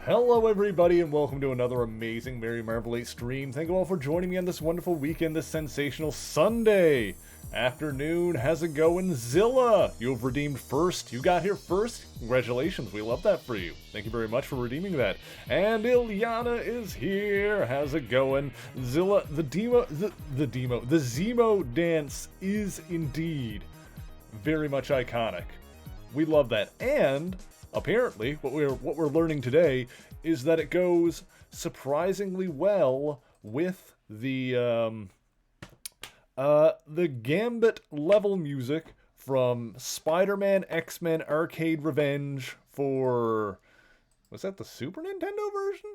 Hello everybody and welcome to another amazing Merry Marvelate stream. Thank you all for joining me on this wonderful weekend, this sensational Sunday afternoon. How's it going, Zilla? You have redeemed first. You got here first. Congratulations, we love that for you. Thank you very much for redeeming that. And Ilyana is here. How's it going? Zilla, the Zemo dance is indeed very much iconic. We love that. And apparently, what we're learning today is that it goes surprisingly well with the Gambit level music from Spider-Man X-Men Arcade Revenge for, was that the Super Nintendo version?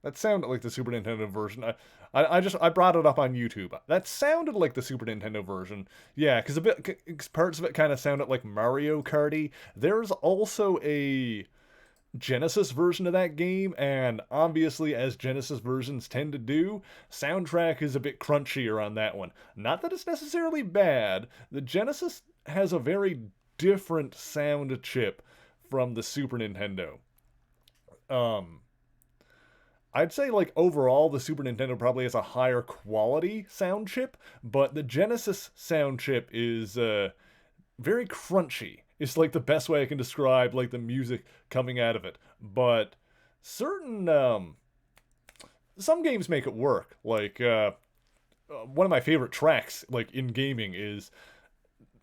That sounded like the Super Nintendo version. I brought it up on YouTube. That sounded like the Super Nintendo version. Yeah, because parts of it kind of sounded like Mario Karty. There's also a Genesis version of that game, and obviously, as Genesis versions tend to do, soundtrack is a bit crunchier on that one. Not that it's necessarily bad. The Genesis has a very different sound chip from the Super Nintendo. I'd say, like, overall, the Super Nintendo probably has a higher quality sound chip, but the Genesis sound chip is very crunchy. It's, like, the best way I can describe, like, the music coming out of it. But certain, some games make it work. Like, one of my favorite tracks, like, in gaming is,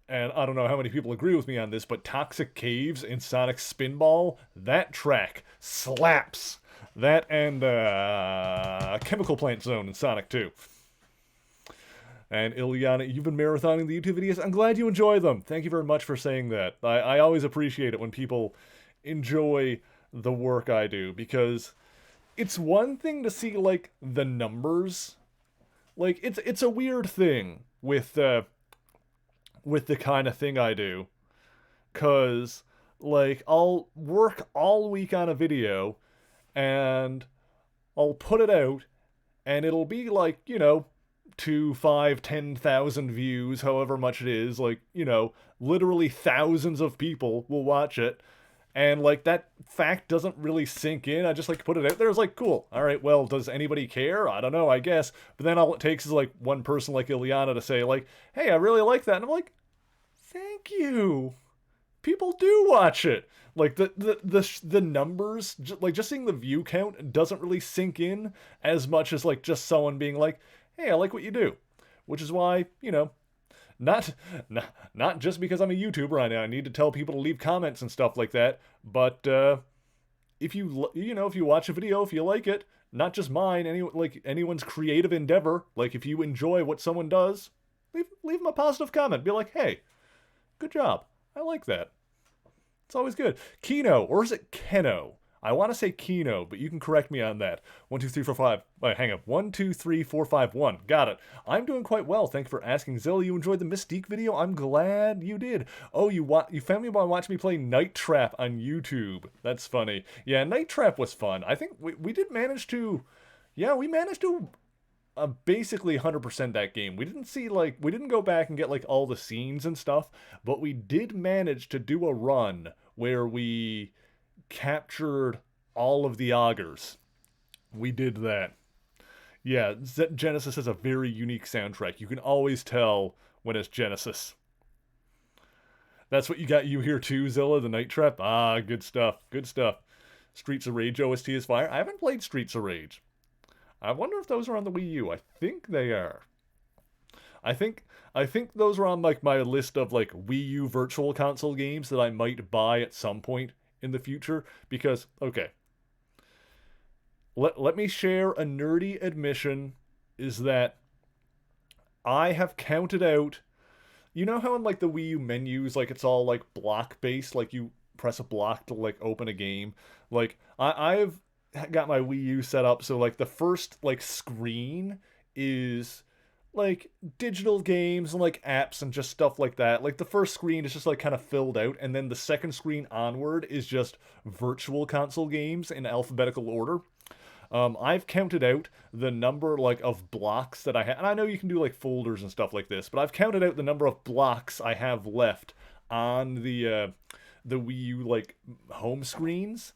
and I don't know how many people agree with me on this, but Toxic Caves in Sonic Spinball, that track slaps. That and Chemical Plant Zone in Sonic 2. And Ilyana, you've been marathoning the YouTube videos. I'm glad you enjoy them. Thank you very much for saying that. I always appreciate it when people enjoy the work I do, because it's one thing to see, like, the numbers. Like, it's a weird thing with the kind of thing I do. Because, like, I'll work all week on a video, and I'll put it out, and it'll be like, 2, 5, 10,000 views, however much it is, like, literally thousands of people will watch it, and, like, that fact doesn't really sink in. I just, like, put it out there. It's like, cool, alright, well, does anybody care? I don't know, I guess. But then all it takes is, like, one person like Ilyana to say, like, hey, I really like that, and I'm like, thank you. People do watch it. Like, the numbers, like, just seeing the view count doesn't really sink in as much as, like, just someone being like, hey, I like what you do. Which is why, not just because I'm a YouTuber, I need to tell people to leave comments and stuff like that, but if you watch a video, if you like it, not just mine, anyone's creative endeavor, like, if you enjoy what someone does, leave them a positive comment. Be like, hey, good job. I like that. It's always good. Kino, or is it Keno? I want to say Kino, but you can correct me on that. 1, 2, 3, 4, 5. Wait, hang on. 1, 2, 3, 4, 5, 1. Got it. I'm doing quite well. Thank you for asking. Zilla, you enjoyed the Mystique video? I'm glad you did. Oh, you found me by watching me play Night Trap on YouTube. That's funny. Yeah, Night Trap was fun. I think we did manage to... Yeah, we managed to... basically 100% that game. We didn't go back and get, like, all the scenes and stuff, but we did manage to do a run where we captured all of the augers. We did that. Yeah, Genesis has a very unique soundtrack. You can always tell when it's Genesis. That's what you here too, Zilla, the Night Trap? Ah, good stuff, good stuff. Streets of Rage OST is fire. I haven't played Streets of Rage. I wonder if those are on the Wii U. I think they are. I think those are on, like, my list of, like, Wii U virtual console games that I might buy at some point in the future, because, okay. Let me share a nerdy admission, is that I have counted out, you know how in, like, the Wii U menus, like, it's all, like, block-based, like, you press a block to, like, open a game? Like, I've got my Wii U set up so, like, the first, like, screen is, like, digital games and, like, apps and just stuff like that. Like, the first screen is just, like, kind of filled out, and then the second screen onward is just virtual console games in alphabetical order. I've counted out the number, like, of blocks that I have, and I know you can do, like, folders and stuff like this, but I've counted out the number of blocks I have left on the Wii U, like, home screens,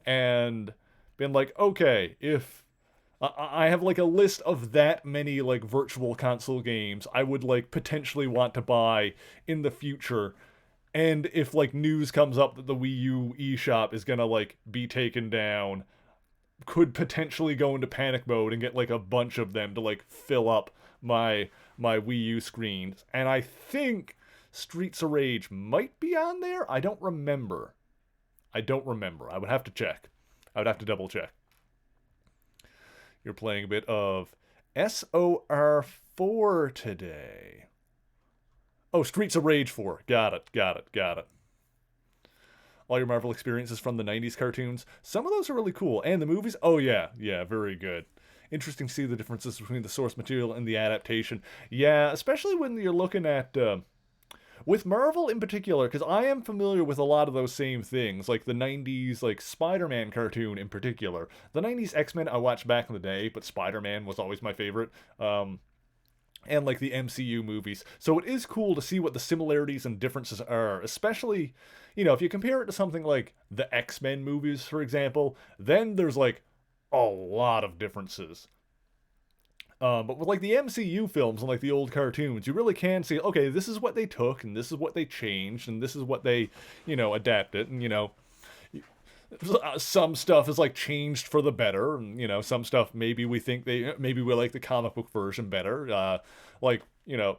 and been like, okay, if I have like a list of that many like virtual console games I would like potentially want to buy in the future. And if like news comes up that the Wii U eShop is gonna like be taken down, could potentially go into panic mode and get like a bunch of them to like fill up my Wii U screens. And I think Streets of Rage might be on there. I don't remember. I don't remember. I would have to check. I would have to double check. You're playing a bit of SOR4 today. Oh, Streets of Rage 4. Got it, got it, got it. All your Marvel experiences from the 90s cartoons. Some of those are really cool. And the movies, oh yeah, yeah, very good. Interesting to see the differences between the source material and the adaptation. Yeah, especially when you're looking at with Marvel in particular, because I am familiar with a lot of those same things, like the 90s, like Spider-Man cartoon in particular. The 90s X-Men I watched back in the day, but Spider-Man was always my favorite. And like the MCU movies. So it is cool to see what the similarities and differences are, especially, you know, if you compare it to something like the X-Men movies, for example, then there's like a lot of differences. But with like the MCU films and like the old cartoons, you really can see, okay, this is what they took, and this is what they changed, and this is what they, you know, adapted, and you know, some stuff is like changed for the better, and you know, some stuff maybe we like the comic book version better. Like you know,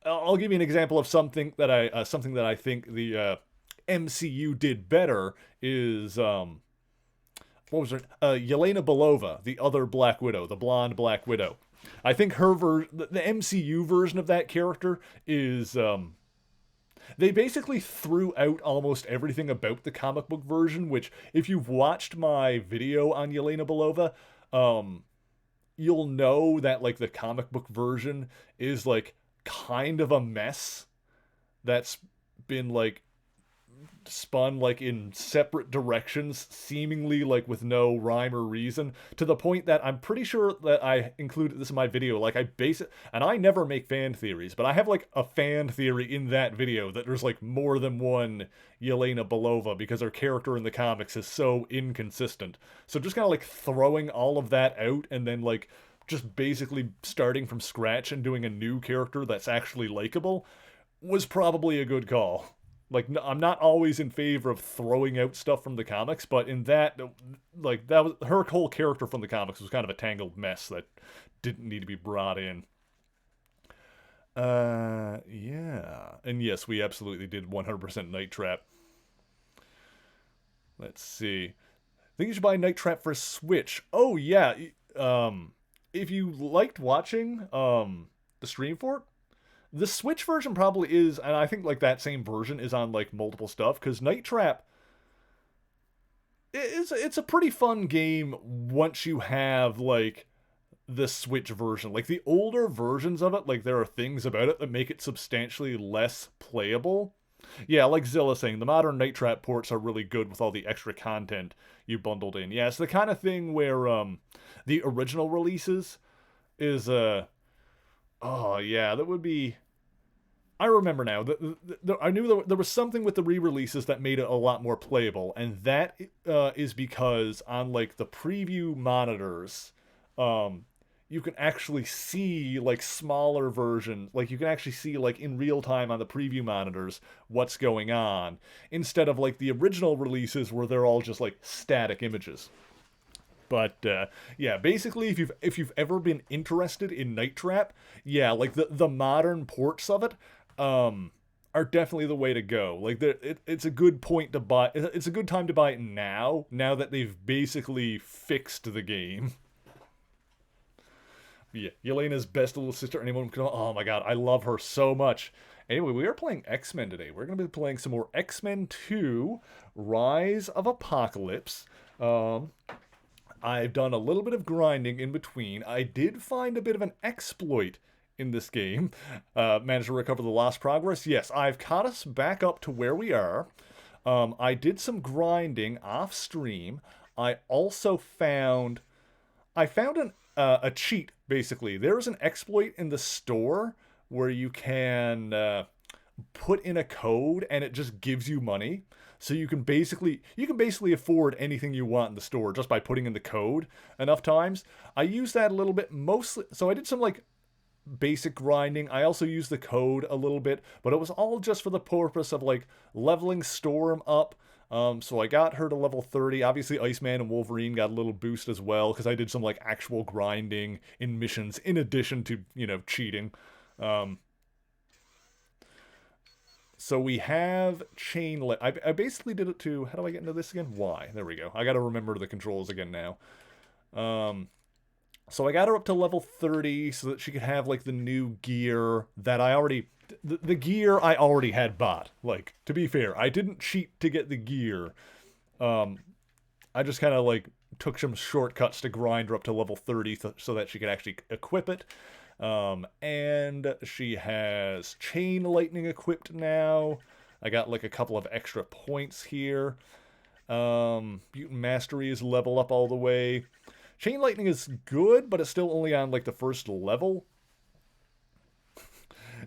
I'll give you an example of something that I think the MCU did better is what was her Yelena Belova, the other Black Widow, the blonde Black Widow. I think the MCU version of that character is they basically threw out almost everything about the comic book version, which if you've watched my video on Yelena Belova, you'll know that like the comic book version is like kind of a mess that's been like spun like in separate directions, seemingly like with no rhyme or reason, to the point that I'm pretty sure that I included this in my video. Like I base it, and I never make fan theories, but I have like a fan theory in that video that there's like more than one Yelena Belova because her character in the comics is so inconsistent. So just kind of like throwing all of that out and then like just basically starting from scratch and doing a new character that's actually likable was probably a good call. Like I'm not always in favor of throwing out stuff from the comics, but in that, like that was her whole character from the comics was kind of a tangled mess that didn't need to be brought in. Yeah, and yes, we absolutely did 100% Night Trap. Let's see. I think you should buy Night Trap for Switch. Oh yeah, if you liked watching the stream for it, the Switch version probably is, and I think like that same version is on like multiple stuff because Night Trap it's a pretty fun game once you have like the Switch version. Like the older versions of it, like there are things about it that make it substantially less playable. Yeah, like Zilla saying, the modern Night Trap ports are really good with all the extra content you bundled in. Yeah, it's the kind of thing where the original releases is oh yeah, that would be. I remember now. I knew there was something with the re-releases that made it a lot more playable, and that is because on like the preview monitors, you can actually see like smaller versions. Like you can actually see like in real time on the preview monitors what's going on, instead of like the original releases where they're all just like static images. But yeah, basically, if you've ever been interested in Night Trap, yeah, like the modern ports of it, are definitely the way to go. Like it's a good point to buy. It's a good time to buy it now. Now that they've basically fixed the game. Yeah, Yelena's best little sister. Anyone can. Oh my god, I love her so much. Anyway, we are playing X-Men today. We're going to be playing some more X-Men 2 Rise of Apocalypse. I've done a little bit of grinding in between. I did find a bit of an exploit in this game. Managed to recover the lost progress. Yes, I've caught us back up to where we are. I did some grinding off stream. I also found a cheat basically. There is an exploit in the store where you can put in a code and it just gives you money. So you can basically afford anything you want in the store just by putting in the code enough times. I used that a little bit mostly, so I did some like basic grinding. I also used the code a little bit, but it was all just for the purpose of like leveling Storm up. So I got her to level 30. Obviously, Iceman and Wolverine got a little boost as well because I did some like actual grinding in missions in addition to, you know, cheating. Um, so we have I basically did it to, how do I get into this again? Y. There we go. I got to remember the controls again now. So I got her up to level 30 so that she could have like the new gear that I already, the gear I already had bought. Like, to be fair, I didn't cheat to get the gear. I just kind of like took some shortcuts to grind her up to level 30 so that she could actually equip it. And she has Chain Lightning equipped now. I got like a couple of extra points here. Mutant Mastery is level up all the way. Chain Lightning is good, but it's still only on like the first level.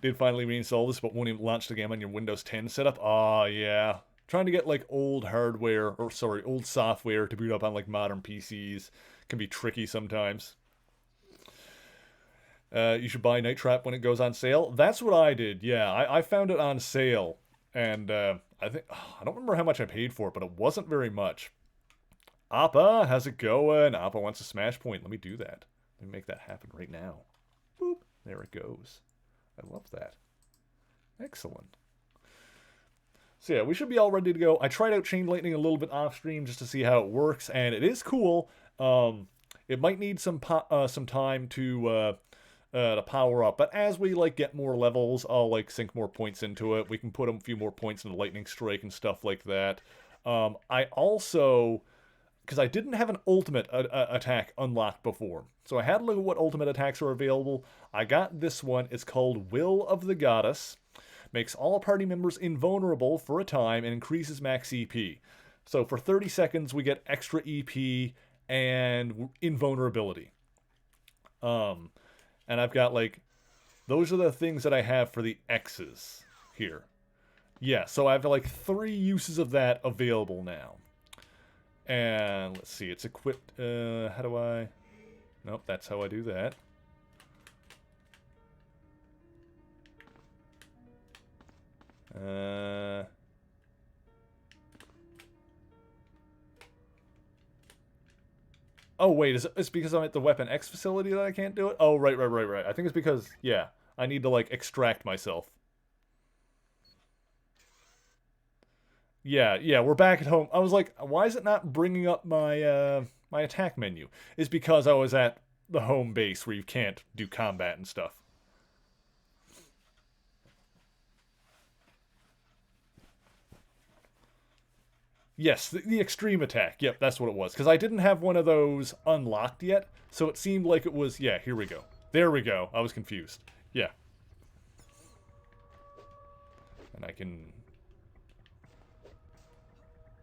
Did finally reinstall this, but won't even launch the game on your Windows 10 setup. Oh, yeah. Trying to get like old software to boot up on like modern PCs can be tricky sometimes. You should buy Night Trap when it goes on sale. That's what I did. Yeah, I found it on sale, and I don't remember how much I paid for it, but it wasn't very much. Appa, how's it going? Appa wants a smash point. Let me do that. Let me make that happen right now. Boop. There it goes. I love that. Excellent. So yeah, we should be all ready to go. I tried out Chain Lightning a little bit off stream just to see how it works, and it is cool. It might need some time to power up, but as we like get more levels, I'll like sink more points into it. We can put a few more points into Lightning Strike and stuff like that. I also, because I didn't have an ultimate attack unlocked before, so I had to look at what ultimate attacks are available. I got this one. It's called Will of the Goddess. Makes all party members invulnerable for a time and increases max EP. So for 30 seconds, we get extra EP and invulnerability. And I've got like, those are the things that I have for the X's here. Yeah, so I have like 3 uses of that available now. And let's see, it's equipped, how do I, nope, that's how I do that. Oh, wait, it's because I'm at the Weapon X facility that I can't do it? Oh, right. I think it's because, yeah, I need to, like, extract myself. Yeah, we're back at home. I was like, why is it not bringing up my, my attack menu? It's because I was at the home base where you can't do combat and stuff. Yes, the extreme attack. Yep, that's what it was. Because I didn't have one of those unlocked yet, so it seemed like it was... Yeah, here we go. There we go. I was confused. Yeah. And I can...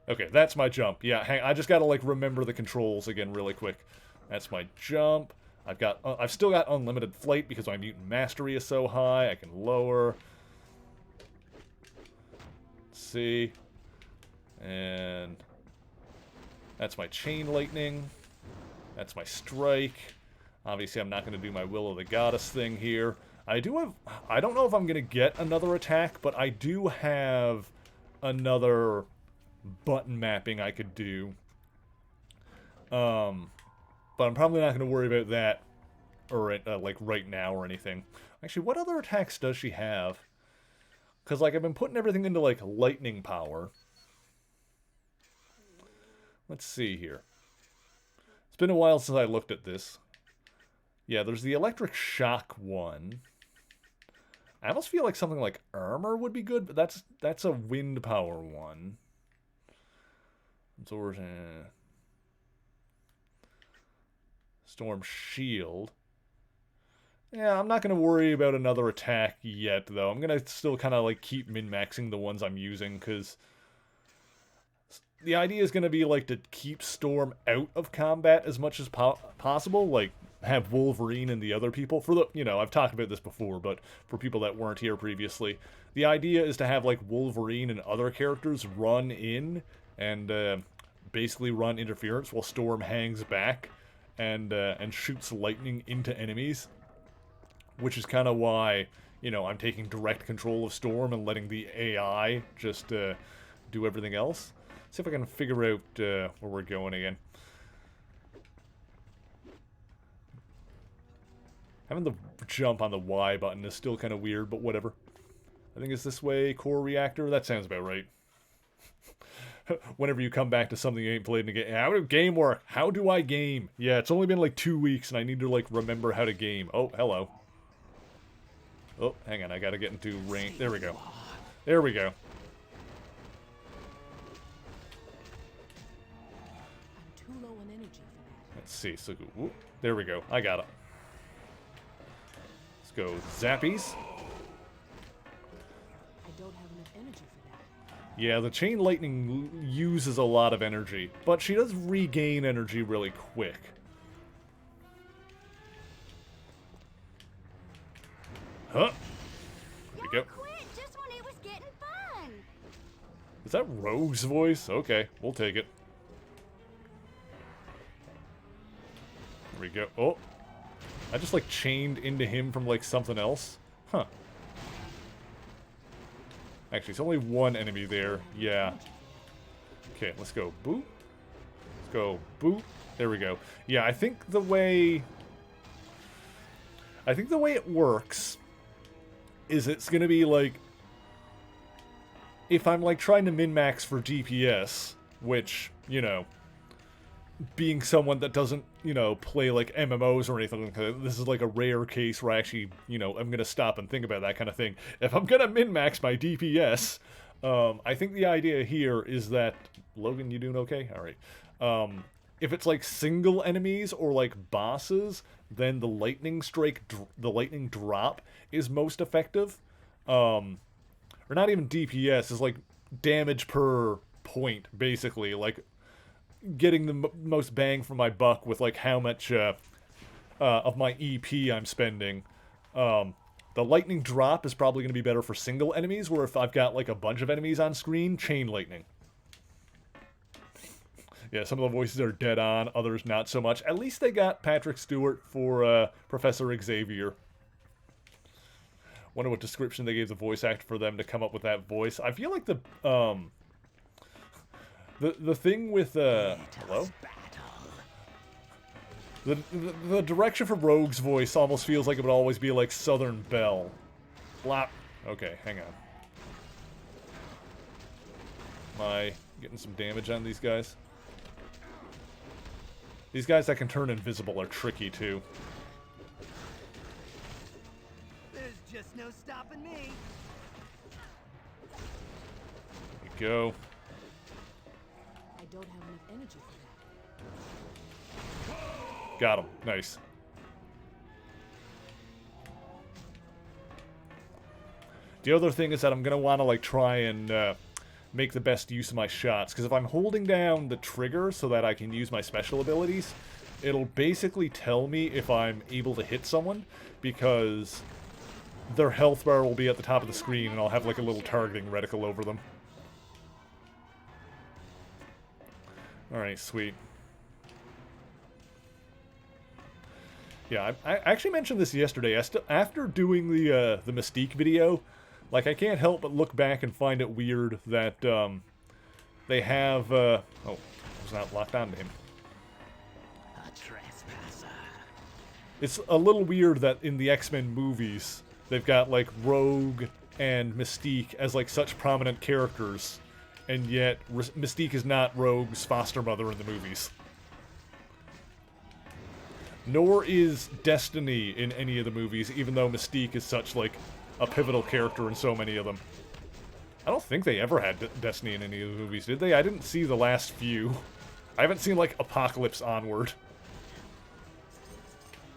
Okay, that's my jump. Yeah, I just gotta, like, remember the controls again really quick. That's my jump. I've still got unlimited flight because my mutant mastery is so high. I can lower. Let's see. And that's my Chain Lightning. That's my Strike. Obviously, I'm not going to do my Will of the Goddess thing here. I don't know if I'm going to get another attack, but I do have another button mapping I could do. But I'm probably not going to worry about that or like right now or anything. Actually, what other attacks does she have? Because like I've been putting everything into like lightning power. Let's see here. It's been a while since I looked at this. Yeah, there's the electric shock one. I almost feel like something like armor would be good, but that's a wind power one. So we're Storm Shield. Yeah, I'm not going to worry about another attack yet, though. I'm going to still kind of like keep min-maxing the ones I'm using, because the idea is going to be like to keep Storm out of combat as much as possible. Like, have Wolverine and the other people, for the, you know, I've talked about this before, but for people that weren't here previously, the idea is to have, like, Wolverine and other characters run in and basically run interference while Storm hangs back and shoots lightning into enemies, which is kind of why, you know, I'm taking direct control of Storm and letting the AI just do everything else. See if I can figure out where we're going again. Having the jump on the Y button is still kind of weird, but whatever. I think it's this way, core reactor. That sounds about right. Whenever you come back to something you ain't played in a game. How do game work? How do I game? Yeah, it's only been like 2 weeks and I need to like remember how to game. Oh, hello. Oh, hang on, I gotta get into range. There we go. There we go. I'm too low on energy for that. Let's see. So, whoop, there we go. I got it. Let's go zappies. I don't have enough energy for that. Yeah, the chain lightning uses a lot of energy, but she does regain energy really quick. Huh? There we go. Quit just when it was getting fun. Is that Rogue's voice? Okay, we'll take it. There we go. Oh. I just, like, chained into him from, like, something else. Huh. Actually, it's only one enemy there. Yeah. Okay, let's go. Boop. Let's go. Boop. There we go. Yeah, I think the way it works is it's gonna be, like, if I'm, like, trying to min-max for DPS, which, you know, being someone that doesn't, you know, play, like, MMOs or anything like that, this is, like, a rare case where I actually, you know, I'm gonna stop and think about that kind of thing. If I'm gonna min-max my DPS, I think the idea here is that... Logan, you doing okay? Alright. If it's, like, single enemies or, like, bosses, then the lightning strike, the lightning drop is most effective. Or not even DPS, is, like, damage per point, basically. Like, getting the most bang for my buck with, like, how much of my EP I'm spending. The lightning drop is probably going to be better for single enemies, where if I've got, like, a bunch of enemies on screen, chain lightning. Yeah, some of the voices are dead on, others not so much. At least they got Patrick Stewart for Professor Xavier. Wonder what description they gave the voice actor for them to come up with that voice. I feel like the thing with hello? The direction for Rogue's voice almost feels like it would always be like Southern Belle. Blop. Okay, hang on. Am I getting some damage on these guys? These guys that can turn invisible are tricky too. There's just no stopping me. There we go. I don't have enough energy for that. Got him. Nice. The other thing is that I'm going to want to, like, try and make the best use of my shots. Because if I'm holding down the trigger so that I can use my special abilities, it'll basically tell me if I'm able to hit someone. Because their health bar will be at the top of the screen and I'll have, like, a little targeting reticle over them. Alright, sweet. Yeah, I actually mentioned this yesterday. After doing the Mystique video, like, I can't help but look back and find it weird that they have... oh, I was not locked onto him. A trespasser. It's a little weird that in the X-Men movies, they've got, like, Rogue and Mystique as, like, such prominent characters, and yet Mystique is not Rogue's foster mother in the movies. Nor is Destiny in any of the movies, even though Mystique is such, like, a pivotal character in so many of them. I don't think they ever had Destiny in any of the movies, did they? I didn't see the last few. I haven't seen, like, Apocalypse onward.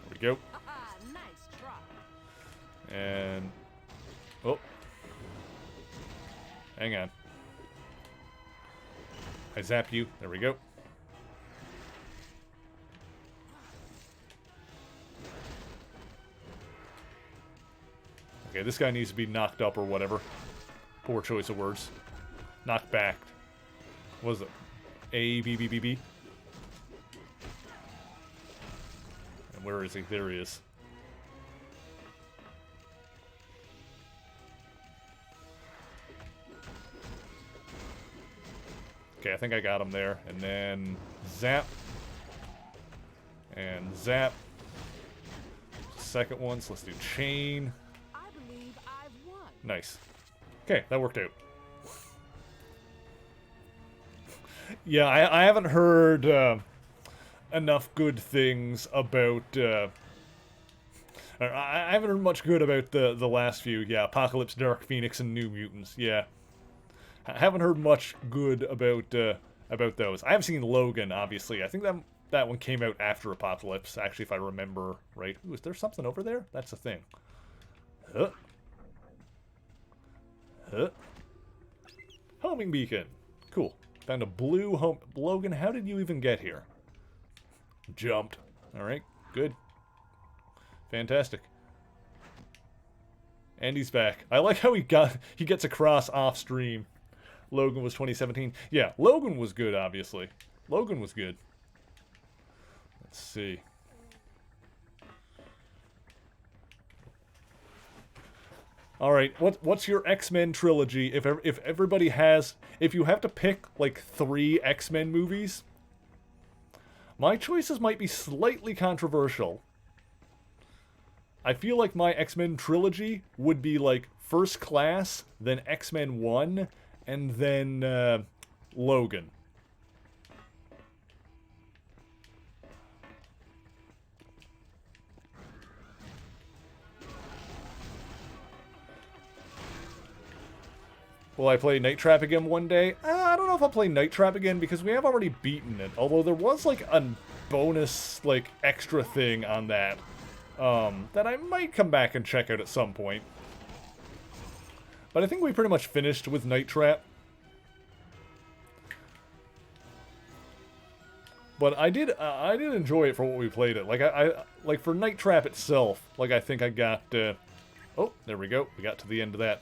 There we go. Nice try. And... oh. Hang on. I zap you. There we go. Okay, this guy needs to be knocked up or whatever. Poor choice of words. Knocked back. What was it? A, B, B, B, B? And where is he? There he is. Okay, I think I got him there. And then zap. And zap. Second one, so let's do chain. I believe I've won. Nice. Okay, that worked out. Yeah, I haven't heard enough good things about... I haven't heard much good about the last few. Yeah, Apocalypse, Dark Phoenix, and New Mutants. Yeah. I haven't heard much good about those. I haven't seen Logan, obviously. I think that one came out after Apocalypse, actually, if I remember right. Ooh, is there something over there? That's the thing. Huh. Huh. Homing beacon. Cool. Found a blue home... Logan, how did you even get here? Jumped. Alright, good. Fantastic. And he's back. I like how he gets across off stream. Logan was 2017. Yeah, Logan was good, obviously. Logan was good. Let's see. All right, what's your X-Men trilogy? If everybody has, if you have to pick like 3 X-Men movies, my choices might be slightly controversial. I feel like my X-Men trilogy would be like First Class, then X-Men 1, and then Logan. Will I play Night Trap again one day? I don't know if I'll play Night Trap again because we have already beaten it. Although there was like a bonus, like extra thing on that that I might come back and check out at some point. But I think we pretty much finished with Night Trap. But I did enjoy it for what we played it. Like I like for Night Trap itself. Like I think I got. Oh, there we go. We got to the end of that.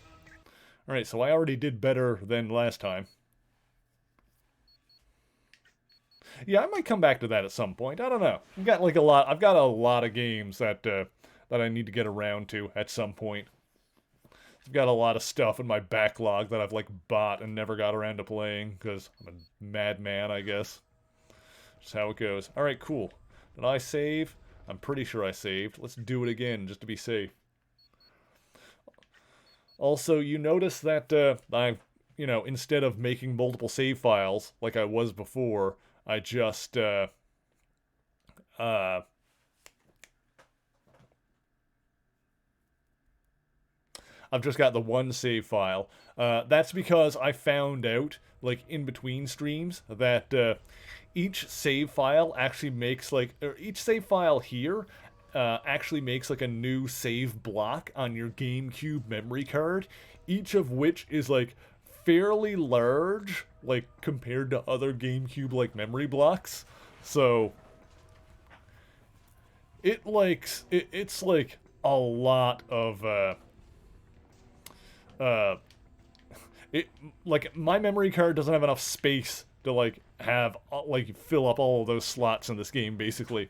All right, so I already did better than last time. Yeah, I might come back to that at some point. I don't know. I've got like a lot. I've got a lot of games that that I need to get around to at some point. I've got a lot of stuff in my backlog that I've like bought and never got around to playing because I'm a madman, I guess. Just how it goes. All right, cool. Did I save? I'm pretty sure I saved. Let's do it again just to be safe. Also, you notice that I, you know, instead of making multiple save files like I was before, I just I've just got the one save file. That's because I found out, like, in between streams, that each save file actually makes, like, or each save file here actually makes, like, a new save block on your GameCube memory card, each of which is, like, fairly large, like, compared to other GameCube, like, memory blocks. So, it's, like, a lot of, like, my memory card doesn't have enough space to, like, have, like, fill up all of those slots in this game, basically.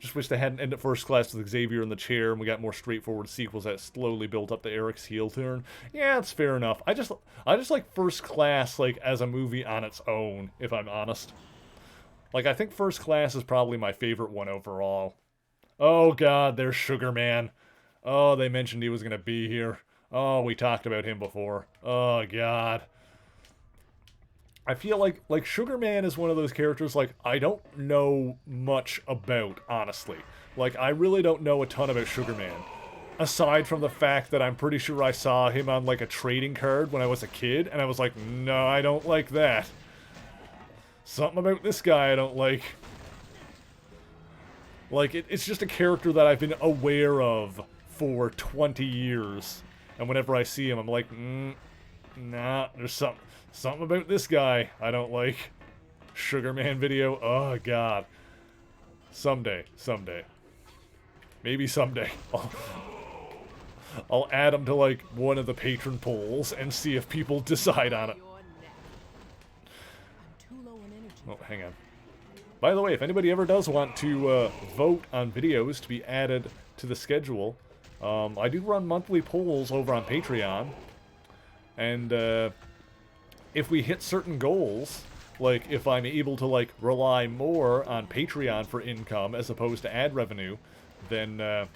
Just wish they hadn't ended First Class with Xavier in the chair and we got more straightforward sequels that slowly built up to Eric's heel turn. Yeah, it's fair enough. I just like First Class, like, as a movie on its own, if I'm honest. Like, I think First Class is probably my favorite one overall. Oh god, there's Sugar Man. Oh, they mentioned he was gonna be here. Oh, we talked about him before. Oh god. I feel like Sugar Man is one of those characters, like, I don't know much about, honestly. Like, I really don't know a ton about Sugar Man. Aside from the fact that I'm pretty sure I saw him on, like, a trading card when I was a kid, and I was like, no, I don't like that. Something about this guy I don't like. Like, it's just a character that I've been aware of for 20 years. And whenever I see him, I'm like, nah, there's something about this guy I don't like. Sugar Man video, oh god. Someday. Maybe someday. I'll add them to like one of the patron polls and see if people decide on it. Your neck. I'm too low on energy. Oh, hang on. By the way, if anybody ever does want to vote on videos to be added to the schedule, I do run monthly polls over on Patreon. And if we hit certain goals, like if I'm able to like rely more on Patreon for income as opposed to ad revenue, then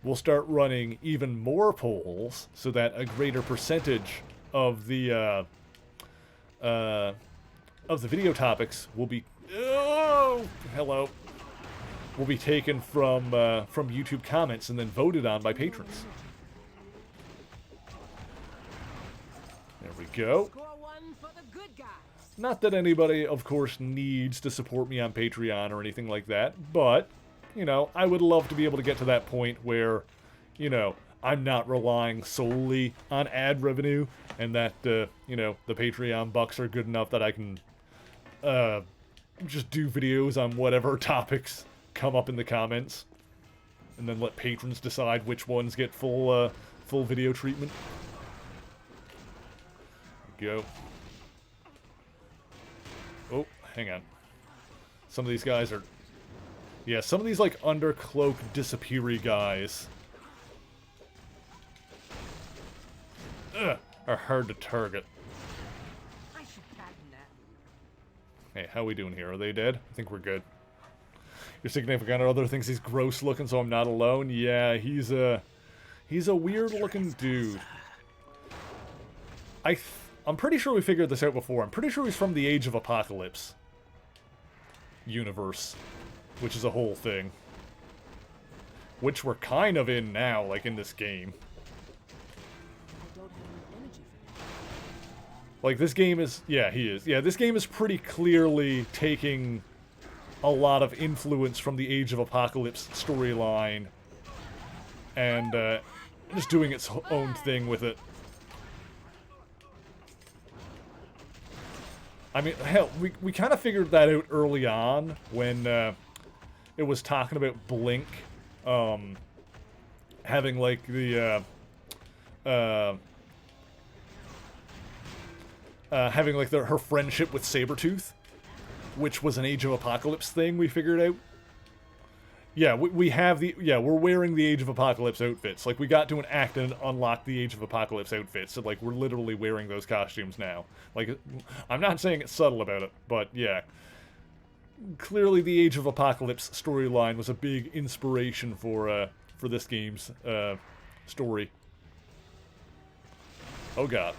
we'll start running even more polls so that a greater percentage of the video topics will be will be taken from YouTube comments and then voted on by patrons. There we go. Score one for the good guys. Not that anybody, of course, needs to support me on Patreon or anything like that, but, you know, I would love to be able to get to that point where, you know, I'm not relying solely on ad revenue, and that, you know, the Patreon bucks are good enough that I can, just do videos on whatever topics come up in the comments, and then let patrons decide which ones get full video treatment. There we go. Oh, hang on. Some of these guys are... Yeah, some of these, like, undercloak disappeary guys are hard to target. I should patent that. Hey, how we doing here? Are they dead? I think we're good. Your significant other thinks he's gross looking, so I'm not alone. Yeah, he's a weird looking dude. I'm pretty sure we figured this out before. I'm pretty sure he's from the Age of Apocalypse universe, which is a whole thing. Which we're kind of in now, like in this game. I don't have enough energy for that. Like, this game is... Yeah, he is. Yeah, this game is pretty clearly taking a lot of influence from the Age of Apocalypse storyline and just doing its own thing with it. I mean, hell, we kind of figured that out early on when it was talking about Blink having, like, the, having, like, her friendship with Sabretooth, which was an Age of Apocalypse thing we figured out. Yeah, we have the... Yeah, we're wearing the Age of Apocalypse outfits. Like, we got to an act and unlocked the Age of Apocalypse outfits, so, like, we're literally wearing those costumes now. Like, I'm not saying it's subtle about it, but, yeah. Clearly, the Age of Apocalypse storyline was a big inspiration for this game's, story. Oh, God.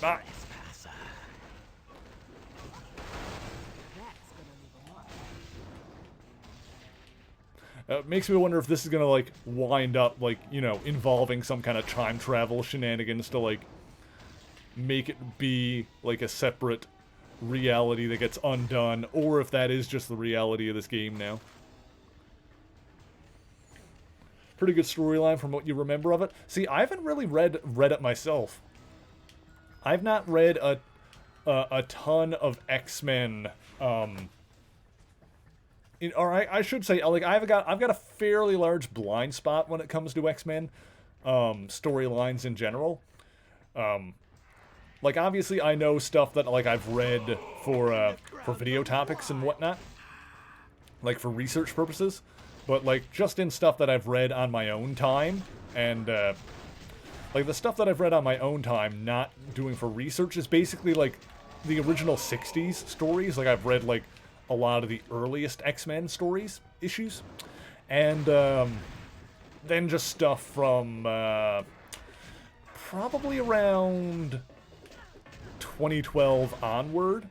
Ah! Trespasser. That's gonna leave a mark. It makes me wonder if this is gonna, like, wind up, like, you know, involving some kind of time travel shenanigans to, like, make it be, like, a separate reality that gets undone, or if that is just the reality of this game now. Pretty good storyline from what you remember of it. See, I haven't really read it myself. I've not read a ton of X-Men, I should say, like, I've got a fairly large blind spot when it comes to X-Men storylines in general. Like, obviously, I know stuff that, like, I've read for video topics and whatnot, like, for research purposes, but, like, just in stuff that I've read on my own time, and, like, the stuff that I've read on my own time, not doing for research, is basically, like, the original 60s stories. Like, I've read, like, a lot of the earliest X-Men issues, and, then just stuff from, probably around 2012 onward.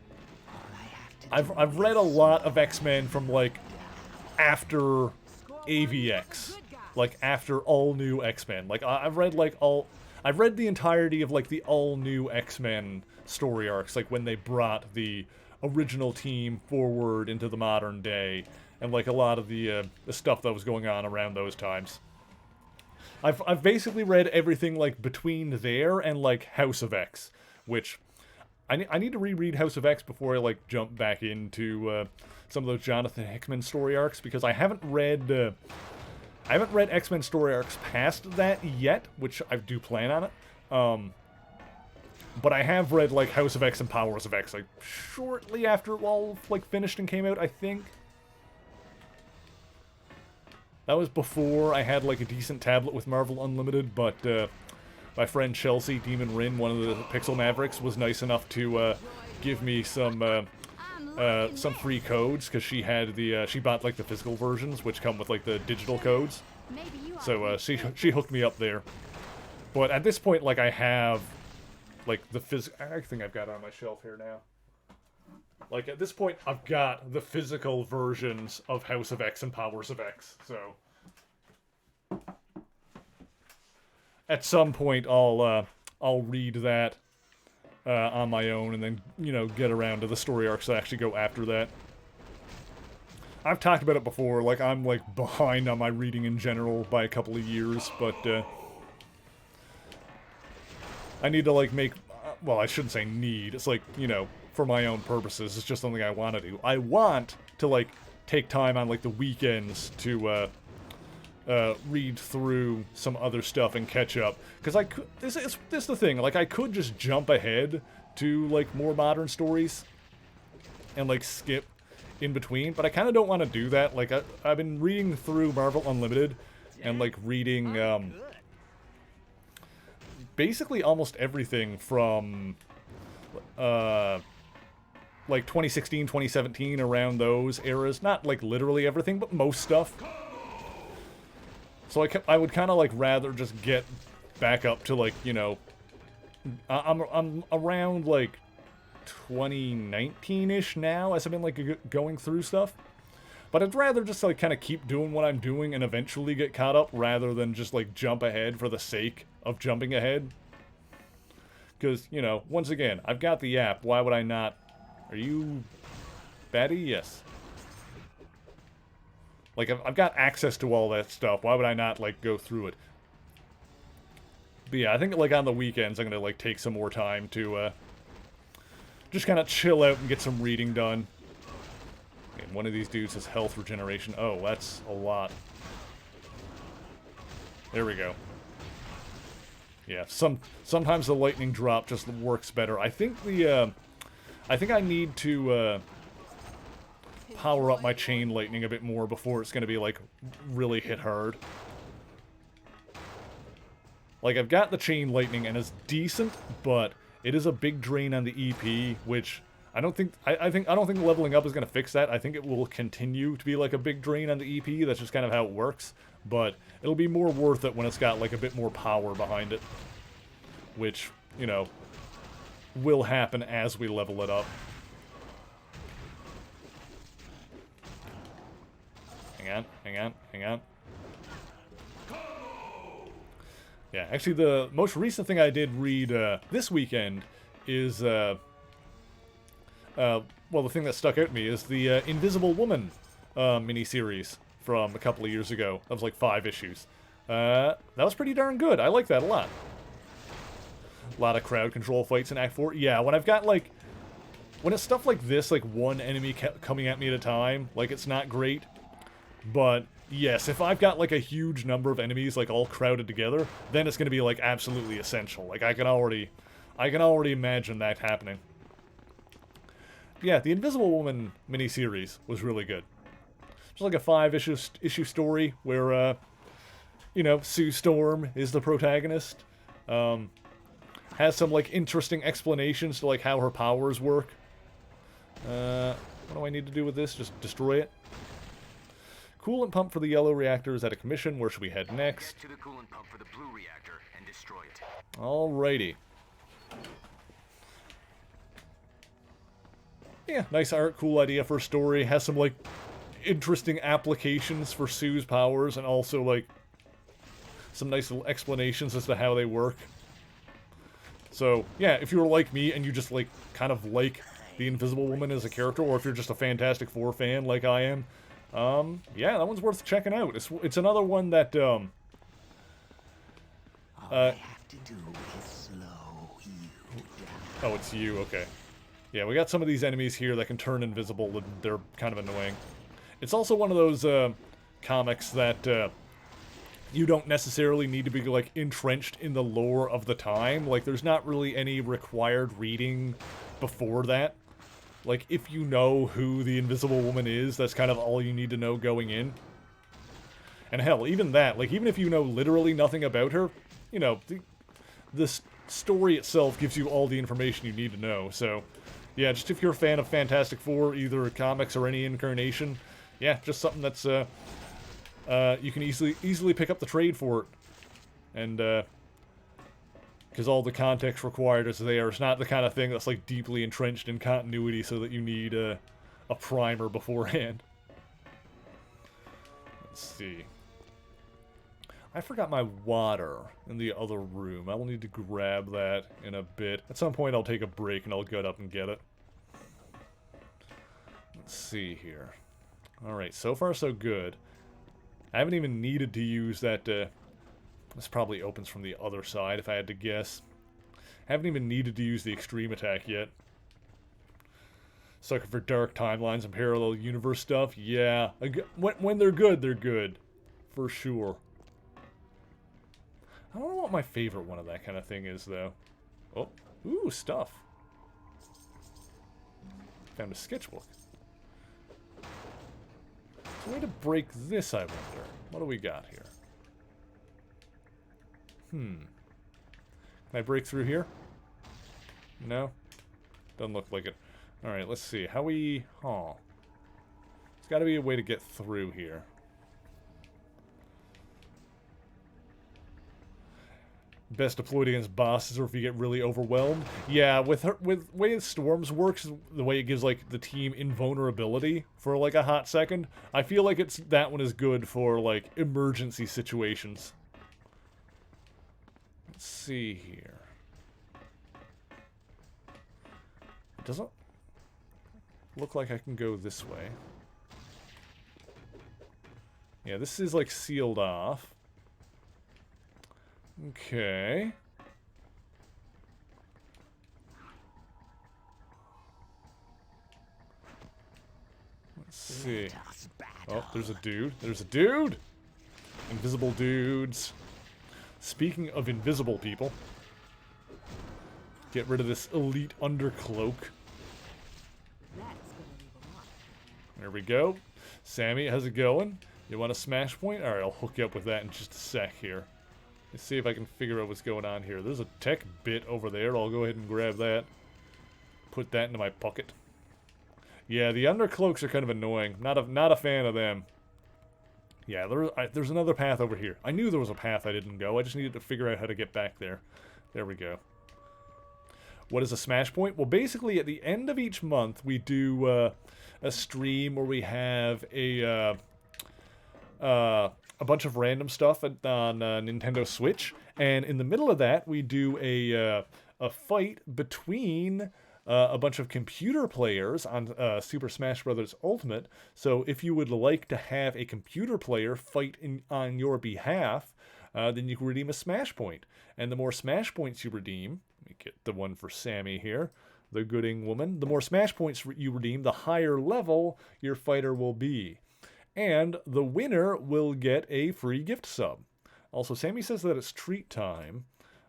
I've read a lot of X-Men from, like, after AVX, like, after All New X-Men. Like, I've read the entirety of, like, the All New X-Men story arcs, like, when they brought the original team forward into the modern day, and, like, a lot of the stuff that was going on around those times. I've basically read everything, like, between there and, like, House of X, which I need to reread House of X before I like jump back into some of those Jonathan Hickman story arcs, because I haven't read X-Men story arcs past that yet, which I do plan on it. But I have read like House of X and Powers of X like shortly after it all like finished and came out, I think. That was before I had like a decent tablet with Marvel Unlimited, but my friend Chelsea Demon Rin, one of the Pixel Mavericks, was nice enough to give me some free codes, because she had the she bought like the physical versions, which come with like the digital codes. So she hooked me up there. But at this point, like I have like the I think I've got it on my shelf here now. Like at this point, I've got the physical versions of House of X and Powers of X. So at some point, I'll read that on my own, and then get around to the story arcs that actually go after that. I've talked about it before. Like I'm like behind on my reading in general by a couple of years, but I need to like make. Well, I shouldn't say need. It's like for my own purposes. It's just something I want to do. I want to like take time on like the weekends to read through some other stuff and catch up, because I could. This is the thing. Like I could just jump ahead to like more modern stories and like skip in between, but I kind of don't want to do that. Like I've been reading through Marvel Unlimited and like reading basically almost everything from like 2016, 2017, around those eras. Not like literally everything, but most stuff. So I would kind of like rather just get back up to like I'm around like 2019-ish now, as I've been like going through stuff. But I'd rather just like kind of keep doing what I'm doing and eventually get caught up, rather than just like jump ahead for the sake of jumping ahead. Because, once again, I've got the app. Why would I not? Are you Betty? Yes. Like, I've got access to all that stuff. Why would I not, like, go through it? But yeah, I think, like, on the weekends, I'm gonna, like, take some more time to, just kind of chill out and get some reading done. And one of these dudes has health regeneration. Oh, that's a lot. There we go. Yeah, sometimes the lightning drop just works better. I think I need to power up my chain lightning a bit more before it's gonna be like really hit hard. Like I've got the chain lightning and it's decent, but it is a big drain on the EP, which I don't think leveling up is gonna fix that. I think it will continue to be like a big drain on the EP. That's just kind of how it works. But it'll be more worth it when it's got like a bit more power behind it, which will happen as we level it up. Hang on. Yeah, actually the most recent thing I did read this weekend is, well, the thing that stuck out to me is the Invisible Woman miniseries from a couple of years ago. That was like 5 issues. That was pretty darn good. I like that a lot. A lot of crowd control fights in Act 4. Yeah, when I've got like... when it's stuff like this, like one enemy coming at me at a time, like it's not great. But yes, if I've got like a huge number of enemies like all crowded together, then it's going to be like absolutely essential. Like I can already imagine that happening. Yeah, the Invisible Woman miniseries was really good. Just like a 5-issue story where Sue Storm is the protagonist. Has some like interesting explanations to like how her powers work. What do I need to do with this? Just destroy it. Coolant pump for the yellow reactor is at a commission. Where should we head next? Get to the coolant pump for the blue reactor and destroy it. Alrighty. Yeah, nice art, cool idea for a story. Has some like interesting applications for Sue's powers, and also like some nice little explanations as to how they work. So yeah, if you were like me and you just like kind of like the Invisible Woman as a character, or if you're just a Fantastic Four fan like I am, yeah, that one's worth checking out. It's another one that All I have to do is slow you Oh, it's you. Okay. Yeah, we got some of these enemies here that can turn invisible, and they're kind of annoying. It's also one of those comics that you don't necessarily need to be, like, entrenched in the lore of the time. Like, there's not really any required reading before that. Like, if you know who the Invisible Woman is, that's kind of all you need to know going in. And hell, even that, like, even if you know literally nothing about her, you know, the story itself gives you all the information you need to know. So, yeah, just if you're a fan of Fantastic Four, either comics or any incarnation, yeah, just something that's, you can easily pick up the trade for it. And, because all the context required is there. It's not the kind of thing that's, like, deeply entrenched in continuity so that you need a primer beforehand. Let's see. I forgot my water in the other room. I will need to grab that in a bit. At some point I'll take a break and I'll get up and get it. Let's see here. Alright, so far so good. I haven't even needed to use that, this probably opens from the other side if I had to guess. I haven't even needed to use the extreme attack yet. Sucker for dark timelines and parallel universe stuff? Yeah. When they're good, they're good. For sure. I don't know what my favorite one of that kind of thing is, though. Oh, ooh, stuff. Found a sketchbook. There's a way to break this, I wonder. What do we got here? Can I break through here? No? Doesn't look like it. Alright, let's see. How we... Huh. There's got to be a way to get through here. Best deployed against bosses or if you get really overwhelmed. Yeah, with way Storms works, the way it gives, like, the team invulnerability for, like, a hot second, I feel like that one is good for, like, emergency situations. Let's see here. It doesn't look like I can go this way. Yeah, this is, like, sealed off. Okay. Let's see. Oh, there's a dude. There's a dude! Invisible dudes. Speaking of invisible people, get rid of this elite undercloak. That's gonna leave a mark. There we go. Sammy, how's it going? You want a smash point? Alright, I'll hook you up with that in just a sec here. Let's see if I can figure out what's going on here. There's a tech bit over there. I'll go ahead and grab that. Put that into my pocket. Yeah, the undercloaks are kind of annoying. Not a fan of them. Yeah, there's another path over here. I knew there was a path I didn't go. I just needed to figure out how to get back there. There we go. What is a smash point? Well, basically, at the end of each month, we do a stream where we have a bunch of random stuff on Nintendo Switch, and in the middle of that, we do a fight between a bunch of computer players on Super Smash Bros. Ultimate. So if you would like to have a computer player fight on your behalf, then you can redeem a Smash Point. And the more Smash Points you redeem, let me get the one for Sammy here, the Gooding woman, the more Smash Points you redeem, the higher level your fighter will be. And the winner will get a free gift sub. Also, Sammy says that it's treat time.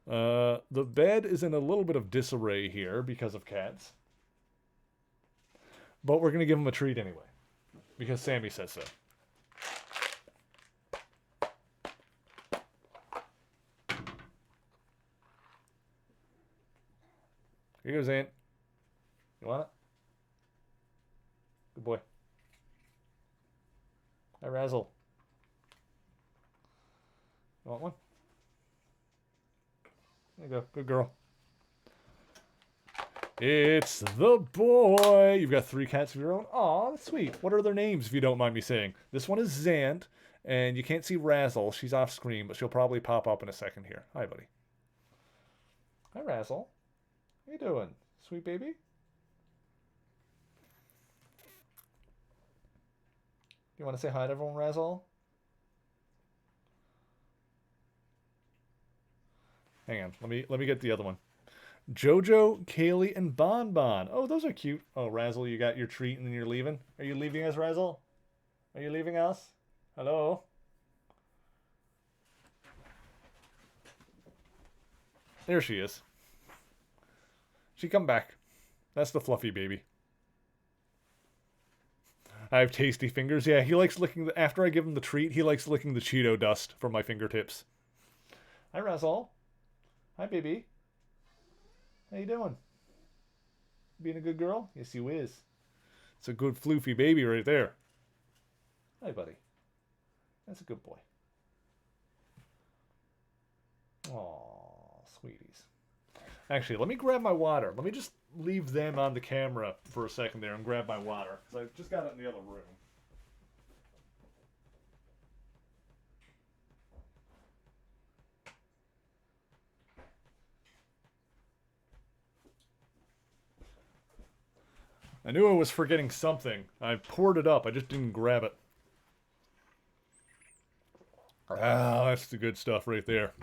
The bed is in a little bit of disarray here because of cats. But we're going to give him a treat anyway. Because Sammy says so. Here goes Ant. You want it? Good boy. Hi, Razzle. You want one? There you go. Good girl. It's the boy. You've got 3 cats of your own. Aw, that's sweet. What are their names, if you don't mind me saying? This one is Zant, and you can't see Razzle. She's off screen, but she'll probably pop up in a second here. Hi, buddy. Hi, Razzle. How you doing? Sweet baby? You want to say hi to everyone, Razzle? Hang on. Let me get the other one. Jojo, Kaylee, and Bon Bon. Oh, those are cute. Oh, Razzle, you got your treat and then you're leaving? Are you leaving us, Razzle? Are you leaving us? Hello? There she is. She come back. That's the fluffy baby. I have tasty fingers. Yeah, he likes licking the... After I give him the treat, he likes licking the Cheeto dust from my fingertips. Hi, Razzle. Hi, baby. How you doing? Being a good girl? Yes, you is. It's a good floofy baby right there. Hi, buddy. That's a good boy. Aw, sweeties. Actually, let me grab my water. Let me just leave them on the camera for a second there and grab my water, because I just got it in the other room. I knew I was forgetting something. I poured it up. I just didn't grab it. Ah, that's the good stuff right there.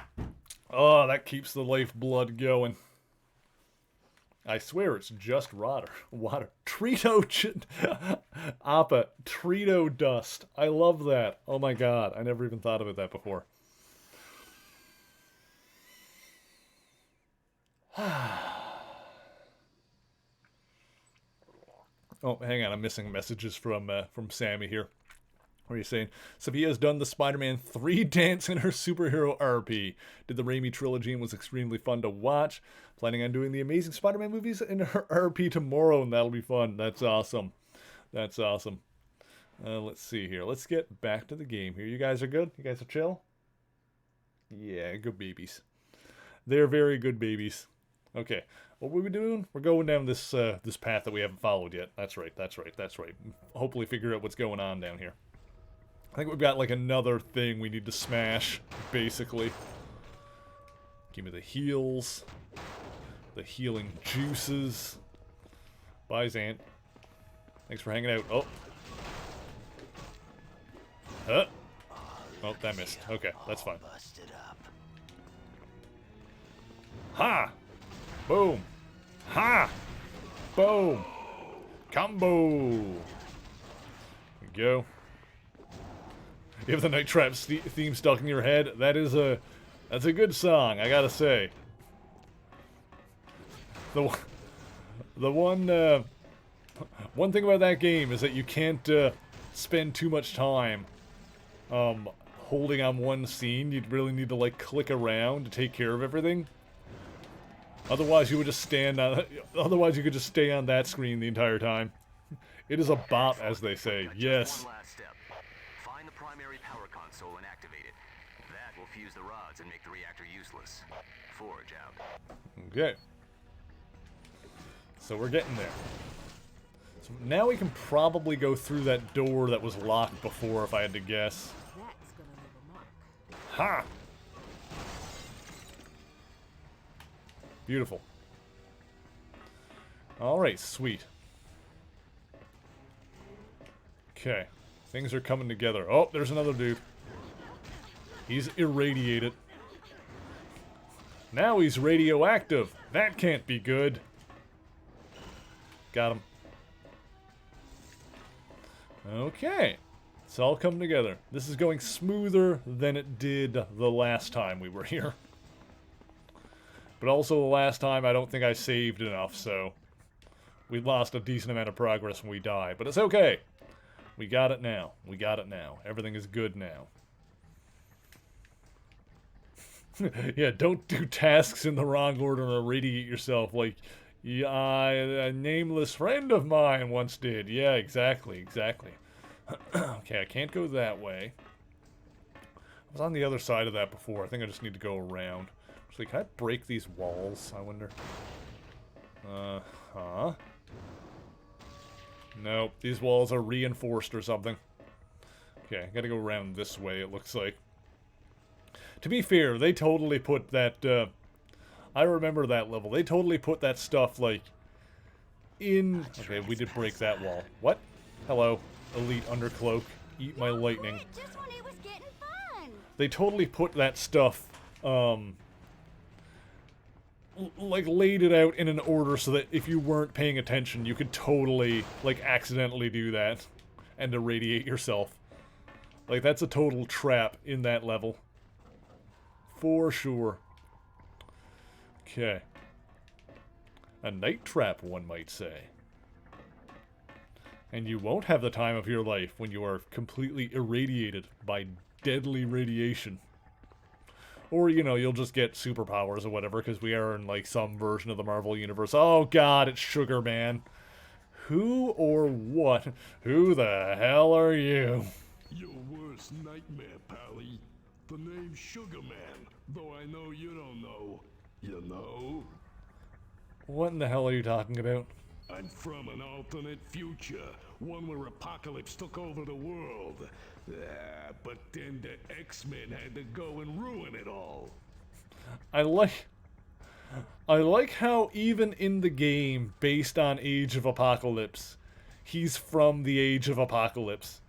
Oh, that keeps the lifeblood going. I swear it's just water. Appa, Trito dust. I love that. Oh my god, I never even thought about that before. Oh, hang on, I'm missing messages from Sammy here. What are you saying? Sophia's done the Spider-Man 3 dance in her superhero RP. Did the Raimi trilogy and was extremely fun to watch. Planning on doing the Amazing Spider-Man movies in her RP tomorrow, and that'll be fun. That's awesome. That's awesome. Let's see here. Let's get back to the game here. You guys are good? You guys are chill? Yeah, good babies. They're very good babies. Okay, what were we doing? We're going down this this path that we haven't followed yet. That's right, that's right, that's right. Hopefully figure out what's going on down here. I think we've got like another thing we need to smash, basically. Give me the heals. The healing juices. Bye, Zant. Thanks for hanging out. Oh. Huh? Oh, that missed. Okay, that's fine. Ha! Boom! Ha! Boom! Combo! There we go. You have the Night Trap theme stuck in your head. That's a good song, I gotta say. The one thing about that game is that you can't spend too much time holding on one scene. You'd really need to like click around to take care of everything. Otherwise, you would just stand on. Otherwise, you could just stay on that screen the entire time. It is a bop, as they say. Yes. One last step. Find the primary power console and activate it. That will fuse the rods and make the reactor useless. Forge out. Okay. So we're getting there. So now we can probably go through that door that was locked before, if I had to guess. That's gonna leave a mark. Ha! Beautiful. Alright, sweet. Okay. Things are coming together. Oh, there's another dude. He's irradiated. Now he's radioactive. That can't be good. Got him. Okay. It's all coming together. This is going smoother than it did the last time we were here. But also the last time I don't think I saved enough, so we lost a decent amount of progress when we died. But it's okay. We got it now. We got it now. Everything is good now. Yeah, don't do tasks in the wrong order and irradiate yourself like a nameless friend of mine once did. Yeah, exactly, exactly. Okay, I can't go that way. I was on the other side of that before. I think I just need to go around. Actually, can I break these walls, I wonder? Huh? Nope, these walls are reinforced or something. Okay, I gotta go around this way, it looks like. To be fair, they totally put that, I remember that level. They totally put that stuff, like, in... Okay, we did break that wall. What? Hello, Elite Undercloak. Eat my lightning. Quit just when it was getting fun. They totally put that stuff, like laid it out in an order so that if you weren't paying attention, you could totally like accidentally do that and irradiate yourself. Like that's a total trap in that level. For sure. Okay. A night trap, one might say. And you won't have the time of your life when you are completely irradiated by deadly radiation. Or, you know, you'll just get superpowers or whatever, because we are in, like, some version of the Marvel Universe. Oh, God, it's Sugar Man. Who or what? Who the hell are you? Your worst nightmare, Pally. The name's Sugar Man, though I know you don't know. You know? What in the hell are you talking about? I'm from an alternate future, one where Apocalypse took over the world. But then the X-Men had to go and ruin it all. I like how even in the game based on Age of Apocalypse, he's from the Age of Apocalypse.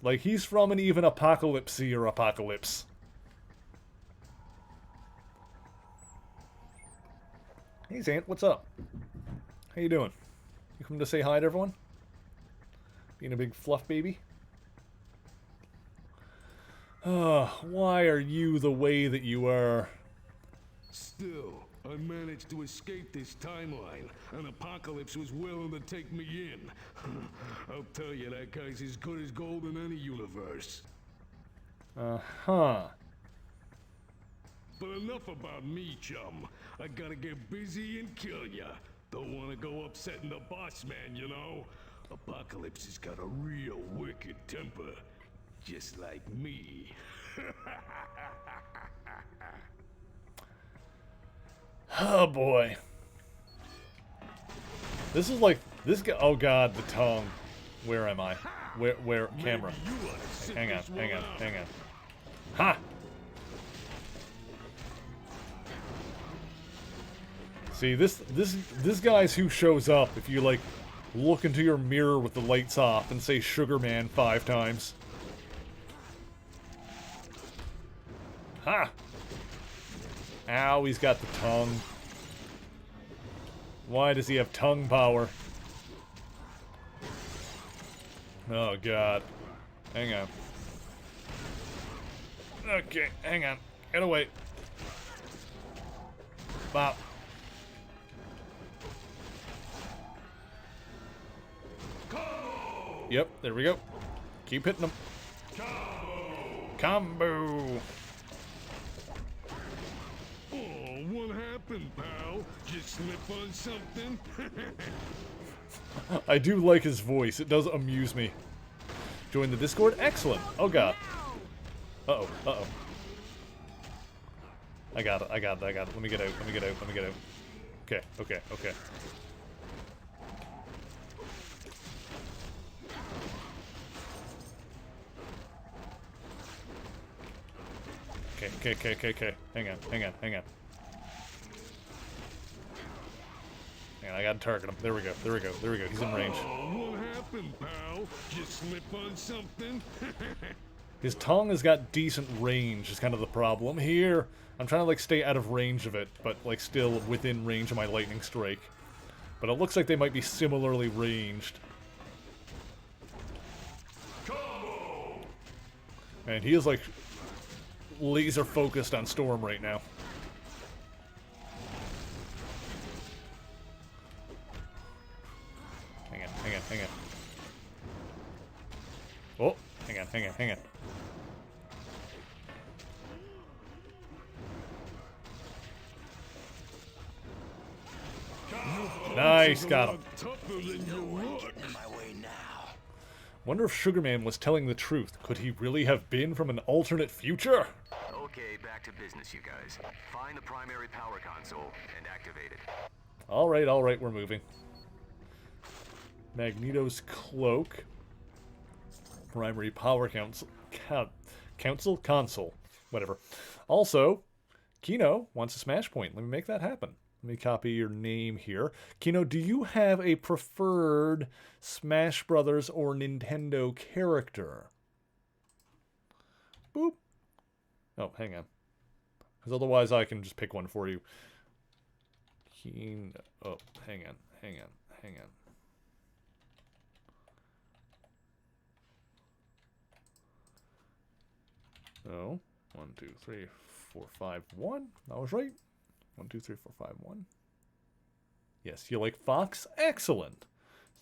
Like, he's from an even Apocalypse-y Apocalypse. Hey, Zant, what's up? How you doing? You coming to say hi to everyone? Being a big fluff baby? Why are you the way that you are? Still, I managed to escape this timeline, and Apocalypse was willing to take me in. I'll tell you, that guy's as good as gold in any universe. Uh-huh. But enough about me, chum. I gotta get busy and kill ya. Don't wanna go upsetting the boss man, you know? Apocalypse has got a real wicked temper. Just like me. Oh boy. This is like this guy. Oh god, the tongue. Where am I? Where camera? Hang on. Ha! See, this guy's who shows up if you like look into your mirror with the lights off and say Sugar Man 5 times. Ha! Ow, he's got the tongue. Why does he have tongue power? Oh, God. Hang on. Okay, hang on. Get away. Bop. Yep, there we go. Keep hitting them. Combo! Oh, what happened, pal? Just slip on something? I do like his voice. It does amuse me. Join the Discord? Excellent. Oh, God. Uh-oh. Uh-oh. I got it. Let me get out. Okay. Okay. Hang on. Hang on, I gotta target him. There we go. He's in range. Oh, what happened, pal? Just slip on something? His tongue has got decent range is kind of the problem. Here, I'm trying to like stay out of range of it, but like still within range of my lightning strike. But it looks like they might be similarly ranged. And he is like laser focused on Storm right now. Hang on. Oh, hang on. Nice, got him. Tougher than you look. Wonder if Sugar Man was telling the truth. Could he really have been from an alternate future? Okay, back to business, you guys. Find the primary power console and activate it. Alright, we're moving. Magneto's cloak. Primary power console. Whatever. Also, Kino wants a Smash Point. Let me make that happen. Let me copy your name here. Kino, do you have a preferred Smash Brothers or Nintendo character? Boop. Oh, hang on. Because otherwise I can just pick one for you. Keen. Oh, hang on. Oh, 1, 2, 3, 4, 5, 1. I was right. 1, 2, 3, 4, 5, 1. Yes, you like Fox? Excellent.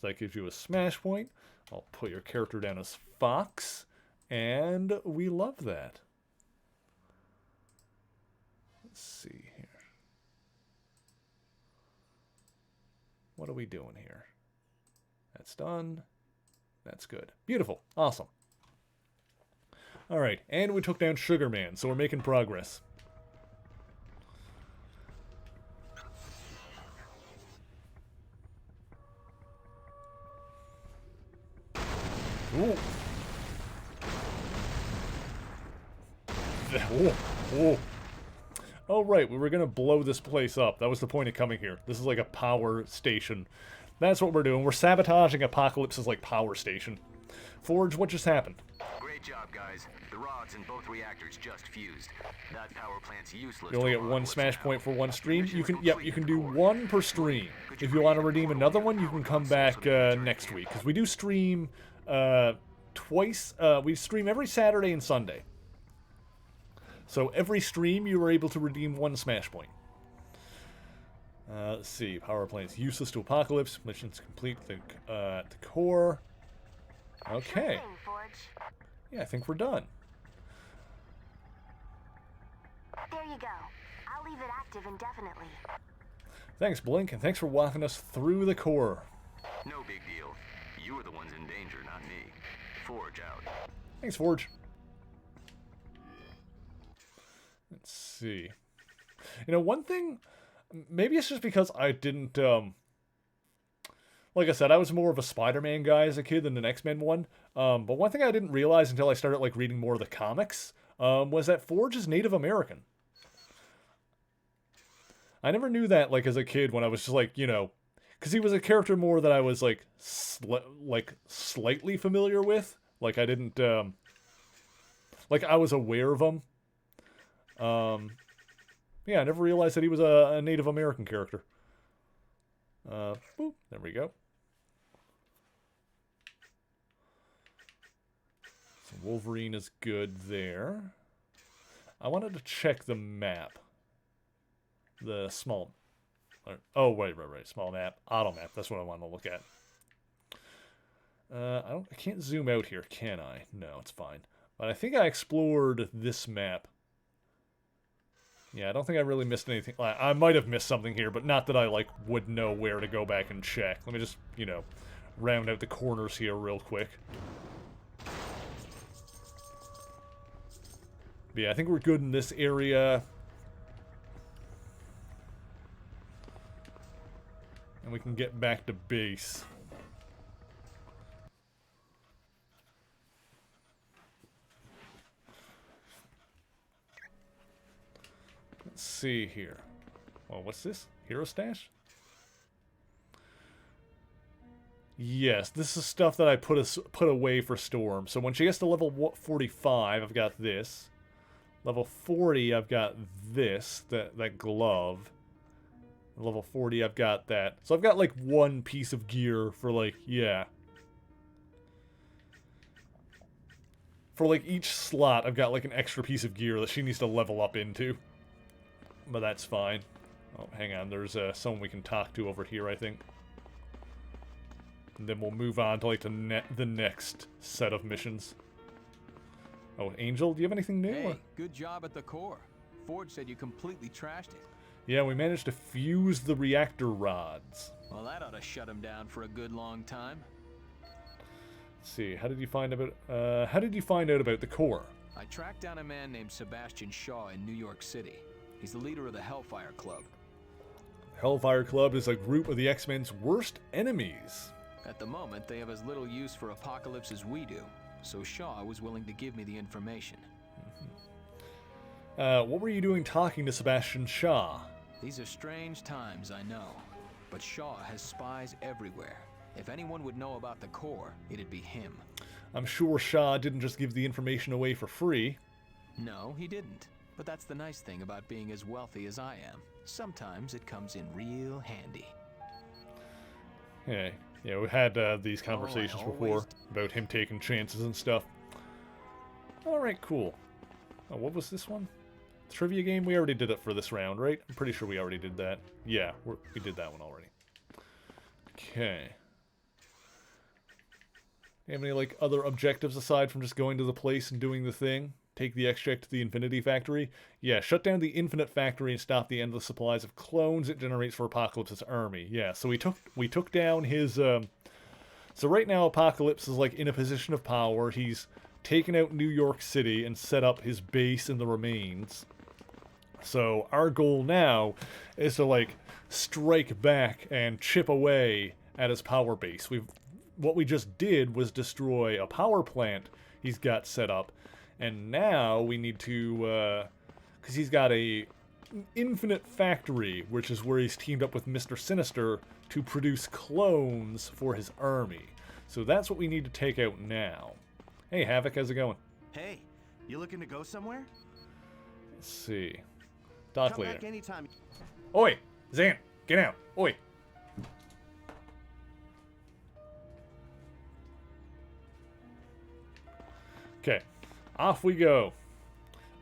So that gives you a smash point. I'll put your character down as Fox, and we love that. Let's see here. What are we doing here? That's done. That's good. Beautiful. Awesome. Alright, and we took down Sugar Man, so we're making progress. Ooh. Oh. Oh, right, we were going to blow this place up. That was the point of coming here. This is like a power station. That's what we're doing. We're sabotaging Apocalypse's, like, power station. Forge, what just happened? Great job, guys. The rods in both reactors just fused. That power plant's useless. You only get one smash point for one stream. You can, yep, you can do one per stream. If you want to redeem another one, you can come back next week. Because we do stream twice. We stream every Saturday and Sunday. So every stream, you are able to redeem one smash point. Let's see. Power plant's useless to Apocalypse. Missions complete the core. Okay. Yeah, I think we're done. There you go. I'll leave it active indefinitely. Thanks, Blink, and thanks for walking us through the core. No big deal. You were the ones in danger, not me. Forge out. Thanks, Forge. Let's see. You know, one thing, maybe it's just because I didn't, like I said, I was more of a Spider-Man guy as a kid than an X-Men one. But one thing I didn't realize until I started, like, reading more of the comics, was that Forge is Native American. I never knew that, like, as a kid when I was just, like, you know, because he was a character more that I was, like, slightly familiar with. Like, I didn't, like, I was aware of him. Yeah, I never realized that he was a Native American character. Boop, there we go. So Wolverine is good there. I wanted to check the map. The small... Oh, right. Small map. Auto map. That's what I wanted to look at. I can't zoom out here, can I? No, it's fine. But I think I explored this map. Yeah, I don't think I really missed anything. I might have missed something here, but not that I, like, would know where to go back and check. Let me just, you know, round out the corners here real quick. But yeah, I think we're good in this area. And we can get back to base. Let's see here. Well, what's this? Hero stash? Yes, this is stuff that I put away for Storm. So when she gets to level 45, I've got this. Level 40, I've got this, that glove. Level 40, I've got that. So I've got, like, one piece of gear for, like, yeah. For, like, each slot, I've got, like, an extra piece of gear that she needs to level up into. But that's fine. Oh, hang on. There's someone we can talk to over here, I think. And then we'll move on to, like, the next set of missions. Oh, Angel, do you have anything new? Hey, good job at the core. Forge said you completely trashed it. Yeah, we managed to fuse the reactor rods. Well, that ought to shut him down for a good long time. Let's see, how did you find out about the core? I tracked down a man named Sebastian Shaw in New York City. He's the leader of the Hellfire Club. Hellfire Club is a group of the X-Men's worst enemies. At the moment, they have as little use for Apocalypse as we do, so Shaw was willing to give me the information. What were you doing talking to Sebastian Shaw? These are strange times, I know, but Shaw has spies everywhere. If anyone would know about the core, it'd be him. I'm sure Shaw didn't just give the information away for free. No, he didn't. But that's the nice thing about being as wealthy as I am. sometimes it comes in real handy. Yeah, we had these conversations before about him taking chances and stuff. Alright, cool. Oh, what was this one? Trivia game? We already did it for this round, right? I'm pretty sure we already did that. Yeah, we did that one already. Okay. You have any, like, other objectives aside from just going to the place and doing the thing? Take the extract to the Infinity Factory? Yeah, shut down the Infinite Factory and stop the endless supplies of clones it generates for Apocalypse's army. Yeah, so we took down his, So right now Apocalypse is, like, in a position of power. He's taken out New York City and set up his base in the remains. So our goal now is to, like, strike back and chip away at his power base. What we just did was destroy a power plant he's got set up, and now we need to, because he's got a infinite factory, which is where he's teamed up with Mr. Sinister to produce clones for his army. So that's what we need to take out now. Hey, Havoc, how's it going? Hey, you looking to go somewhere? Let's see. Talk Come later. back anytime. Oi! Zan, get out! Oi! Okay, off we go.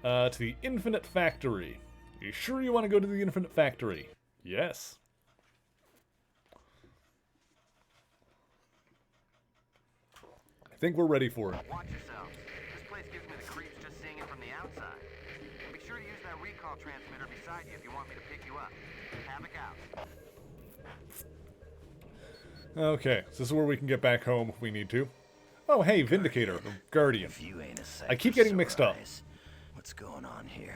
To the Infinite Factory. You sure you want to go to the Infinite Factory? Yes. I think we're ready for it. Watch yourselves. This place gives me the creeps just seeing it from the outside. And be sure to use that recall transmitter beside you if you want me to pick you up. Havoc out. Okay, so this is where we can get back home if we need to. Oh, hey, Vindicator, Guardian. If you ain't a I keep getting mixed up. What's going on here?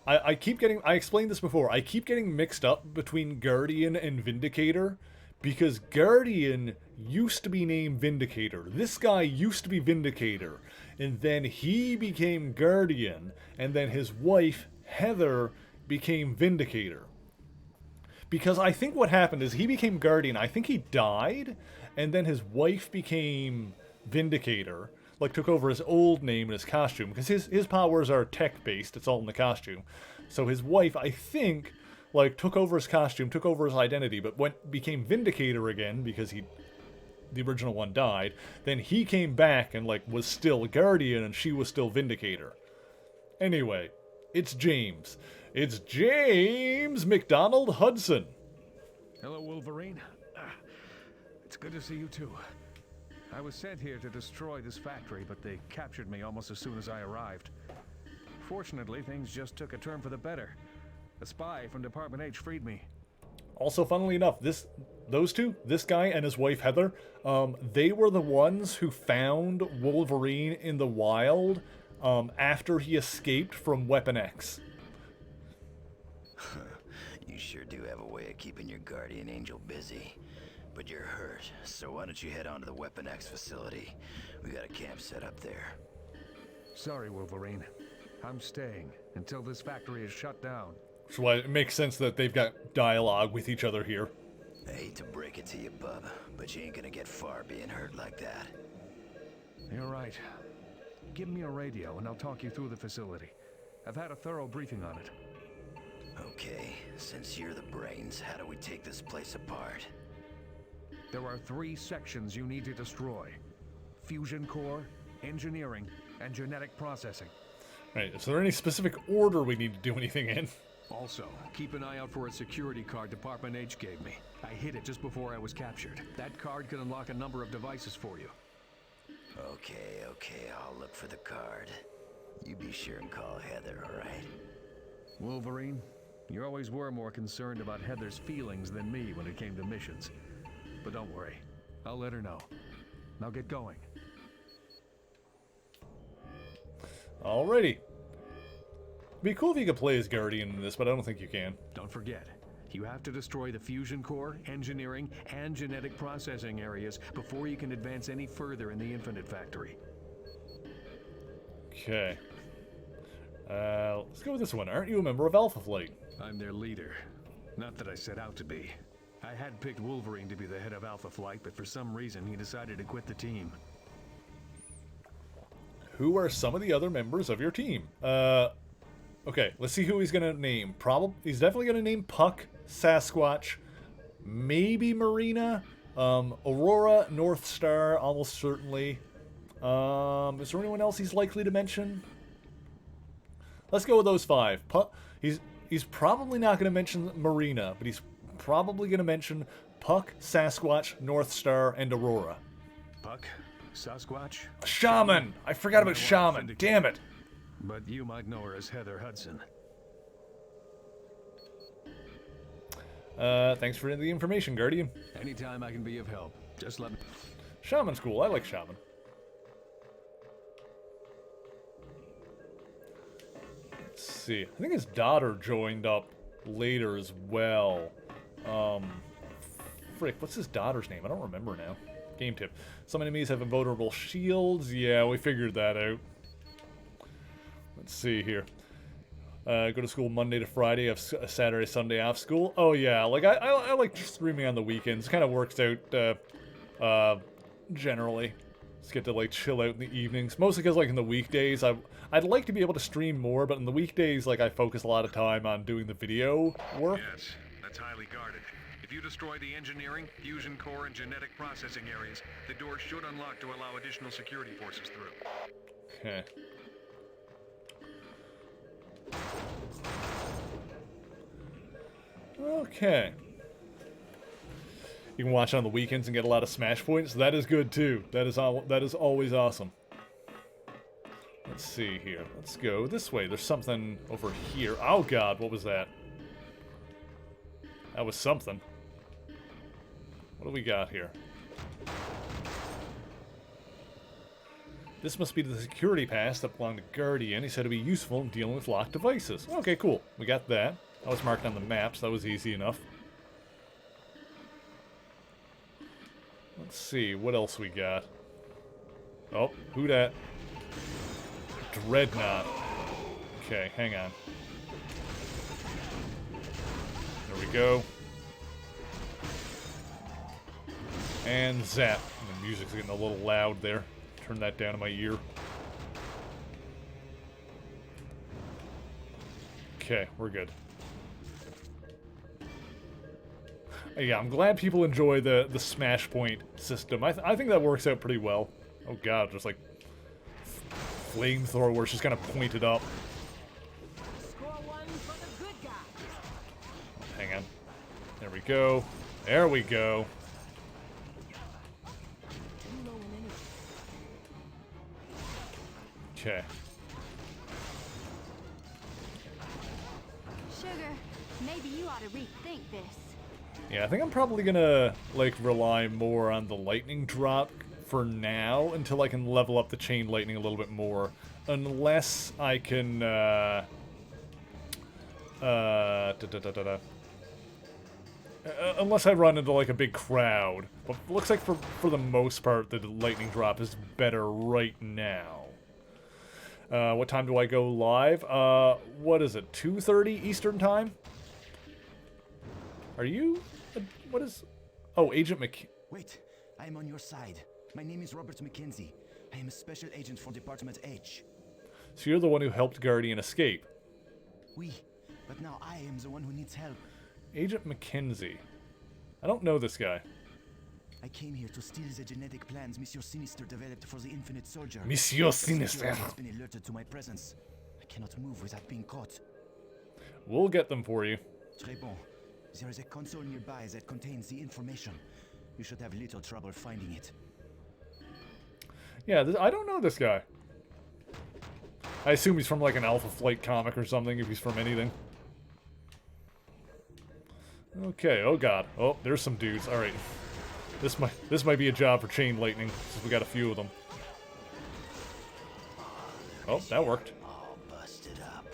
I explained this before. I keep getting mixed up between Guardian and Vindicator because Guardian used to be named Vindicator. This guy used to be Vindicator, and then he became Guardian, and then his wife, Heather, became Vindicator. Because I think what happened is he became Guardian. I think he died, and then his wife became Vindicator. Like, took over his old name and his costume. Because his powers are tech-based. It's all in the costume. So his wife, I think, like, took over his costume, took over his identity, but became Vindicator again because the original one died. Then he came back and, like, was still Guardian, and she was still Vindicator. Anyway, it's James. It's James McDonald Hudson. Hello, Wolverine. It's good to see you too. I was sent here to destroy this factory, but they captured me almost as soon as I arrived. Fortunately, things just took a turn for the better. A spy from Department H freed me. Also, funnily enough, those two, this guy and his wife Heather, they were the ones who found Wolverine in the wild after he escaped from Weapon X. You sure do have a way of keeping your guardian angel busy. But you're hurt, so why don't you head on to the Weapon X facility? We got a camp set up there. Sorry, Wolverine. I'm staying until this factory is shut down. Which is why it makes sense that they've got dialogue with each other here. I hate to break it to you, bub, but you ain't gonna get far being hurt like that. You're right. Give me a radio and I'll talk you through the facility. I've had a thorough briefing on it. Okay, since you're the brains, how do we take this place apart? There are 3 sections you need to destroy. Fusion core, engineering, and genetic processing. Right, is there any specific order we need to do anything in? Also, keep an eye out for a security card Department H gave me. I hid it just before I was captured. That card can unlock a number of devices for you. Okay, I'll look for the card. You be sure and call Heather, alright? Wolverine, you always were more concerned about Heather's feelings than me when it came to missions. But don't worry, I'll let her know. Now get going. Alrighty. Be cool if you could play as Guardian in this, but I don't think you can. Don't forget, you have to destroy the fusion core, engineering, and genetic processing areas before you can advance any further in the Infinite Factory. Okay. Let's go with this one. Aren't you a member of Alpha Flight? I'm their leader. Not that I set out to be. I had picked Wolverine to be the head of Alpha Flight, but for some reason he decided to quit the team. Who are some of the other members of your team? Okay, let's see who he's gonna name. He's definitely gonna name Puck, Sasquatch, maybe Marina, Aurora, North Star, almost certainly. Is there anyone else he's likely to mention? Let's go with those 5. He's probably not gonna mention Marina, but he's probably gonna mention Puck, Sasquatch, North Star, and Aurora. Puck, Sasquatch. Shaman! I forgot about Shaman. Damn it! But you might know her as Heather Hudson. Thanks for the information, Guardian. Anytime I can be of help, just let me... Shaman's cool. I like Shaman. Let's see. I think his daughter joined up later as well. Frick, what's his daughter's name? I don't remember now. Game tip. Some enemies have invulnerable shields. Yeah, we figured that out. Let's see here. Go to school Monday to Friday, have Saturday, Sunday off school. Oh yeah, like I like streaming on the weekends. Kind of works out generally. Just get to like chill out in the evenings. Mostly because like in the weekdays, I'd like to be able to stream more, but in the weekdays, like I focus a lot of time on doing the video work. Yes, that's highly guarded. If you destroy the engineering, fusion core, and genetic processing areas, the door should unlock to allow additional security forces through. Okay. Okay. You can watch on the weekends and get a lot of smash points. That is good too. That is always awesome. Let's see here. Let's go this way. There's something over here. Oh god, what was that? That was something. What do we got here? This must be the security pass that belonged to Guardian. He said it'd be useful in dealing with locked devices. Okay, cool. We got that. That was marked on the maps. That was easy enough. Let's see. What else we got? Oh, who dat? Dreadnought. Okay, hang on. There we go. And zap. The music's getting a little loud there. Turn that down in my ear. Okay, we're good. Yeah, I'm glad people enjoy the smash point system. I think that works out pretty well. Oh god, there's like flamethrowers just kind of pointed up. Score 1 for the good guys. Hang on. There we go. There we go. Too low in energy. Okay. Sugar, maybe you ought to rethink this. Yeah, I think I'm probably gonna, like, rely more on the lightning drop for now until I can level up the chain lightning a little bit more. Unless I can, unless I run into, like, a big crowd. But it looks like for the most part, the lightning drop is better right now. What time do I go live? What is it, 2:30 Eastern Time? Are you... What is... Oh, Agent Wait, I am on your side. My name is Robert McKenzie. I am a special agent for Department H. So you're the one who helped Guardian escape. Oui, but now I am the one who needs help. Agent McKenzie. I don't know this guy. I came here to steal the genetic plans Monsieur Sinister developed for the Infinite Soldier. Monsieur Sinister. has been alerted to my presence. I cannot move without being caught. We'll get them for you. Très bon. There is a console nearby that contains the information. You should have little trouble finding it. Yeah, I don't know this guy. I assume he's from like an Alpha Flight comic or something, if he's from anything. Okay, oh god. Oh, there's some dudes. Alright. This might be a job for Chain Lightning, since we got a few of them. Oh, that worked. All busted up.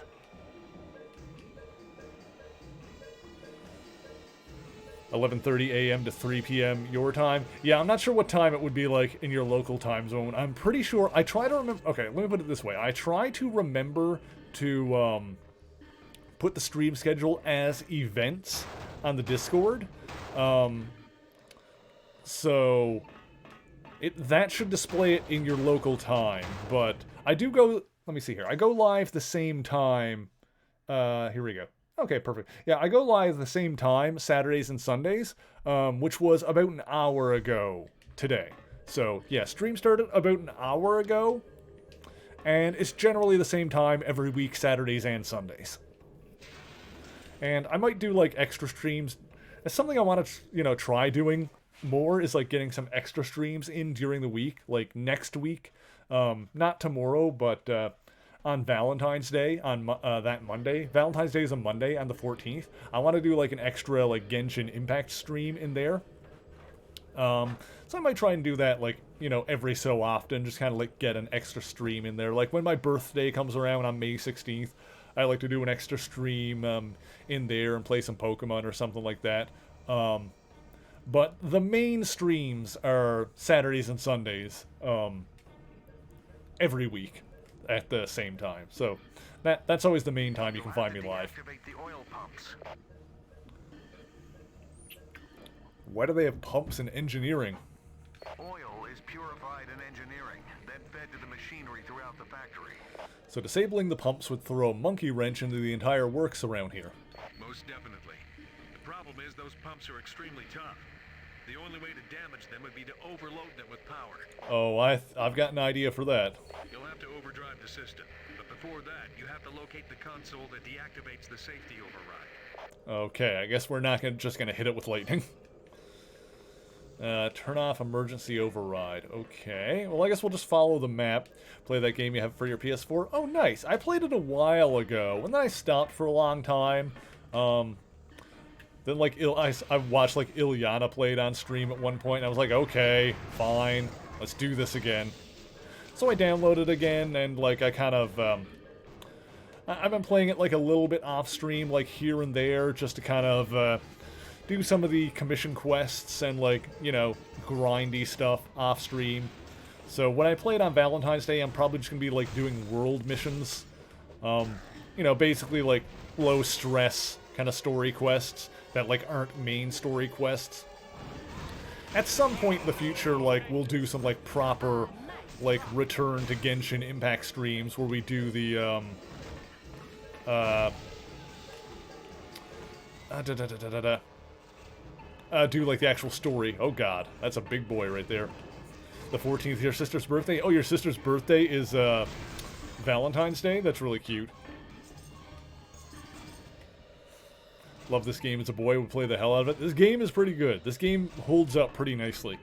11:30 a.m. to 3 p.m. your time. Yeah, I'm not sure what time it would be like in your local time zone. I'm pretty sure... I try to remember... Okay, let me put it this way. I try to remember to put the stream schedule as events on the Discord. So... that should display it in your local time. But I do go... Let me see here. I go live the same time Here we go. Okay, perfect. Yeah, I go live at the same time, Saturdays and Sundays, which was about an hour ago today. So, yeah, stream started about an hour ago, and it's generally the same time every week, Saturdays and Sundays. And I might do, like, extra streams. It's something I want to, try doing more, is, like, getting some extra streams in during the week, like, next week. Not tomorrow, but, on Valentine's Day, on that Monday. Valentine's Day is a Monday on the 14th. I want to do like an extra like Genshin Impact stream in there. So I might try and do that like, every so often, just kind of like get an extra stream in there. Like when my birthday comes around on May 16th, I like to do an extra stream in there and play some Pokemon or something like that. But the main streams are Saturdays and Sundays every week at the same time. So that's always the main time you can find me live. Deactivate the oil pumps. Why do they have pumps in engineering? Oil is purified in engineering, then fed to the machinery throughout the factory. So disabling the pumps would throw a monkey wrench into the entire works around here. Most definitely. The problem is those pumps are extremely tough. The only way to damage them would be to overload them with power. Oh, I've got an idea for that. You'll have to overdrive the system, but before that, you have to locate the console that deactivates the safety override. Okay, I guess we're not just gonna hit it with lightning. Turn off emergency override. Okay, well I guess we'll just follow the map. Play that game you have for your PS4. Oh, nice. I played it a while ago, and then I stopped for a long time. Then, like, I watched, like, Ilyana play it on stream at one point, and I was like, okay, fine, let's do this again. So I downloaded it again, and, like, I kind of, I've been playing it, like, a little bit off-stream, like, here and there, just to kind of, do some of the commission quests and, like, grindy stuff off-stream. So when I play it on Valentine's Day, I'm probably just gonna be, like, doing world missions. Basically, like, low-stress kind of story quests that like aren't main story quests. At some point in the future, like we'll do some like proper like return to Genshin Impact streams where we do the do like the actual story. Oh god, that's a big boy right there. The 14th, your sister's birthday. Oh, your sister's birthday is Valentine's Day. That's really cute. Love this game. As a boy, would play the hell out of it. This game is pretty good. This game holds up pretty nicely.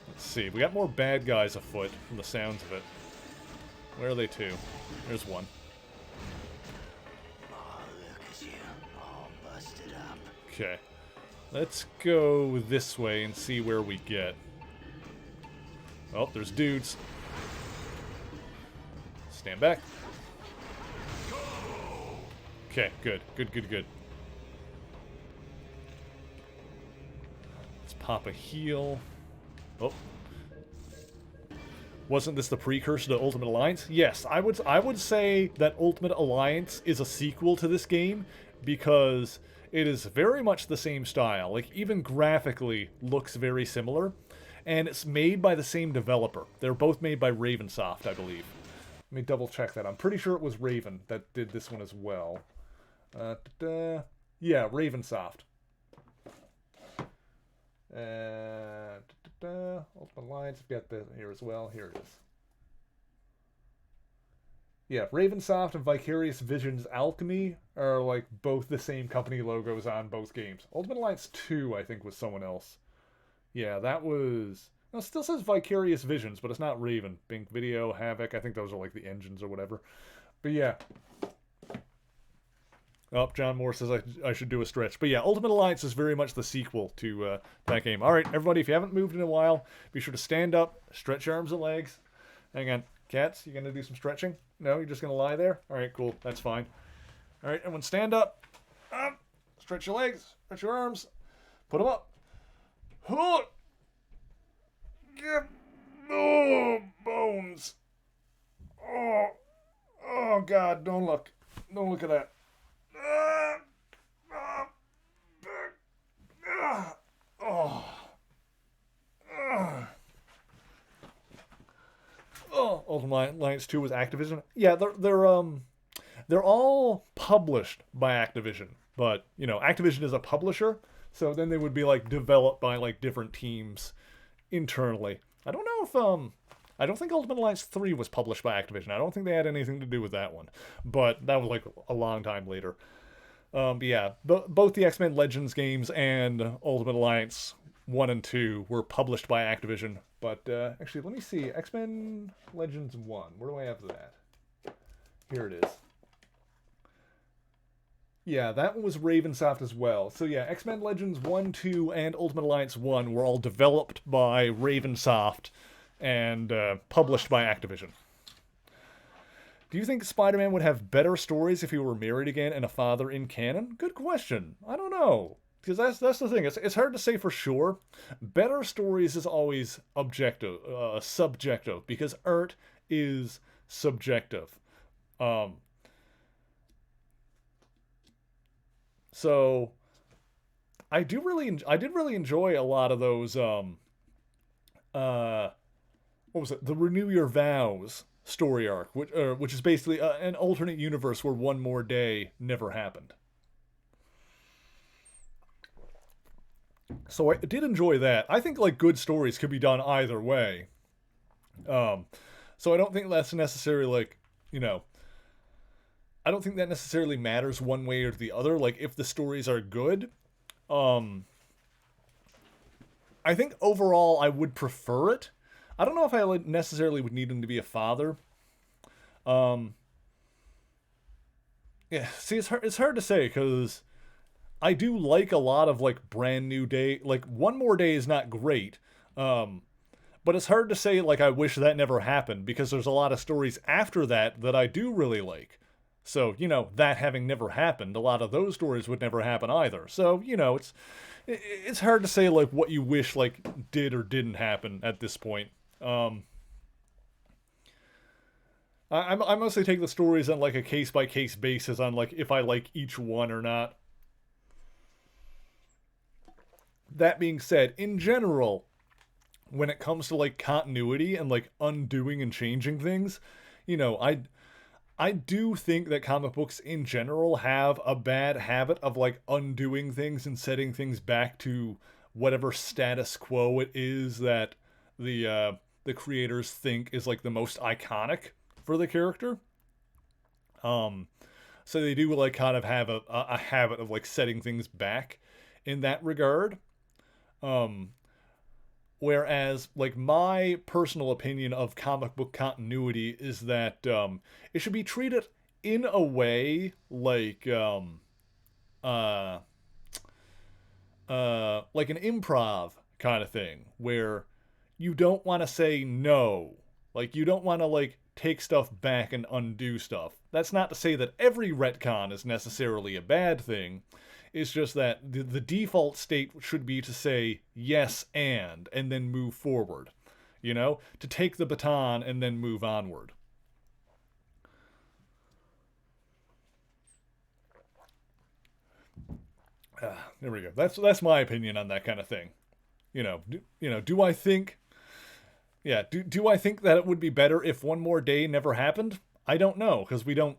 Let's see. We got more bad guys afoot from the sounds of it. Where are they to? There's one. Oh, look at you, all busted up. Okay. Let's go this way and see where we get. Oh, there's dudes. Stand back. Okay, good. Good. Let's pop a heal. Oh. Wasn't this the precursor to Ultimate Alliance? Yes, I would say that Ultimate Alliance is a sequel to this game because it is very much the same style. Like, even graphically looks very similar. And it's made by the same developer. They're both made by Ravensoft, I believe. Let me double check that. I'm pretty sure it was Raven that did this one as well. Yeah, Ravensoft. Ultimate Alliance, I've got that here as well. Here it is. Yeah, Ravensoft and Vicarious Visions Alchemy are like both the same company logos on both games. Ultimate Alliance 2, I think, was someone else. Yeah, that was... No, it still says Vicarious Visions, but it's not Raven. Bink Video, Havoc, I think those are like the engines or whatever. But yeah. Oh, John Moore says I should do a stretch. But yeah, Ultimate Alliance is very much the sequel to that game. Alright, everybody, if you haven't moved in a while, be sure to stand up, stretch your arms and legs. Hang on. Cats, you gonna do some stretching? No, you're just gonna lie there? Alright, cool. That's fine. Alright, everyone stand up. Stretch your legs. Stretch your arms. Put them up. Oh, bones. Oh, God, don't look. Don't look at that. Ultimate Alliance 2 was Activision. Yeah, they're they're all published by Activision, but you know, Activision is a publisher, so then they would be like developed by like different teams internally. I don't know if I don't think Ultimate Alliance 3 was published by Activision. I don't think they had anything to do with that one, but that was like a long time later. But yeah, both the X-Men Legends games and Ultimate Alliance 1 and 2 were published by Activision. But actually, let me see. X-Men Legends 1. Where do I have that? Here it is. Yeah, that one was Ravensoft as well. So yeah, X-Men Legends 1, 2, and Ultimate Alliance 1 were all developed by Ravensoft and published by Activision. Do you think Spider-Man would have better stories if he were married again and a father in canon? Good question. I don't know. Because that's the thing. It's hard to say for sure. Better stories is always subjective, because art is subjective. So I did really enjoy a lot of those what was it? The Renew Your Vows story arc, which is basically an alternate universe where one more day never happened. So I did enjoy that. I think like good stories could be done either way. So I don't think that's necessarily like, you know, I don't think that necessarily matters one way or the other. Like if the stories are good, I think overall I would prefer it. I don't know if I necessarily would need him to be a father. Yeah, see, it's hard to say, because I do like a lot of like Brand New Day. Like One More Day is not great, but it's hard to say like I wish that never happened, because there's a lot of stories after that that I do really like. So, you know, that having never happened, a lot of those stories would never happen either. So, you know, it's hard to say like what you wish like did or didn't happen at this point. I mostly take the stories on like a case-by-case basis on like if I like each one or not. That being said, in general, when it comes to like continuity and like undoing and changing things, you know, I do think that comic books in general have a bad habit of like undoing things and setting things back to whatever status quo it is that the creators think is like the most iconic for the character. So they do like kind of have a habit of like setting things back in that regard. Whereas like my personal opinion of comic book continuity is that it should be treated in a way like an improv kind of thing, where you don't want to say no. Like you don't want to like take stuff back and undo stuff. That's not to say that every retcon is necessarily a bad thing. It's just that the default state should be to say yes and then move forward. You know? To take the baton and then move onward. There we go. That's my opinion on that kind of thing. Do I think... Yeah, do I think that it would be better if One More Day never happened? I don't know, because we don't,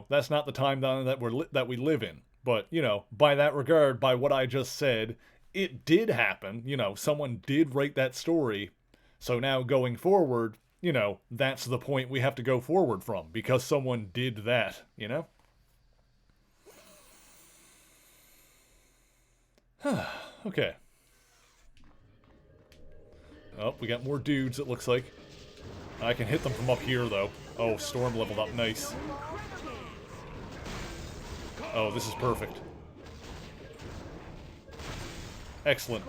that's not the timeline that we live in. But, by that regard, by what I just said, it did happen. Someone did write that story. So now going forward, that's the point we have to go forward from, because someone did that, Okay. Oh, we got more dudes, it looks like. I can hit them from up here, though. Oh, Storm leveled up. Nice. Oh, this is perfect. Excellent.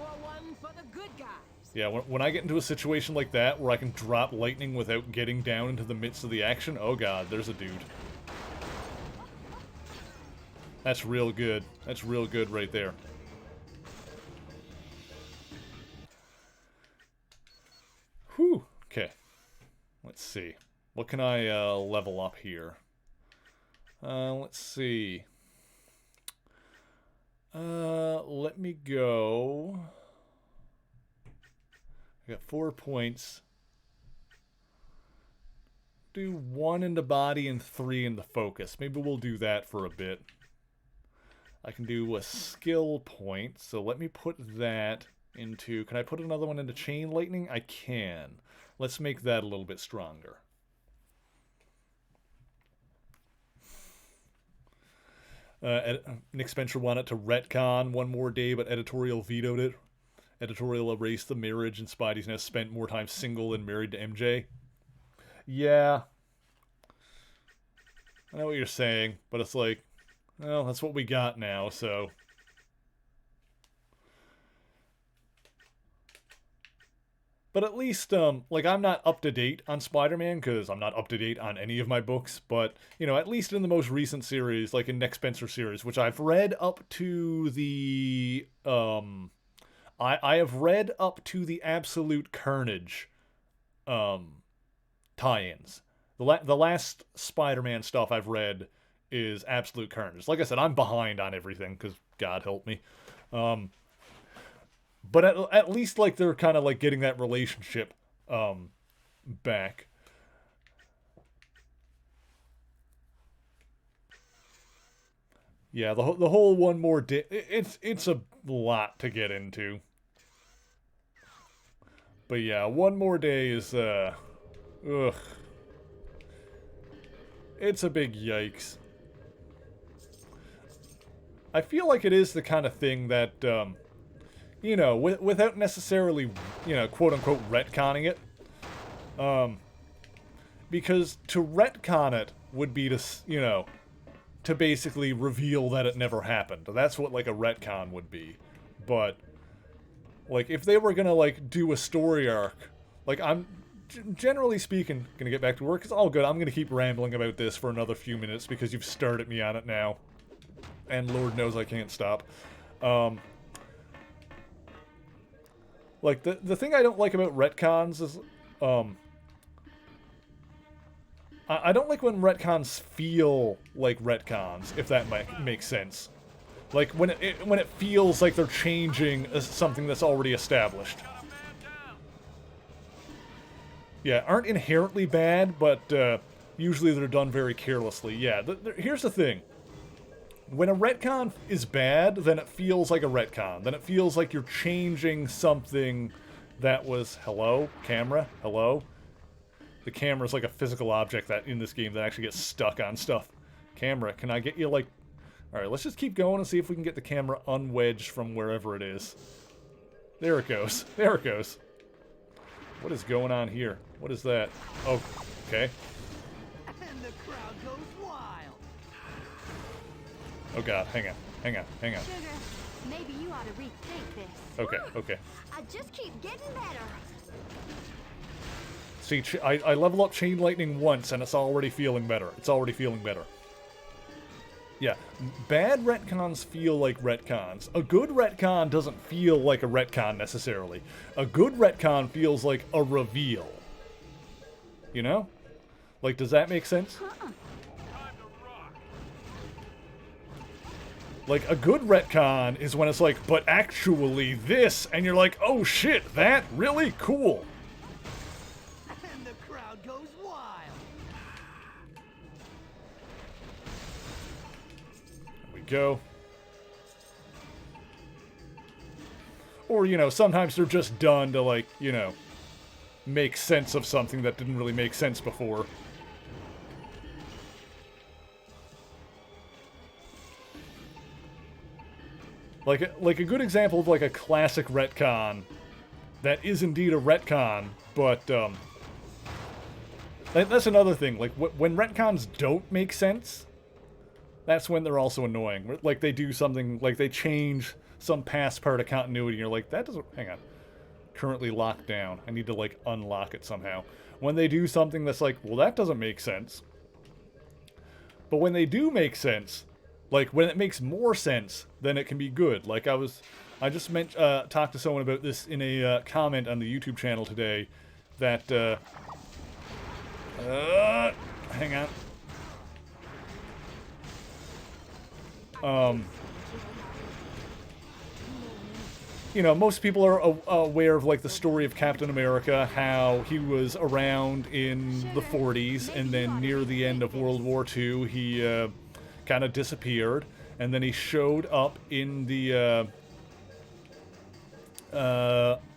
Yeah, when I get into a situation like that, where I can drop lightning without getting down into the midst of the action, oh god, there's a dude. That's real good. That's real good right there. Whew. Okay. Let's see. What can I level up here? Let's see. Let me go. I got 4 points. do 1 in the body and 3 in the focus. Maybe we'll do that for a bit. I can do a skill point, so let me put that into... Can I put another one into Chain Lightning? I can. Let's make that a little bit stronger. Nick Spencer wanted to retcon one more day, but editorial vetoed it. Editorial erased the marriage, and Spidey's now spent more time single than married to MJ. Yeah. I know what you're saying, but it's like, well, that's what we got now, so... But at least, like, I'm not up to date on Spider-Man, because I'm not up to date on any of my books, but, you know, at least in the most recent series, like in Nick Spencer series, which I've read up to the, I have read up to the Absolute Carnage, tie-ins. The last Spider-Man stuff I've read is Absolute Carnage. Like I said, I'm behind on everything, because God help me. But at least, like, they're kind of, like, getting that relationship, back. Yeah, the whole one more day, it's a lot to get into. But yeah, one more day is, ugh. It's a big yikes. I feel like it is the kind of thing that, you know, without necessarily, you know, quote-unquote retconning it. Because to retcon it would be to, you know, to basically reveal that it never happened. That's what, like, a retcon would be. But, like, if they were gonna, like, do a story arc, like, I'm, generally speaking, gonna get back to work. It's all good. I'm gonna keep rambling about this for another few minutes because you've started me on it now. And Lord knows I can't stop. Like, the thing I don't like about retcons is, I don't like when retcons feel like retcons, if that makes sense. Like, when it feels like they're changing something that's already established. Yeah, aren't inherently bad, but usually they're done very carelessly. Yeah, here's the thing. When a retcon is bad, then it feels like a retcon. Then it feels like you're changing something that was... Hello? Camera? Hello? The camera's like a physical object that in this game that actually gets stuck on stuff. Camera, can I get you, like... Alright, let's just keep going and see if we can get the camera unwedged from wherever it is. There it goes. There it goes. What is going on here? What is that? Oh, okay. And the crowd goes wild. Oh god, hang on. Hang on. Sugar, maybe you ought to rethink this. Okay, okay. I just keep getting better. See, I level up Chain Lightning once, and it's already feeling better. It's already feeling better. Yeah, bad retcons feel like retcons. A good retcon doesn't feel like a retcon, necessarily. A good retcon feels like a reveal. You know? Like, does that make sense? Like, a good retcon is when it's like, but actually this, and you're like, oh shit, that? Really? Cool. And the crowd goes wild. There we go. Or, you know, sometimes they're just done to, like, you know, make sense of something that didn't really make sense before. Like a good example of, like, a classic retcon that is indeed a retcon, but, that's another thing. Like, when retcons don't make sense, that's when they're also annoying. Like, they do something, like, they change some past part of continuity, and you're like, that doesn't... Hang on. Currently locked down. I need to, like, unlock it somehow. When they do something that's like, well, that doesn't make sense. But when they do make sense... Like, when it makes more sense, then it can be good. Like, I just talked to someone about this in a comment on the YouTube channel today, that, hang on. you know, most people are aware of, like, the story of Captain America, how he was around in the 40s, and then near the end of World War II, he kind of disappeared, and then he showed up in the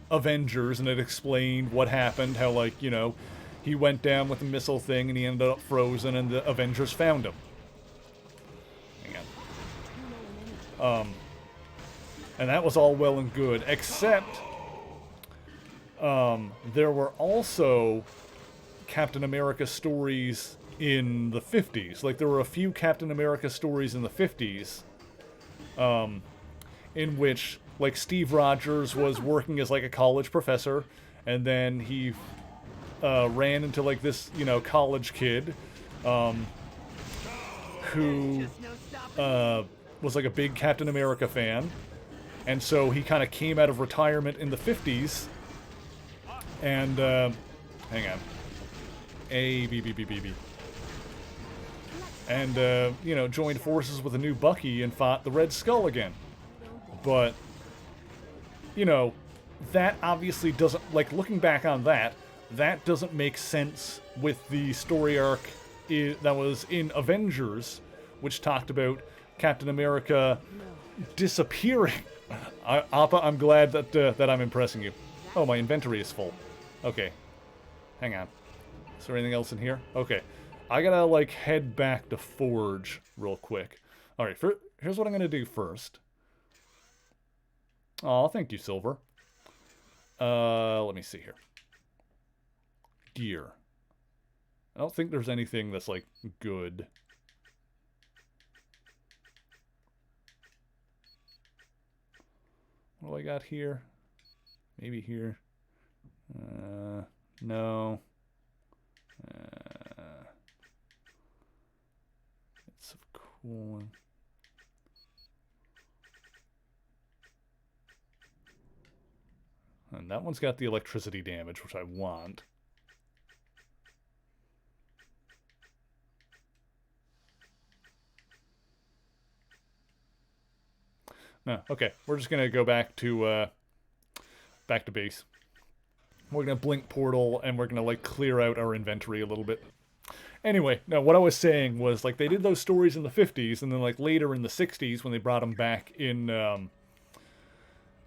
Avengers, and it explained what happened, how, like, you know, he went down with the missile thing, and he ended up frozen, and the Avengers found him. Hang on. And that was all well and good, except there were also Captain America stories in the 50s. Like, there were a few Captain America stories in the 50s in which, like, Steve Rogers was working as, like, a college professor, and then he ran into, like, this, you know, college kid who was, like, a big Captain America fan. And so he kind of came out of retirement in the 50s, and, hang on, B. And, you know, joined forces with a new Bucky and fought the Red Skull again. But, you know, that obviously doesn't, like, looking back on that, that doesn't make sense with the story arc that was in Avengers, which talked about Captain America disappearing. Appa, I'm glad that that I'm impressing you. Oh, my inventory is full. Okay. Hang on. Is there anything else in here? Okay. I gotta, like, head back to Forge real quick. Alright, here's what I'm gonna do first. Aw, thank you, Silver. Let me see here. Gear. I don't think there's anything that's, like, good. What do I got here? Maybe here. No. It's a cool one. And that one's got the electricity damage, which I want. No, okay. We're just gonna go back to base. We're gonna blink portal, and we're gonna, like, clear out our inventory a little bit. Anyway, no, what I was saying was, like, they did those stories in the 50s, and then, like, later in the 60s, when they brought them back in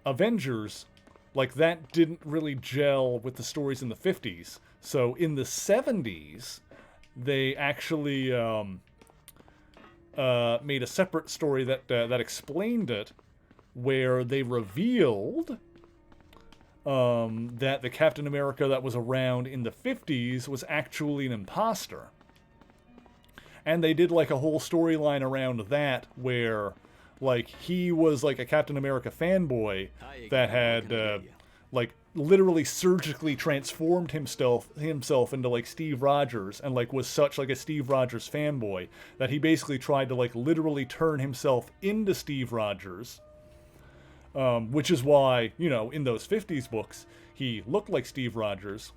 Avengers, like, that didn't really gel with the stories in the 50s. So in the 70s, they actually made a separate story that that explained it, where they revealed that the Captain America that was around in the 50s was actually an imposter. And they did, like, a whole storyline around that, where, like, he was, like, a Captain America fanboy that had, like, literally surgically transformed himself into, like, Steve Rogers, and, like, was such, like, a Steve Rogers fanboy that he basically tried to, like, literally turn himself into Steve Rogers. Which is why, you know, in those 50s books, he looked like Steve Rogers.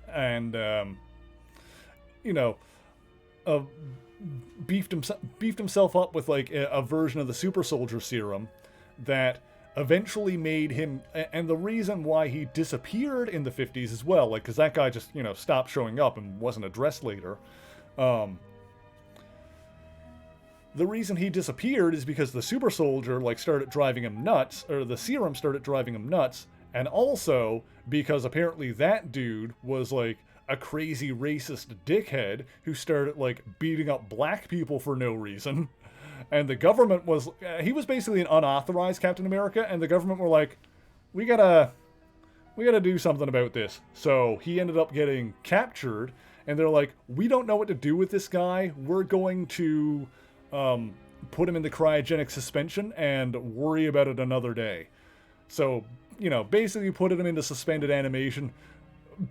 And, you know, beefed himself up with, like, a version of the super soldier serum that eventually made him, and the reason why he disappeared in the 50s as well, like, because that guy just, you know, stopped showing up and wasn't addressed later. The reason he disappeared is because the super soldier, like, started driving him nuts, or the serum started driving him nuts, and also because apparently that dude was, like, a crazy racist dickhead who started, like, beating up black people for no reason. And the government was, he was basically an unauthorized Captain America, and the government were like, we gotta do something about this. So he ended up getting captured, and they're like, we don't know what to do with this guy. We're going to put him in the cryogenic suspension and worry about it another day. So, you know, basically put him into suspended animation,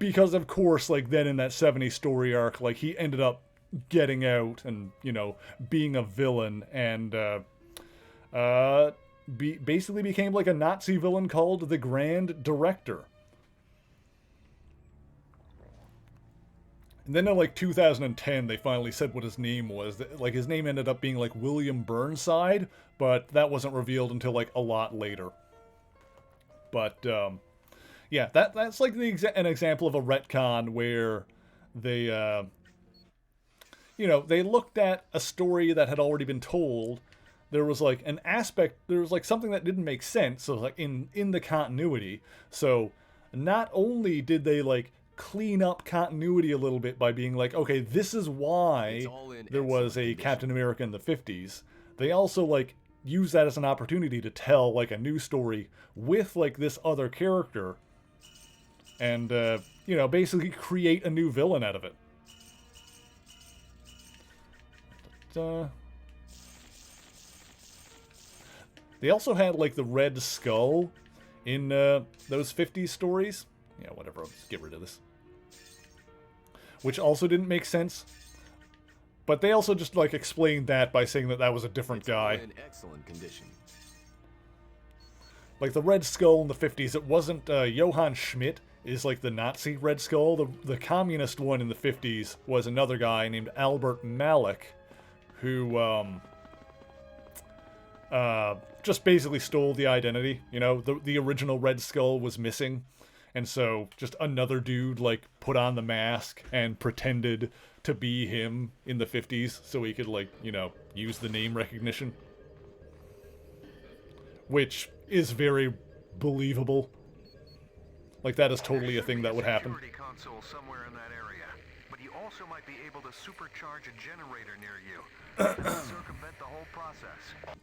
because of course, like, then in that 70s story arc, like, he ended up getting out and, you know, being a villain, and basically became, like, a Nazi villain called the Grand Director. And then in, like, 2010, they finally said what his name was. Like, his name ended up being, like, William Burnside, but that wasn't revealed until, like, a lot later. But yeah, that's like an example of a retcon where they you know, they looked at a story that had already been told. There was like an aspect, there was like something that didn't make sense, so like in the continuity. So not only did they like clean up continuity a little bit by being like, okay, this is why there was a Captain America in the 50s. They also like use that as an opportunity to tell like a new story with like this other character and you know, basically create a new villain out of it. They also had like the Red Skull in those 50s stories. Yeah, whatever, I'll just get rid of this. Which also didn't make sense. But they also just like explained that by saying that that was a different guy. In excellent condition. Like the Red Skull in the 50s, it wasn't Johann Schmidt is like the Nazi Red Skull. The communist one in the 50s was another guy named Albert Malik, who just basically stole the identity. You know, the original Red Skull was missing, and so just another dude like put on the mask and pretended to be him in the 50s so he could like, you know, use the name recognition. Which is very believable. Like that is totally a thing that would happen. Security console somewhere in that area, but you also might be able to supercharge a generator near you. Circumvent the whole process.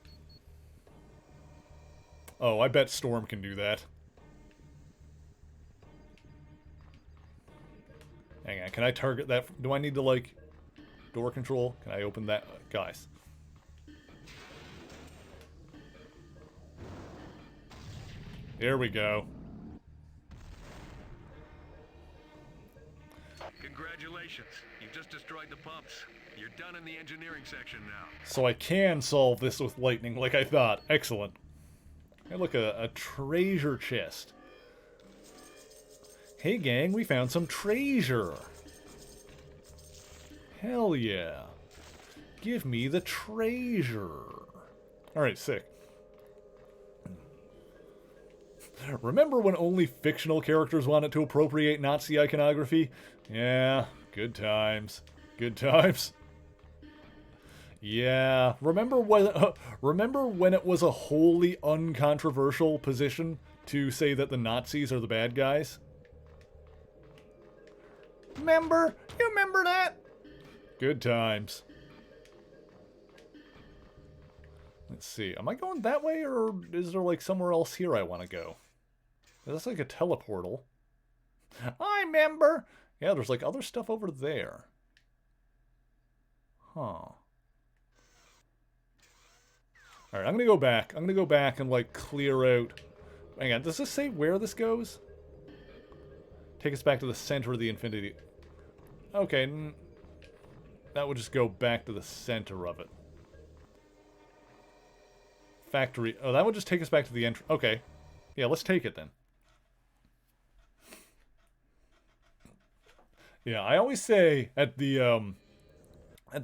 Oh, I bet Storm can do that. Hang on, can I target that? Do I need to, like, door control? Can I open that? Guys. There we go. Congratulations. You've just destroyed the pumps. You're done in the engineering section now. So I can solve this with lightning like I thought. Excellent. Hey, look, a treasure chest. Hey gang, we found some treasure. Hell yeah. Give me the treasure. Alright, sick. Remember when only fictional characters wanted to appropriate Nazi iconography? Yeah, good times. Good times. Yeah, remember when it was a wholly uncontroversial position to say that the Nazis are the bad guys? Remember? You remember that? Good times. Let's see. Am I going that way, or is there like somewhere else here I want to go? That's like a teleportal. I remember. Yeah, there's like other stuff over there. Huh. Alright, I'm gonna go back. I'm gonna go back and like clear out. Hang on, does this say where this goes? Take us back to the center of the infinity. Okay, that would just go back to the center of it. Factory. Oh, that would just take us back to the entrance. Okay. Yeah, let's take it then. Yeah, I always say at the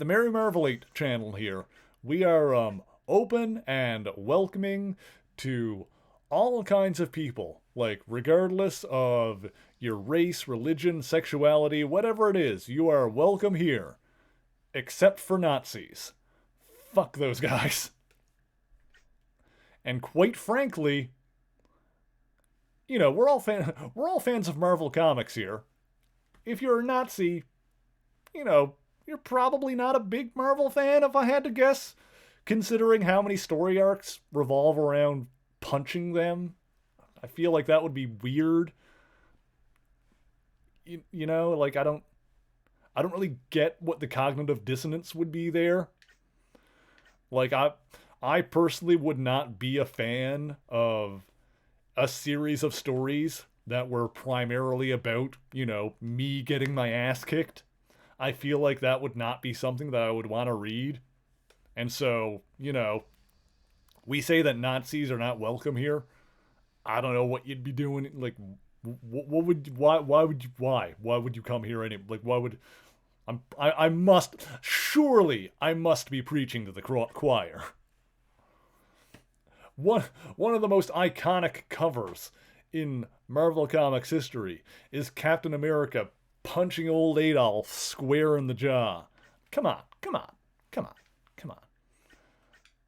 Mary Marvelate channel here, we are open and welcoming to all kinds of people. Like, regardless of your race, religion, sexuality, whatever it is, you are welcome here. Except for Nazis. Fuck those guys. And quite frankly, you know, we're all fans of Marvel Comics here. If you're a Nazi, you know, you're probably not a big Marvel fan, if I had to guess, considering how many story arcs revolve around punching them. I feel like that would be weird. You know, like I don't really get what the cognitive dissonance would be there. Like I personally would not be a fan of a series of stories that were primarily about, you know, me getting my ass kicked. I feel like that would not be something that I would want to read. And so, you know, we say that Nazis are not welcome here. I don't know what you'd be doing. Like, why would you come here like, why would, I must be preaching to the choir. One of the most iconic covers in Marvel Comics history is Captain America punching old Adolf square in the jaw. Come on, come on, come on, come on.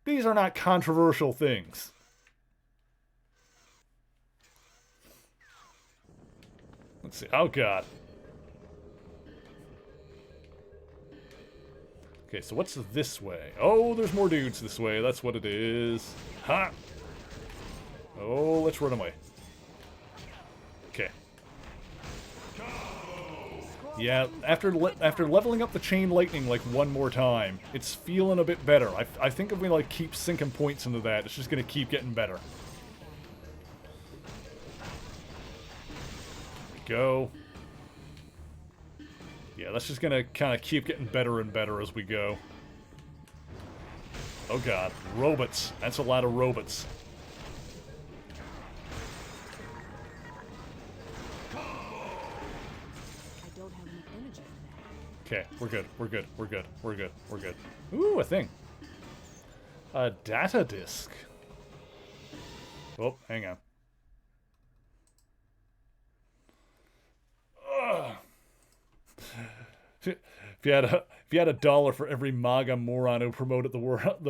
These are not controversial things. Let's see. Oh, God. Okay, so what's this way? Oh, there's more dudes this way. That's what it is. Ha! Oh, let's run away. Okay. Yeah, after leveling up the chain lightning like one more time, it's feeling a bit better. I think if we like keep sinking points into that, it's just gonna keep getting better. There we go. Yeah, that's just gonna kind of keep getting better and better as we go. Oh God, robots. That's a lot of robots. I don't have enough energy for that. Okay, we're good, we're good, we're good, we're good, we're good. Ooh, a thing. A data disk. Oh, hang on. Ugh. If you had a dollar for every MAGA moron who promoted the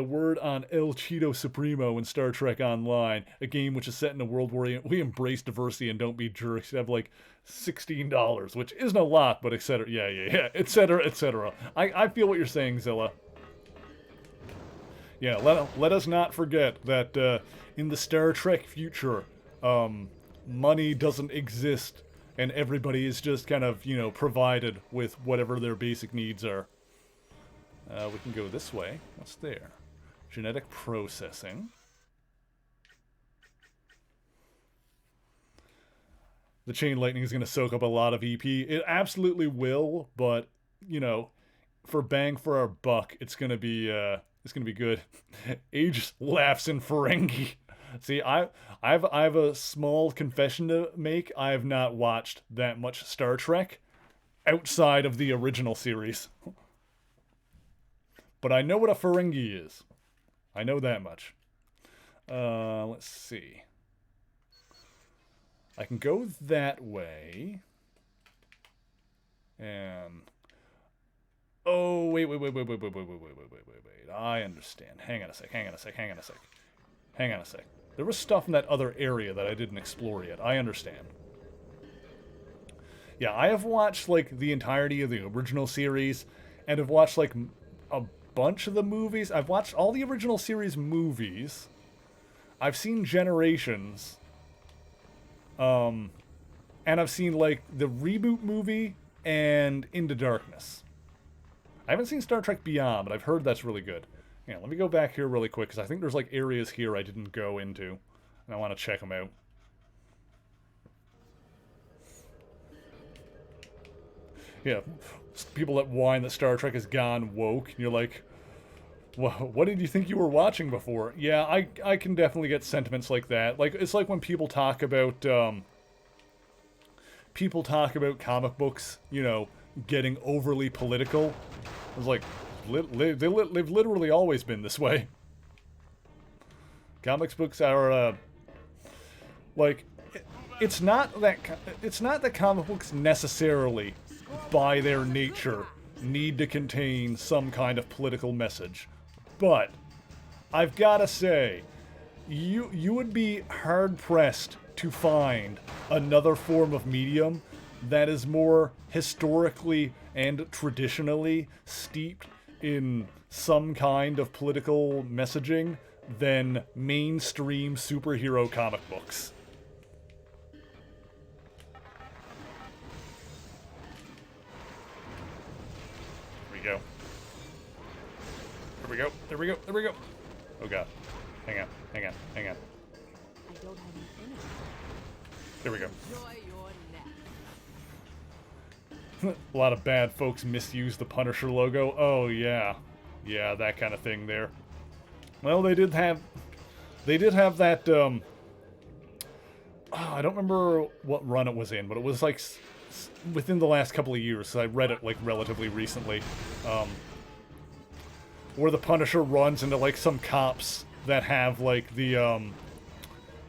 word on El Cheeto Supremo in Star Trek Online, a game which is set in a world where we embrace diversity and don't be jerks, you'd have like $16, which isn't a lot, but etc. Yeah, etc. etc. I feel what you're saying, Zilla. Yeah, let us not forget that in the Star Trek future, money doesn't exist. And everybody is just kind of, you know, provided with whatever their basic needs are. We can go this way. What's there? Genetic processing. The chain lightning is going to soak up a lot of EP. It absolutely will, but, you know, for bang for our buck, it's going to be good. Age laughs in Ferengi. See, I have a small confession to make. I have not watched that much Star Trek outside of the original series. But I know what a Ferengi is. I know that much. Let's see. I can go that way. And... Oh, wait. I understand. Hang on a sec. There was stuff in that other area that I didn't explore yet. I understand. Yeah, I have watched, like, the entirety of the original series, and have watched, like, a bunch of the movies. I've watched all the original series movies. I've seen Generations. And I've seen, like, the reboot movie and Into Darkness. I haven't seen Star Trek Beyond, but I've heard that's really good. Yeah, let me go back here really quick, because I think there's, like, areas here I didn't go into, and I want to check them out. Yeah, people that whine that Star Trek has gone woke, and you're like, well, what did you think you were watching before? Yeah, I can definitely get sentiments like that. Like, it's like when people talk about comic books, you know, getting overly political. I was like... They've literally always been this way. Comics books are, like, it's not that comic books necessarily, by their nature, need to contain some kind of political message. But, I've gotta say, you would be hard-pressed to find another form of medium that is more historically and traditionally steeped in some kind of political messaging than mainstream superhero comic books. There we go. Oh God. Hang on. I don't have enough energy. There we go. Enjoy your nap. A lot of bad folks misuse the Punisher logo. Oh yeah. Yeah, that kind of thing there. Well, they did have that, I don't remember what run it was in, but it was like within the last couple of years, so I read it like relatively recently, where the Punisher runs into like some cops that have like the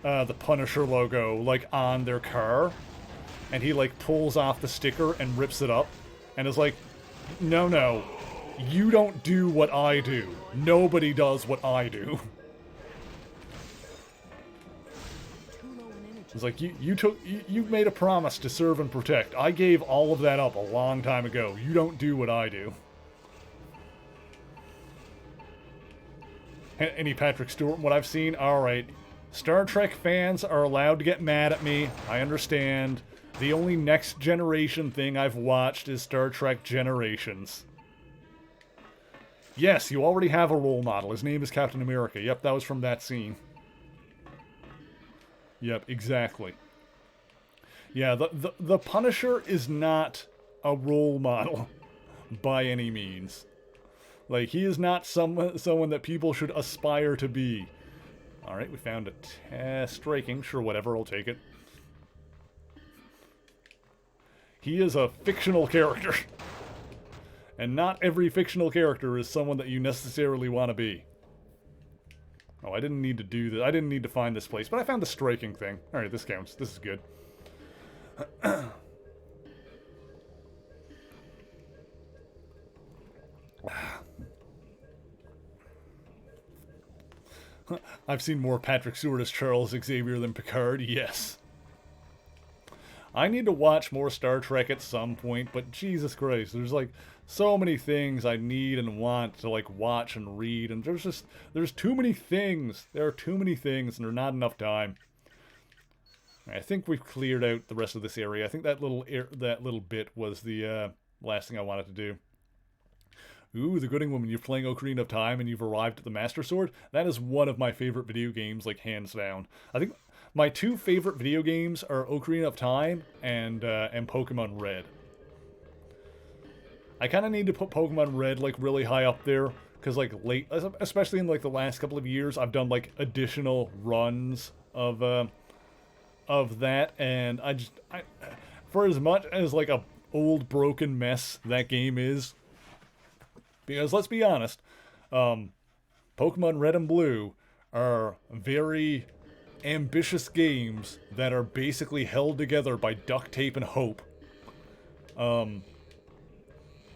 the Punisher logo, like, on their car. And he, like, pulls off the sticker and rips it up. And is like, no, you don't do what I do. Nobody does what I do. It's like, you made a promise to serve and protect. I gave all of that up a long time ago. You don't do what I do. Any Patrick Stewart, what I've seen, alright. Star Trek fans are allowed to get mad at me. I understand. The only Next Generation thing I've watched is Star Trek Generations. Yes, you already have a role model. His name is Captain America. Yep, that was from that scene. Yep, exactly. Yeah, the Punisher is not a role model by any means. Like, he is not someone that people should aspire to be. Alright, we found a striking. Sure, whatever, I'll take it. He is a fictional character. And not every fictional character is someone that you necessarily want to be. Oh, I didn't need to do that. I didn't need to find this place, but I found the striking thing. Alright, this counts. This is good. I've seen more Patrick Stewart as Charles Xavier than Picard, yes. I need to watch more Star Trek at some point, but Jesus Christ, there's like so many things I need and want to like watch and read, and there's too many things. There are too many things, and there's not enough time. I think we've cleared out the rest of this area. I think that little bit was the last thing I wanted to do. Ooh, The Gooding Woman, you're playing Ocarina of Time and you've arrived at the Master Sword? That is one of my favorite video games, like, hands down. I think my two favorite video games are Ocarina of Time and Pokemon Red. I kind of need to put Pokemon Red, like, really high up there, because, like, especially in, like, the last couple of years, I've done, like, additional runs of that, and for as much as, like, a old broken mess that game is, because let's be honest, Pokemon Red and Blue are very ambitious games that are basically held together by duct tape and hope.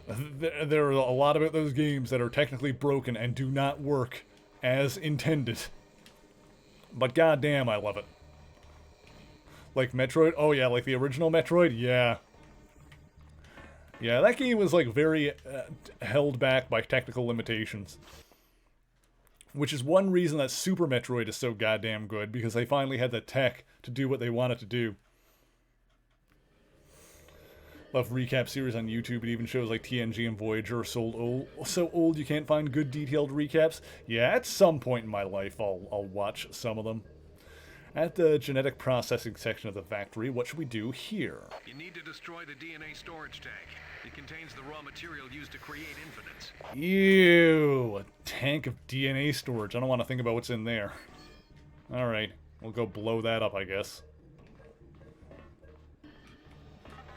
There are a lot of those games that are technically broken and do not work as intended. But goddamn, I love it. Like Metroid? Oh yeah, like the original Metroid? Yeah. Yeah, that game was, like, very held back by technical limitations. Which is one reason that Super Metroid is so goddamn good, because they finally had the tech to do what they wanted to do. Love recap series on YouTube. It even shows, like, TNG and Voyager are so old you can't find good detailed recaps. Yeah, at some point in my life I'll watch some of them. At the genetic processing section of the factory, what should we do here? You need to destroy the DNA storage tank. It contains the raw material used to create infinites. Ew, a tank of DNA storage. I don't want to think about what's in there. Alright, we'll go blow that up, I guess.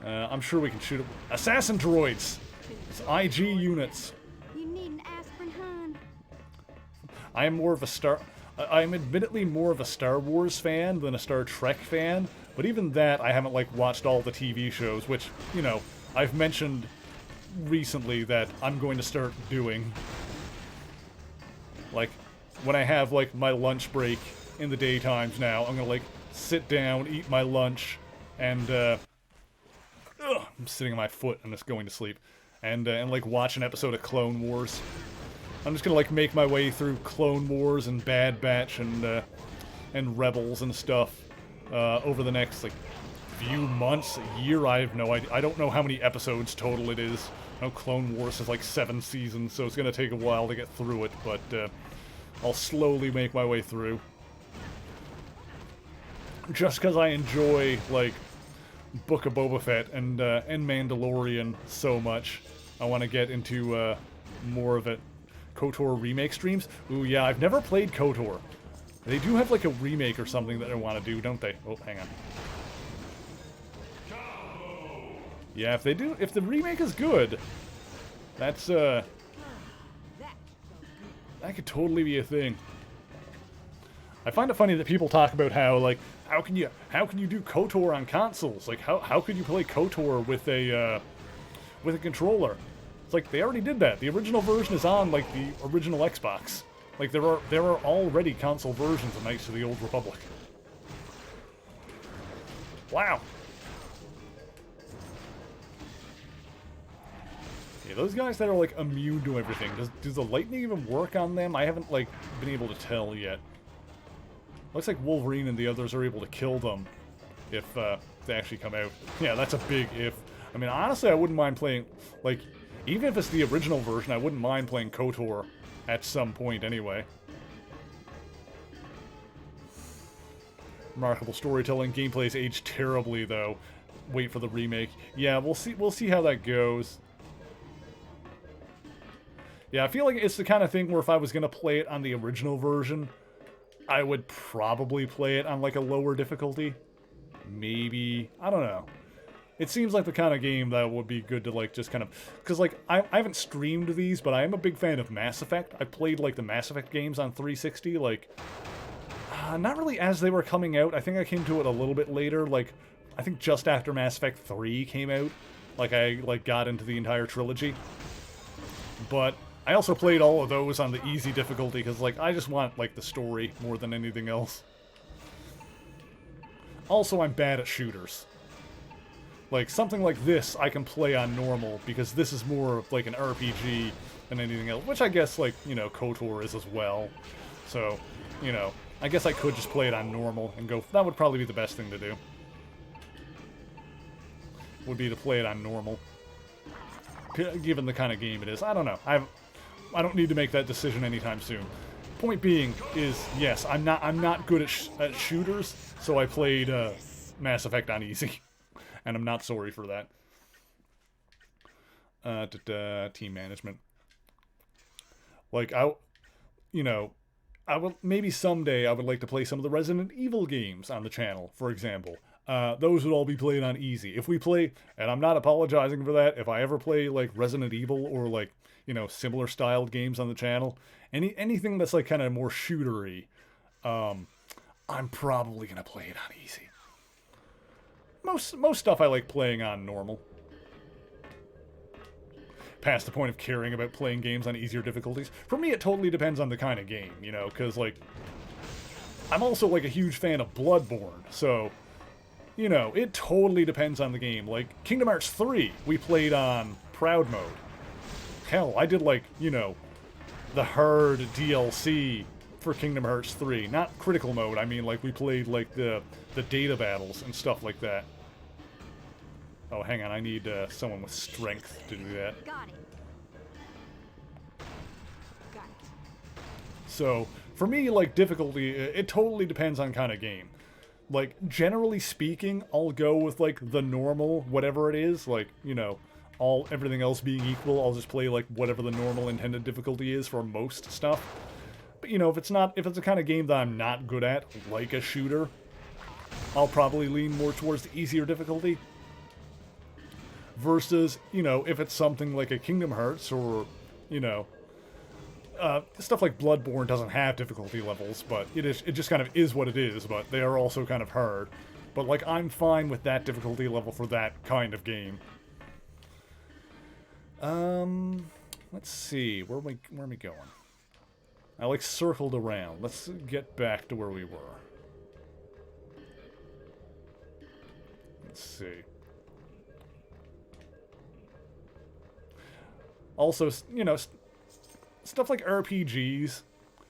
I'm sure we can shoot it. Assassin droids! It's IG units. You need an aspirin, hun. I'm admittedly more of a Star Wars fan than a Star Trek fan, but even that, I haven't, like, watched all the TV shows, which, you know, I've mentioned recently that I'm going to start doing. Like, when I have, like, my lunch break in the daytimes now, I'm gonna, like, sit down, eat my lunch, and, I'm sitting on my foot and just going to sleep. And, like, watch an episode of Clone Wars. I'm just gonna, like, make my way through Clone Wars and Bad Batch and Rebels and stuff over the next, like, few months, a year. I have no idea. I don't know how many episodes total it is. I know Clone Wars is like 7 seasons, so it's gonna take a while to get through it, but I'll slowly make my way through. Just because I enjoy, like, Book of Boba Fett and Mandalorian so much, I want to get into more of it. KOTOR remake streams? Ooh, yeah, I've never played KOTOR. They do have, like, a remake or something that I want to do, don't they? Oh, hang on. Yeah, if they do, if the remake is good, that's, that could totally be a thing. I find it funny that people talk about how, like, how can you do KOTOR on consoles? Like, how could you play KOTOR with a controller? It's like, they already did that. The original version is on, like, the original Xbox. Like, there are already console versions of Knights of the Old Republic. Wow. Yeah, those guys that are, like, immune to everything, does the lightning even work on them? I haven't, like, been able to tell yet. Looks like Wolverine and the others are able to kill them if they actually come out. Yeah, that's a big if. I mean, honestly, I wouldn't mind playing, like, even if it's the original version, I wouldn't mind playing KOTOR at some point anyway. Remarkable storytelling. Gameplay's aged terribly, though. Wait for the remake. Yeah, we'll see how that goes. Yeah, I feel like it's the kind of thing where if I was going to play it on the original version, I would probably play it on, like, a lower difficulty. Maybe. I don't know. It seems like the kind of game that would be good to, like, just kind of... Because, like, I haven't streamed these, but I am a big fan of Mass Effect. I played, like, the Mass Effect games on 360, like... not really as they were coming out. I think I came to it a little bit later, like... I think just after Mass Effect 3 came out. Like, I, like, got into the entire trilogy. But... I also played all of those on the easy difficulty, because, like, I just want, like, the story more than anything else. Also, I'm bad at shooters. Like, something like this I can play on normal, because this is more of, like, an RPG than anything else. Which I guess, like, you know, KOTOR is as well. So, you know, I guess I could just play it on normal and go... That would probably be the best thing to do. Would be to play it on normal. Given the kind of game it is. I don't know. I don't need to make that decision anytime soon. Point being is, yes, I'm not good at shooters, so I played Mass Effect on easy, and I'm not sorry for that. Team management. Like, maybe someday I would like to play some of the Resident Evil games on the channel, for example. Those would all be played on easy. If we play, and I'm not apologizing for that, if I ever play, like, Resident Evil or, like, you know, similar styled games on the channel, anything that's, like, kind of more shootery, I'm probably gonna play it on easy. Most stuff I like playing on normal. Past the point of caring about playing games on easier difficulties. For me, it totally depends on the kind of game, you know, because, like, I'm also, like, a huge fan of Bloodborne, so... You know, it totally depends on the game. Like, Kingdom Hearts 3, we played on Proud Mode. Hell, I did, like, you know, the hard DLC for Kingdom Hearts 3. Not critical mode, I mean, like, we played, like, the data battles and stuff like that. Oh, hang on, I need someone with strength to do that. Got it. Got it. So, for me, like, difficulty, it totally depends on kind of game. Like, generally speaking, I'll go with, like, the normal, whatever it is, like, you know, everything else being equal, I'll just play, like, whatever the normal intended difficulty is for most stuff. But, you know, if it's a kind of game that I'm not good at, like a shooter, I'll probably lean more towards the easier difficulty. Versus, you know, if it's something like a Kingdom Hearts or, you know, stuff like Bloodborne doesn't have difficulty levels, but it just kind of is what it is, but they are also kind of hard. But, like, I'm fine with that difficulty level for that kind of game. Let's see, where are we going? I, like, circled around. Let's get back to where we were. Let's see. Also, you know, stuff like RPGs,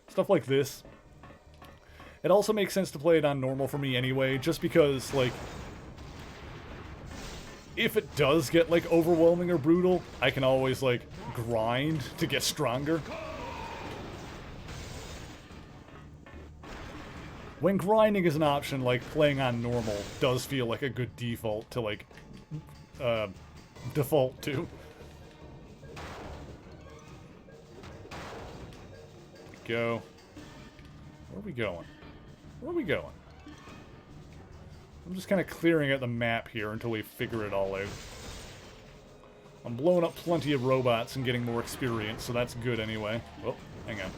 stuff like this. It also makes sense to play it on normal for me anyway, just because, like, if it does get, like, overwhelming or brutal, I can always, like, grind to get stronger. When grinding is an option, like, playing on normal does feel like a good default to, like, default to. Go. Where are we going? Where are we going? I'm just kind of clearing out the map here until we figure it all out. I'm blowing up plenty of robots and getting more experience, so that's good anyway. Oh, hang on.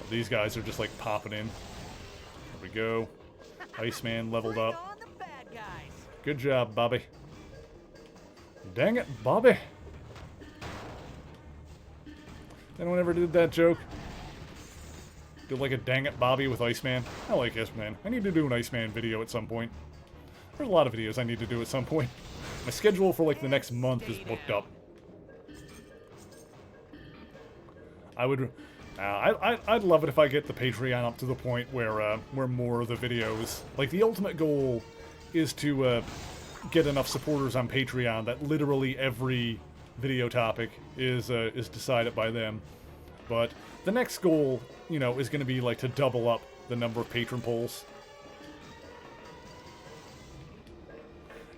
These guys are just like popping in. There we go. Iceman leveled up. Good job, Bobby. Dang it, Bobby. Anyone ever did that joke? Did like a dang it Bobby with Iceman? I like Iceman. I need to do an Iceman video at some point. There's a lot of videos I need to do at some point. My schedule for like the next month is booked up. I'd love it if I get the Patreon up to the point where more of the videos, like the ultimate goal is to get enough supporters on Patreon that literally every video topic is decided by them. But the next goal, you know, is going to be like to double up the number of patron polls.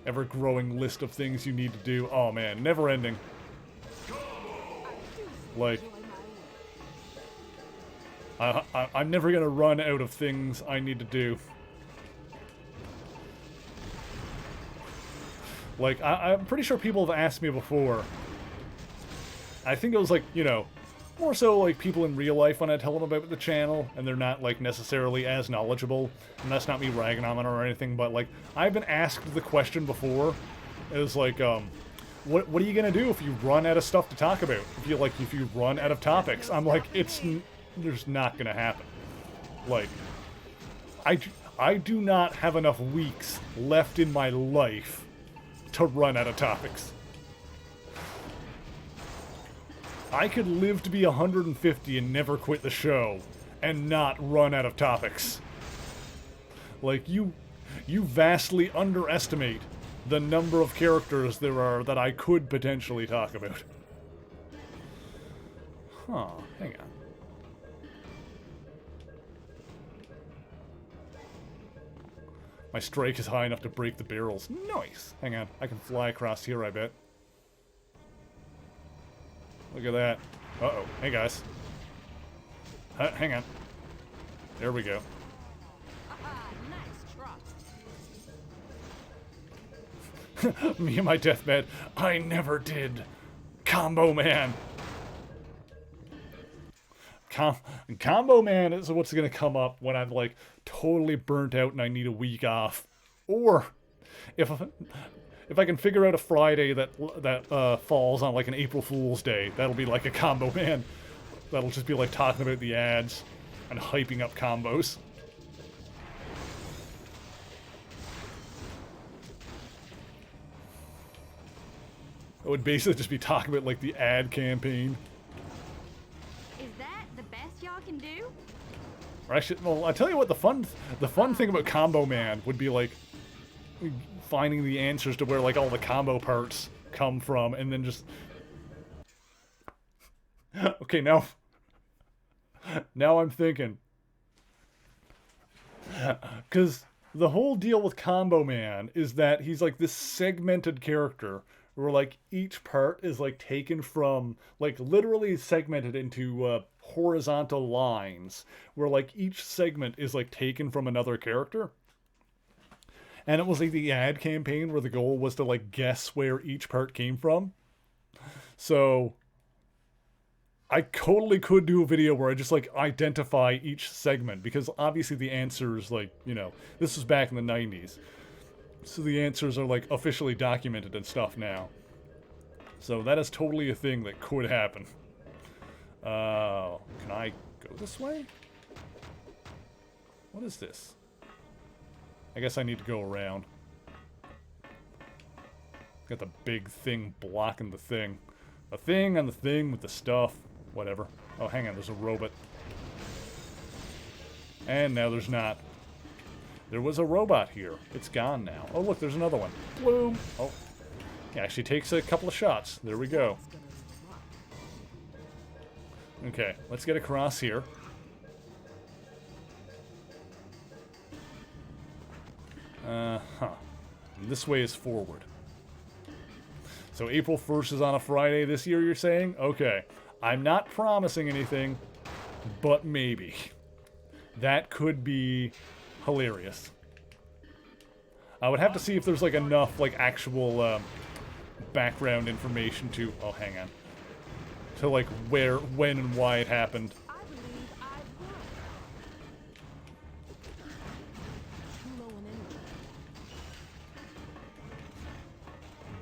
Ever-growing list of things you need to do. Oh man, never ending. Like, I'm never gonna run out of things I need to do. Like, I'm pretty sure people have asked me before. I think it was like, you know, more so like people in real life when I tell them about the channel, and they're not like necessarily as knowledgeable. And that's not me ragging on it or anything, but like, I've been asked the question before. It was like, what are you gonna do if you run out of stuff to talk about? If you run out of topics? I'm like, there's not gonna happen. Like, I do not have enough weeks left in my life to run out of topics. I could live to be 150 and never quit the show and not run out of topics. Like, you vastly underestimate the number of characters there are that I could potentially talk about. Huh, hang on. My strike is high enough to break the barrels. Nice! Hang on, I can fly across here, I bet. Look at that. Uh-oh. Hey, guys. Hang on. There we go. Me and my deathbed. I never did. Combo Man. Combo Man is what's going to come up when I'm, like, totally burnt out and I need a week off. Or, if I can figure out a Friday that falls on, like, an April Fool's Day, that'll be like a Combo Man. That'll just be, like, talking about the ads and hyping up combos. It would basically just be talking about, like, the ad campaign. Is that the best y'all can do? Or actually, well, I tell you what, the fun thing about Combo Man would be, like, finding the answers to where, like, all the combo parts come from, and then just... Okay, now I'm thinking. Because the whole deal with Combo Man is that he's, like, this segmented character where, like, each part is, like, taken from, like, literally segmented into horizontal lines, where, like, each segment is, like, taken from another character. And it was, like, the ad campaign where the goal was to, like, guess where each part came from. So I totally could do a video where I just, like, identify each segment, because obviously the answers, like, you know, this was back in the 90s. So the answers are, like, officially documented and stuff now. So that is totally a thing that could happen. Can I go this way? What is this? I guess I need to go around. Got the big thing blocking the thing. A thing on the thing with the stuff. Whatever. Oh, hang on, there's a robot. And now there's not. There was a robot here. It's gone now. Oh, look, there's another one. Bloom! Oh. It actually takes a couple of shots. There we go. Okay, let's get across here. This way is forward. So April 1st is on a Friday this year, you're saying? Okay. I'm not promising anything, but maybe. That could be hilarious. I would have to see if there's, like, enough, like, actual background information to... Oh, hang on. To, like, where, when, and why it happened. I believe I've won.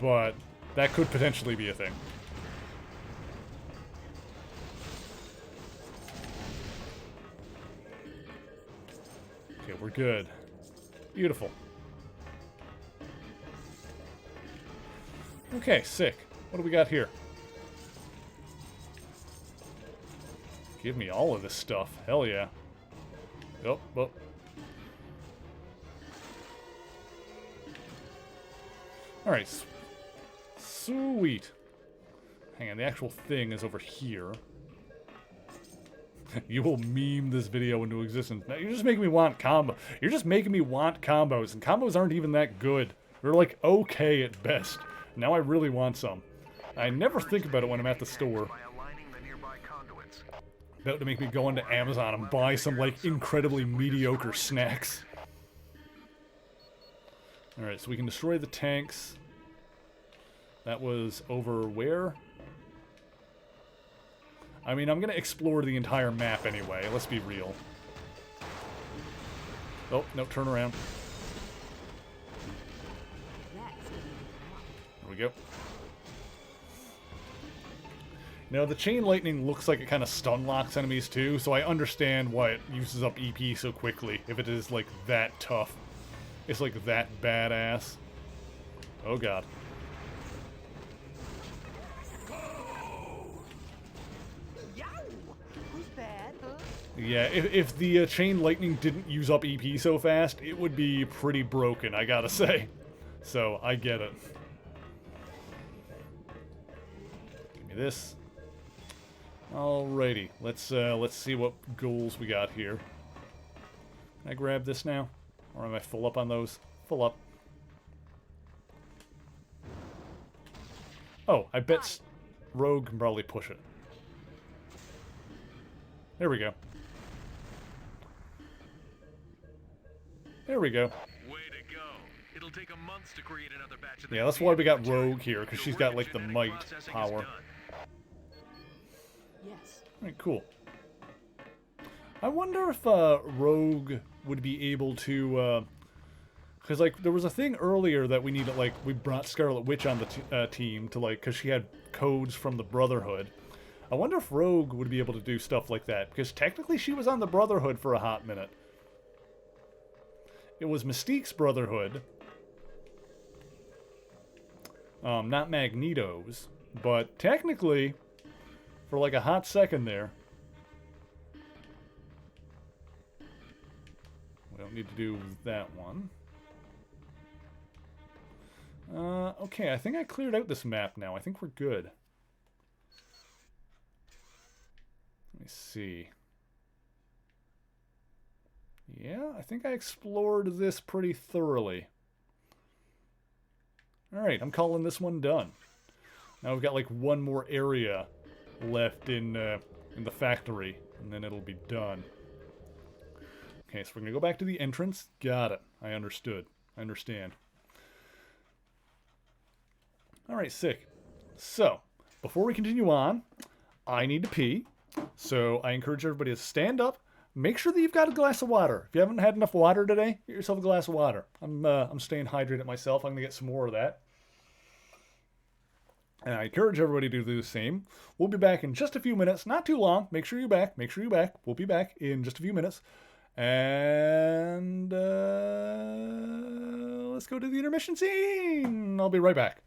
but that could potentially be a thing. Okay, we're good. Beautiful. Okay, sick. What do we got here? Give me all of this stuff. Hell yeah. Oh, oh. Alright. Sweet. Hang on, the actual thing is over here. You will meme this video into existence. Now, you're just making me want combo. You're just making me want combos, and combos aren't even that good. They're like okay at best. Now I really want some. I never think about it when I'm at the store. About to make me go into Amazon and buy some, like, incredibly mediocre snacks. Alright, so we can destroy the tanks. That was over where? I mean, I'm gonna explore the entire map anyway, let's be real. Oh, no, turn around. There we go. Now, the chain lightning looks like it kind of stun locks enemies too, so I understand why it uses up EP so quickly, if it is, like, that tough. It's, like, that badass. Oh, God. Yeah, if the chain lightning didn't use up EP so fast, it would be pretty broken, I gotta say. So, I get it. Give me this. Alrighty, let's see what goals we got here. Can I grab this now? Or am I full up on those? Full up. Oh, I bet Rogue can probably push it. There we go. There we go. Way to go. It'll take a month to create another batch of Yeah, that's why we got Rogue here, because she's got, like, the might power. Yes. Alright, cool. I wonder if Rogue would be able to, because, like, there was a thing earlier that we needed, like, we brought Scarlet Witch on the team to, like, because she had codes from the Brotherhood. I wonder if Rogue would be able to do stuff like that, because technically she was on the Brotherhood for a hot minute. It was Mystique's Brotherhood. Not Magneto's, but technically, for like a hot second there. We don't need to do that one. Okay, I think I cleared out this map now. I think we're good. Let me see. Yeah, I think I explored this pretty thoroughly. Alright, I'm calling this one done. Now we've got like one more area left in the factory, and then it'll be done. Okay, so we're going to go back to the entrance. Got it. I understood. I understand. Alright, sick. So, before we continue on, I need to pee. So I encourage everybody to stand up. Make sure that you've got a glass of water. If you haven't had enough water today, get yourself a glass of water. I'm staying hydrated myself. I'm going to get some more of that. And I encourage everybody to do the same. We'll be back in just a few minutes. Not too long. Make sure you're back. Make sure you're back. We'll be back in just a few minutes. And let's go to the intermission scene. I'll be right back.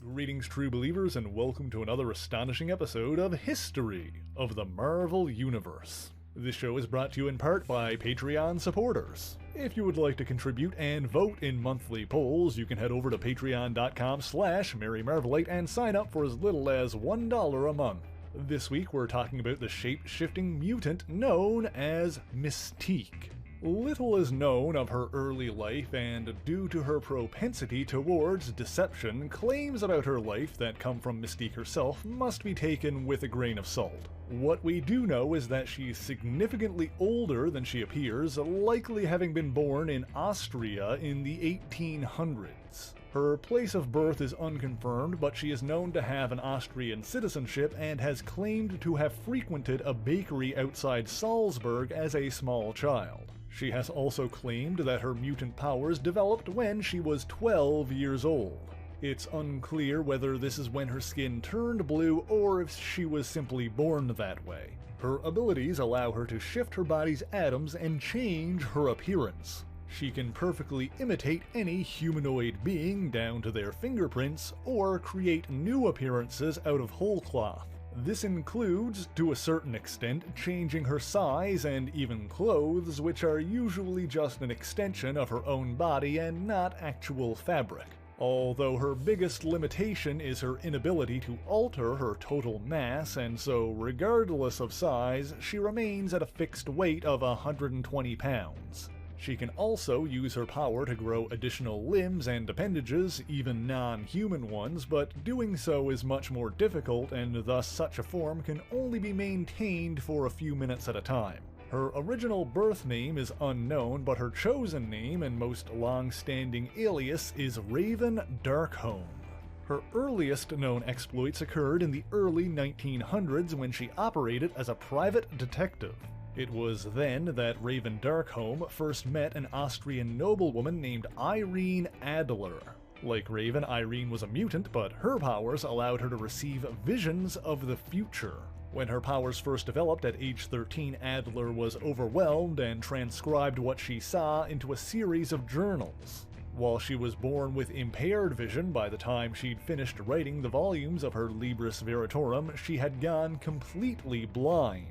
Greetings, true believers, and welcome to another astonishing episode of History of the Marvel Universe. This show is brought to you in part by Patreon supporters. If you would like to contribute and vote in monthly polls, you can head over to patreon.com/MaryMarvelite and sign up for as little as $1 a month. This week we're talking about the shape-shifting mutant known as Mystique. Little is known of her early life, and due to her propensity towards deception, claims about her life that come from Mystique herself must be taken with a grain of salt. What we do know is that she's significantly older than she appears, likely having been born in Austria in the 1800s. Her place of birth is unconfirmed, but she is known to have an Austrian citizenship and has claimed to have frequented a bakery outside Salzburg as a small child. She has also claimed that her mutant powers developed when she was 12 years old. It's unclear whether this is when her skin turned blue or if she was simply born that way. Her abilities allow her to shift her body's atoms and change her appearance. She can perfectly imitate any humanoid being down to their fingerprints or create new appearances out of whole cloth. This includes, to a certain extent, changing her size and even clothes, which are usually just an extension of her own body and not actual fabric. Although her biggest limitation is her inability to alter her total mass, and so regardless of size, she remains at a fixed weight of 120 pounds. She can also use her power to grow additional limbs and appendages, even non-human ones, but doing so is much more difficult, and thus such a form can only be maintained for a few minutes at a time. Her original birth name is unknown, but her chosen name and most long-standing alias is Raven Darkholme. Her earliest known exploits occurred in the early 1900s when she operated as a private detective. It was then that Raven Darkholme first met an Austrian noblewoman named Irene Adler. Like Raven, Irene was a mutant, but her powers allowed her to receive visions of the future. When her powers first developed at age 13, Adler was overwhelmed and transcribed what she saw into a series of journals. While she was born with impaired vision, by the time she'd finished writing the volumes of her Libris Veritorum, she had gone completely blind.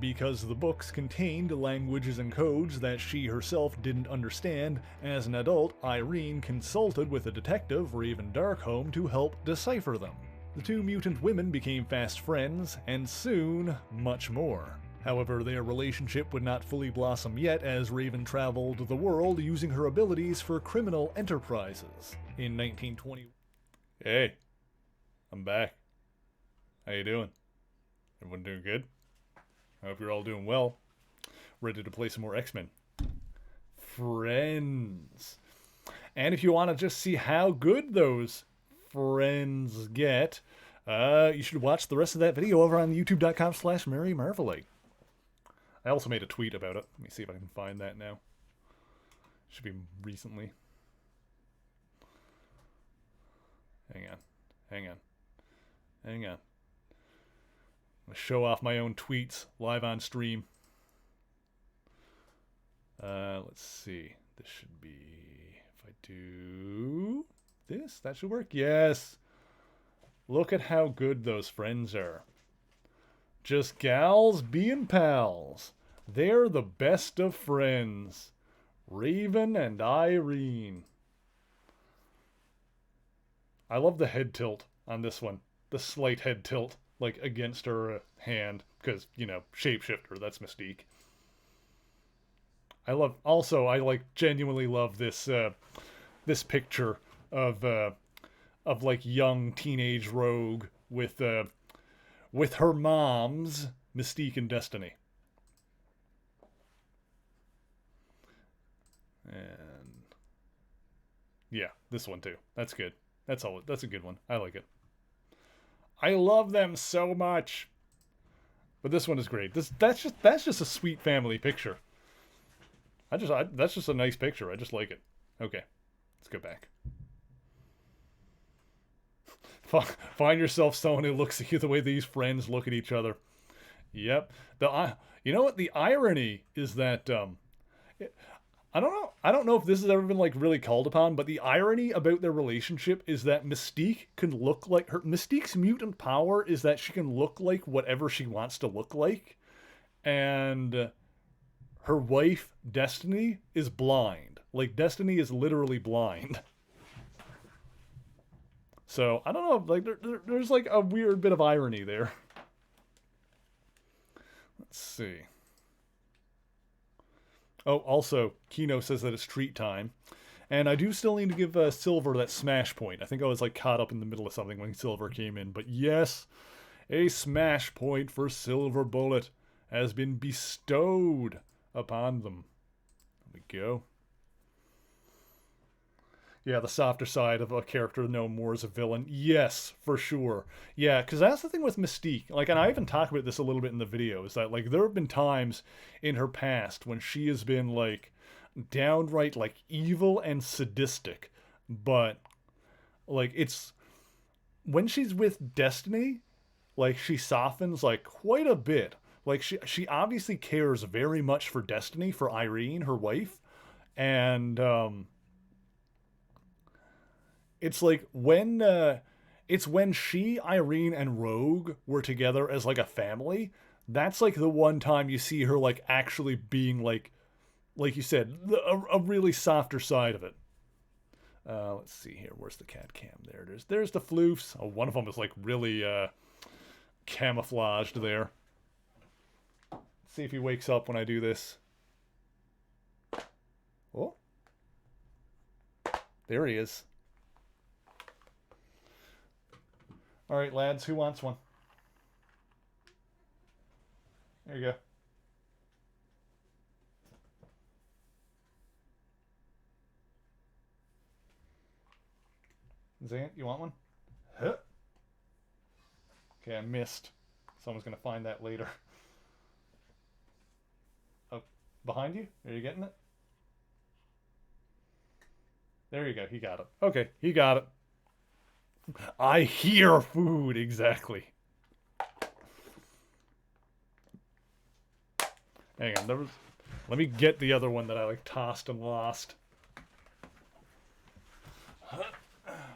Because the books contained languages and codes that she herself didn't understand, as an adult, Irene consulted with a detective, Raven Darkholme, to help decipher them. The two mutant women became fast friends, and soon, much more. However, their relationship would not fully blossom yet as Raven traveled the world using her abilities for criminal enterprises. In 1920... Hey, I'm back. How you doing? Everyone doing good? I hope you're all doing well. Ready to play some more X-Men. Friends. And if you want to just see how good those friends get, you should watch the rest of that video over on youtube.com/MaryMarvelite. I also made a tweet about it. Let me see if I can find that now. Should be recently. Hang on. I'm gonna show off my own tweets live on stream. Let's see. This should be... If I do this, that should work. Yes! Look at how good those friends are. Just gals being pals. They're the best of friends. Raven and Irene. I love the head tilt on this one. The slight head tilt, like, against her hand. Because, you know, shapeshifter, that's Mystique. I genuinely love this, this picture of like, young teenage Rogue with her moms, Mystique and Destiny. And yeah, this one too. That's good. That's a good one. I like it. I love them so much. But this one is great. That's just a sweet family picture. That's just a nice picture. I just like it. Okay. Let's go back. Find yourself someone who looks at you the way these friends look at each other. Yep. You know what? The irony is that I don't know if this has ever been like really called upon, but the irony about their relationship is that Mystique can look like Mystique's mutant power is that she can look like whatever she wants to look like, and her wife Destiny is blind. Like, Destiny is literally blind. So, I don't know, like, there's like a weird bit of irony there. Let's see. Oh, also, Kino says that it's treat time. And I do still need to give Silver that smash point. I think I was, like, caught up in the middle of something when Silver came in. But yes, a smash point for Silver Bullet has been bestowed upon them. There we go. Yeah, the softer side of a character known more as a villain. Yes, for sure. Yeah, because that's the thing with Mystique. Like, and I even talk about this a little bit in the video, is that, like, there have been times in her past when she has been, like, downright, like, evil and sadistic. But Like, it's when she's with Destiny, like, she softens like quite a bit. Like, she obviously cares very much for Destiny, for Irene, her wife, and it's like when she, Irene, and Rogue were together as like a family. That's like the one time you see her like actually being like you said, a really softer side of it. Let's see here. Where's the cat cam? There it is. There's the floofs. Oh, one of them is like really camouflaged there. Let's see if he wakes up when I do this. Oh. There he is. All right, lads, who wants one? There you go. Zant, you want one? Huh. Okay, I missed. Someone's gonna find that later. Oh, behind you? Are you getting it? There you go, he got it. Okay, he got it. I hear food, exactly. Hang on, let me get the other one that I like tossed and lost.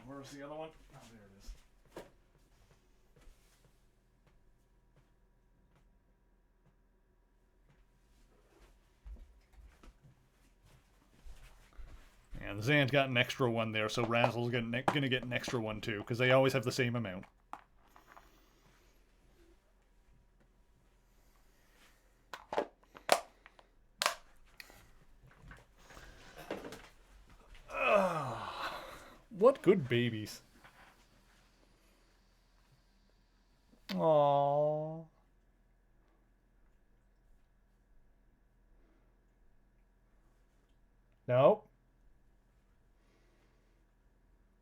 Where's the other one? Oh, there it is. And Zant got an extra one there, so Razzle's gonna get an extra one too, because they always have the same amount. What good babies. Aww. No.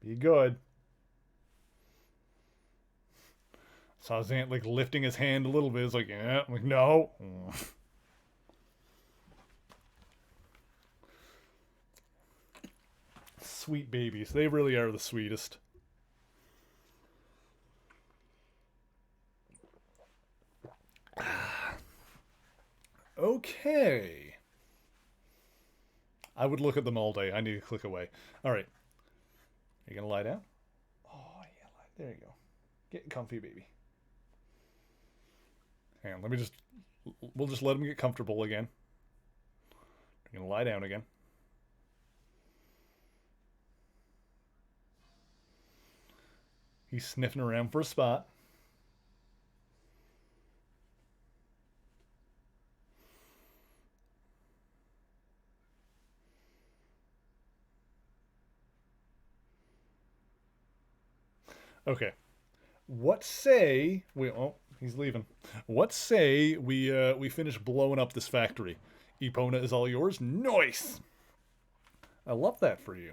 Be good. Saw Zant like lifting his hand a little bit. It's like, yeah. I'm like, no. Sweet babies. They really are the sweetest. Okay. I would look at them all day. I need to click away. All right. Are you going to lie down? Oh, yeah. There you go. Get comfy, baby. Hang on. We'll just let him get comfortable again. You're going to lie down again. He's sniffing around for a spot. Okay. What say we... Oh, he's leaving. What say we finish blowing up this factory? Epona is all yours. Nice! I love that for you.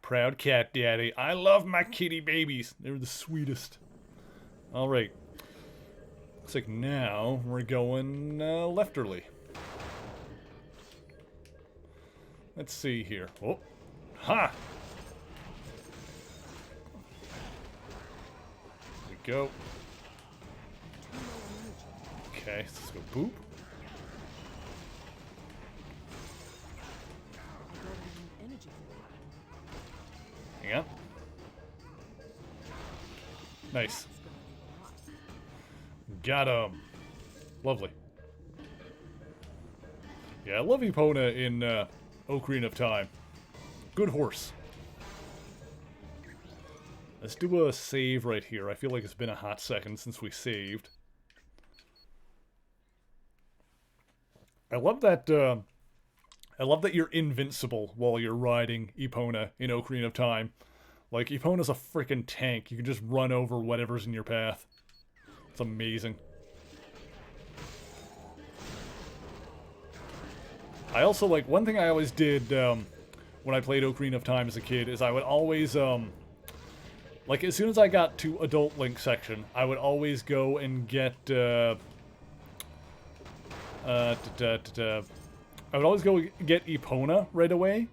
Proud cat daddy. I love my kitty babies. They're the sweetest. All right. Looks like now we're going lefterly. Let's see here. Oh. Ha! There we go. Okay, so let's go boop. Hang on. Nice. Got him. Lovely. Yeah, I love Epona in Ocarina of Time. Good horse. Let's do a save right here. I feel like it's been a hot second since we saved. I love that you're invincible while you're riding Epona in Ocarina of Time. Like, Epona's a freaking tank. You can just run over whatever's in your path. It's amazing. I also, like, one thing I always did when I played Ocarina of Time as a kid is I would always, like, as soon as I got to Adult Link section, I would always go and get, I would always go get Epona right away.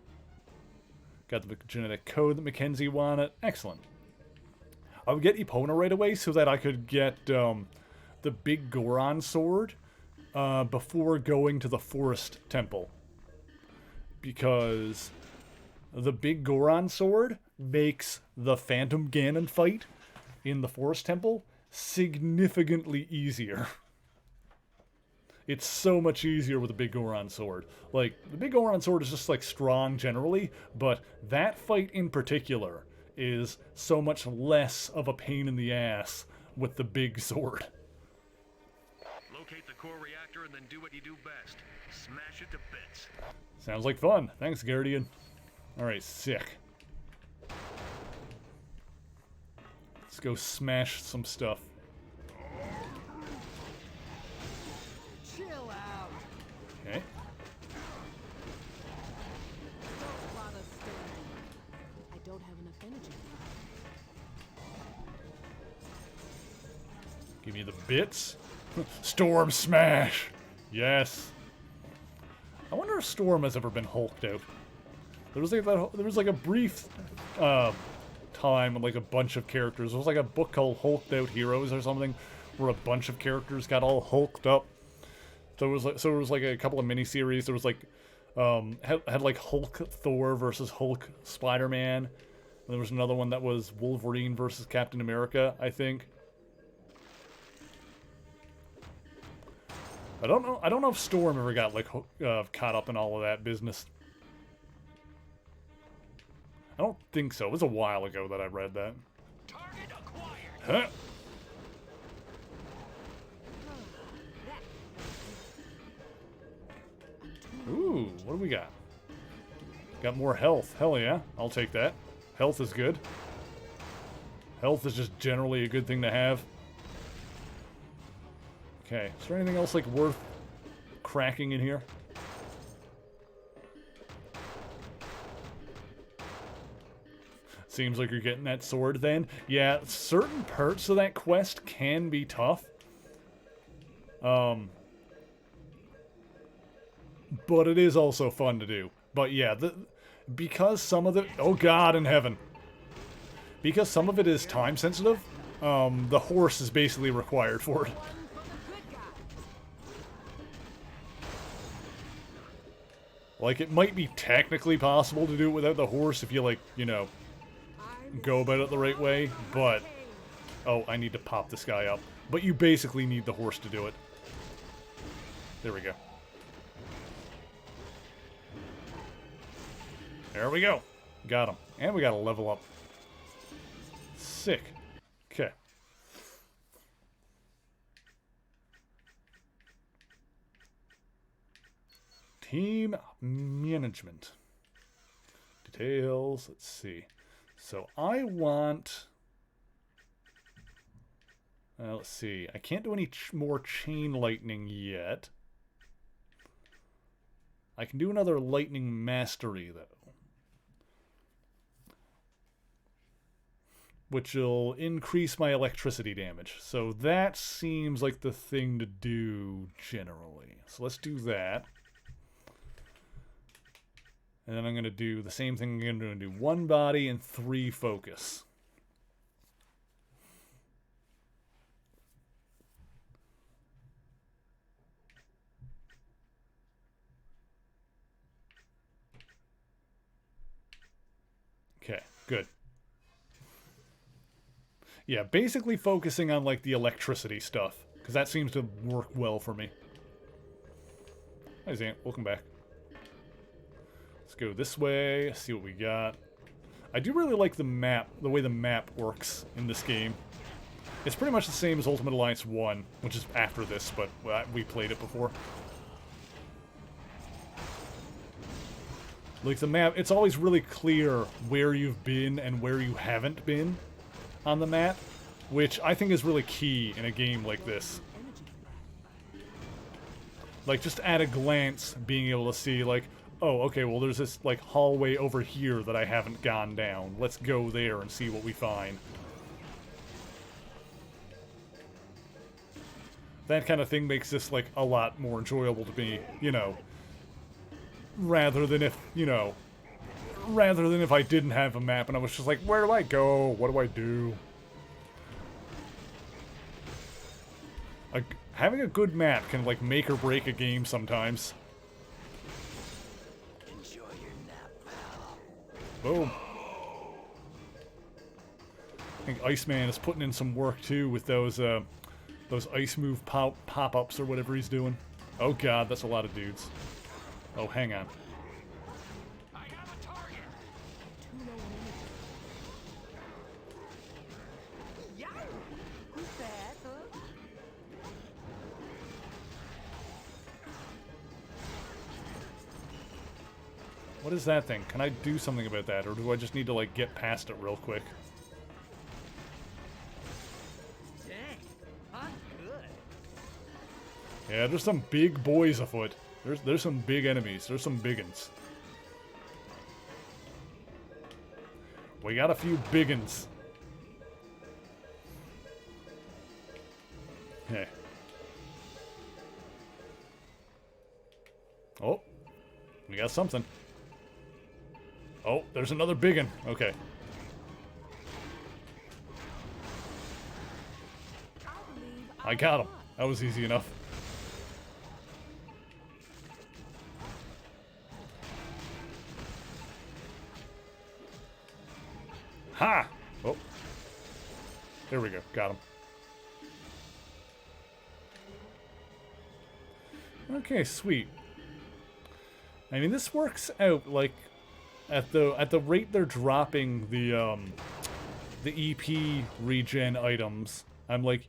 Got the genetic code that Mackenzie wanted. Excellent. I would get Epona right away so that I could get the big Goron sword before going to the Forest Temple. Because the big Goron sword makes the Phantom Ganon fight in the Forest Temple significantly easier. It's so much easier with the big Goron sword. Like, the big Goron sword is just, like, strong generally, but that fight in particular is so much less of a pain in the ass with the big sword. Locate the core reactor and then do what you do best. Smash it to bits. Sounds like fun. Thanks, Guardian. Alright, sick. Let's go smash some stuff. Chill out. Okay. Don't bother standing. I don't have enough energy. Give me the bits. Storm smash! Yes. I wonder if Storm has ever been hulked out. There was like a brief time when like a bunch of characters. There was like a book called Hulked Out Heroes or something, where a bunch of characters got all hulked up. There was like a couple of miniseries. There was like had like Hulk Thor versus Hulk Spider-Man. And there was another one that was Wolverine versus Captain America, I think. I don't know if Storm ever got like caught up in all of that business. I don't think so. It was a while ago that I read that. Target acquired. Huh? Ooh, what do we got? Got more health. Hell yeah, I'll take that. Health is good. Health is just generally a good thing to have. Okay, is there anything else like worth cracking in here? Seems like you're getting that sword then. Yeah, certain parts of that quest can be tough. But it is also fun to do. But yeah, because some of the... Oh God in heaven. Because some of it is time sensitive, the horse is basically required for it. Like, it might be technically possible to do it without the horse if you, like, you know, go about it the right way, but... Oh, I need to pop this guy up. But you basically need the horse to do it. There we go. There we go. Got him. And we got to level up. Sick. Okay. Team management. Details. Let's see. So I want... let's see. I can't do any more chain lightning yet. I can do another lightning mastery, though. Which will increase my electricity damage. So that seems like the thing to do generally. So let's do that. And then I'm going to do the same thing again. I'm going to do 1 body and 3 focus. Okay, good. Yeah, basically focusing on, like, the electricity stuff. Because that seems to work well for me. Hi, Zant. Welcome back. Let's go this way, see what we got. I do really like the map, the way the map works in this game. It's pretty much the same as Ultimate Alliance 1, which is after this, but we played it before. Like, the map, it's always really clear where you've been and where you haven't been on the map, which I think is really key in a game like this. Like, just at a glance, being able to see, like, oh, okay, well, there's this, like, hallway over here that I haven't gone down. Let's go there and see what we find. That kind of thing makes this, like, a lot more enjoyable to me, you know. Rather than if, you know, rather than if I didn't have a map and I was just like, where do I go? What do I do? Like, having a good map can, like, make or break a game sometimes. Enjoy your nap, pal. Boom. I think Iceman is putting in some work, too, with those ice move pop-ups or whatever he's doing. Oh god, that's a lot of dudes. Oh, hang on. I have a target. Too low on energy. Who's that, huh? What is that thing? Can I do something about that, or do I just need to, like, get past it real quick? Dang, I'm good. Yeah, there's some big boys afoot. There's some big enemies. There's some biggins. We got a few biggins. Okay. Oh, we got something. Oh, there's another biggin. Okay. I got him. That was easy enough. Ha! Oh. There we go. Got him. Okay, sweet. I mean, this works out, like, at the rate they're dropping the EP regen items, I'm, like,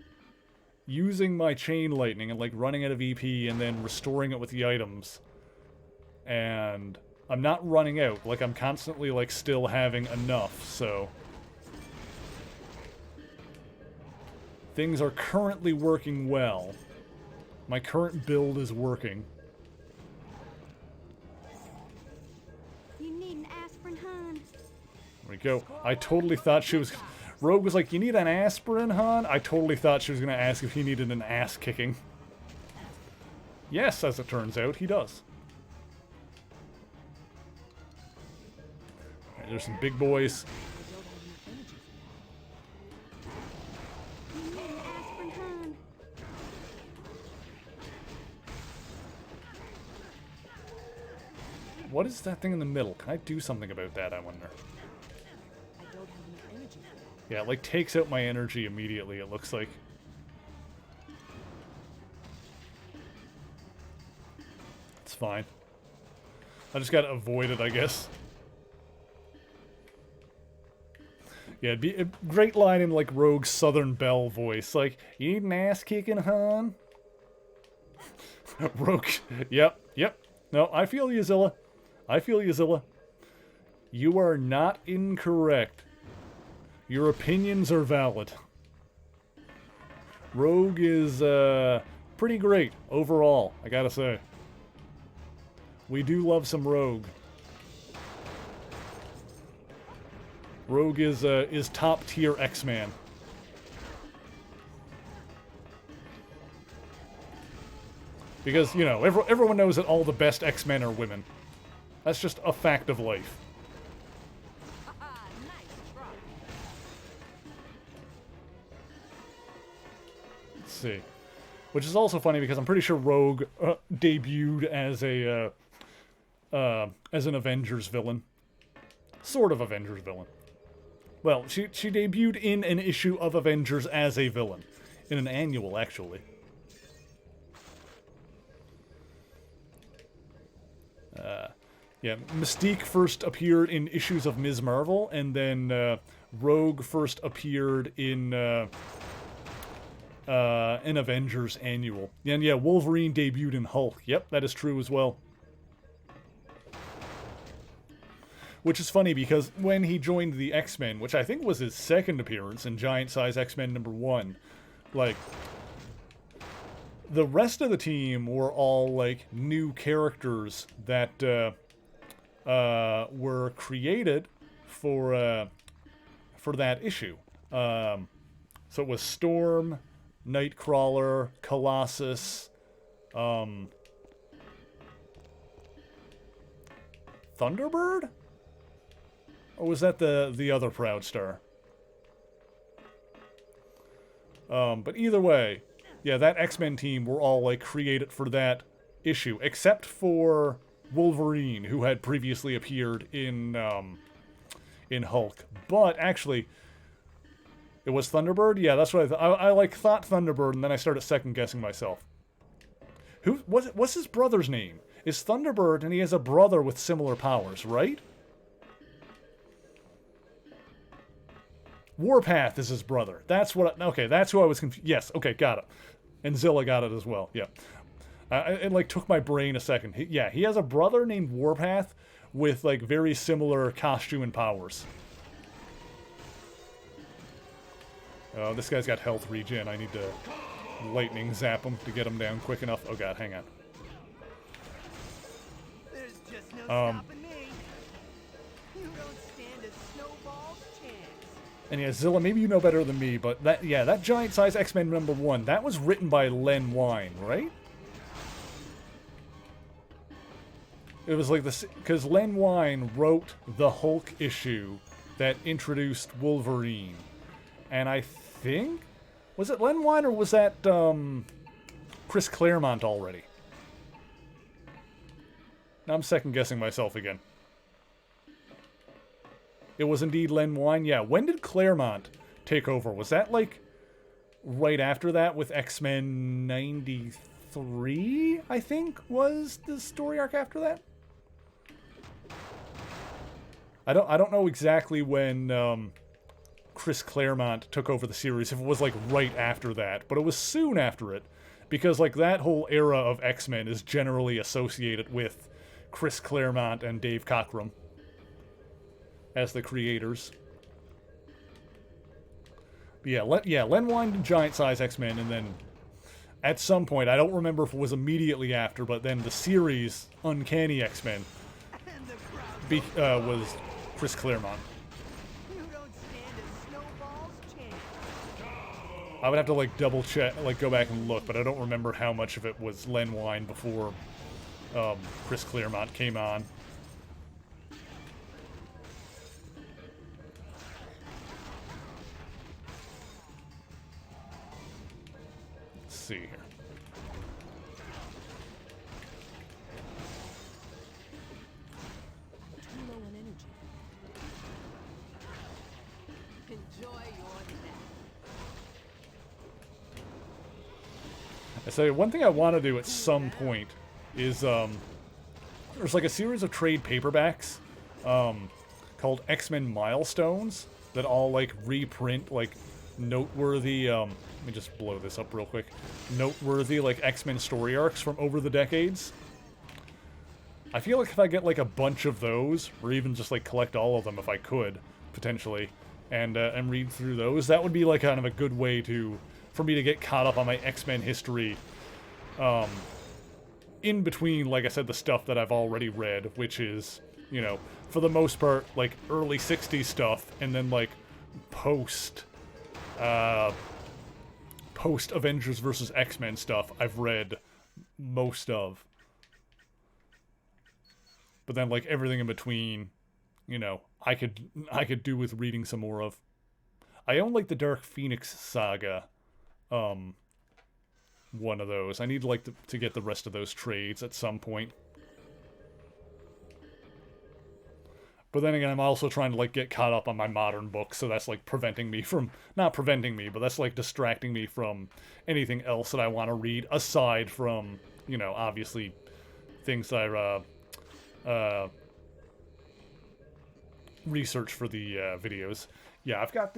using my chain lightning and, like, running out of EP and then restoring it with the items. And I'm not running out. Like, I'm constantly, like, still having enough, so... Things are currently working well. My current build is working. You need an aspirin, hon. There we go. I totally thought she was... Rogue was like, you need an aspirin, hon? I totally thought she was going to ask if he needed an ass kicking. Yes, as it turns out, he does. Alright, there's some big boys. You need an aspirin, hon. What is that thing in the middle? Can I do something about that, I wonder? I don't have enough energy for that. Yeah, it, like, takes out my energy immediately, it looks like. It's fine. I just gotta avoid it, I guess. Yeah, it'd be a great line in, like, Rogue's Southern Belle voice. Like, you need an ass kicking, hon? Rogue, yep. No, I feel you, Zilla. I feel you, Zilla. You are not incorrect. Your opinions are valid. Rogue is, pretty great overall, I gotta say. We do love some Rogue. Rogue is top tier X-Man. Because, you know, everyone knows that all the best X-Men are women. That's just a fact of life. Let's see. Which is also funny because I'm pretty sure Rogue debuted as an Avengers villain. Sort of Avengers villain. Well, she debuted in an issue of Avengers as a villain. In an annual, actually. Yeah, Mystique first appeared in issues of Ms. Marvel, and then Rogue first appeared in an Avengers annual. And yeah, Wolverine debuted in Hulk. Yep, that is true as well. Which is funny because when he joined the X-Men, which I think was his second appearance in Giant Size X-Men #1, like, the rest of the team were all, like, new characters that were created for that issue. So it was Storm, Nightcrawler, Colossus, Thunderbird? Or was that the other Proud Star? But either way, yeah, that X-Men team were all, like, created for that issue, except for Wolverine, who had previously appeared in Hulk. But, actually, it was Thunderbird? Yeah, that's what I thought. I like, thought Thunderbird, and then I started second-guessing myself. What's his brother's name? It's Thunderbird, and he has a brother with similar powers, right? Warpath is his brother. That's what... okay, that's who I was confused. Yes, okay, got it. And Zilla got it as well, yeah. It, like, took my brain a second. Yeah, he has a brother named Warpath with, like, very similar costume and powers. Oh, this guy's got health regen. I need to lightning zap him to get him down quick enough. Oh, God, hang on. There's just no stopping me. You don't stand a snowball's chance. And yeah, Zilla, maybe you know better than me, but that Giant Size X-Men #1, that was written by Len Wein, right? It was like this, because Len Wein wrote the Hulk issue that introduced Wolverine. And I think, was it Len Wein or was that Chris Claremont already? Now I'm second guessing myself again. It was indeed Len Wein. Yeah, when did Claremont take over? Was that like right after that with X-Men 93, I think, was the story arc after that? I don't know exactly when Chris Claremont took over the series, if it was like right after that, but it was soon after it, because like that whole era of X-Men is generally associated with Chris Claremont and Dave Cockrum as the creators. But yeah, Len Wein did Giant Size X-Men, and then at some point, I don't remember if it was immediately after, but then the series Uncanny X-Men was Chris Claremont. You don't stand a snowball's chance. I would have to like double check, like go back and look, but I don't remember how much of it was Len Wein before Chris Claremont came on. Let's see here. Too low on energy. Enjoy your nap. I say one thing I want to do at some point is there's like a series of trade paperbacks called X-Men Milestones that all like reprint like noteworthy let me just blow this up real quick. Noteworthy like X-Men story arcs from over the decades. I feel like if I get like a bunch of those, or even just like collect all of them if I could, potentially, and read through those, that would be like kind of a good way for me to get caught up on my X-Men history. In between, like I said, the stuff that I've already read, which is, you know, for the most part, like early 60s stuff, and then like post Avengers vs. X-Men stuff I've read most of. But then like everything in between, you know, I could do with reading some more of. I own like the Dark Phoenix saga, one of those. I need like to get the rest of those trades at some point. But then again, I'm also trying to like get caught up on my modern books, so that's like preventing me from, not preventing me, but that's like distracting me from anything else that I want to read aside from, you know, obviously things I research for the videos. Yeah, I've got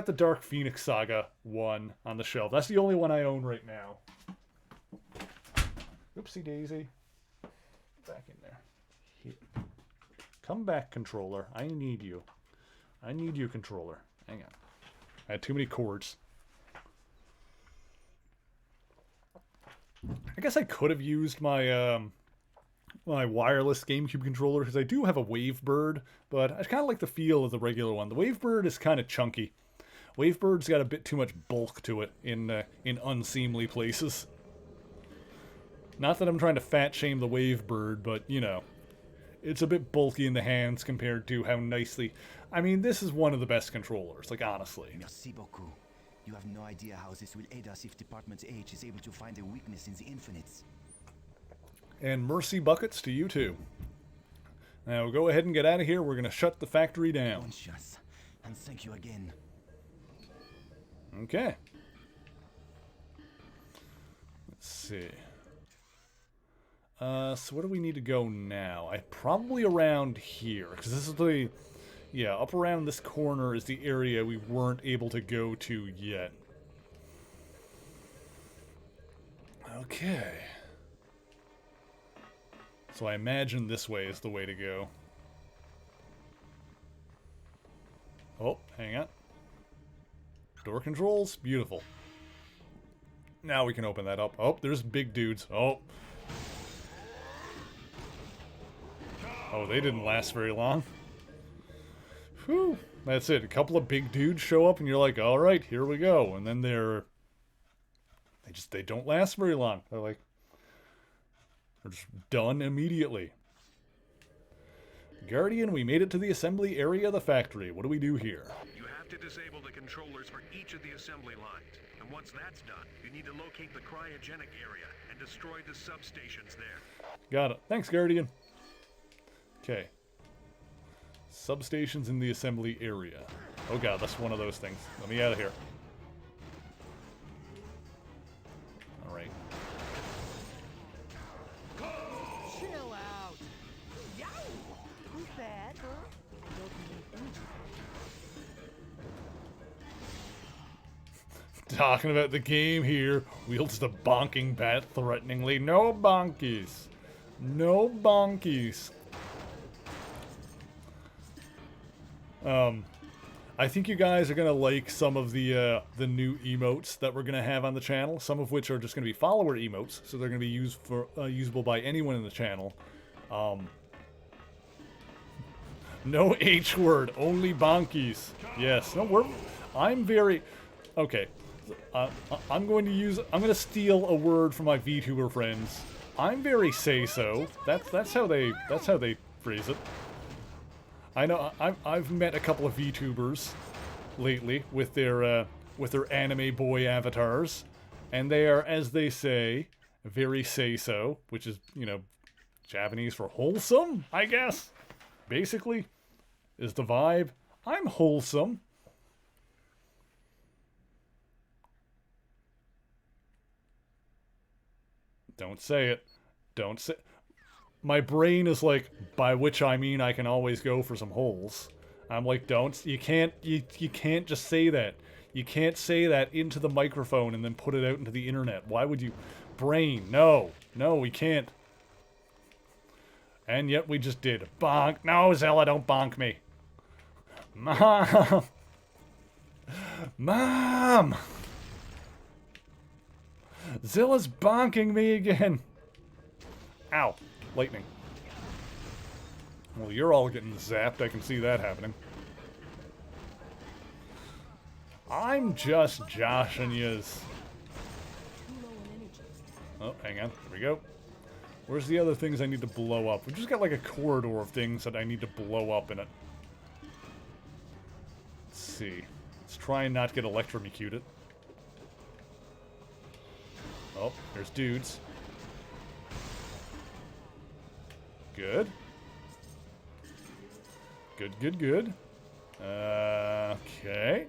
the Dark Phoenix Saga one on the shelf. That's the only one I own right now. Oopsie daisy. Back in there. Here. Come back, controller. I need you. I need you, controller. Hang on. I had too many cords. I guess I could have used my my wireless GameCube controller, because I do have a Wavebird, but I kind of like the feel of the regular one. The Wavebird is kind of chunky. Wavebird's got a bit too much bulk to it in unseemly places. Not that I'm trying to fat shame the Wavebird, but, you know, it's a bit bulky in the hands compared to how nicely... I mean, this is one of the best controllers, like, honestly. Merci beaucoup. You have no idea how this will aid us if Department H is able to find a weakness in the Infinites. And mercy buckets to you, too. Now, go ahead and get out of here. We're going to shut the factory down. Bonne chance, and thank you again. Okay. Let's see. So where do we need to go now? Probably around here, because this is the... Yeah, up around this corner is the area we weren't able to go to yet. Okay. So I imagine this way is the way to go. Oh, hang on. Door controls, beautiful. Now we can open that up. Oh, there's big dudes. Oh. Oh, they didn't last very long. Whew. That's it. A couple of big dudes show up and you're like, all right, here we go. And then they don't last very long. They're just done immediately. Guardian, we made it to the assembly area of the factory. What do we do here? You have to disable the controllers for each of the assembly lines. And once that's done, you need to locate the cryogenic area and destroy the substations there. Got it. Thanks, Guardian. Okay. Substations in the assembly area. Oh god, that's one of those things. Let me out of here. Alright. Chill out. Yow! Who's bad, huh? I don't need energy from Talking about the game here. Wields the bonking bat threateningly. No bonkies. No bonkies. I think you guys are gonna like some of the new emotes that we're gonna have on the channel. Some of which are just gonna be follower emotes, so they're gonna be usable by anyone in the channel. No H word, only bonkies. Yes, no, I'm very okay. I'm gonna steal a word from my VTuber friends. I'm very say so. That's how they phrase it. I know I've met a couple of VTubers lately with their anime boy avatars, and they are, as they say, very say so, which is, you know, Japanese for wholesome, I guess. Basically, is the vibe. I'm wholesome. Don't say it. Don't say. My brain is like, by which I mean I can always go for some holes. I'm like, you can't just say that. You can't say that into the microphone and then put it out into the internet. Why would you? Brain, no, we can't. And yet we just did. Bonk. No, Zella, don't bonk me. Mom. Mom. Zilla's bonking me again. Ow. Lightning. Well, you're all getting zapped. I can see that happening. I'm just joshing yous. Oh, hang on. Here we go. Where's the other things I need to blow up? We've just got like a corridor of things that I need to blow up in it. Let's see. Let's try and not get electrocuted. Oh, there's dudes. Good. Good. Okay.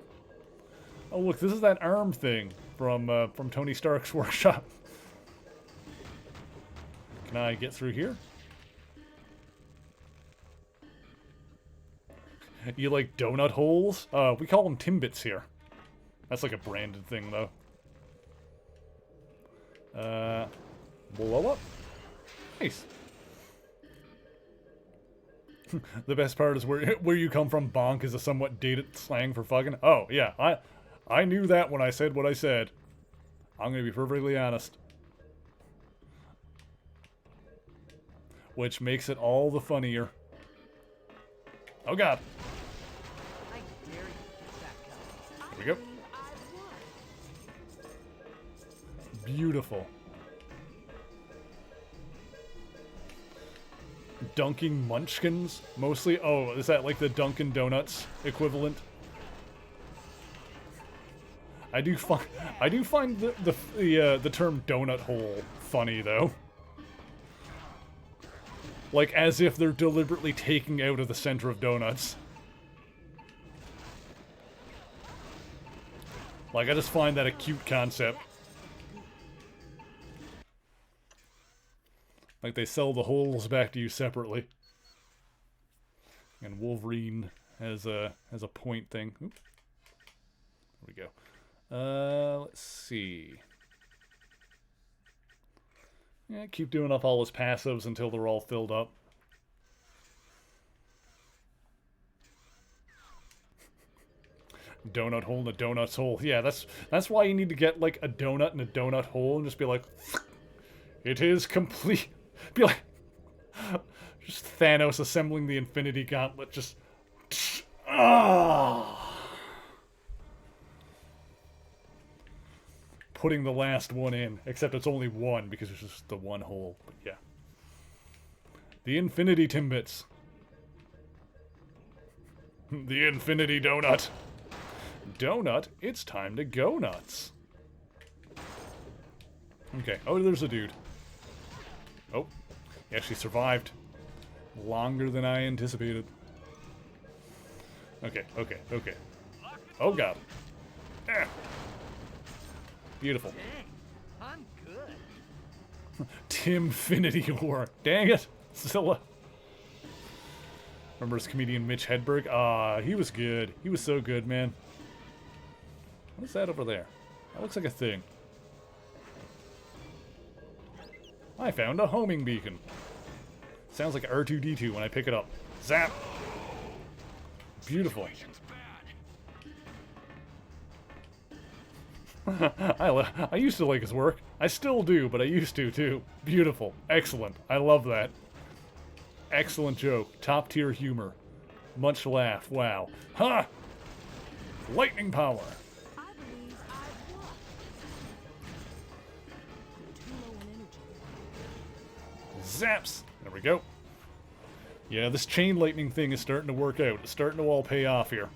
Oh, look, this is that arm thing from Tony Stark's workshop. Can I get through here? You like donut holes? We call them Timbits here. That's like a branded thing, though. Blow up. Nice. The best part is where you come from. Bonk is a somewhat dated slang for fucking. Oh yeah, I knew that when I said what I said. I'm gonna be perfectly honest. Which makes it all the funnier. Oh god. Here we go. Beautiful. dunking munchkins, mostly. Oh, is that like the Dunkin' Donuts equivalent? I do find the term donut hole funny though. Like as if they're deliberately taking out of the center of donuts. Like I just find that a cute concept. Like they sell the holes back to you separately. And Wolverine has a point thing. Oops. There we go. Let's see. Yeah, keep doing up all his passives until they're all filled up. Donut hole in a donut's hole. Yeah, that's why you need to get like a donut in a donut hole and just be like, it is complete. Be like, just Thanos assembling the Infinity Gauntlet. Just, putting the last one in, except it's only one because it's just the one hole. But yeah, the Infinity Timbits, the Infinity Donut. Donut, it's time to go nuts. Okay. Oh, there's a dude. Oh, he actually survived longer than I anticipated. Okay. Oh god. Eh. Beautiful. I'm good. Timfinity War. Dang it. Zilla. Remember his comedian Mitch Hedberg? Ah, he was good. He was so good, man. What's that over there? That looks like a thing. I found a homing beacon. Sounds like R2-D2 when I pick it up. Zap! Beautiful. I used to like his work. I still do, but I used to too. Beautiful. Excellent. I love that. Excellent joke. Top tier humor. Much laugh. Wow. Ha! Lightning power. I believe I've won. I'm too low in energy. Zaps! There we go. Yeah, this chain lightning thing is starting to work out. It's starting to all pay off here.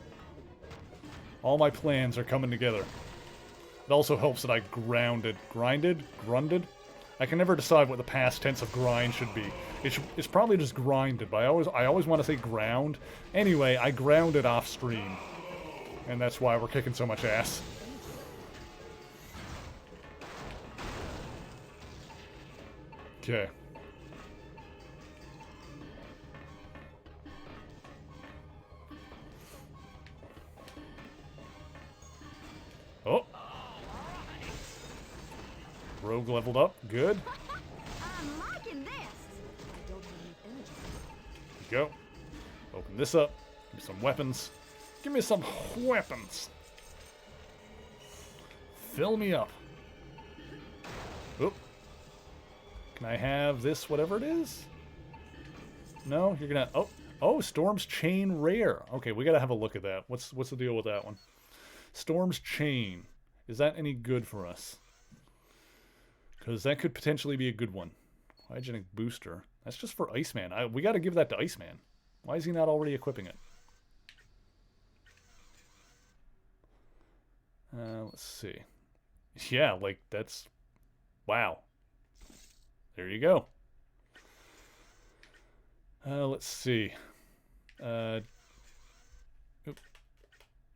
All my plans are coming together. It also helps that I grinded. I can never decide what the past tense of grind should be. It's probably just grinded, but I always want to say ground. Anyway, I grounded off stream. And that's why we're kicking so much ass. Okay. Oh. Rogue leveled up. Good. I'm liking this. I don't need energy. Go. Open this up. Give me some weapons. Give me some weapons. Fill me up. Oop. Can I have this, whatever it is? No, you're gonna... Oh, Storm's Chain rare. Okay, we gotta have a look at that. What's the deal with that one? Storm's Chain. Is that any good for us? Because that could potentially be a good one. Hygienic Booster. That's just for Iceman. We gotta give that to Iceman. Why is he not already equipping it? Let's see. Yeah, like, that's... Wow. There you go. Let's see. Oop.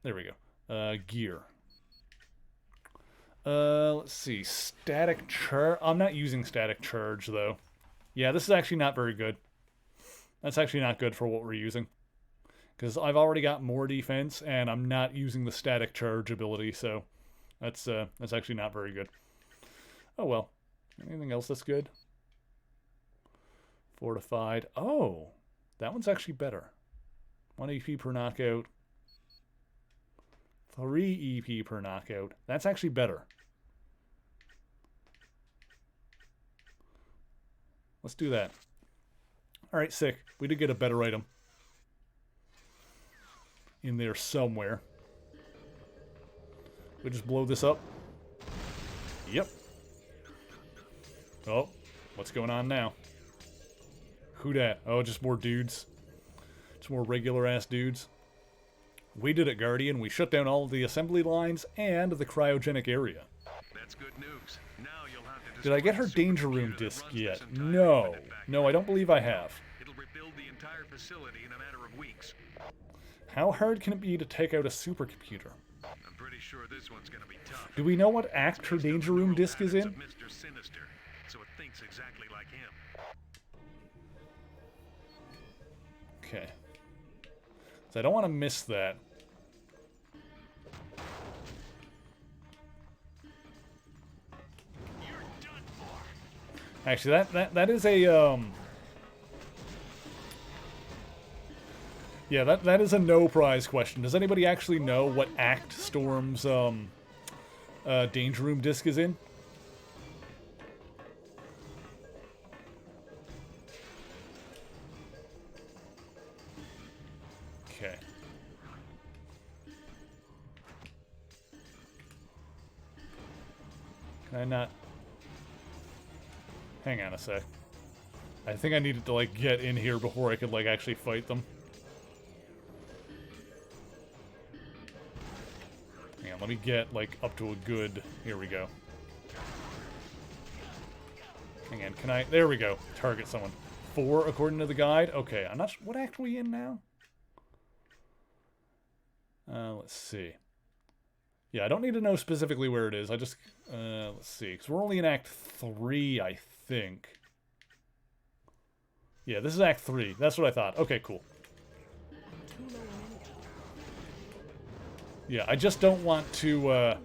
There we go. Gear. Let's see. Static charge. I'm not using static charge, though. Yeah, this is actually not very good. That's actually not good for what we're using. Because I've already got more defense, and I'm not using the static charge ability, so that's actually not very good. Oh, well. Anything else that's good? Fortified. Oh, that one's actually better. 1 EP per knockout. 3 EP per knockout. That's actually better. Let's do that. Alright, sick. We did get a better item in there somewhere. We just blow this up. Yep. Oh, what's going on now? Who dat? Oh, just more dudes. Just more regular-ass dudes. We did it, Guardian. We shut down all of the assembly lines and the cryogenic area. That's good news. Now you'll have to Did I get her destroy the danger room supercomputer that disc runs yet? this entire No. weapon factory. No, I don't believe I have. It'll rebuild the entire facility in a matter of weeks. How hard can it be to take out a supercomputer? I'm pretty sure this one's gonna be tough. Do we know what act her danger room disc is in? Mr. Sinister, so it thinks exactly like him. Okay. So I don't want to miss that. Actually, that is a yeah, that is a no prize question. Does anybody actually know what act Storm's danger room disc is in? Okay. Can I not? Hang on a sec. I think I needed to, like, get in here before I could, like, actually fight them. Hang on, let me get, like, up to a good... Here we go. Hang on, can I... There we go. Target someone. 4, according to the guide? Okay, I'm not... What act are we in now? Let's see. Yeah, I don't need to know specifically where it is. I just... let's see. Because we're only in Act 3, I think. Yeah, this is Act 3. That's what I thought. Okay, cool. Yeah, I just don't want to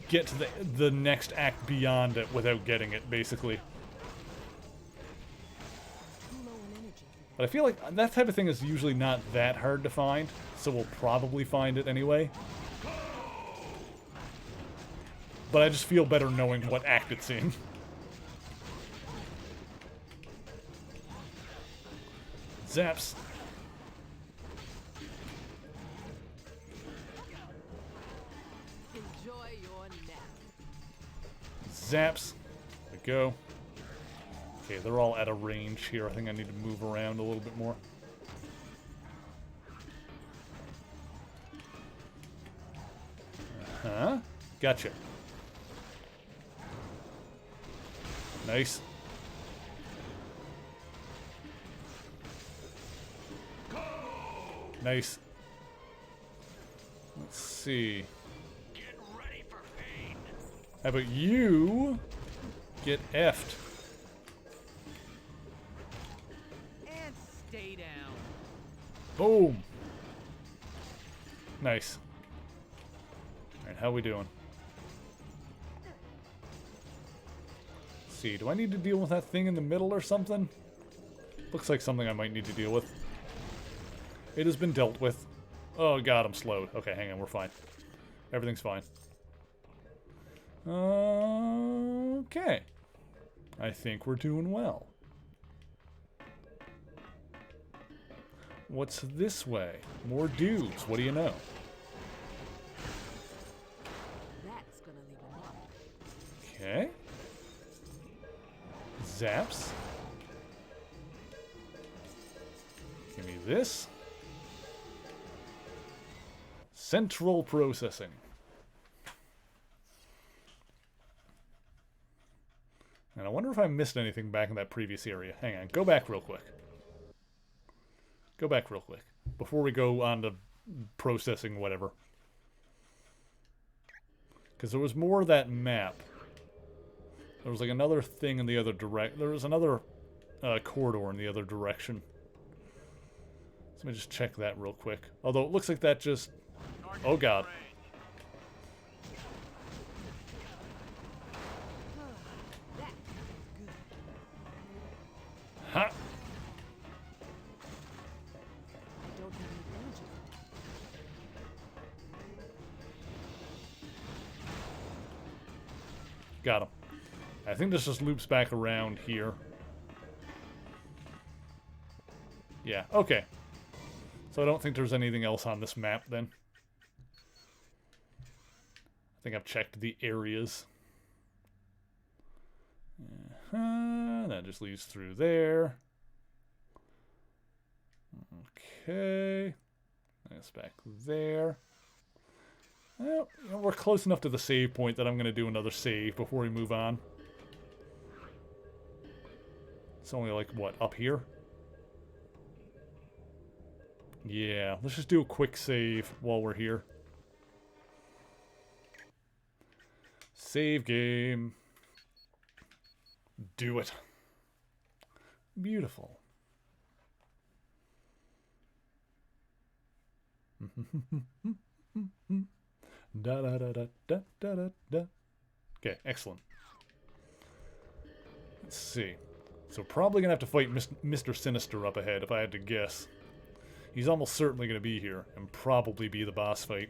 get to the next act beyond it without getting it, basically. But I feel like that type of thing is usually not that hard to find, so we'll probably find it anyway. But I just feel better knowing what act it's in. Zaps. Enjoy your nap. Zaps. There we go. Okay, they're all at a range here. I think I need to move around a little bit more. Uh-huh. Gotcha. Nice. Nice. Let's see. Get ready for pain. How about you get effed? And stay down. Boom. Nice. Alright, how we doing? Let's see, do I need to deal with that thing in the middle or something? Looks like something I might need to deal with. It has been dealt with. Oh god, I'm slowed. Okay, hang on, we're fine. Everything's fine. Okay. I think we're doing well. What's this way? More dudes, what do you know? That's gonna leave a mark. Okay. Zaps. Give me this. Central processing. And I wonder if I missed anything back in that previous area. Hang on, go back real quick. Go back real quick. Before we go on to processing whatever. Because there was more of that map. There was like another thing in the other direct. There was another corridor in the other direction. So let me just check that real quick. Although it looks like that just... Oh god. Ha! I don't have any energy. Got him. I think this just loops back around here. Yeah, okay. So I don't think there's anything else on this map then. I think I've checked the areas. Yeah. That just leads through there. Okay. That's back there. Well, you know, we're close enough to the save point that I'm going to do another save before we move on. It's only like, what, up here? Yeah, let's just do a quick save while we're here. Save game. Do it. Beautiful. Da da da da da da da da. Okay, excellent. Let's see. So probably gonna have to fight Mr. Sinister up ahead if I had to guess. He's almost certainly gonna be here and probably be the boss fight.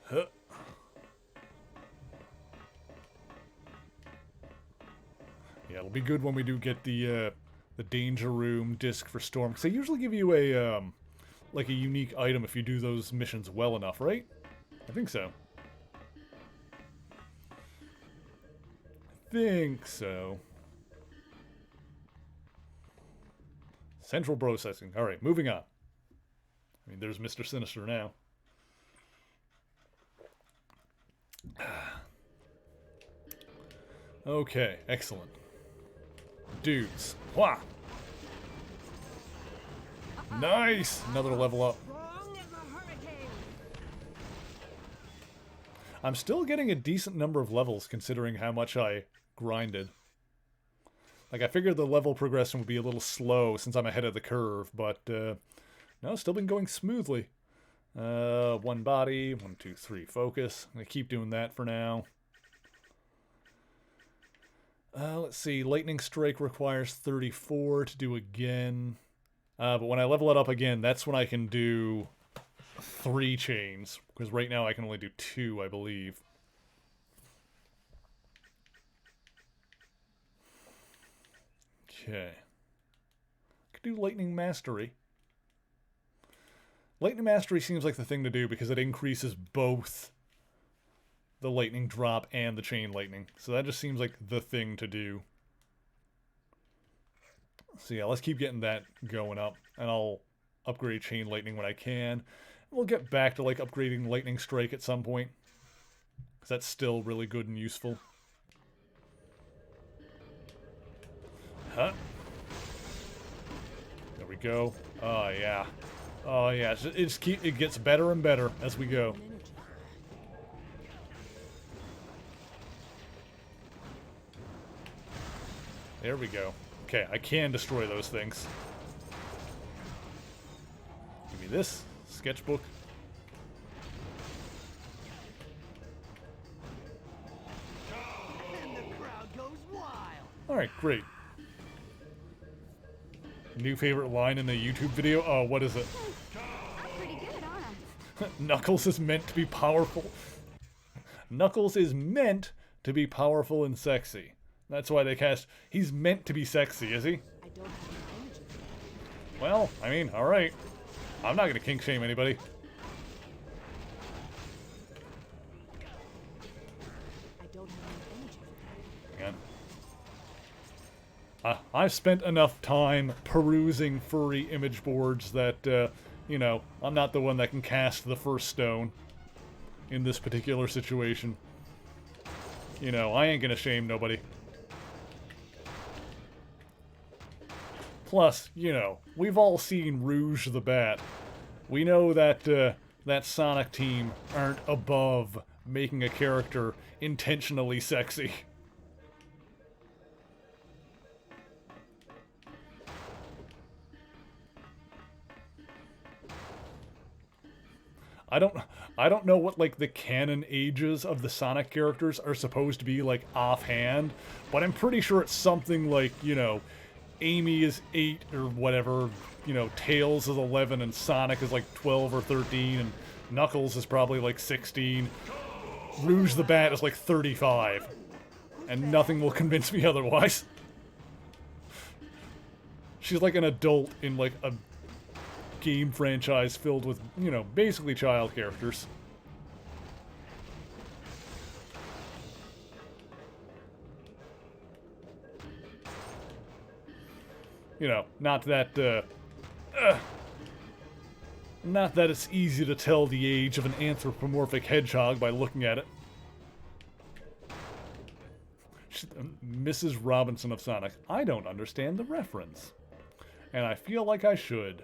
Huh. Yeah, it'll be good when we do get the Danger Room disc for Storm, because they usually give you a like a unique item if you do those missions well enough, right? I think so. Central processing. Alright, moving on. I mean, there's Mr. Sinister now. Okay, excellent. Dudes. Wah! Nice! Another level up. I'm still getting a decent number of levels considering how much I grinded. Like, I figured the level progression would be a little slow since I'm ahead of the curve, but no, it's still been going smoothly. One body, 1, 2, 3, focus. I'm gonna keep doing that for now. Let's see, Lightning Strike requires 34 to do again. But when I level it up again, that's when I can do 3 chains. Because right now I can only do 2, I believe. Okay. I could do Lightning Mastery. Lightning Mastery seems like the thing to do because it increases both the lightning drop and the chain lightning. So that just seems like the thing to do. So yeah, let's keep getting that going up. And I'll upgrade chain lightning when I can. We'll get back to like upgrading lightning strike at some point. Because that's still really good and useful. Huh? There we go. Oh yeah. Oh yeah, it gets better and better as we go. There we go. Okay, I can destroy those things. Give me this sketchbook. And the crowd goes wild. Alright, great. New favorite line in a YouTube video? Oh, what is it? I'm pretty good, aren't I? Knuckles is meant to be powerful. Knuckles is meant to be powerful and sexy. That's why they cast... He's meant to be sexy, is he? I don't have any energy. Well, I mean, alright. I'm not gonna kink shame anybody. I don't have any energy. Hang on. I've spent enough time perusing furry image boards that, you know, I'm not the one that can cast the first stone in this particular situation. You know, I ain't gonna shame nobody. Plus, you know, we've all seen Rouge the Bat. We know that, that Sonic team aren't above making a character intentionally sexy. I don't know what, like, the canon ages of the Sonic characters are supposed to be, like, offhand, but I'm pretty sure it's something like, you know, Amy is 8 or whatever, you know, Tails is 11 and Sonic is like 12 or 13 and Knuckles is probably like 16. Rouge the Bat is like 35. And nothing will convince me otherwise. She's like an adult in like a game franchise filled with, you know, basically child characters. You know, not that it's easy to tell the age of an anthropomorphic hedgehog by looking at it. Mrs. Robinson of Sonic. I don't understand the reference. And I feel like I should.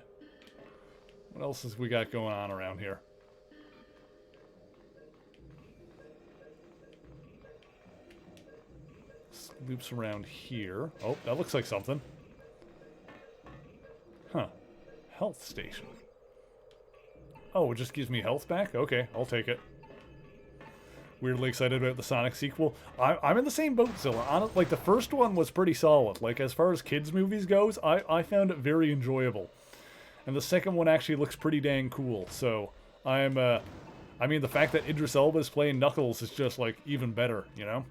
What else has we got going on around here? Loops around here. Oh, that looks like something. Huh. Health station. Oh, it just gives me health back? Okay, I'll take it. Weirdly excited about the Sonic sequel. I'm in the same boat, Zilla. Like, the first one was pretty solid. Like, as far as kids' movies goes, I found it very enjoyable. And the second one actually looks pretty dang cool. So, I mean, the fact that Idris Elba is playing Knuckles is just, like, even better, you know?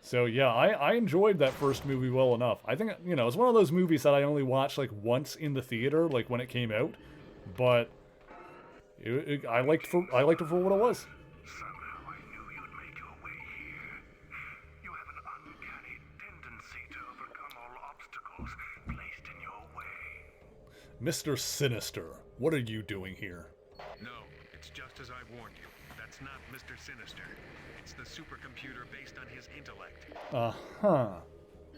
So, yeah, I enjoyed that first movie well enough. I think, you know, it's one of those movies that I only watched, like, once in the theater, like, when it came out. But I liked it for what it was. Somehow I knew you'd make your way here. You have an uncanny tendency to overcome all obstacles placed in your way. Mr. Sinister, what are you doing here? No, it's just as I warned you. That's not Mr. Sinister. It's the supercomputer based on his intellect. Uh-huh.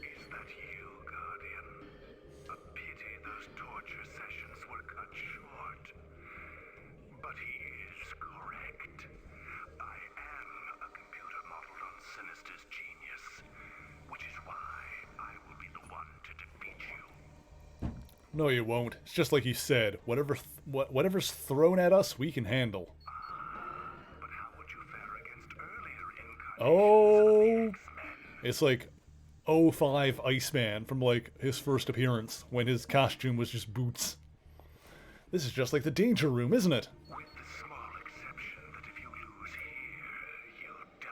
Is that you, Guardian? A pity those torture sessions were cut short. But he is correct. I am a computer modeled on Sinister's genius, which is why I will be the one to defeat you. No, you won't. It's just like you said. Whatever's thrown at us, we can handle. But how would you fare against earlier Oh, incarnations it's like 05 Iceman from like his first appearance when his costume was just boots. This is just like the Danger Room, isn't it? with the small exception that if you lose here, you die.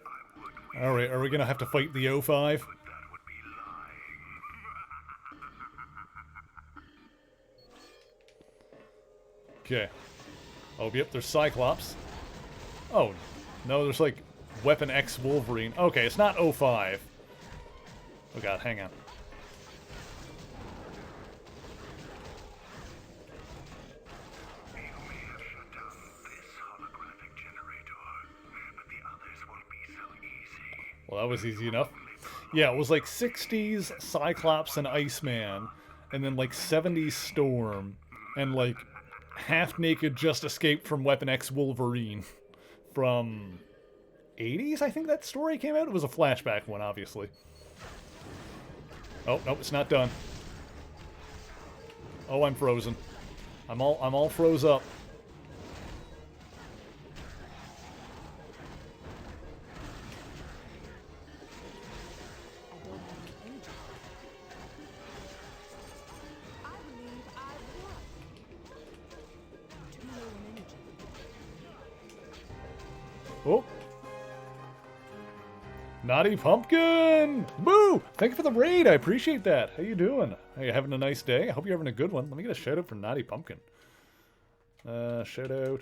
I would wish All right, are we gonna have to fight the 05? that would be lying. Okay. Oh, yep, there's Cyclops. Oh, no, there's like Weapon X Wolverine. Okay, it's not 05. Oh god, hang on. You may have shut down this holographic generator, but the others won't be so easy. Well, that was easy enough. Yeah, it was like 60s Cyclops and Iceman, and then like 70s Storm, and like half-naked Just Escaped from Weapon X Wolverine from 80s, I think that story came out. It was a flashback one, obviously. Oh, nope, it's not done. Oh, I'm frozen. I'm all froze up. I don't have an engine. I believe I've won. Too low in energy. Oh. Naughty Pumpkin! Boo! Thank you for the raid. I appreciate that. How you doing? Are you having a nice day? I hope you're having a good one. Let me get a shout out for Naughty Pumpkin. Shout out.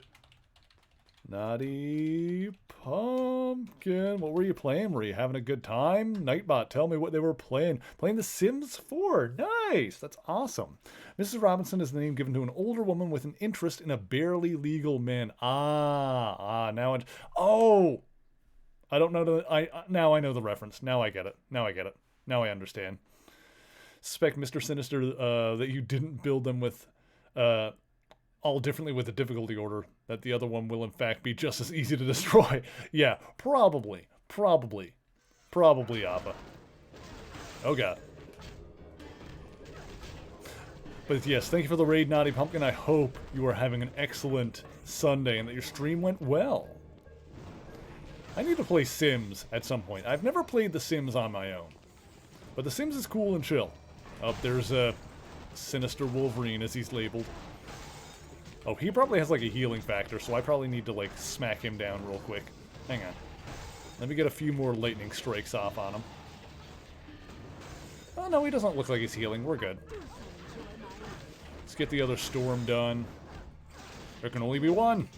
Naughty Pumpkin. What were you playing? Were you having a good time? Nightbot, tell me what they were playing. Playing The Sims 4. Nice! That's awesome. Mrs. Robinson is the name given to an older woman with an interest in a barely legal man. Now it. Oh! I don't know. Now I know the reference. Now I get it. Now I understand. Suspect Mr. Sinister that you didn't build them with all differently with the difficulty order. That the other one will in fact be just as easy to destroy. Yeah, probably, Appa. Oh god. But yes, thank you for the raid, Naughty Pumpkin. I hope you are having an excellent Sunday and that your stream went well. I need to play Sims at some point. I've never played The Sims on my own. But The Sims is cool and chill. Oh, there's a Sinister Wolverine as he's labeled. Oh, he probably has like a healing factor, so I probably need to like smack him down real quick. Hang on. Let me get a few more lightning strikes off on him. Oh no, he doesn't look like he's healing. We're good. Let's get the other storm done. There can only be one.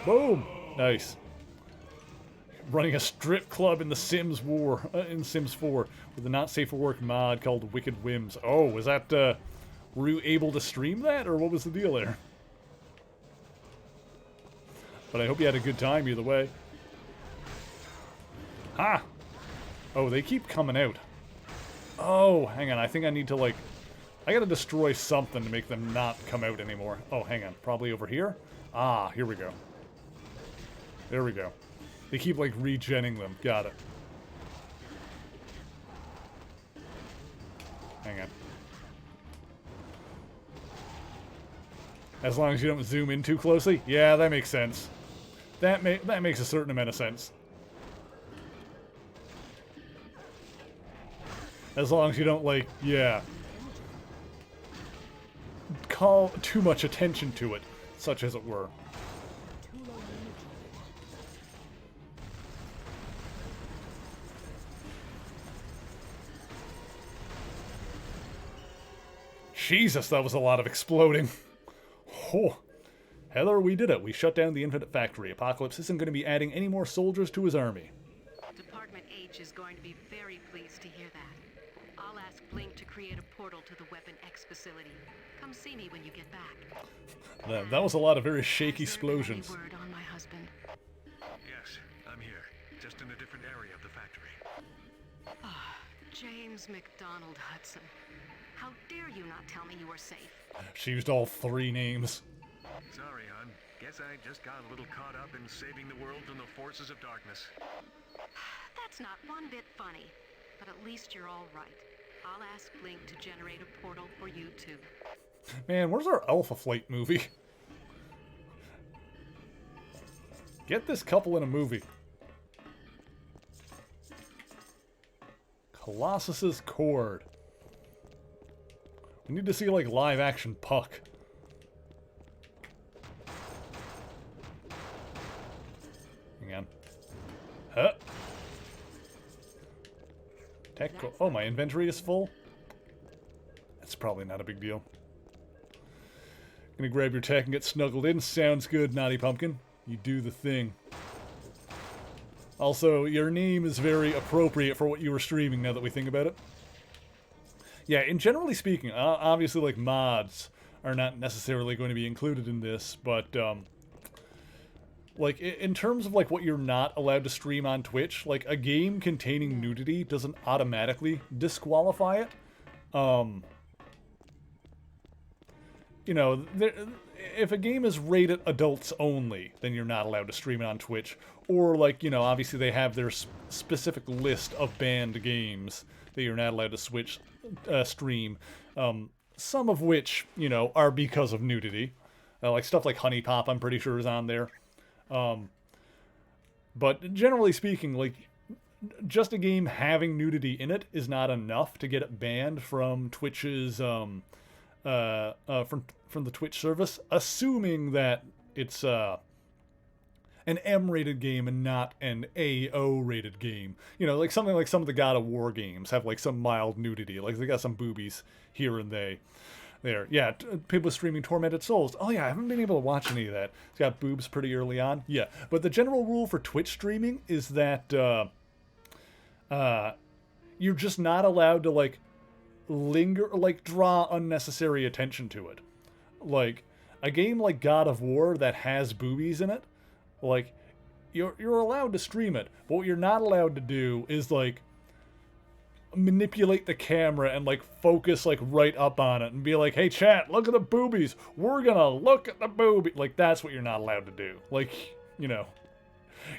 Boom! Nice. running a strip club in the Sims in Sims 4 with a not safe for work mod called Wicked Whims. Oh, was that, were you able to stream that, or what was the deal there? But I hope you had a good time either way. Ha! Oh, they keep coming out. Oh, hang on, I think I need to, like... I gotta destroy something to make them not come out anymore. Oh, hang on, probably over here? Ah, here we go. There we go. They keep, like, regenning them. Got it. Hang on. As long as you don't zoom in too closely? Yeah, that makes sense. That makes a certain amount of sense. As long as you don't, like, yeah, call too much attention to it, such as it were. Jesus, that was a lot of exploding. Oh. Heather, we did it. We shut down the Infinite Factory. Apocalypse isn't going to be adding any more soldiers to his army. Department H is going to be very pleased to hear that. I'll ask Blink to create a portal to the Weapon X facility. Come see me when you get back. That was a lot of very shaky explosions. Word on my husband. Yes, I'm here. Just in a different area of the factory. Ah, James McDonald Hudson. How dare you not tell me you were safe? She used all 3 names. Sorry, hon. Guess I just got a little caught up in saving the world from the forces of darkness. That's not one bit funny, but at least you're all right. I'll ask Blink to generate a portal for you too. Man, where's our Alpha Flight movie? Get this couple in a movie. Colossus's Cord. We need to see, like, live-action Puck. Hang on. Huh? Tech. Oh, my inventory is full? That's probably not a big deal. Gonna grab your tech and get snuggled in. Sounds good, Naughty Pumpkin. You do the thing. Also, your name is very appropriate for what you were streaming, now that we think about it. Yeah, and generally speaking, obviously, like, mods are not necessarily going to be included in this, but, like, in terms of, like, what you're not allowed to stream on Twitch, like, a game containing nudity doesn't automatically disqualify it. You know, if a game is rated adults only, then you're not allowed to stream it on Twitch. Or, like, you know, obviously they have their specific list of banned games that you're not allowed to stream. Some of which, you know, are because of nudity. Like stuff like Honey Pop, I'm pretty sure is on there. But generally speaking, like, just a game having nudity in it is not enough to get it banned from Twitch's, from the Twitch service, assuming that it's, an M-rated game and not an AO-rated game. You know, like something like some of the God of War games have, like, some mild nudity. Like, they got some boobies here and there. Yeah, people streaming Tormented Souls. Oh, yeah, I haven't been able to watch any of that. It's got boobs pretty early on. Yeah, but the general rule for Twitch streaming is that you're just not allowed to, like, linger, like, draw unnecessary attention to it. Like, a game like God of War that has boobies in it, like, you're allowed to stream it, but what you're not allowed to do is, like, manipulate the camera and, like, focus, like, right up on it and be like, hey, chat, look at the boobies. We're gonna look at the boobies. Like, that's what you're not allowed to do. Like, you know,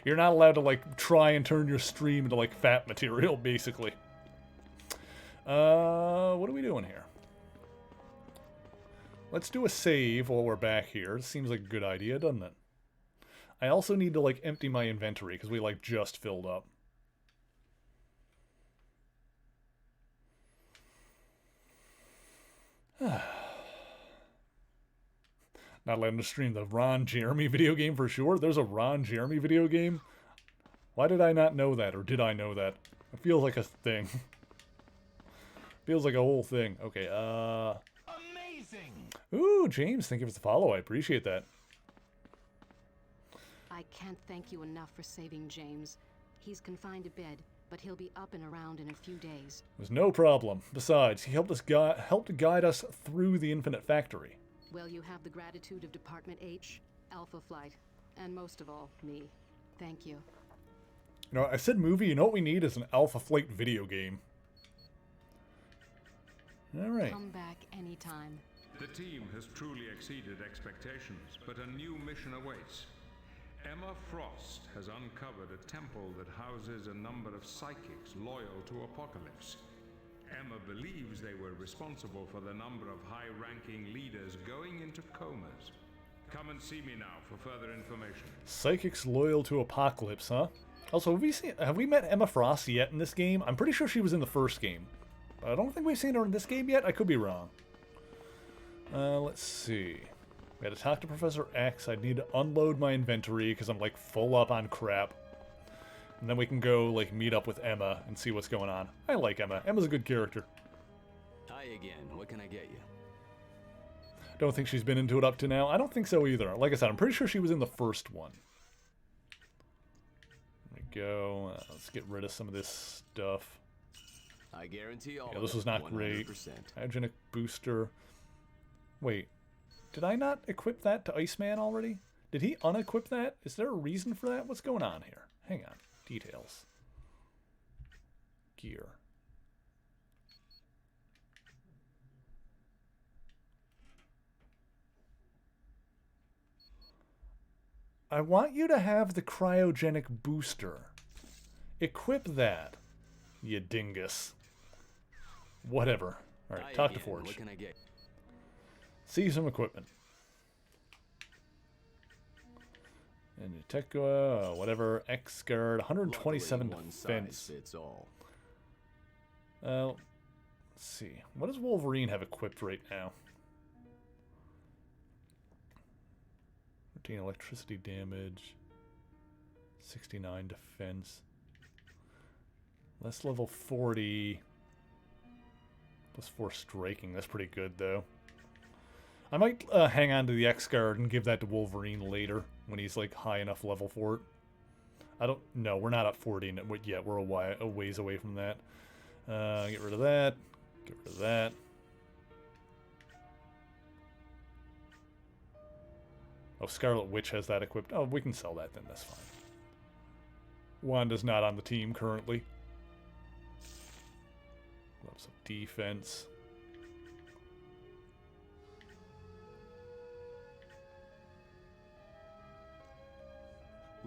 you're not allowed to, like, try and turn your stream into, like, fat material, basically. What are we doing here? Let's do a save while we're back here. Seems like a good idea, doesn't it? I also need to, like, empty my inventory because we, like, just filled up. Not allowed to stream the Ron Jeremy video game for sure. There's a Ron Jeremy video game. Why did I not know that, or did I know that? It feels like a thing. Feels like a whole thing. Okay, Amazing! Ooh, James, thank you for the follow. I appreciate that. I can't thank you enough for saving James. He's confined to bed, but he'll be up and around in a few days. It was no problem. Besides, he helped guide us through the Infinite Factory. Well, you have the gratitude of Department H, Alpha Flight, and most of all, me. Thank you. You know, I said movie. You know what we need is an Alpha Flight video game. All right. Come back anytime. The team has truly exceeded expectations, but a new mission awaits. Emma Frost has uncovered a temple that houses a number of psychics loyal to Apocalypse. Emma believes they were responsible for the number of high-ranking leaders going into comas. Come and see me now for further information. Psychics loyal to Apocalypse, huh? Also, have we met Emma Frost yet in this game? I'm pretty sure she was in the first game. But I don't think we've seen her in this game yet. I could be wrong. Let's see. We had to talk to Professor X. I need to unload my inventory because I'm like full up on crap. And then we can go like meet up with Emma and see what's going on. I like Emma. Emma's a good character. Hi again. What can I get you? Don't think she's been into it up to now. I don't think so either. Like I said, I'm pretty sure she was in the first one. There we go. Let's get rid of some of this stuff. I guarantee all. Yeah, this was not 100%. great. Hygienic booster. Wait, did I not equip that to Iceman already? Did he unequip that? Is there a reason for that? What's going on here? Hang on. Details. Gear. I want you to have the cryogenic booster. Equip that, you dingus. Whatever. Alright, talk to Forge. What can I get? See some equipment. And tech, whatever, X-Guard, 127 defense. Fits all. Let's see. What does Wolverine have equipped right now? 13 electricity damage. 69 defense. Less level 40. Plus 4 striking. That's pretty good, though. I might hang on to the X-Guard and give that to Wolverine later when he's like high enough level for it. I don't know. We're not at 40 yet. We're a ways away from that. Get rid of that. Get rid of that. Oh, Scarlet Witch has that equipped. Oh, we can sell that then. That's fine. Wanda's not on the team currently. Gloves of defense.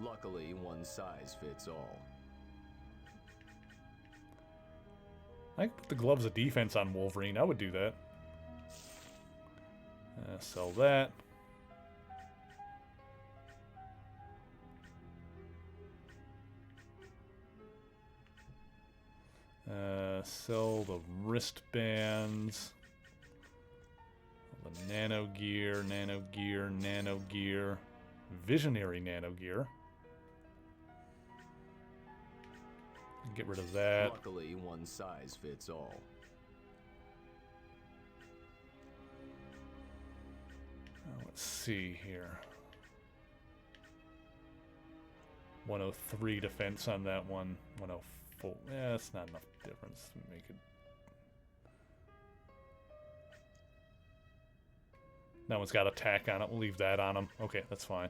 Luckily, one size fits all. I could put the gloves of defense on Wolverine. I would do that. Sell that. Sell the wristbands. The nano gear, nano gear, nano gear. Visionary nano gear. Get rid of that. Luckily, one size fits all. Let's see here. 103 defense on that one. 104. Yeah, that's not enough difference to make it. That one's got attack on it. We'll leave that on him. Okay, that's fine.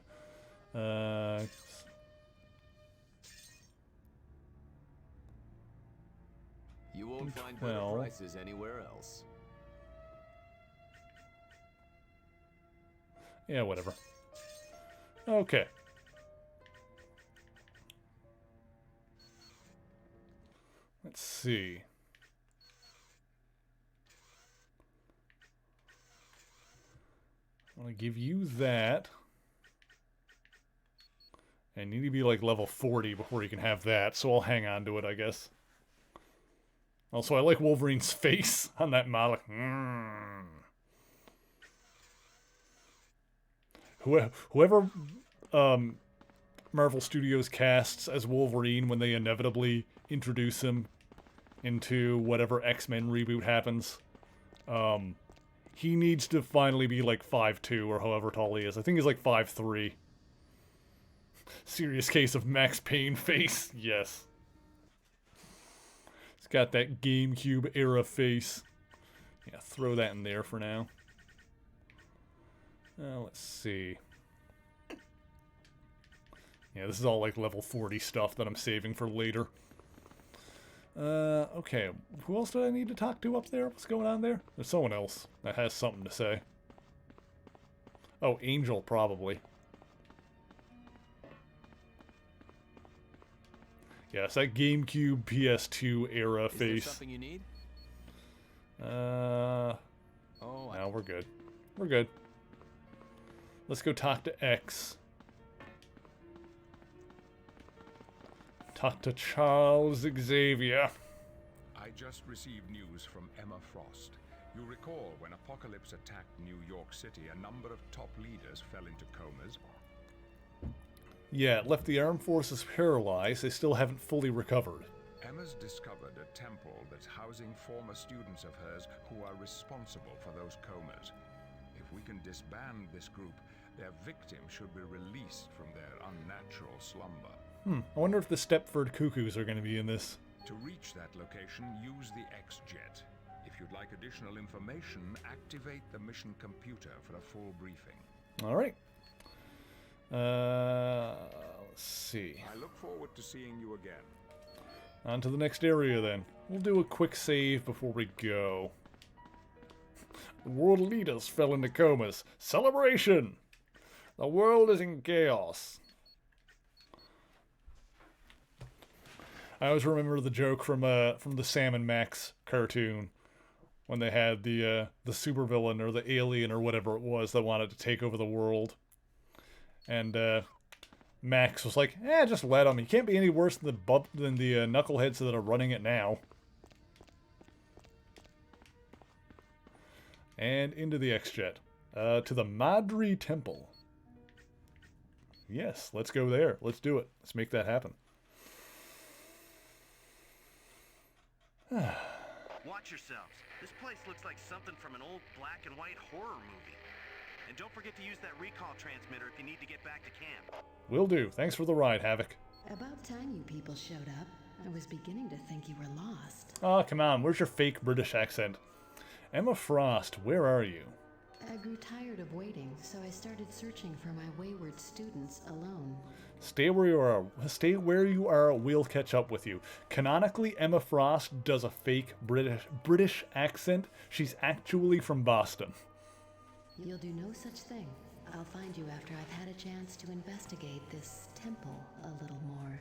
You won't find better prices anywhere else. Yeah, whatever. Okay. Let's see. I want to give you that. I need to be like level 40 before you can have that, so I'll hang on to it, I guess. Also, I like Wolverine's face on that model. Whoever Marvel Studios casts as Wolverine when they inevitably introduce him into whatever X-Men reboot happens, he needs to finally be like 5'2" or however tall he is. I think he's like 5'3". Serious case of Max Payne face. Yes. It's got that GameCube era face. Yeah, throw that in there for now. Let's see. Yeah, this is all like level 40 stuff that I'm saving for later. Okay. Who else do I need to talk to up there? What's going on there? There's someone else that has something to say. Oh, Angel, probably. Yeah, it's that GameCube PS2 era face. Is there something you need? No, we're good. We're good. Let's go talk to X. Talk to Charles Xavier. I just received news from Emma Frost. You recall when Apocalypse attacked New York City, a number of top leaders fell into comas. Yeah, it left the armed forces paralyzed. They still haven't fully recovered. Emma's discovered a temple that's housing former students of hers who are responsible for those comas. If we can disband this group, their victims should be released from their unnatural slumber. I wonder if the Stepford Cuckoos are going to be in this. To reach that location, use the X-Jet. If you'd like additional information, activate the mission computer for a full briefing. Alright. Let's see. I look forward to seeing you again. On to the next area then. We'll do a quick save before we go. The world leaders fell into comas. Celebration! The world is in chaos. I always remember the joke from the Sam and Max cartoon when they had the supervillain or the alien or whatever it was that wanted to take over the world. And Max was like, just let him. He can't be any worse than the knuckleheads that are running it now. And into the X-Jet. To the Madri Temple. Yes, let's go there. Let's do it. Let's make that happen. Watch yourselves. This place looks like something from an old black and white horror movie. And don't forget to use that recall transmitter if you need to get back to camp. Will do. Thanks for the ride, Havoc. About time you people showed up. I was beginning to think you were lost. Oh, come on. Where's your fake British accent? Emma Frost, where are you? I grew tired of waiting, so I started searching for my wayward students alone. Stay where you are. Stay where you are. We'll catch up with you. Canonically, Emma Frost does a fake British accent. She's actually from Boston. You'll do no such thing. I'll find you after I've had a chance to investigate this temple a little more.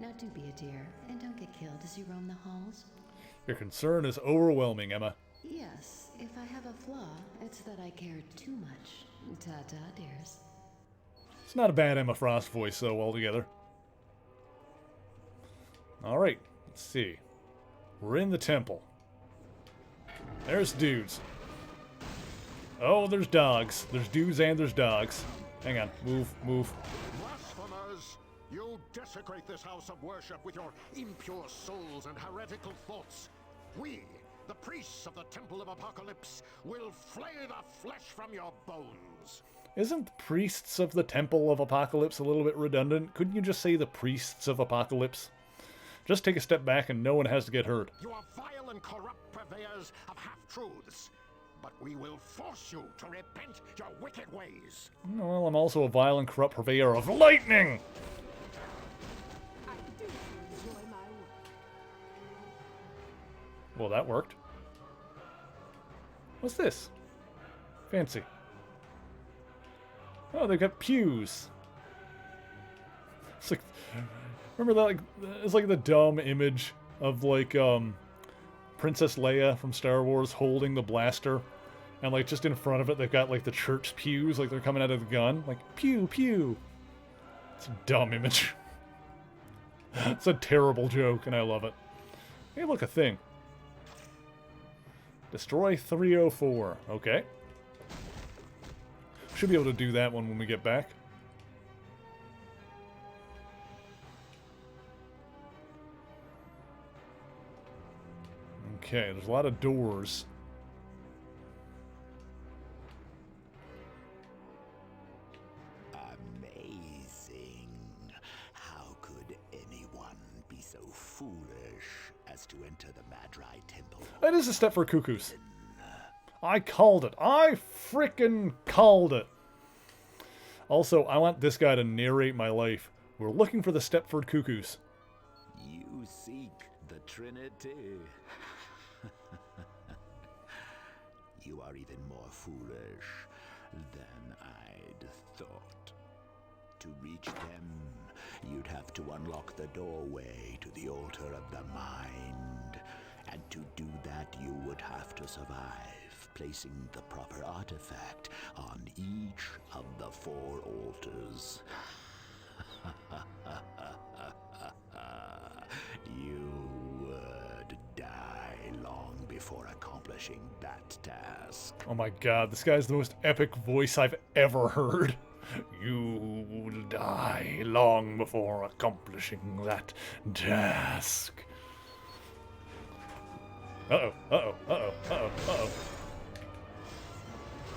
Now do be a dear, and don't get killed as you roam the halls. Your concern is overwhelming, Emma. Yes, if I have a flaw, it's that I care too much. Ta-ta, dears. It's not a bad Emma Frost voice, though, altogether. Alright, let's see. We're in the temple. There's dudes. Oh, there's dogs. There's dudes and there's dogs. Hang on. Move, move. Blasphemers! You desecrate this house of worship with your impure souls and heretical thoughts. We, the priests of the Temple of Apocalypse, will flay the flesh from your bones. Isn't the priests of the Temple of Apocalypse a little bit redundant? Couldn't you just say the priests of Apocalypse? Just take a step back and no one has to get hurt. You are vile and corrupt purveyors of half-truths, but we will force you to repent your wicked ways. Well, I'm also a vile and corrupt purveyor of lightning! I do enjoy my work. Well, that worked. What's this? Fancy. Oh, they've got pews. It's like, remember that? Like, it's like the dumb image of like Princess Leia from Star Wars holding the blaster, and like just in front of it, they've got like the church pews, like they're coming out of the gun, like pew pew. It's a dumb image. It's a terrible joke, and I love it. Hey, look, a thing. Destroy 304. Okay. Should be able to do that one when we get back. Okay, there's a lot of doors. Amazing. That is a Stepford Cuckoos. I called it. I frickin' called it. Also, I want this guy to narrate my life. We're looking for the Stepford Cuckoos. You seek the Trinity. You are even more foolish than I'd thought. To reach them, you'd have to unlock the doorway to the altar of the mind. And to do that, you would have to survive, placing the proper artifact on each of the 4 altars. You would die long before accomplishing that task. Oh my god, this guy's the most epic voice I've ever heard. You will die long before accomplishing that task. Uh-oh, uh-oh, uh-oh, uh-oh, uh-oh.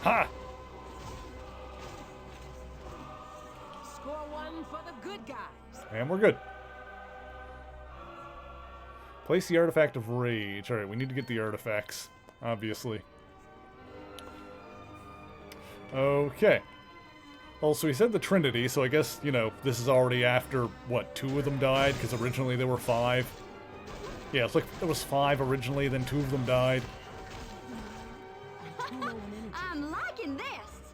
Ha! Score 1 for the good guys. And we're good. Place the artifact of rage. Alright, we need to get the artifacts, obviously. Okay. Also, he said the Trinity, so I guess, you know, this is already after, what, 2 of them died? Because originally there were 5. Yeah, it's like there was 5 originally, then 2 of them died. I'm liking this.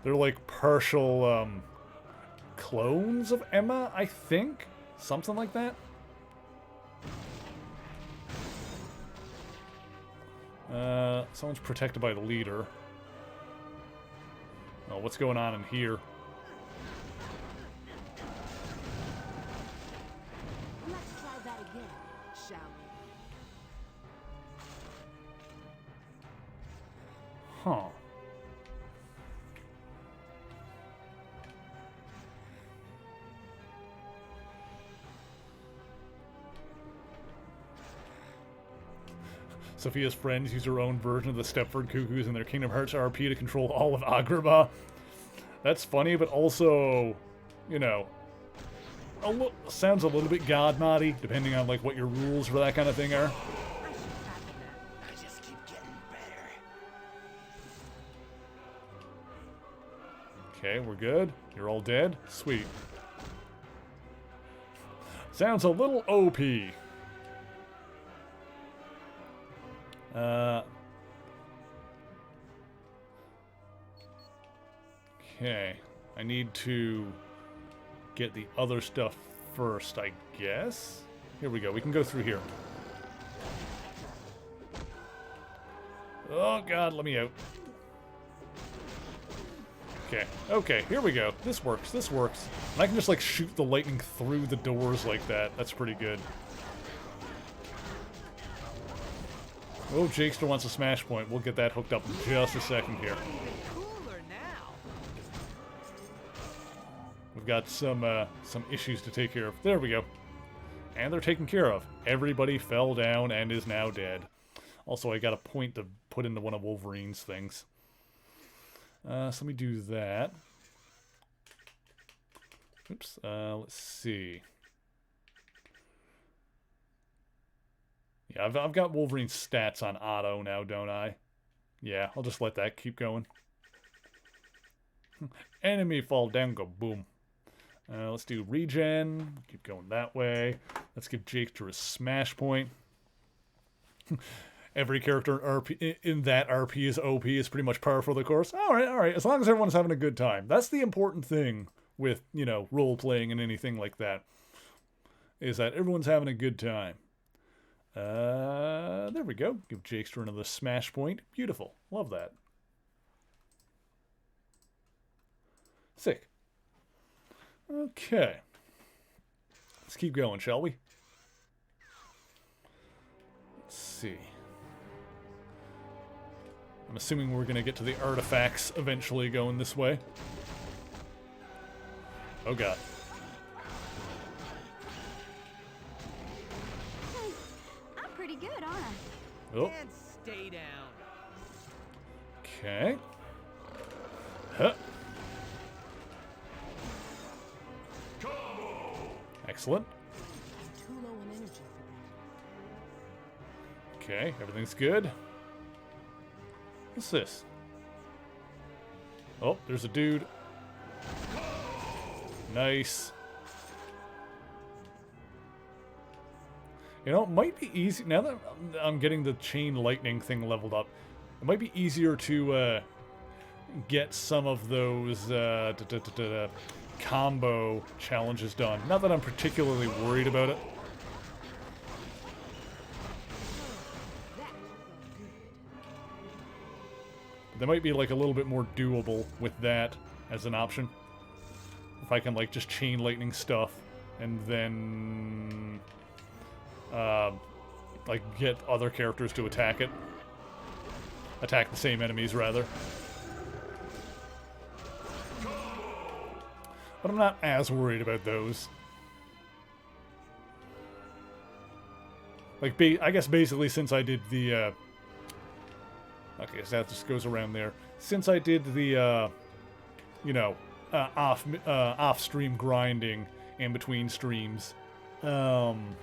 They're like partial, clones of Emma, I think? Something like that? Someone's protected by the leader. Oh, what's going on in here? Let's try that again, shall we? Huh. Sophia's friends use her own version of the Stepford Cuckoos in their Kingdom Hearts RP to control all of Agrabah. That's funny, but also, you know, sounds a little bit God-moddy, depending on like what your rules for that kind of thing are. I just keep getting better. Okay, we're good. You're all dead? Sweet. Sounds a little OP. Okay, I need to get the other stuff first, I guess. Here we go, we can go through here. Oh god, let me out. Okay, okay, here we go. This works, this works. And I can just like shoot the lightning through the doors like that. That's pretty good. Oh, Jakester wants a smash point. We'll get that hooked up in just a second here. We've got some issues to take care of. There we go. And they're taken care of. Everybody fell down and is now dead. Also, I got a point to put into one of Wolverine's things. So let me do that. Oops. Let's see. Yeah, I've got Wolverine's stats on auto now, don't I? Yeah, I'll just let that keep going. Enemy fall down, go boom. Let's do regen. Keep going that way. Let's give Jakester a smash point. Every character in that RP is OP is pretty much par for the course. All right. As long as everyone's having a good time. That's the important thing with, you know, role-playing and anything like that. Is that everyone's having a good time. There we go. Give Jakester another smash point. Beautiful. Love that. Sick. Okay. Let's keep going, shall we? Let's see. I'm assuming we're going to get to the artifacts eventually going this way. Oh god. I'm pretty good, aren't I? Oh. And stay down. Okay. Huh. Excellent. Too low an Okay, everything's good. What's this? Oh, there's a dude. Nice. You know, it might be easy, now that I'm getting the chain lightning thing leveled up, it might be easier to get some of those combo challenges done. Not that I'm particularly worried about it. They might be like a little bit more doable with that as an option. If I can like just chain lightning stuff and then like get other characters to attack it. Attack the same enemies rather. But I'm not as worried about those. Like, I guess basically since I did the okay, so that just goes around there. Since I did the, you know, off-stream grinding in between streams, I'm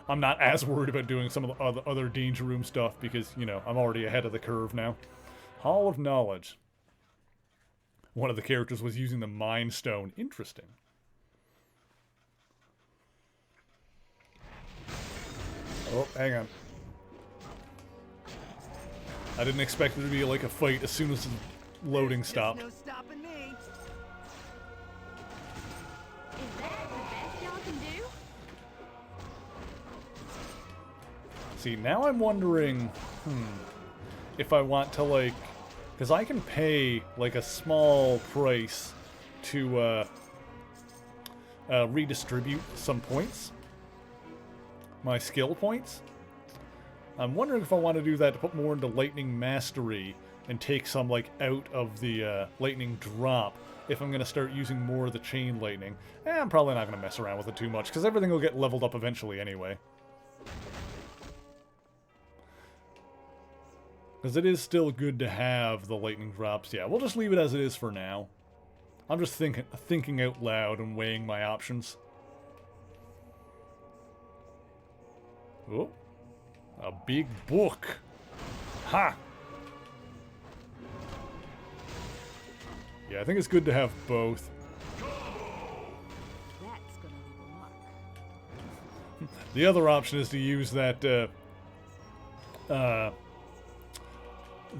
not as worried about doing some of the other Danger Room stuff because, you know, I'm already ahead of the curve now. Hall of Knowledge. One of the characters was using the Mind Stone. Interesting. Oh, hang on. I didn't expect there to be like a fight as soon as the loading stopped. No stopping me. Is that the best y'all can do? See, now I'm wondering, if I want to like, because I can pay like a small price to redistribute some points, my skill points. I'm wondering if I want to do that to put more into Lightning Mastery and take some, like, out of the Lightning Drop if I'm going to start using more of the Chain Lightning. I'm probably not going to mess around with it too much, because everything will get leveled up eventually anyway. Because it is still good to have the Lightning Drops. Yeah, we'll just leave it as it is for now. I'm just thinking out loud and weighing my options. Oh. A big book. Ha! Yeah, I think it's good to have both. That's gonna leave a mark. The other option is to use that,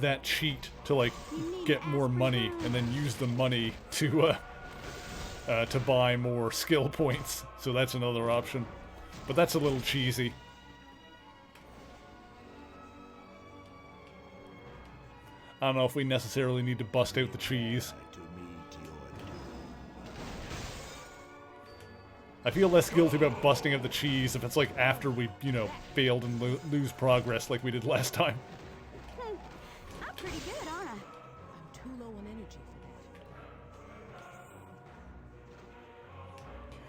that cheat to, like, get more money, and then use the money to buy more skill points. So that's another option. But that's a little cheesy. I don't know if we necessarily need to bust out the cheese. I feel less guilty about busting out the cheese if it's like after we, you know, failed and lose progress like we did last time. I'm pretty good, aren't I? I'm too low on energy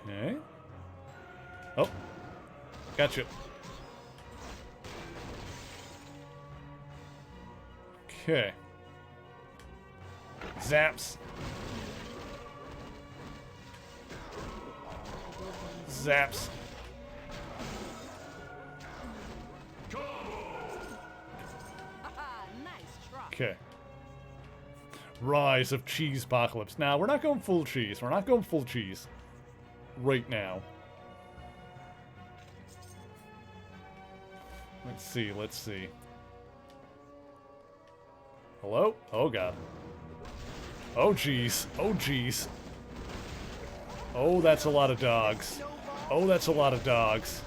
for that. Okay. Oh. Gotcha. Okay. Zaps. Zaps. Nice try. Okay. Rise of Cheese Apocalypse. Now, we're not going full cheese. We're not going full cheese. Right now. Let's see, let's see. Hello? Oh god. Oh jeez. Oh jeez. Oh, that's a lot of dogs. Oh, that's a lot of dogs.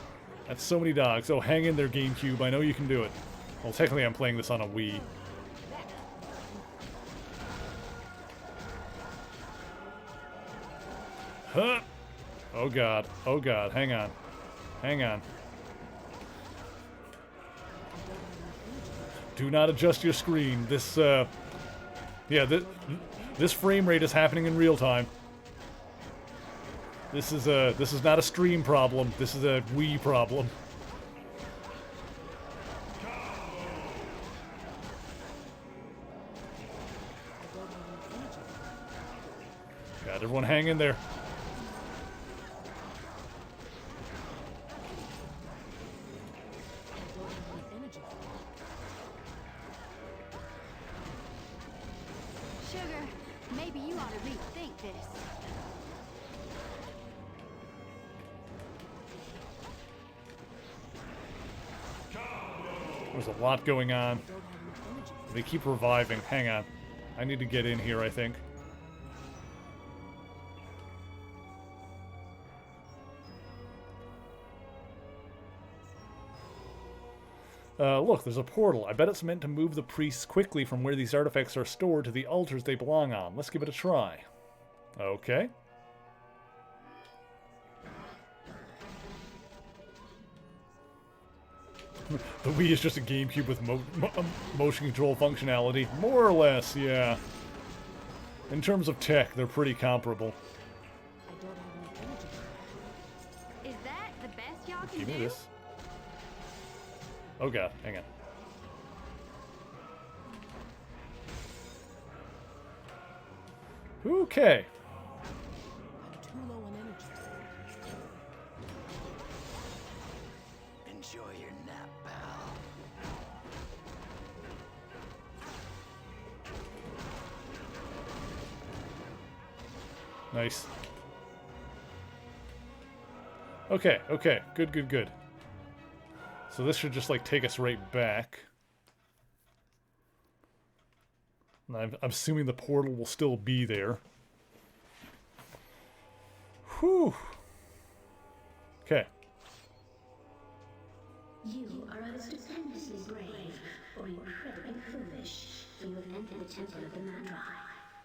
That's so many dogs. Oh, hang in there, GameCube. I know you can do it. Well, technically I'm playing this on a Wii. Huh! Oh god. Oh god. Hang on. Hang on. Do not adjust your screen. This, yeah, this frame rate is happening in real time. This is not a stream problem. This is a Wii problem. God, everyone hang in there. Maybe you ought to rethink this. There's a lot going on. They keep reviving. Hang on. I need to get in here, I think. Look, there's a portal. I bet it's meant to move the priests quickly from where these artifacts are stored to the altars they belong on. Let's give it a try. Okay. The Wii is just a GameCube with motion control functionality. More or less, yeah. In terms of tech, they're pretty comparable. Is that the best y'all can Give me do? this. Oh god, hang on. Okay. Too low on energy. Enjoy your nap, pal. Nice. Okay, okay. Good, good, good. So this should just, like, take us right back. And I'm assuming the portal will still be there. Whew. Okay. You are either stupendously brave or incredibly foolish. You have entered the Temple of the Magi.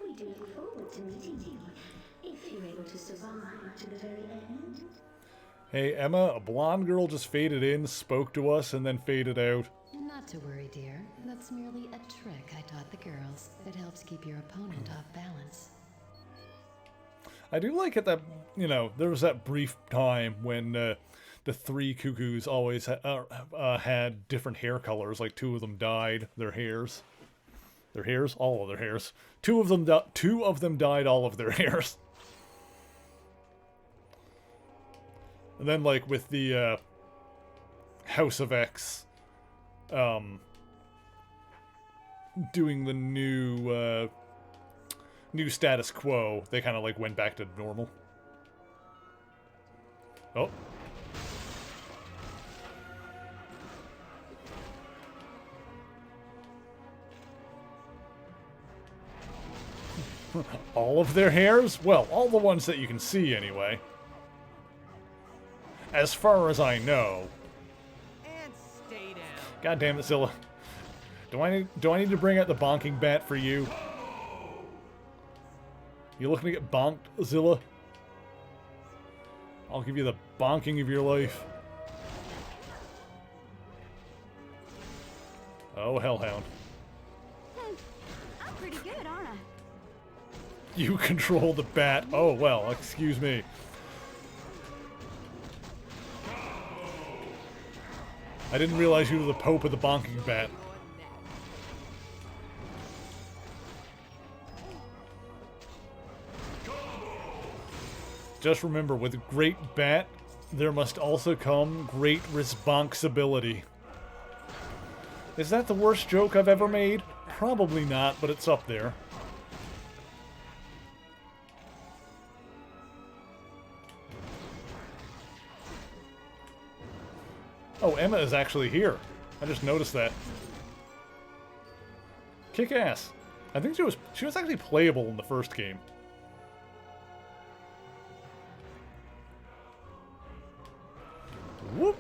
We do look forward to meeting you, if you're able to survive to the very end. Hey, Emma, a blonde girl just faded in, spoke to us, and then faded out. Not to worry, dear. That's merely a trick I taught the girls. It helps keep your opponent off balance. I do like it that, you know, there was that brief time when the three cuckoos always had different hair colors. Like, two of them dyed their hairs. Their hairs? All of their hairs. Two of them dyed all of their hairs. And then, like, with the House of X doing the new status quo, they kind of, like, went back to normal. Oh. All of their hairs? Well, all the ones that you can see, anyway. As far as I know. And stay down. God damn it, Zilla. Do I need to bring out the bonking bat for you? You looking to get bonked, Zilla? I'll give you the bonking of your life. Oh, Hellhound. I'm pretty good, aren't I? You control the bat. Oh, well, excuse me. I didn't realize you were the Pope of the bonking bat. Just remember, with great bat, there must also come great responsibility. Is that the worst joke I've ever made? Probably not, but it's up there. Oh, Emma is actually here. I just noticed that. Kick ass. I think she was actually playable in the first game. Whoop.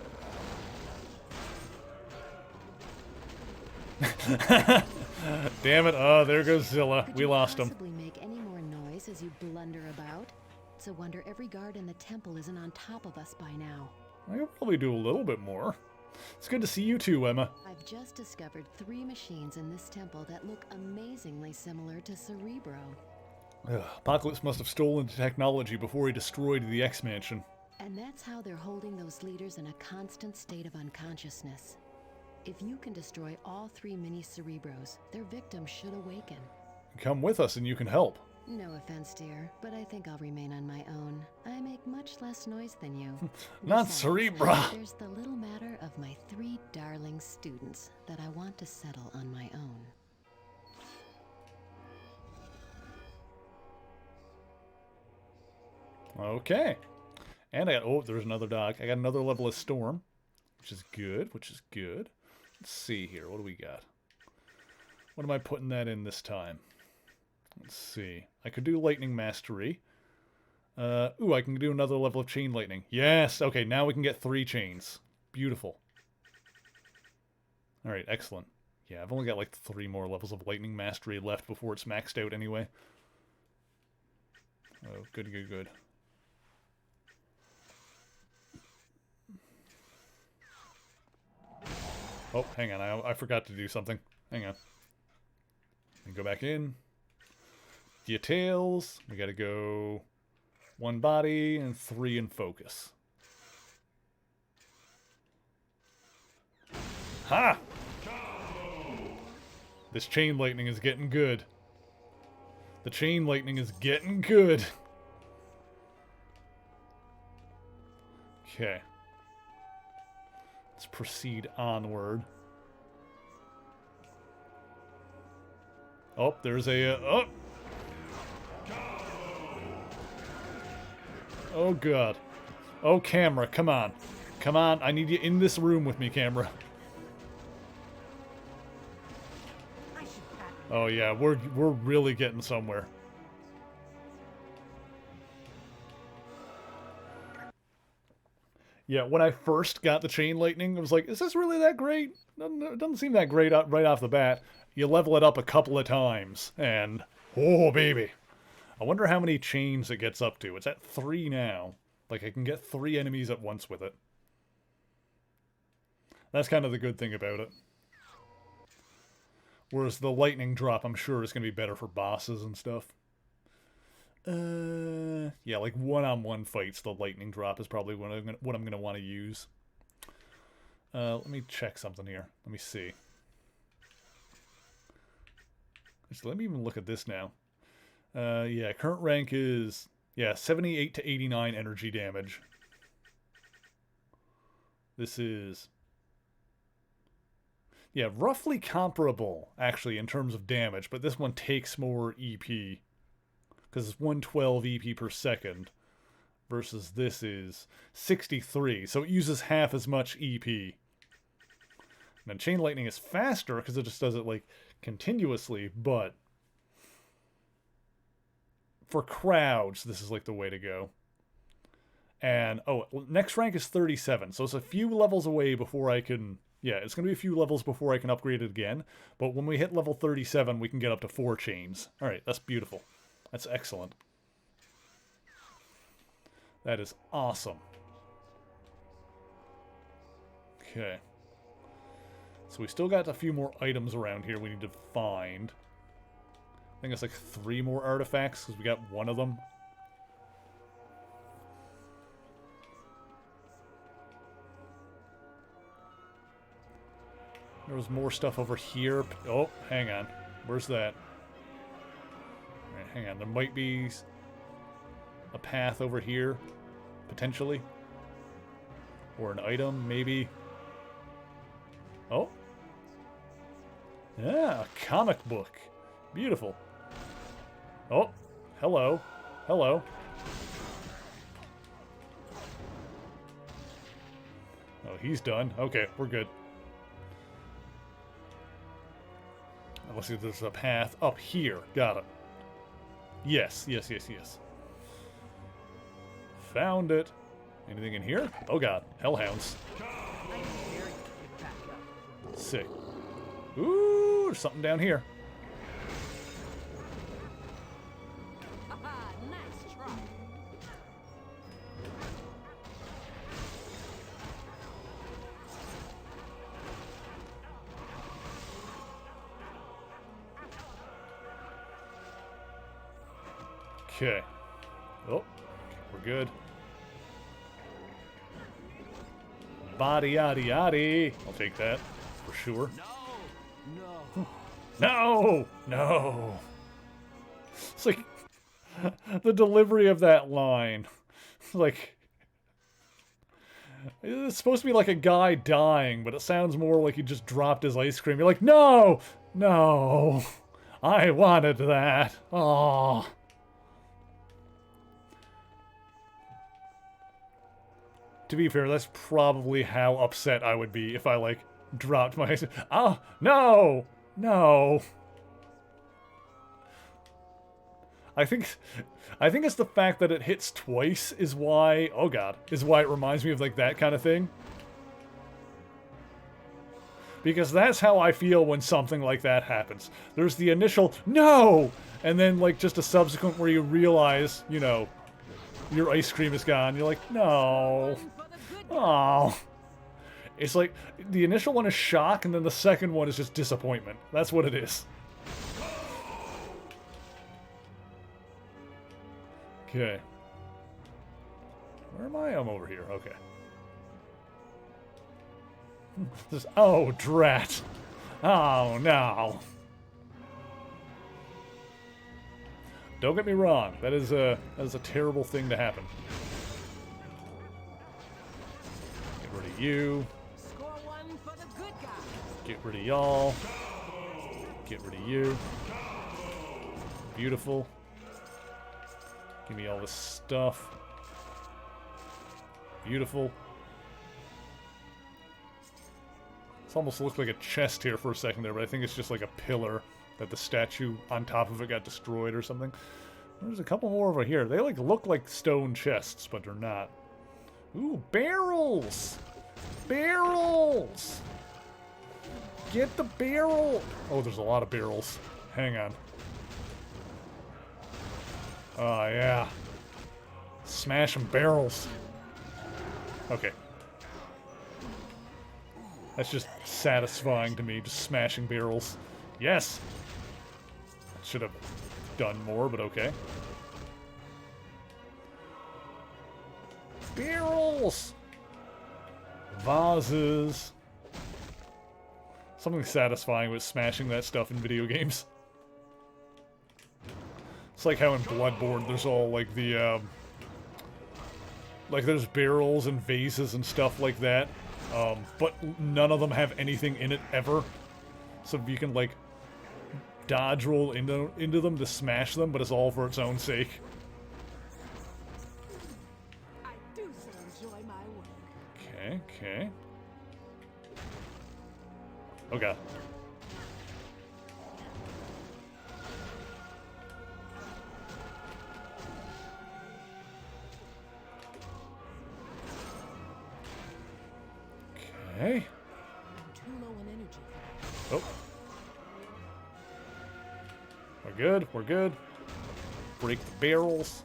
Damn it. Oh, there goes Zilla. We lost him. Could you possibly make any more noise as you blunder about? It's a wonder every guard in the temple isn't on top of us by now. I could probably do a little bit more. It's good to see you too, Emma. I've just discovered 3 machines in this temple that look amazingly similar to Cerebro. Ugh, Apocalypse must have stolen the technology before he destroyed the X-Mansion. And that's how they're holding those leaders in a constant state of unconsciousness. If you can destroy all 3 mini Cerebros, their victims should awaken. Come with us and you can help. No offense, dear, but I think I'll remain on my own. I make much less noise than you. Not Besides, Cerebra. There's the little matter of my 3 darling students that I want to settle on my own. Okay. And I got... Oh, there's another dog. I got another level of Storm, which is good, which is good. Let's see here. What do we got? What am I putting that in this time? Let's see. I could do Lightning Mastery. Ooh, I can do another level of Chain Lightning. Yes! Okay, now we can get 3 chains. Beautiful. Alright, excellent. Yeah, I've only got like 3 more levels of Lightning Mastery left before it's maxed out anyway. Oh, good, good, good. Oh, hang on. I forgot to do something. Hang on. And go back in. Details. We gotta go 1 body and 3 in focus. Ha! This chain lightning is getting good. The chain lightning is getting good. Okay. Let's proceed onward. Oh, there's a... oh! Oh, God. Oh, camera, come on. Come on, I need you in this room with me, camera. Oh, yeah, we're really getting somewhere. Yeah, when I first got the chain lightning, I was like, is this really that great? It doesn't seem that great right off the bat. You level it up a couple of times, and... oh, baby. I wonder how many chains it gets up to. It's at 3 now. Like, I can get 3 enemies at once with it. That's kind of the good thing about it. Whereas the lightning drop, I'm sure, is going to be better for bosses and stuff. Yeah, like one-on-one fights, the lightning drop is probably what I'm going to want to use. Let me check something here. Let me see. Actually, let me even look at this now. Yeah, current rank is, yeah, 78 to 89 energy damage. This is... yeah, roughly comparable, actually, in terms of damage, but this one takes more EP. Because it's 112 EP per second, versus this is 63, so it uses half as much EP. And then Chain Lightning is faster, because it just does it, like, continuously, but... for crowds, this is, like, the way to go. And, oh, next rank is 37, so it's a few levels away before I can... yeah, it's going to be a few levels before I can upgrade it again, but when we hit level 37, we can get up to 4 chains. Alright, that's beautiful. That's excellent. That is awesome. Okay. So we still got a few more items around here we need to find. I think it's like 3 more artifacts, because we got 1 of them. There was more stuff over here. Oh, hang on. Where's that? All right, hang on. There might be a path over here, potentially. Or an item, maybe. Oh. Yeah, a comic book. Beautiful. Oh, hello. Hello. Oh, he's done. Okay, we're good. Let's see if there's a path up here. Got it. Yes, yes, yes, yes. Found it. Anything in here? Oh god, hellhounds. Sick. Ooh, there's something down here. Nice try. Okay. Oh, we're good. Body yaddy yaddy. I'll take that for sure. No! No! No! It's like the delivery of that line. Like, it's supposed to be like a guy dying, but it sounds more like he just dropped his ice cream. You're like, no! No! I wanted that. Aww. To be fair, that's probably how upset I would be if I, like, dropped my... Oh, no! No! I think it's the fact that it hits twice is why... Oh god. Is why it reminds me of, like, that kind of thing. Because that's how I feel when something like that happens. There's the initial, no! And then, like, just a subsequent where you realize, you know, your ice cream is gone. You're like, no. Oh. It's like, the initial one is shock, and then the second one is just disappointment. That's what it is. Okay. Where am I? I'm over here. Okay. This, oh, drat. Oh, no. Don't get me wrong. That is a terrible thing to happen. Get rid of you. Get rid of y'all. Get rid of you. Beautiful. Give me all this stuff. Beautiful. This almost looked like a chest here for a second there, but I think it's just like a pillar that the statue on top of it got destroyed or something. There's a couple more over here. They like look like stone chests, but they're not. Ooh, barrels! Barrels! Get the barrel! Oh, there's a lot of barrels. Hang on. Oh, yeah. Smash some barrels. Okay. That's just satisfying to me, just smashing barrels. Yes! Should have done more, but okay. Barrels! Vases. Something satisfying with smashing that stuff in video games. It's like how in Bloodborne there's all like the, like there's barrels and vases and stuff like that. But none of them have anything in it ever. So you can like dodge roll into them to smash them, but it's all for its own sake. I do so enjoy my work. Okay, okay. Oh god. Okay. Too low on energy. Oh. We're good, we're good. Break the barrels.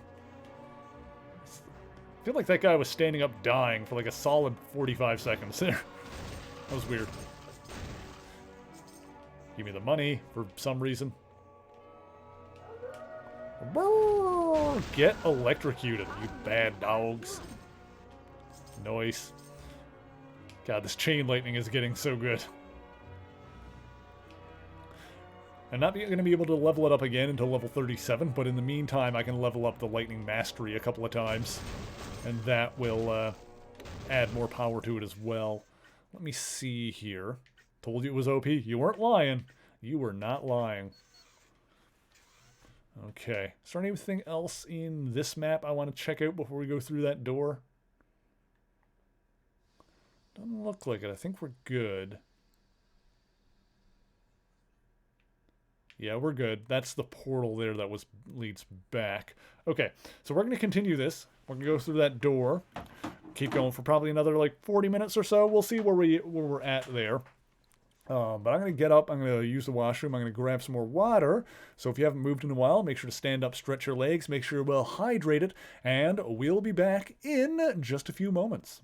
I feel like that guy was standing up dying for like a solid 45 seconds there. That was weird. Give me the money for some reason. Get electrocuted, you bad dogs. Noise. God, this chain lightning is getting so good. I'm not going to be able to level it up again until level 37, but in the meantime I can level up the lightning mastery a couple of times. And that will add more power to it as well. Let me see here. Told you it was OP. You weren't lying. You were not lying. Okay. Is there anything else in this map I want to check out before we go through that door? Doesn't look like it. I think we're good. Yeah, we're good. That's the portal there that leads back. Okay, so we're going to continue this. We're going to go through that door. Keep going for probably another like 40 minutes or so. We'll see where we're at there. But I'm going to get up. I'm going to use the washroom. I'm going to grab some more water. So if you haven't moved in a while, make sure to stand up, stretch your legs, make sure you're well hydrated, and we'll be back in just a few moments.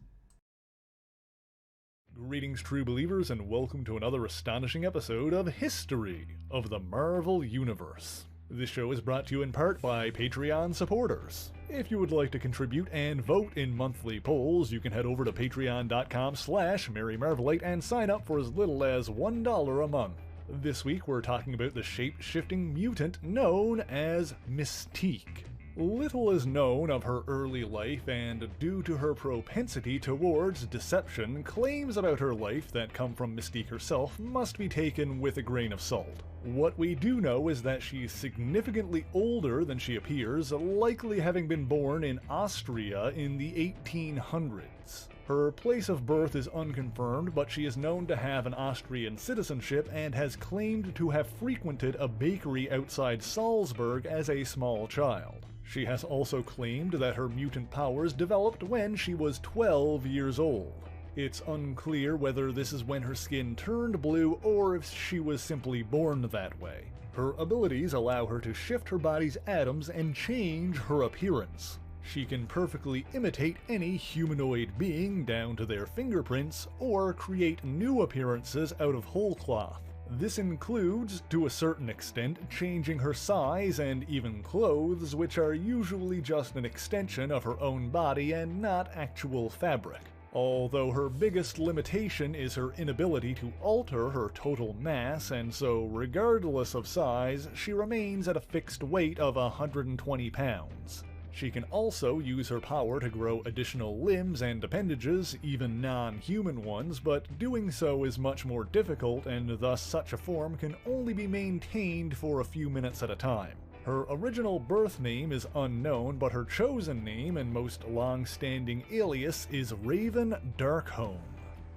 Greetings, true believers, and welcome to another astonishing episode of History of the Marvel Universe. This show is brought to you in part by Patreon supporters. If you would like to contribute and vote in monthly polls, you can head over to patreon.com/MerryMarvelite and sign up for as little as $1 a month. This week we're talking about the shape-shifting mutant known as Mystique. Little is known of her early life, and due to her propensity towards deception, claims about her life that come from Mystique herself must be taken with a grain of salt. What we do know is that she's significantly older than she appears, likely having been born in Austria in the 1800s. Her place of birth is unconfirmed, but she is known to have an Austrian citizenship and has claimed to have frequented a bakery outside Salzburg as a small child. She has also claimed that her mutant powers developed when she was 12 years old. It's unclear whether this is when her skin turned blue or if she was simply born that way. Her abilities allow her to shift her body's atoms and change her appearance. She can perfectly imitate any humanoid being down to their fingerprints or create new appearances out of whole cloth. This includes, to a certain extent, changing her size and even clothes, which are usually just an extension of her own body and not actual fabric. Although her biggest limitation is her inability to alter her total mass, and so regardless of size, she remains at a fixed weight of 120 pounds. She can also use her power to grow additional limbs and appendages, even non-human ones, but doing so is much more difficult, and thus such a form can only be maintained for a few minutes at a time. Her original birth name is unknown, but her chosen name and most long-standing alias is Raven Darkholme.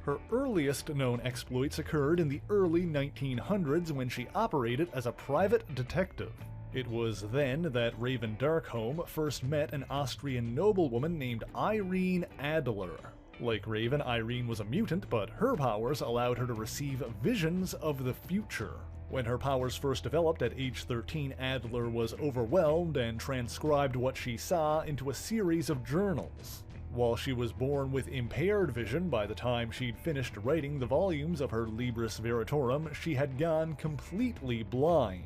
Her earliest known exploits occurred in the early 1900s when she operated as a private detective. It was then that Raven Darkholme first met an Austrian noblewoman named Irene Adler. Like Raven, Irene was a mutant, but her powers allowed her to receive visions of the future. When her powers first developed at age 13, Adler was overwhelmed and transcribed what she saw into a series of journals. While she was born with impaired vision, by the time she'd finished writing the volumes of her Libris Veritorum, she had gone completely blind.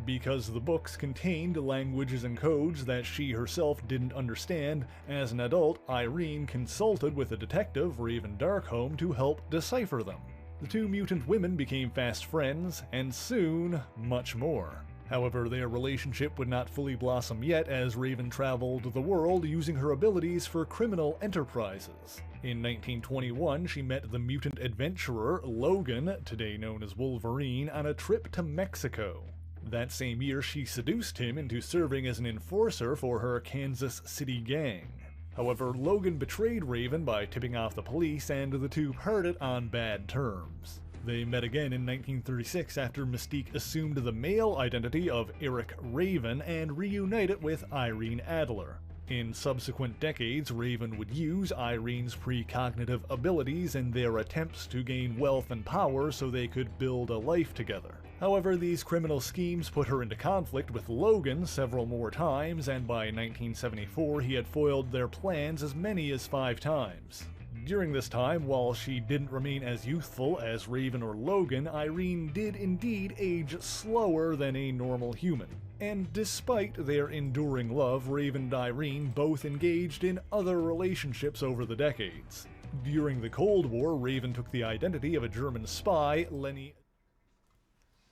Because the books contained languages and codes that she herself didn't understand, as an adult, Irene consulted with a detective, Raven Darkholme, to help decipher them. The two mutant women became fast friends, and soon, much more. However, their relationship would not fully blossom yet, as Raven traveled the world using her abilities for criminal enterprises. In 1921, she met the mutant adventurer Logan, today known as Wolverine, on a trip to Mexico. That same year, she seduced him into serving as an enforcer for her Kansas City gang. However, Logan betrayed Raven by tipping off the police, and the two parted on bad terms. They met again in 1936 after Mystique assumed the male identity of Eric Raven and reunited with Irene Adler. In subsequent decades, Raven would use Irene's precognitive abilities in their attempts to gain wealth and power so they could build a life together. However, these criminal schemes put her into conflict with Logan several more times, and by 1974 he had foiled their plans as many as 5 times. During this time, while she didn't remain as youthful as Raven or Logan, Irene did indeed age slower than a normal human. And despite their enduring love, Raven and Irene both engaged in other relationships over the decades. During the Cold War, Raven took the identity of a German spy, Lenny.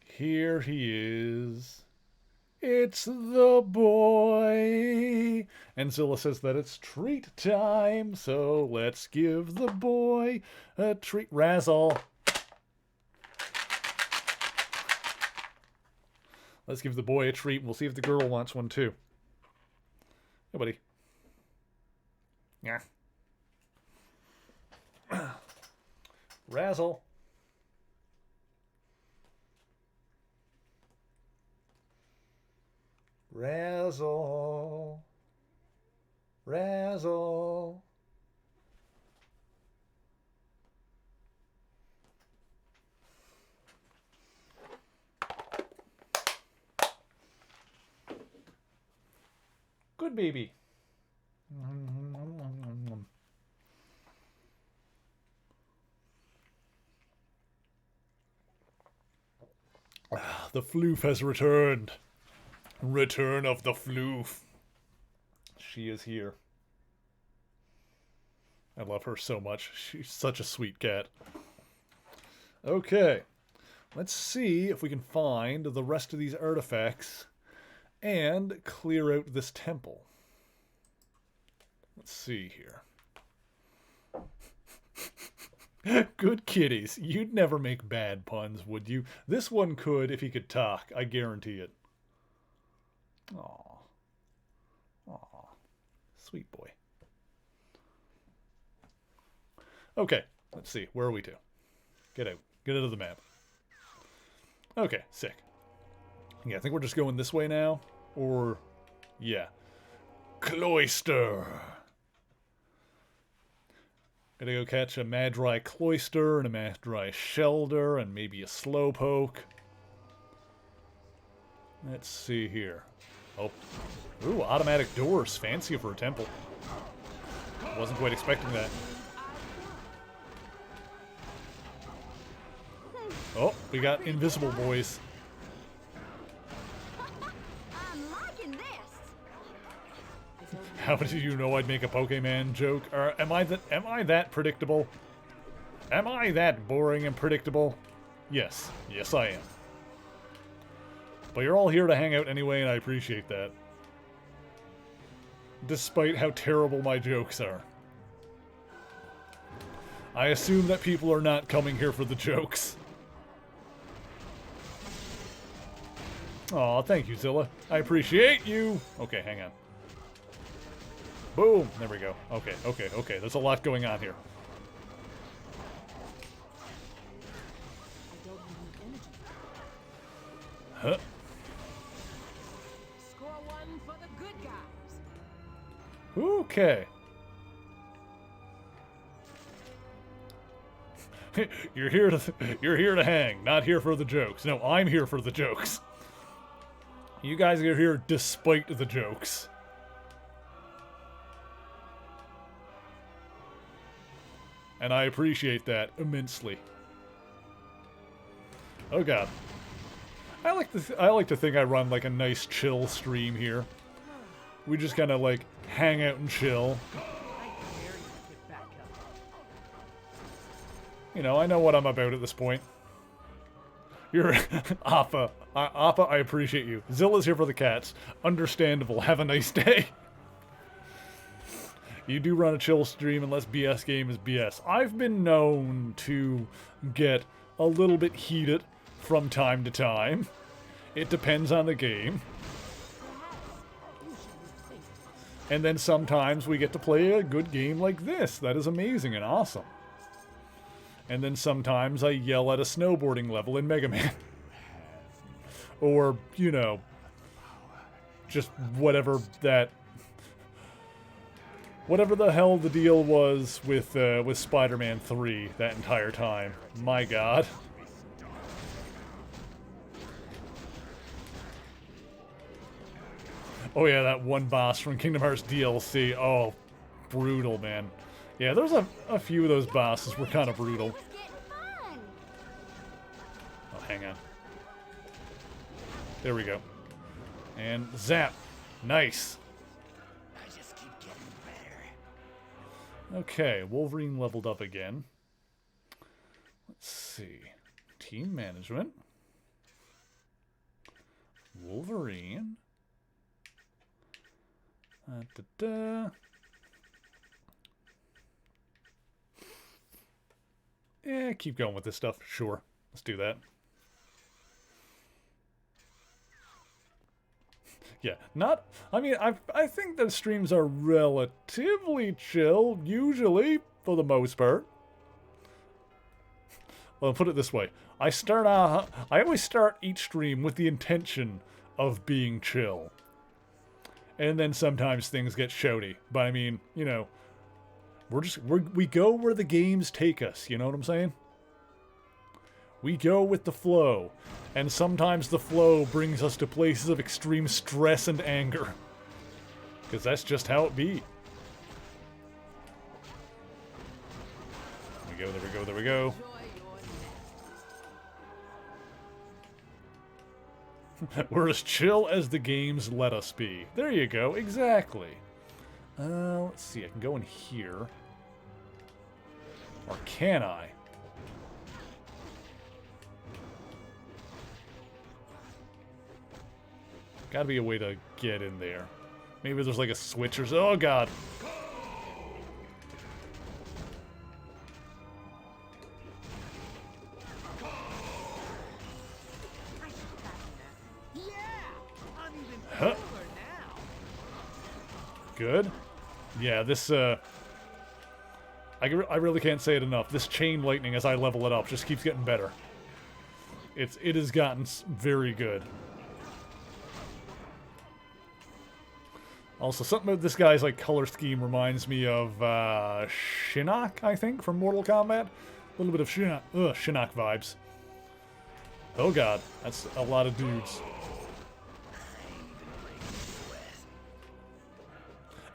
Here he is. It's the boy. And Zilla says that it's treat time, so let's give the boy a treat. Razzle. Let's give the boy a treat. We'll see if the girl wants one too. Hey, buddy. Yeah. Razzle. Razzle. Razzle. Good baby. The floof has returned. Return of the floof. She is here. I love her so much. She's such a sweet cat. Okay. Let's see if we can find the rest of these artifacts and clear out this temple. Let's see here. Good kitties. You'd never make bad puns, would you? This one could if he could talk. I guarantee it. Aw. Aw. Sweet boy. Okay, let's see. Where are we to? Get out. Get out of the map. Okay, sick. Yeah, I think we're just going this way now. Or, yeah. Cloister. Gotta go catch a Madry Cloister and a Madry Shelder and maybe a Slowpoke. Let's see here. Oh. Ooh, automatic doors. Fancy for a temple. Wasn't quite expecting that. Oh, we got invisible boys. I'm liking this. How did you know I'd make a Pokemon joke? Or am I that predictable? Am I that boring and predictable? Yes. Yes, I am. But you're all here to hang out anyway, and I appreciate that. Despite how terrible my jokes are. I assume that people are not coming here for the jokes. Aw, thank you, Zilla. I appreciate you! Okay, hang on. Boom! There we go. Okay, okay, okay. There's a lot going on here. Huh? Score one for the good guys. Okay. You're here to hang, not here for the jokes. No, I'm here for the jokes. You guys are here despite the jokes. And I appreciate that immensely. Oh god. I like to think I run like a nice chill stream here. We just kind of like hang out and chill. You know, I know what I'm about at this point. You're Appa. Appa, I appreciate you. Zilla's here for the cats. Understandable. Have a nice day. You do run a chill stream unless BS game is BS. I've been known to get a little bit heated from time to time. It depends on the game. And then sometimes we get to play a good game like this. That is amazing and awesome. And then sometimes I yell at a snowboarding level in Mega Man. Or, you know, just whatever that... Whatever the hell the deal was with Spider-Man 3 that entire time. My god. Oh yeah, that one boss from Kingdom Hearts DLC. Oh, brutal, man. Yeah, there's a few of those bosses were kind of brutal. Oh, hang on. There we go. And zap. Nice. Okay, Wolverine leveled up again. Let's see. Team management. Wolverine. Yeah, keep going with this stuff. Sure. Let's do that. Yeah, not... I mean, I think the streams are relatively chill, usually, for the most part. Well, put it this way. I always start each stream with the intention of being chill. And then sometimes things get shouty. But I mean, you know, we go where the games take us, you know what I'm saying? We go with the flow. And sometimes the flow brings us to places of extreme stress and anger. Because that's just how it be. There we go, there we go, there we go. We're as chill as the games let us be. There you go, exactly. Let's see, I can go in here. Or can I? Gotta be a way to get in there. Maybe there's like a switch or so. Oh god. Huh. Good. Yeah, this, I really can't say it enough. This chain lightning, as I level it up, just keeps getting better. It has gotten very good. Also, something about this guy's, like, color scheme reminds me of, Shinnok, I think, from Mortal Kombat. A little bit of Shinnok vibes. Oh god, that's a lot of dudes.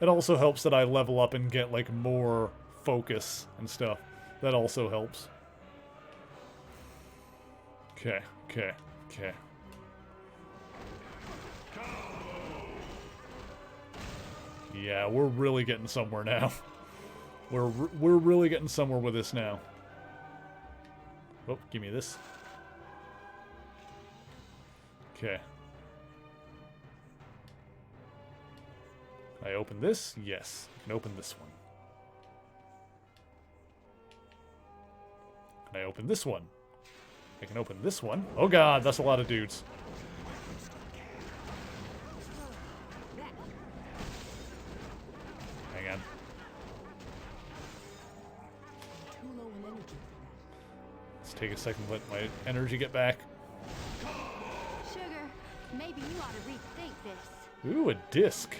It also helps that I level up and get, like, more focus and stuff. That also helps. Okay, okay, okay. Yeah, we're really getting somewhere now. We're really getting somewhere with this now. Oh, give me this. Okay. Can I open this? Yes. I can open this one. Can I open this one? I can open this one. Oh god, that's a lot of dudes. Hang on. Let's take a second to let my energy get back. Sugar, maybe you ought to rethink this. Ooh, a disc.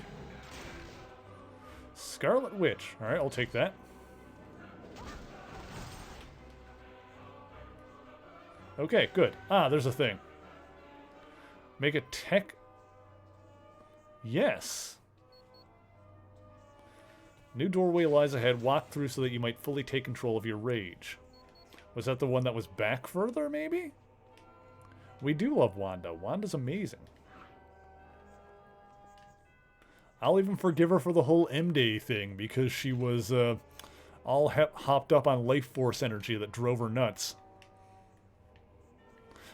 Scarlet Witch. Alright, I'll take that. Okay, good. Ah, there's a thing. Make a tech... Yes. New doorway lies ahead. Walk through so that you might fully take control of your rage. Was that the one that was back further, maybe? We do love Wanda. Wanda's amazing. I'll even forgive her for the whole M-Day thing, because she was all hopped up on life force energy that drove her nuts.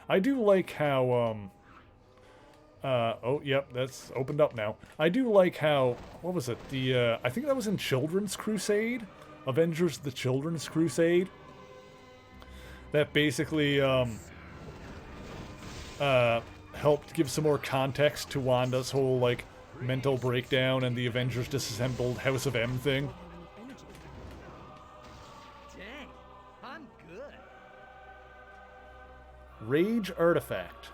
I do like how, oh, yep, that's opened up now. I do like how, what was it? I think that was in Children's Crusade? Avengers the Children's Crusade? That basically, helped give some more context to Wanda's whole, like, mental breakdown and the Avengers Disassembled House of M thing. Dang, I'm good. Rage Artifact.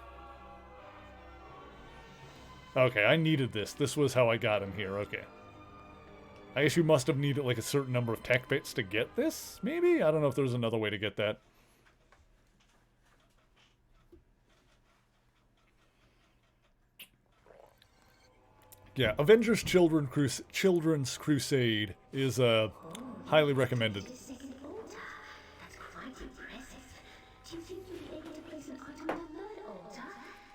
Okay, I needed this. This was how I got in here, okay. I guess you must have needed like a certain number of tech bits to get this, maybe? I don't know if there's another way to get that. Yeah, Avengers Children's Crusade is highly recommended. That's quite impressive. Do you think you'll be able to place an item on the third altar?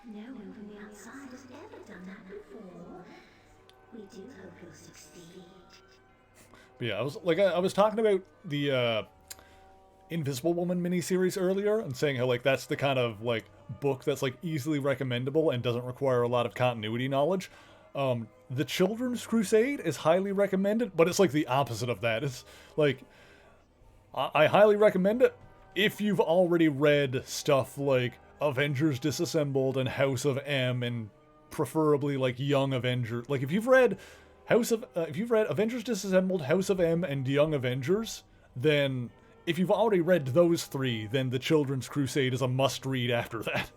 No one from the outside has ever done that before. We do hope you'll succeed. But yeah, I was talking about the Invisible Woman miniseries earlier and saying how like that's the kind of like book that's like easily recommendable and doesn't require a lot of continuity knowledge. The Children's Crusade is highly recommended, but it's like the opposite of that. It's like, I highly recommend it if you've already read stuff like Avengers Disassembled and House of M and preferably like Young Avengers. Like if you've read Avengers Disassembled, House of M, and Young Avengers, then if you've already read those three, then The Children's Crusade is a must-read after that.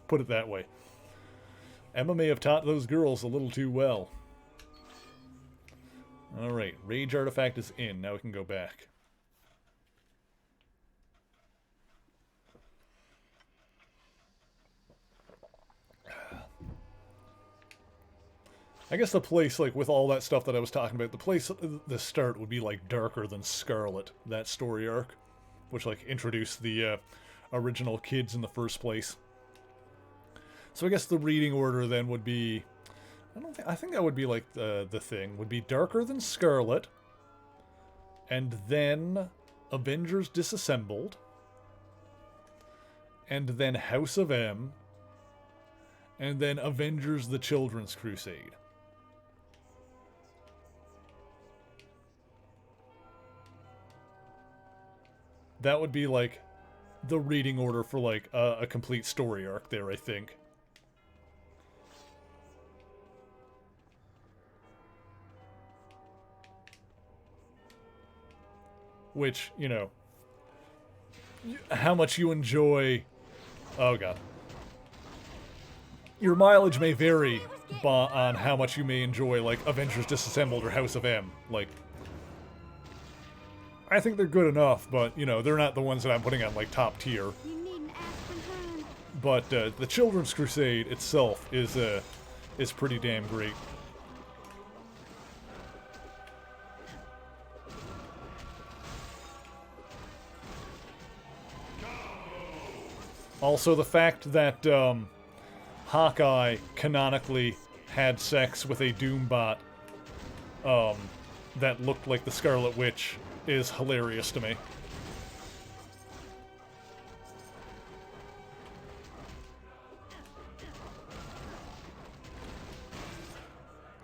Put it that way. Emma may have taught those girls a little too well. Alright, Rage Artifact is in. Now we can go back. I guess the place, like, with all that stuff that I was talking about, the place at the start would be, like, darker than Scarlet, that story arc. Which, like, introduced the original kids in the first place. So I guess the reading order then would be... I think that would be like the thing. Would be Darker Than Scarlet. And then Avengers Disassembled. And then House of M. and then Avengers: The Children's Crusade. That would be like the reading order for like a complete story arc there, I think. Which, you know, how much you enjoy... Oh god. Your mileage may vary on how much you may enjoy, like, Avengers Disassembled or House of M. Like, I think they're good enough, but, you know, they're not the ones that I'm putting on, like, top tier. But, the Children's Crusade itself is pretty damn great. Also, the fact that Hawkeye canonically had sex with a Doombot that looked like the Scarlet Witch is hilarious to me.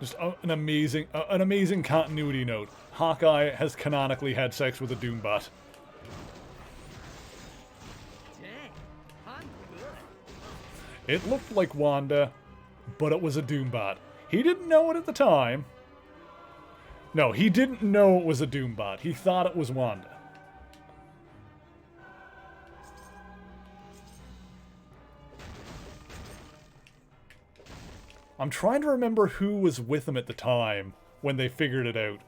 Just an amazing continuity note. Hawkeye has canonically had sex with a Doombot. It looked like Wanda, but it was a Doombot. He didn't know it at the time. No, he didn't know it was a Doombot. He thought it was Wanda. I'm trying to remember who was with him at the time when they figured it out.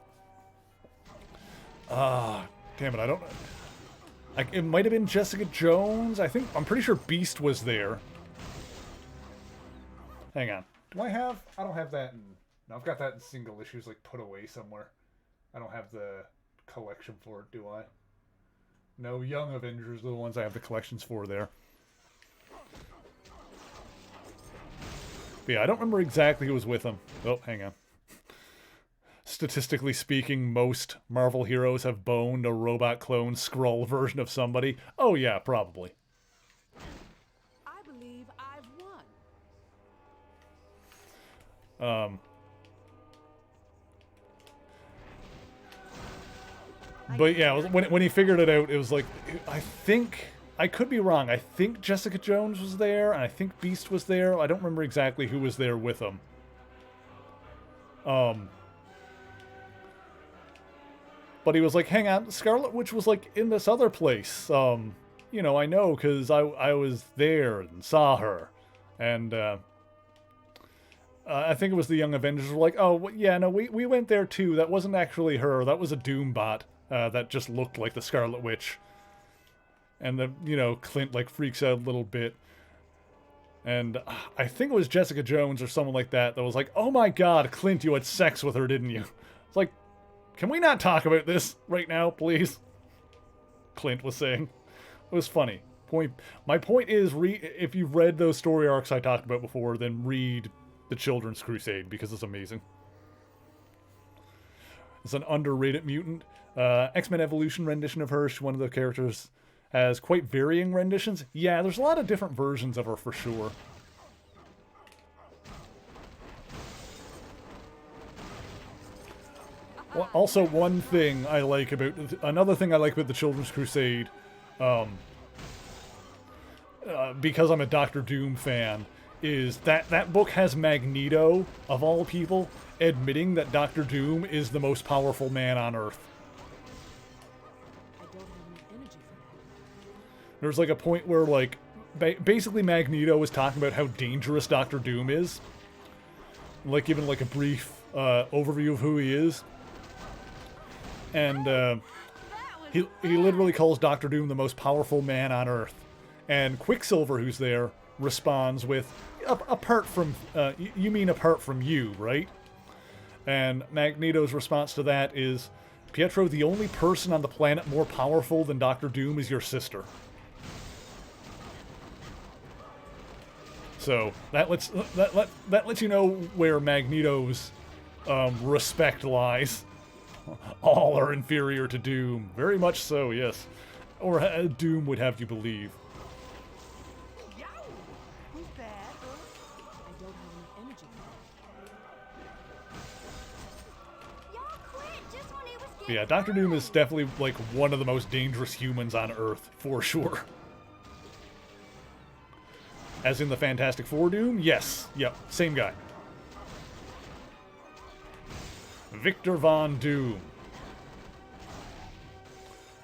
Damn it, I don't... it might have been Jessica Jones. I'm pretty sure Beast was there. Hang on. Do I have... I don't have that in... No, I've got that in single issues, like, put away somewhere. I don't have the collection for it, do I? No, Young Avengers are the ones I have the collections for there. But yeah, I don't remember exactly who was with him. Oh, hang on. Statistically speaking, most Marvel heroes have boned a robot clone Skrull version of somebody. Oh yeah, probably. I believe I've won. But yeah, when he figured it out, it was like, I could be wrong. I think Jessica Jones was there, and I think Beast was there. I don't remember exactly who was there with him. But he was like, hang on, Scarlet Witch was like in this other place. You know, I know because I was there and saw her. And I think it was the Young Avengers were like, oh, yeah, no, we went there too. That wasn't actually her. That was a Doombot that just looked like the Scarlet Witch. And then, you know, Clint, like, freaks out a little bit. And I think it was Jessica Jones or someone like that that was like, oh my god, Clint, you had sex with her, didn't you? It's like, can we not talk about this right now, please? Clint was saying. It was funny. My point is, if you've read those story arcs I talked about before, then read The Children's Crusade, because it's amazing. It's an underrated mutant. X-Men Evolution rendition of her, she's one of the characters... has quite varying renditions. Yeah, there's a lot of different versions of her for sure. Well, also, another thing I like about the Children's Crusade, because I'm a Doctor Doom fan, is that book has Magneto, of all people, admitting that Doctor Doom is the most powerful man on Earth. There's like a point where, like, basically Magneto was talking about how dangerous Doctor Doom is. Like, giving, like, a brief overview of who he is. And he literally calls Doctor Doom the most powerful man on Earth. And Quicksilver, who's there, responds with, apart from, you mean apart from you, right? And Magneto's response to that is, Pietro, the only person on the planet more powerful than Doctor Doom is your sister. So that lets you know where Magneto's respect lies. All are inferior to Doom, very much so, yes. Or Doom would have you believe. Who's bad? Yeah, Doctor Doom is definitely, like, one of the most dangerous humans on Earth, for sure. As in the Fantastic Four Doom? Yes. Yep, same guy. Victor Von Doom.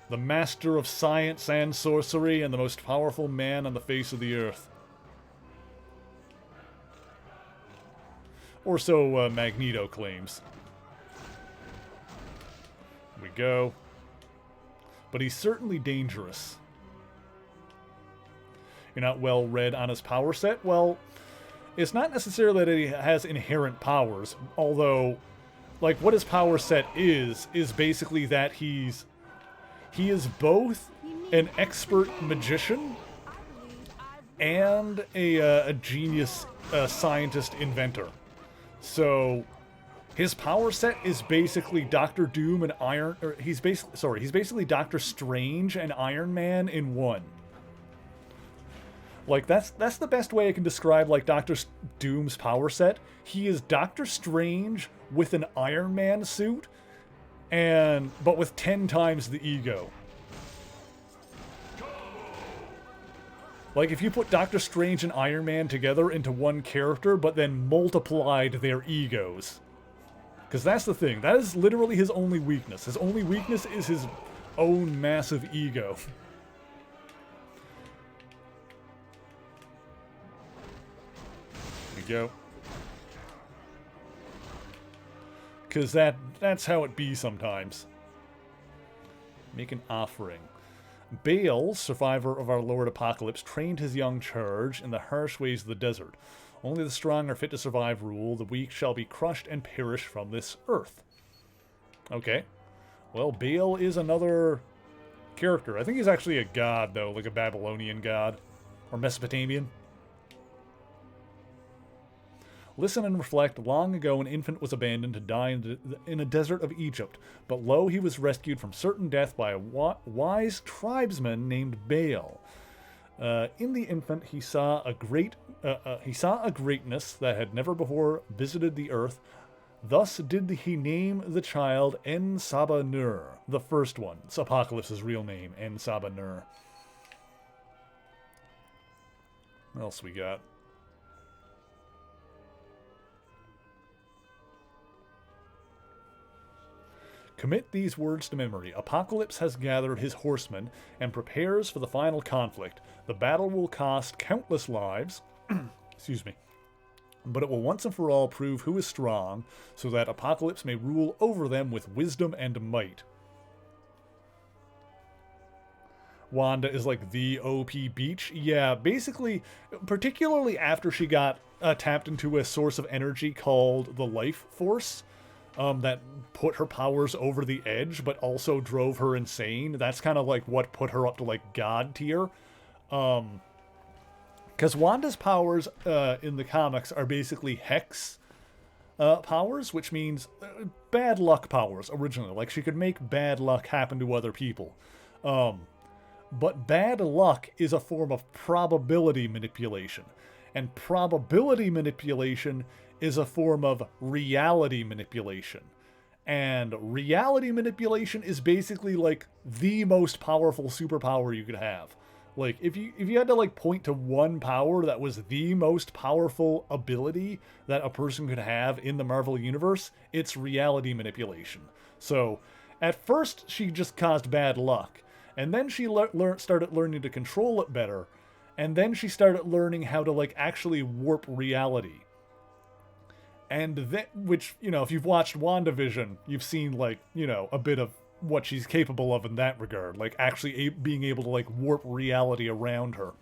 The master of science and sorcery and the most powerful man on the face of the earth. Or so Magneto claims. Here we go. But he's certainly dangerous. You're not well read on his power set? Well, it's not necessarily that he has inherent powers, although, like, what his power set is basically that he is both an expert magician and a genius scientist inventor. So his power set is basically Doctor Doom and he's basically Doctor Strange and Iron Man in one. Like, that's the best way I can describe, like, Doctor Doom's power set. He is Doctor Strange with an Iron Man suit, but with 10 times the ego. Like, if you put Doctor Strange and Iron Man together into one character, but then multiplied their egos. Because that's the thing. That is literally his only weakness. His only weakness is his own massive ego. Go. Because that's how it be sometimes. Make an offering. Bale, survivor of our Lord Apocalypse, trained his young charge in the harsh ways of the desert. Only the strong are fit to survive rule. The weak shall be crushed and perish from this earth. Okay. Well, Bale is another character. I think he's actually a god, though, like a Babylonian god. Or Mesopotamian. Listen and reflect. Long ago, an infant was abandoned to die in a desert of Egypt. But lo, he was rescued from certain death by a wise tribesman named Bale. In the infant, he saw a greatness that had never before visited the earth. Thus did he name the child En-Saba-Nur, the first one. It's Apocalypse's real name, En-Saba-Nur. What else we got? Commit these words to memory. Apocalypse has gathered his horsemen and prepares for the final conflict. The battle will cost countless lives, excuse me, but it will once and for all prove who is strong, so that Apocalypse may rule over them with wisdom and might. Wanda is like the OP Beach. Yeah, basically, particularly after she got tapped into a source of energy called the Life Force, that put her powers over the edge, but also drove her insane. That's kind of like what put her up to, like, God tier. Because Wanda's powers in the comics are basically Hex powers, which means bad luck powers originally. Like, she could make bad luck happen to other people. But bad luck is a form of probability manipulation. And probability manipulation is a form of reality manipulation. And reality manipulation is basically, like, the most powerful superpower you could have. Like, if you had to, like, point to one power that was the most powerful ability that a person could have in the Marvel Universe, it's reality manipulation. So, at first, she just caused bad luck. And then she started learning to control it better. And then she started learning how to, like, actually warp reality. And that, which, you know, if you've watched WandaVision, you've seen, like, you know, a bit of what she's capable of in that regard. Like, actually being able to, like, warp reality around her.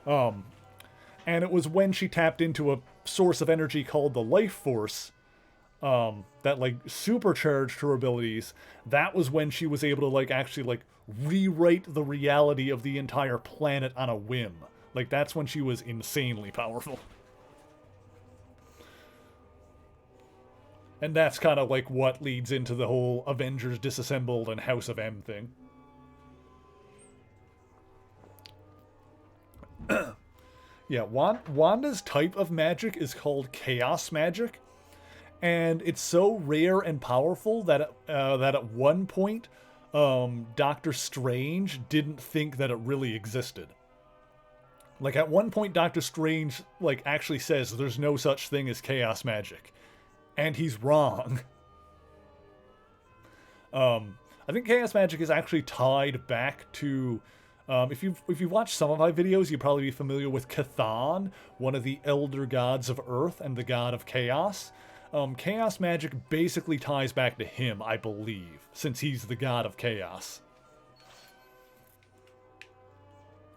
And it was when she tapped into a source of energy called the Life Force, that, like, supercharged her abilities. That was when she was able to, like, actually, like, rewrite the reality of the entire planet on a whim. Like, that's when she was insanely powerful. And that's kind of like what leads into the whole Avengers Disassembled and House of M thing. Yeah, Wanda's type of magic is called chaos magic. And it's so rare and powerful that that at one point, Doctor Strange didn't think that it really existed. Like, at one point, Doctor Strange, like, actually says there's no such thing as chaos magic. And he's wrong. I think chaos magic is actually tied back to... if you've watched some of my videos, you'd probably be familiar with Cthon, one of the elder gods of Earth and the god of chaos. Chaos magic basically ties back to him, I believe, since he's the god of chaos.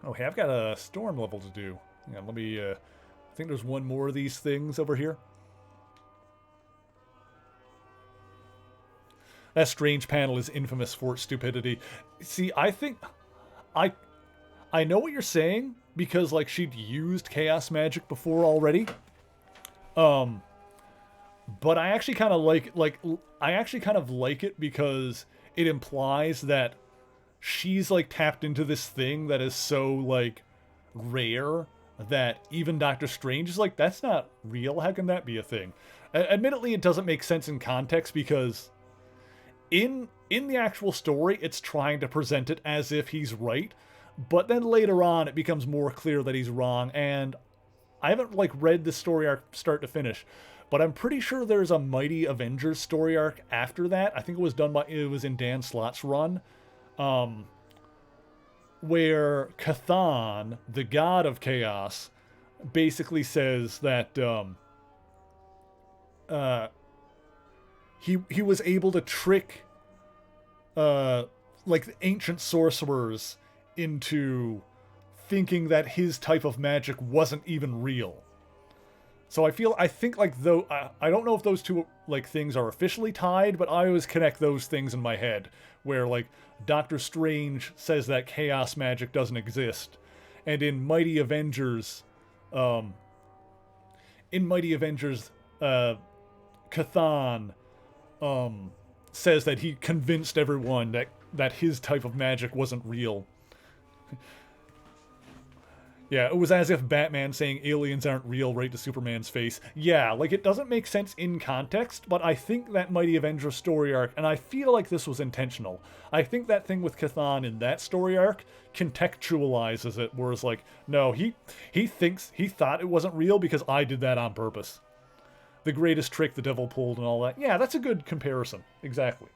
Okay, I've got a storm level to do. Yeah, let me, I think there's one more of these things over here. That strange panel is infamous for its stupidity. See, I think... I know what you're saying, because, like, she'd used chaos magic before already. But I actually kind of like it because it implies that she's, like, tapped into this thing that is so, like, rare that even Doctor Strange is like, that's not real. How can that be a thing? Admittedly, it doesn't make sense in context because in the actual story, it's trying to present it as if he's right. But then later on, it becomes more clear that he's wrong. And I haven't, like, read the story arc start to finish, but I'm pretty sure there's a Mighty Avengers story arc after that. I think it was in Dan Slott's run. Where Cthon, the god of chaos, basically says that he was able to trick like the ancient sorcerers into thinking that his type of magic wasn't even real. So I think like though I don't know if those two like things are officially tied, but I always connect those things in my head where like Doctor Strange says that chaos magic doesn't exist, and in Mighty Avengers, Cthon says that he convinced everyone that his type of magic wasn't real. Yeah, it was as if Batman saying aliens aren't real right to Superman's face. Yeah, like, it doesn't make sense in context, but I think that Mighty Avengers story arc, and I feel like this was intentional, I think that thing with Cthon in that story arc contextualizes it, whereas, like, no, he thought it wasn't real because I did that on purpose. The greatest trick the devil pulled and all that. Yeah, that's a good comparison. Exactly.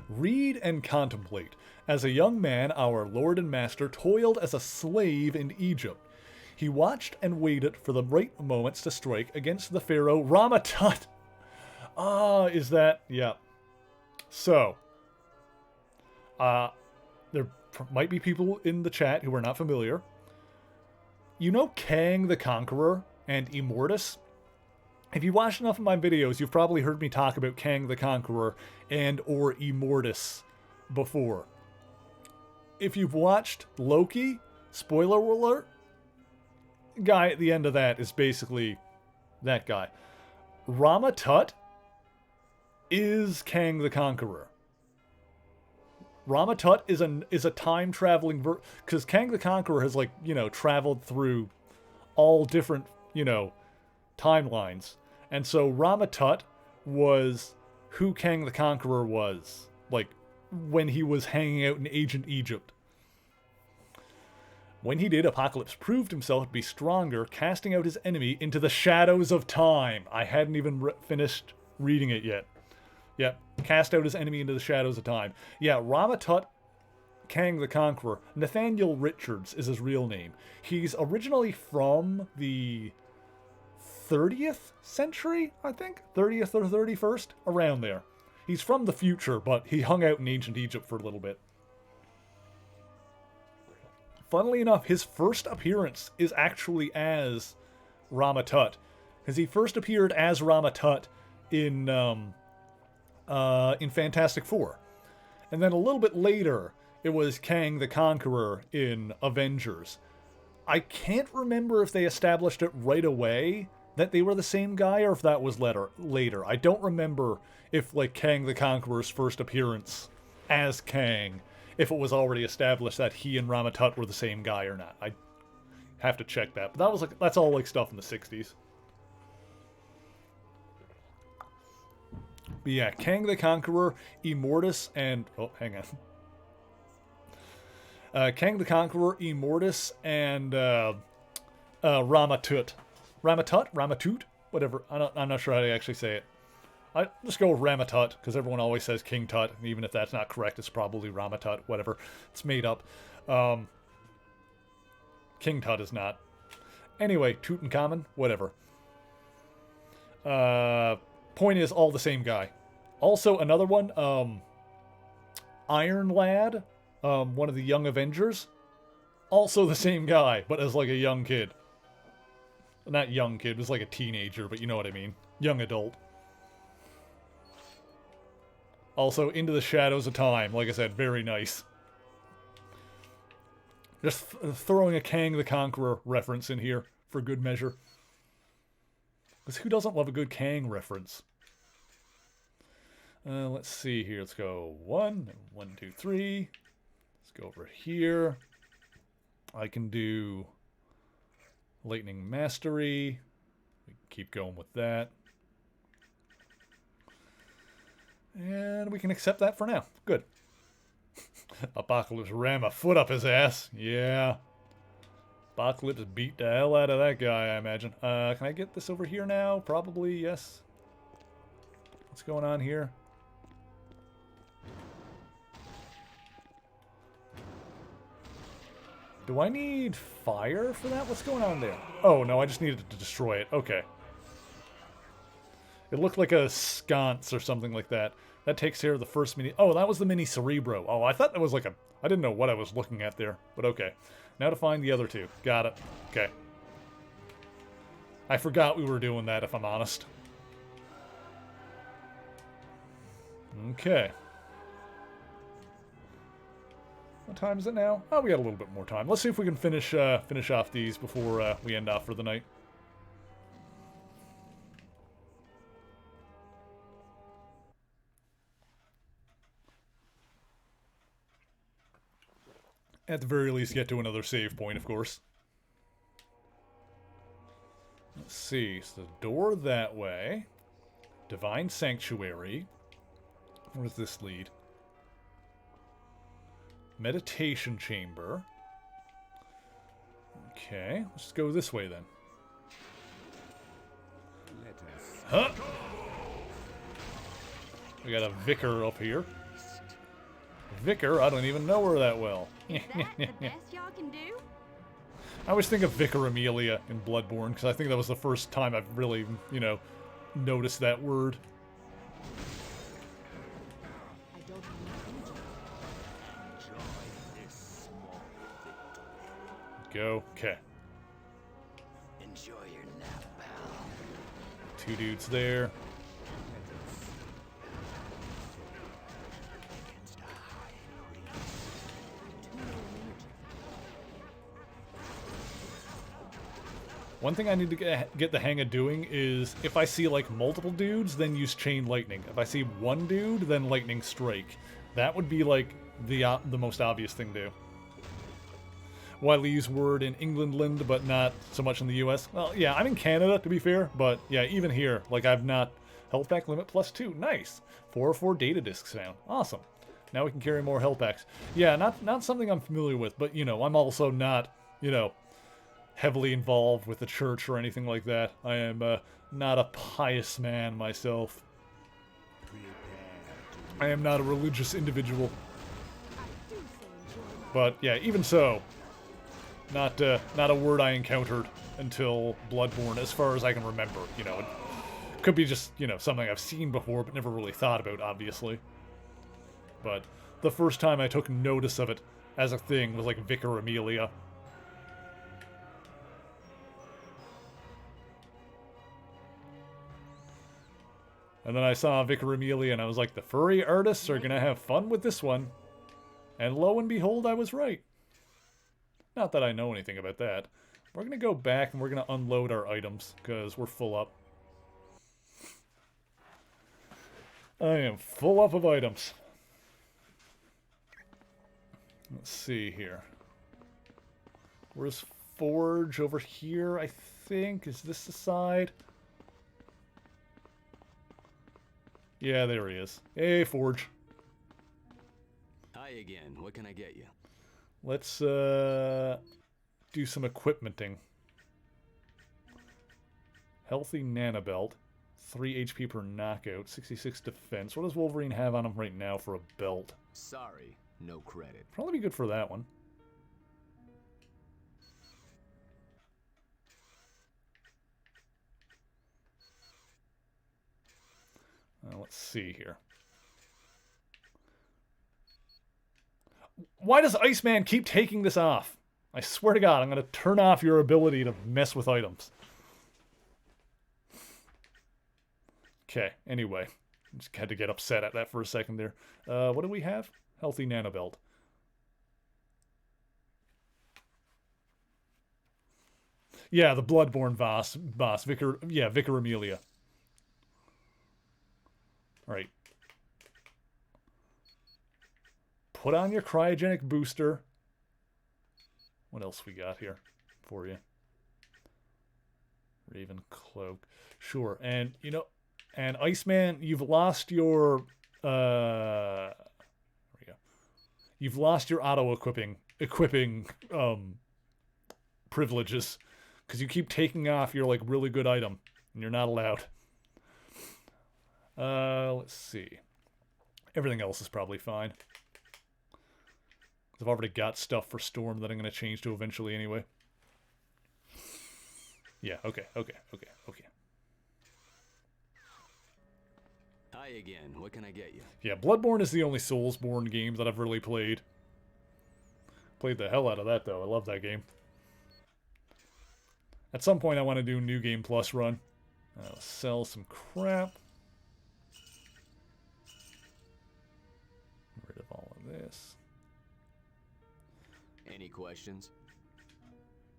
Read and contemplate. As a young man, our Lord and Master toiled as a slave in Egypt. He watched and waited for the right moments to strike against the pharaoh Rama-Tut. Is that... Yeah. So, there might be people in the chat who are not familiar. You know Kang the Conqueror and Immortus? If you watched enough of my videos, you've probably heard me talk about Kang the Conqueror and or Immortus before. If you've watched Loki, spoiler alert, guy at the end of that is basically that guy. Rama-Tut is Kang the Conqueror. Rama-Tut is a time-traveling... Because Kang the Conqueror has, like, you know, traveled through all different, you know, timelines. And so Rama-Tut was who Kang the Conqueror was, like, when he was hanging out in ancient Egypt. When he did, Apocalypse proved himself to be stronger, casting out his enemy into the shadows of time. I hadn't even finished reading it yet. Yeah, cast out his enemy into the shadows of time. Yeah, Rama-Tut, Kang the Conqueror. Nathaniel Richards is his real name. He's originally from the 30th century, I think? 30th or 31st? Around there. He's from the future, but he hung out in ancient Egypt for a little bit. Funnily enough, his first appearance is actually as Rama-Tut. Because he first appeared as Rama-Tut in Fantastic Four. And then a little bit later, it was Kang the Conqueror in Avengers. I can't remember if they established it right away that they were the same guy, or if that was later. I don't remember if, like, Kang the Conqueror's first appearance as Kang, if it was already established that he and Rama-Tut were the same guy or not. have to check that. But that was like, that's all like stuff in the 60s. But yeah, Kang the Conqueror, Immortus, and... Oh, hang on. Kang the Conqueror, Immortus, and Ramatut. Ramatut? Whatever. I'm not sure how to actually say it. I just go with Ramatut, because everyone always says King Tut, and even if that's not correct, it's probably Ramatut, whatever. It's made up. King Tut is not. Anyway, Tutankhamun, whatever. Point is, all the same guy. Also, another one, Iron Lad, one of the Young Avengers. Also the same guy, but as like a young kid. Not young kid, it was like a teenager, but you know what I mean. Young adult. Also, Into the Shadows of Time, like I said, very nice. Just throwing a Kang the Conqueror reference in here, for good measure. Because who doesn't love a good Kang reference? Let's see here. Let's go 1, 2, 3. Let's go over here. I can do Lightning Mastery. We can keep going with that. And we can accept that for now. Good. Apocalypse ram a foot up his ass. Yeah. Apocalypse beat the hell out of that guy, I imagine. Can I get this over here now? Probably, yes. What's going on here? Do I need fire for that? What's going on there? Oh, no, I just needed to destroy it. Okay. It looked like a sconce or something like that. That takes care of the first mini... Oh, that was the mini Cerebro. Oh, I thought that was like a... I didn't know what I was looking at there, but okay. Now to find the other two. Got it. Okay. I forgot we were doing that, if I'm honest. Okay. What time is it now? Oh, we got a little bit more time. Let's see if we can finish off these before we end off for the night. At the very least, get to another save point, of course. Let's see. So the door that way. Divine Sanctuary. Where does this lead? Meditation Chamber. Okay, let's go this way then. Huh? We got a Vicar up here. Vicar? I don't even know her that well. Is that the best y'all can do? I always think of Vicar Amelia in Bloodborne, because I think that was the first time I've really, you know, noticed that word. Go. Okay. Enjoy your nap, pal. Two dudes there. One thing I need to get the hang of doing is, if I see, like, multiple dudes, then use Chain Lightning. If I see one dude, then Lightning Strike. That would be, like, the most obvious thing to do. Widely used word in England, but not so much in the US. Well, yeah, I'm in Canada, to be fair, but, yeah, even here, like, I've not... Health pack limit +2. Nice. 404 data discs found. Awesome. Now we can carry more health packs. Yeah, not something I'm familiar with, but, you know, I'm also not, you know... heavily involved with the church or anything like that. I am not a pious man myself. I am not a religious individual. But yeah, even so, not a word I encountered until Bloodborne, as far as I can remember. You know, it could be just, you know, something I've seen before but never really thought about, obviously. But the first time I took notice of it as a thing was like Vicar Amelia. And then I saw Vicar Amelia and I was like, the furry artists are going to have fun with this one. And lo and behold, I was right. Not that I know anything about that. We're going to go back and we're going to unload our items because we're full up. I am full up of items. Let's see here. Where's forge over here, I think. Is this the side? Yeah, there he is. Hey, forge. Hi again. What can I get you? Let's do some equipmenting. Healthy nanobelt. 3 HP per knockout. 66 defense. What does Wolverine have on him right now for a belt? Sorry, no credit. Probably be good for that one. Let's see here. Why does Iceman keep taking this off? I swear to God, I'm going to turn off your ability to mess with items. Okay, anyway. Just had to get upset at that for a second there. What do we have? Healthy nanobelt. Yeah, the Bloodborne boss, Vicar Amelia. Alright. Put on your cryogenic booster. What else we got here for you? Raven cloak. Sure. And, you know, and Iceman, you've lost your, there we go. You've lost your equipping privileges. Because you keep taking off your, like, really good item. And you're not allowed. Let's see. Everything else is probably fine. I've already got stuff for Storm that I'm going to change to eventually anyway. Yeah, okay. Hi again. What can I get you? Yeah, Bloodborne is the only Soulsborne game that I've really played. Played the hell out of that, though. I love that game. At some point, I want to do a New Game Plus run. I'll sell some crap. Get rid of all of this. Any questions?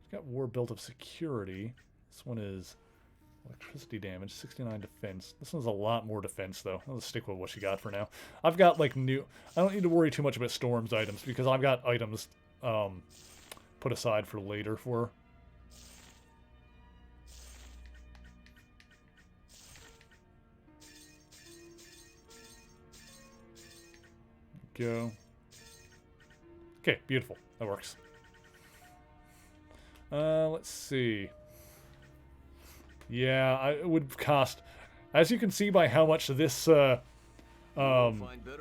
It's got War Belt of Security. This one is electricity damage, 69 defense. This one's a lot more defense, though. I'll stick with what she got for now. I've got, like, new... I don't need to worry too much about Storm's items, because I've got items put aside for later for her. Go. Okay, beautiful. That works. Let's see. Yeah, it would cost... As you can see by how much this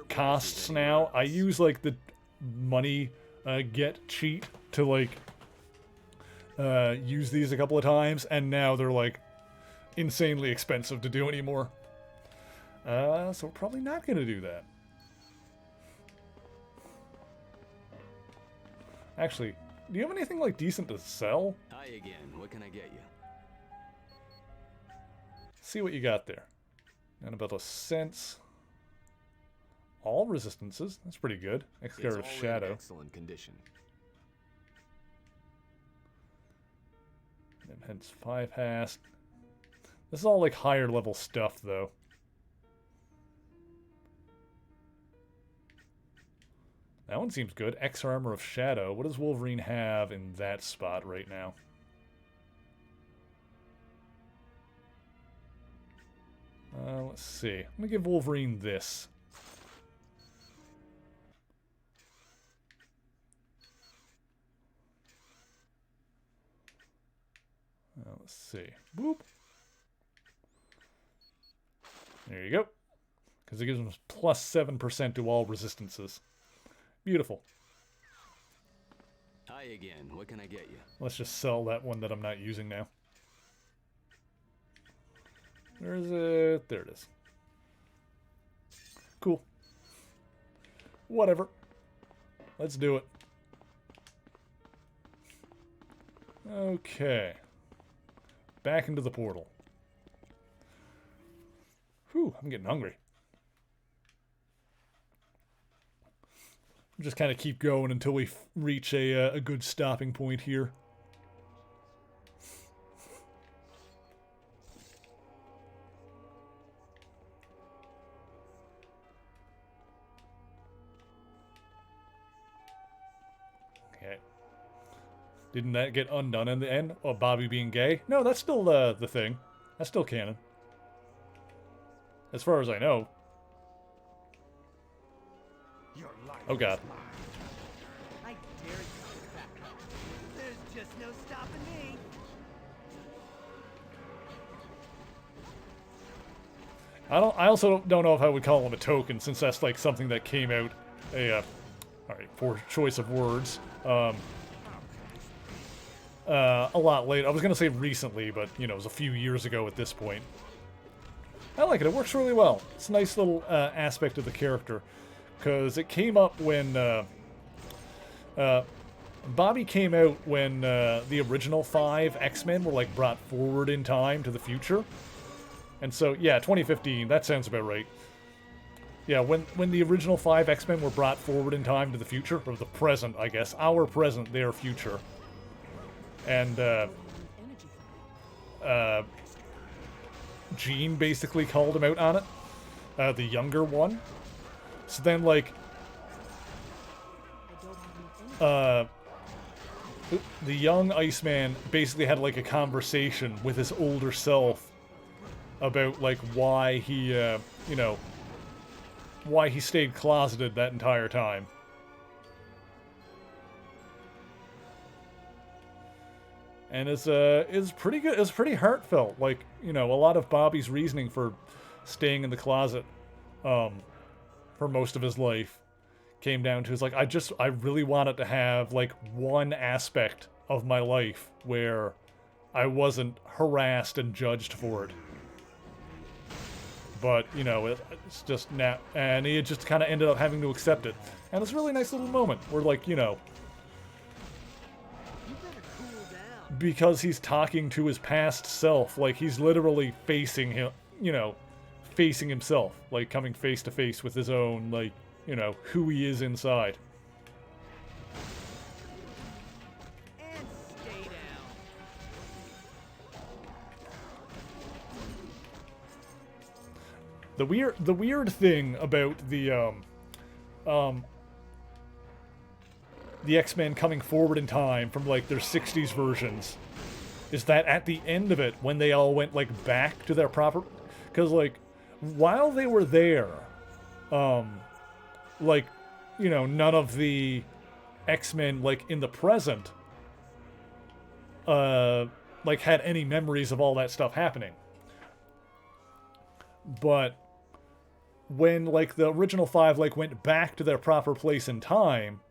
costs now, I use, like, the money get cheat to, like, use these a couple of times, and now they're, like, insanely expensive to do anymore. So we're probably not going to do that. Actually, do you have anything, like, decent to sell? Hi again. What can I get you? See what you got there. And about a sense. All resistances. That's pretty good. Executor of Shadow. In excellent condition. And hence 5 hast. This is all, like, higher level stuff, though. That one seems good. X Armor of Shadow. What does Wolverine have in that spot right now? Let's see. I'm going to give Wolverine this. Let's see. Boop. There you go. Because it gives him plus 7% to all resistances. Beautiful. Hi again. What can I get you? Let's just sell that one that I'm not using now. Where is it? There it is. Cool. Whatever. Let's do it. Okay. Back into the portal. Whew, I'm getting hungry. Just kind of keep going until we reach a good stopping point here. Okay. Didn't that get undone in the end? Oh, Bobby being gay? No, that's still the thing. That's still canon. As far as I know. Oh god. I dare you, fat cunt. There's just no stopping me. I also don't know if I would call him a token, since that's like something that came out alright, poor choice of words. A lot later. I was gonna say recently, but you know, it was a few years ago at this point. I like it. It works really well. It's a nice little aspect of the character, because it came up when Bobby came out when the original 5 X-Men were like brought forward in time to the future. And so, yeah, 2015, that sounds about right. Yeah, when the original 5 X-Men were brought forward in time to the future, or the present, I guess. Our present, their future. And, Jean basically called him out on it. The younger one. So then, like, the young Iceman basically had, like, a conversation with his older self about, like, why he, you know, why he stayed closeted that entire time. And it's pretty good. It's pretty heartfelt. Like, you know, a lot of Bobby's reasoning for staying in the closet, for most of his life, came down to, is like, I really wanted to have, like, one aspect of my life where I wasn't harassed and judged for it. But, you know, it's just not, and he just kind of ended up having to accept it. And it's a really nice little moment where, like, you know, because he's talking to his past self, like, he's literally facing him, you know, facing himself, like, coming face to face with his own, like, you know, who he is inside. And stay down. The weird thing about the X-Men coming forward in time from, like, their 60s versions is that at the end of it, when they all went, like, back to their proper... Because, like, while they were there, like, you know, none of the X-Men, like, in the present, like, had any memories of all that stuff happening. But when, like, the original 5, like, went back to their proper place in time,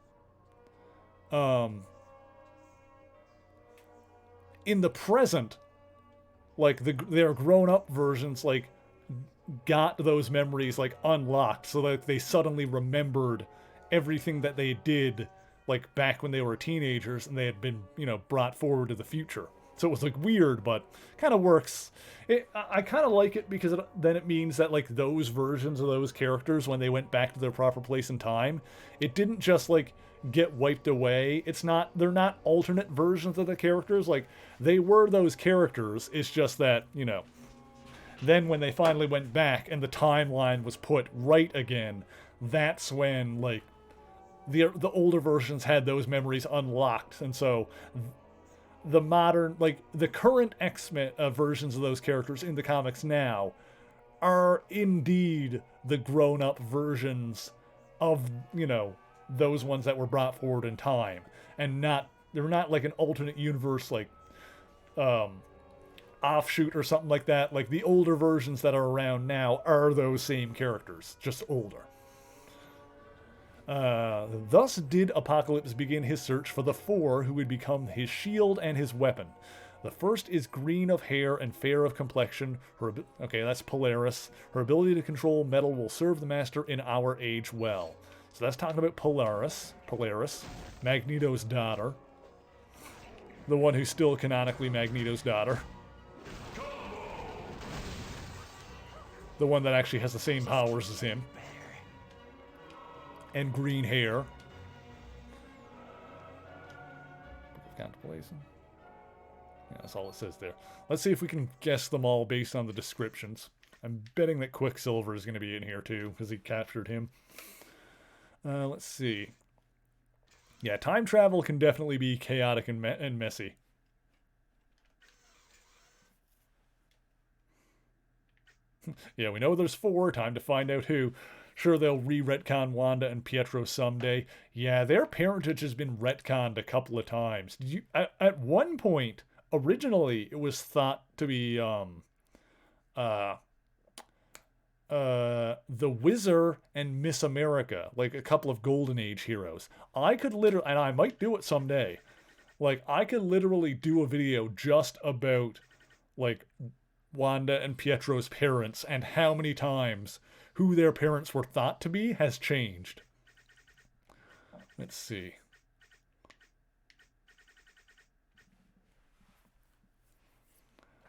in the present, like, their grown-up versions, like, got those memories, like, unlocked, so that they suddenly remembered everything that they did, like, back when they were teenagers, and they had been, you know, brought forward to the future. So it was, like, weird, but kind of works. I kind of like it because then it means that, like, those versions of those characters, when they went back to their proper place in time, it didn't just, like, get wiped away. They're not alternate versions of the characters. Like, they were those characters. It's just that, you know, then when they finally went back and the timeline was put right again, that's when, like, the older versions had those memories unlocked. And so the modern, like, the current X-Men versions of those characters in the comics now are indeed the grown-up versions of, you know, those ones that were brought forward in time, and they're not like an alternate universe, like, offshoot or something like that. Like, the older versions that are around now are those same characters, just older. Thus did Apocalypse begin his search for the 4 who would become his shield and his weapon. The first is green of hair and fair of complexion. Okay, that's Polaris. Her ability to control metal will serve the Master in our age well. So that's talking about Polaris, Magneto's daughter. The one who's still canonically Magneto's daughter. The one that actually has the same powers as him. And green hair. Contemplation. Yeah, that's all it says there. Let's see if we can guess them all based on the descriptions. I'm betting that Quicksilver is going to be in here too, because he captured him. Let's see. Yeah, time travel can definitely be chaotic and messy. Yeah, we know there's 4. Time to find out who. Sure, they'll re-retcon Wanda and Pietro someday. Yeah, their parentage has been retconned a couple of times. Did you, at one point, originally, it was thought to be the Wizard and Miss America, like a couple of Golden Age heroes. I could literally, and I might do it someday, like I could literally do a video just about like Wanda and Pietro's parents and how many times who their parents were thought to be has changed. Let's see.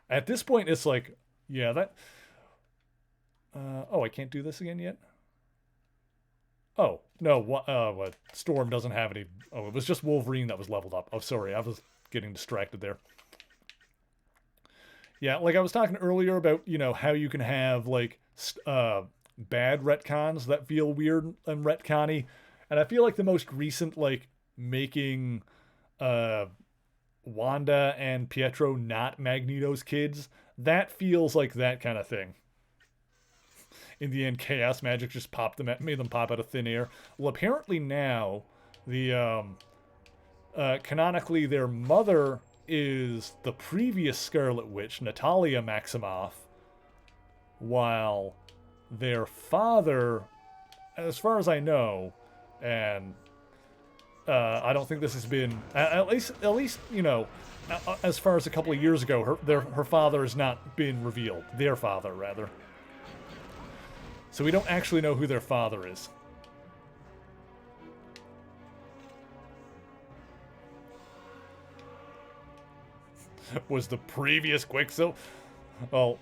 At this point, it's like, yeah, that... oh, I can't do this again yet? Oh, no, what? Storm doesn't have any... Oh, it was just Wolverine that was leveled up. Oh, sorry, I was getting distracted there. Yeah, like I was talking earlier about, you know, how you can have, like, bad retcons that feel weird and retcon-y. And I feel like the most recent, like, making Wanda and Pietro not Magneto's kids, that feels like that kind of thing. In the end, Chaos Magic just made them pop out of thin air. Well, apparently now, the canonically their mother is the previous Scarlet Witch, Natalia Maximoff, while their father, as far as I know, and I don't think this has been at least you know, as far as a couple of years ago, her father has not been revealed. Their father, rather. So we don't actually know who their father is. Was the previous Quicksilver? Oh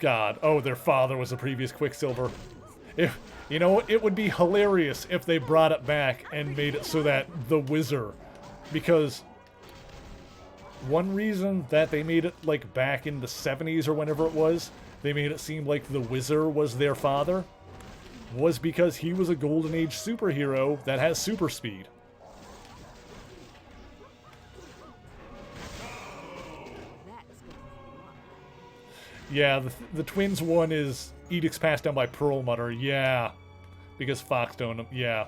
God. Oh, their father was the previous Quicksilver. If you know, it would be hilarious if they brought it back and made it so that the Wizard, because one reason that they made it like back in the 70s or whenever it was, they made it seem like the Wizard was their father, was because he was a Golden Age superhero that has super speed. Yeah, the twins one is edicts passed down by Perlmutter. Yeah, because Foxstone. Yeah.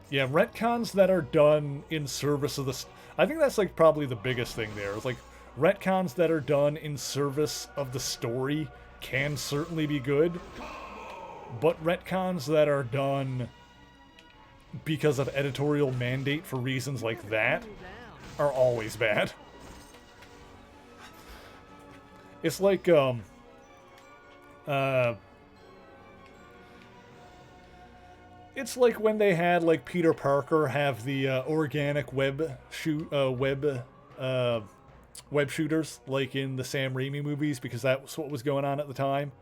Yeah, retcons that are done in service of the... I think that's like probably the biggest thing there. It's like retcons that are done in service of the story can certainly be good, but retcons that are done because of editorial mandate for reasons like that are always bad. It's like, it's like when they had, like, Peter Parker have the, organic web shooters, like in the Sam Raimi movies, because that's what was going on at the time.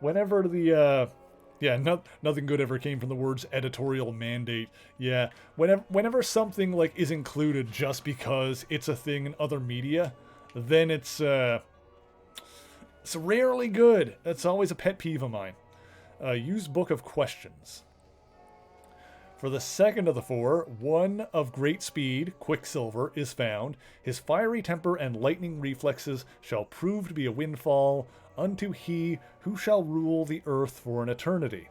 Whenever the, yeah, nothing good ever came from the words editorial mandate. Yeah, whenever something like is included just because it's a thing in other media, then it's rarely good. That's always a pet peeve of mine. Use Book of Questions. For the second of the 4, one of great speed, Quicksilver, is found. His fiery temper and lightning reflexes shall prove to be a windfall unto he who shall rule the earth for an eternity.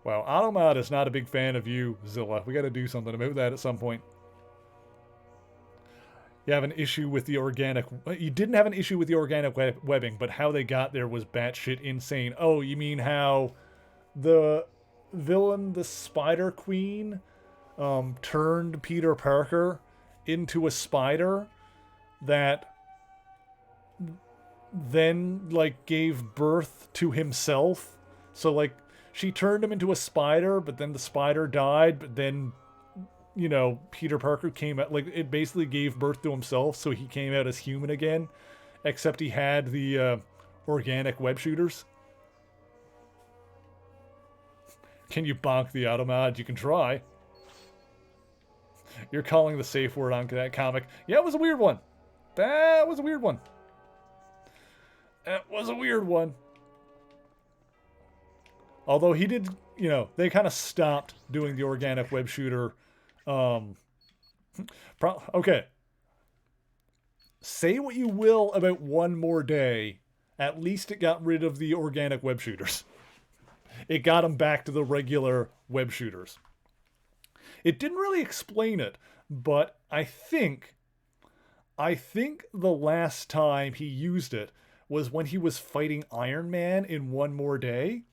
Wow, Automod is not a big fan of you, Zilla. We gotta do something about that at some point. You have an issue with the organic... You didn't have an issue with the organic webbing, but how they got there was batshit insane. Oh, you mean how the villain, the Spider Queen, turned Peter Parker into a spider that then, like, gave birth to himself? So, like, she turned him into a spider, but then the spider died, but then, you know, Peter Parker came out, like, it basically gave birth to himself, so he came out as human again, except he had the organic web shooters. Can you bonk the Automod? You can try. You're calling the safe word on that comic. Yeah, it was a weird one. That was a weird one. That was a weird one. Although he did, you know, they kind of stopped doing the organic web shooter. Okay. Say what you will about One More Day. At least it got rid of the organic web shooters. It got them back to the regular web shooters. It didn't really explain it, but I think the last time he used it was when he was fighting Iron Man in One More Day.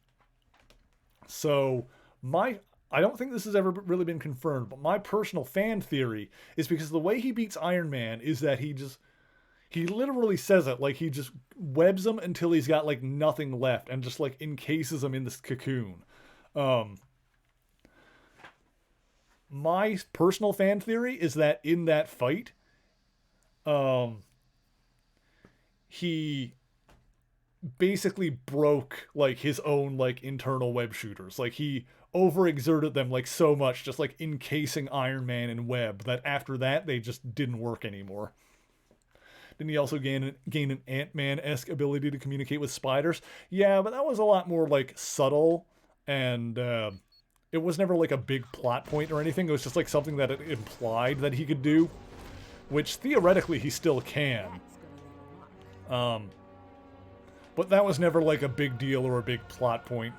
So, I don't think this has ever really been confirmed, but my personal fan theory is because the way he beats Iron Man is that he literally says it, like he just webs him until he's got like nothing left and just like encases him in this cocoon. My personal fan theory is that in that fight, he basically broke like his own like internal web shooters. Like he overexerted them like so much, just like encasing Iron Man in web, that after that they just didn't work anymore. Didn't he also gain an Ant-Man-esque ability to communicate with spiders? Yeah, but that was a lot more like subtle, and it was never like a big plot point or anything. It was just like something that it implied that he could do, which theoretically he still can. But that was never like a big deal or a big plot point.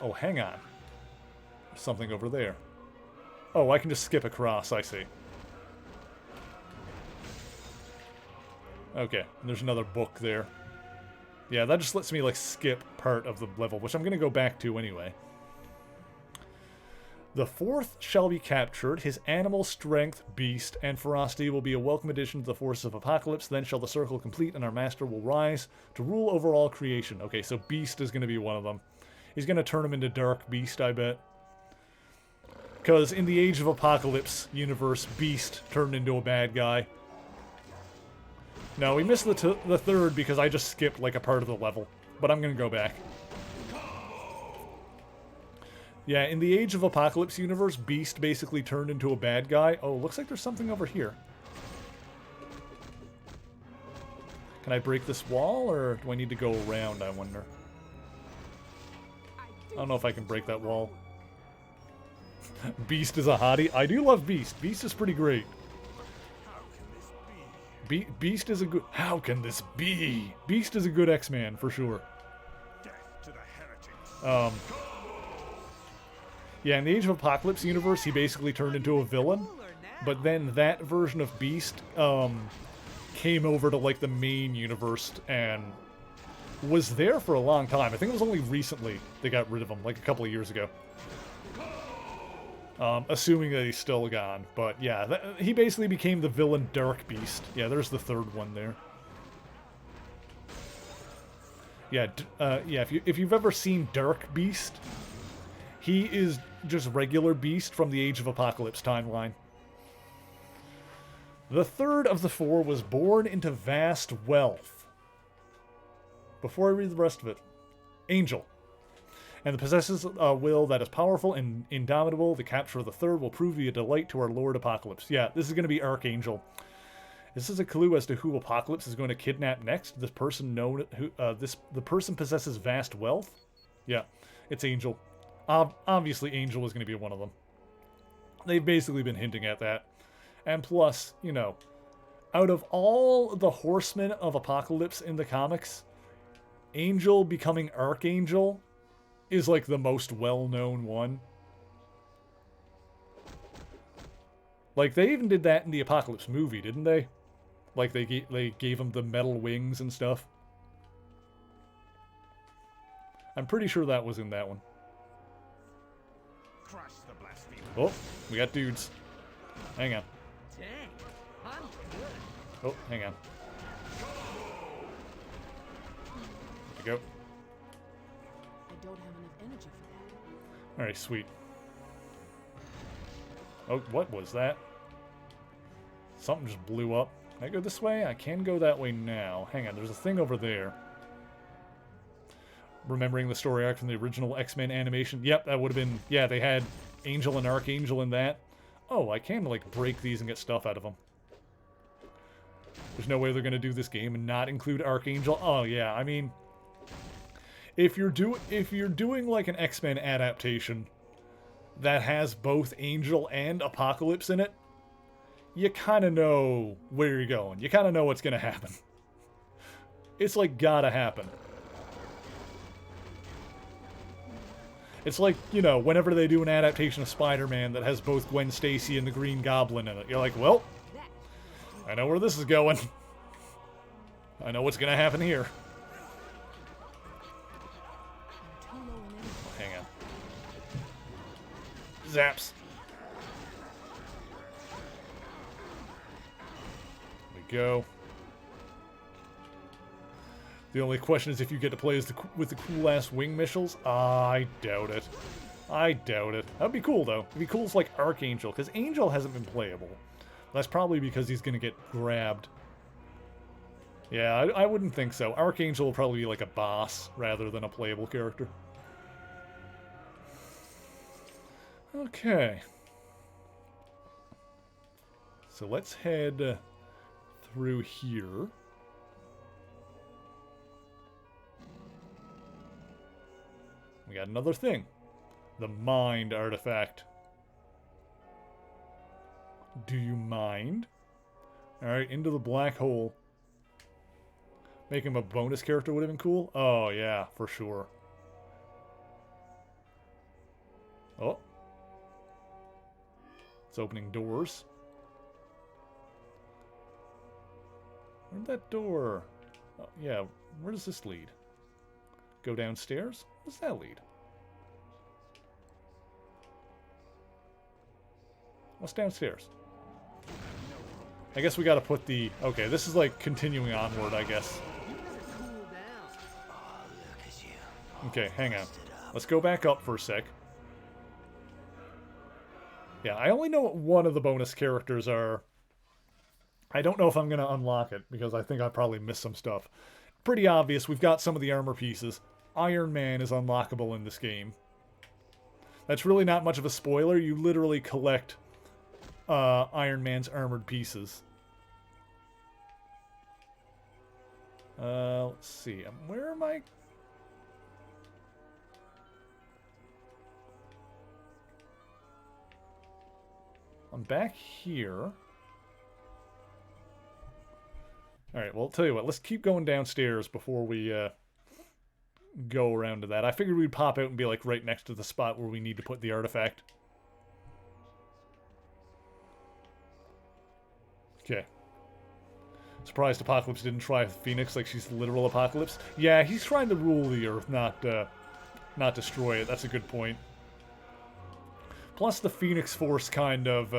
Oh, hang on. There's something over there. Oh, I can just skip across, I see. Okay, and there's another book there. Yeah, that just lets me like skip part of the level, which I'm going to go back to anyway. The fourth shall be captured. His animal strength, beast, and ferocity will be a welcome addition to the forces of Apocalypse. Then shall the circle complete, and our master will rise to rule over all creation. Okay, so Beast is going to be one of them. He's going to turn him into Dark Beast, I bet. Because in the Age of Apocalypse universe, Beast turned into a bad guy. No, we missed the third because I just skipped like a part of the level. But I'm going to go back. Yeah, in the Age of Apocalypse universe, Beast basically turned into a bad guy. Oh, looks like there's something over here. Can I break this wall, or do I need to go around, I wonder? I don't know if I can break that wall. Beast is a hottie. I do love Beast. Beast is pretty great. Beast is a good... How can this be? Beast is a good X-Man, for sure. Yeah, in the Age of Apocalypse universe, he basically turned into a villain. But then that version of Beast came over to, like, the main universe and was there for a long time. I think it was only recently they got rid of him, like a couple of years ago. Assuming that he's still gone. But yeah, he basically became the villain Dark Beast. Yeah, there's the third one there. Yeah, yeah. If you've ever seen Dark Beast, he is just regular Beast from the Age of Apocalypse timeline. The third of the four was born into vast wealth. Before I read the rest of it, Angel. And possesses a will that is powerful and indomitable. The capture of the third will prove to be a delight to our Lord Apocalypse. Yeah, this is going to be Archangel. This is a clue as to who Apocalypse is going to kidnap next. This person the person possesses vast wealth. Yeah, it's Angel. Obviously, Angel was going to be one of them. They've basically been hinting at that. And plus, you know, out of all the Horsemen of Apocalypse in the comics, Angel becoming Archangel is like the most well-known one. Like, they even did that in the Apocalypse movie, didn't they? Like, they gave him the metal wings and stuff. I'm pretty sure that was in that one. Oh, we got dudes. Hang on. Oh, hang on. There we go. I don't have enough energy for that. Alright, sweet. Oh, what was that? Something just blew up. Can I go this way? I can go that way now. Hang on, there's a thing over there. Remembering the story arc from the original X-Men animation. Yep, that would have been... Yeah, they had Angel and Archangel in that. Oh, I can, like, break these and get stuff out of them. There's no way they're going to do this game and not include Archangel. Oh, yeah, I mean... if you're doing like an X-Men adaptation that has both Angel and Apocalypse in it, you kind of know where you're going. You kind of know what's going to happen. It's like gotta happen. It's like, you know, whenever they do an adaptation of Spider-Man that has both Gwen Stacy and the Green Goblin in it, you're like, well, I know where this is going. I know what's going to happen here. Hang on. Zaps. There we go. The only question is if you get to play as with the cool-ass wing missiles. I doubt it. I doubt it. That'd be cool, though. It'd be cool as, like, Archangel, because Angel hasn't been playable. That's probably because he's going to get grabbed. Yeah, I wouldn't think so. Archangel will probably be like a boss rather than a playable character. Okay. So let's head through here. We got another thing. The Mind artifact. Do you mind? Alright, into the black hole. Make him a bonus character would have been cool. Oh, yeah, for sure. Oh. It's opening doors. Where'd that door? Oh, yeah, where does this lead? Go downstairs? Where does that lead? What's downstairs? I guess we gotta put the... Okay, this is like continuing onward, I guess. Okay, hang on. Let's go back up for a sec. Yeah, I only know what one of the bonus characters are. I don't know if I'm gonna unlock it, because I think I probably missed some stuff. Pretty obvious, we've got some of the armor pieces. Iron Man is unlockable in this game. That's really not much of a spoiler. You literally collect Iron Man's armored pieces. Let's see. Where am I? I'm back here. Alright, well, I'll tell you what. Let's keep going downstairs before we go around to that. I figured we'd pop out and be like right next to the spot where we need to put the artifact. Okay. Surprised Apocalypse didn't try Phoenix like she's the literal Apocalypse. Yeah, he's trying to rule the Earth, not destroy it. That's a good point. Plus the Phoenix Force kind of,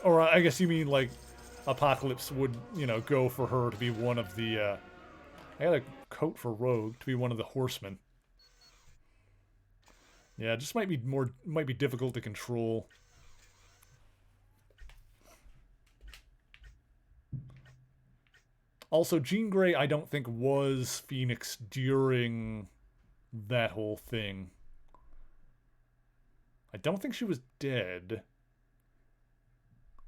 or I guess you mean like Apocalypse would, you know, go for her to be one of the, I got a coat for Rogue to be one of the Horsemen. Yeah, it just might be difficult to control. Also, Jean Grey, I don't think was Phoenix during that whole thing. I don't think she was dead.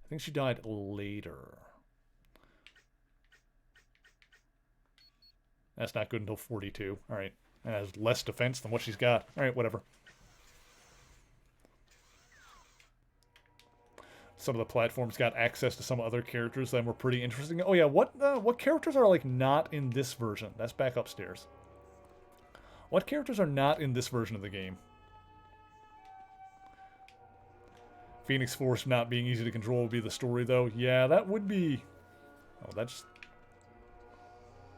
I think she died later. That's not good until 42. Alright. That has less defense than what she's got. Alright, whatever. Some of the platforms got access to some other characters that were pretty interesting. Oh yeah, what characters are like not in this version? That's back upstairs. What characters are not in this version of the game? Phoenix Force not being easy to control would be the story, though. Yeah, that would be... Oh, that just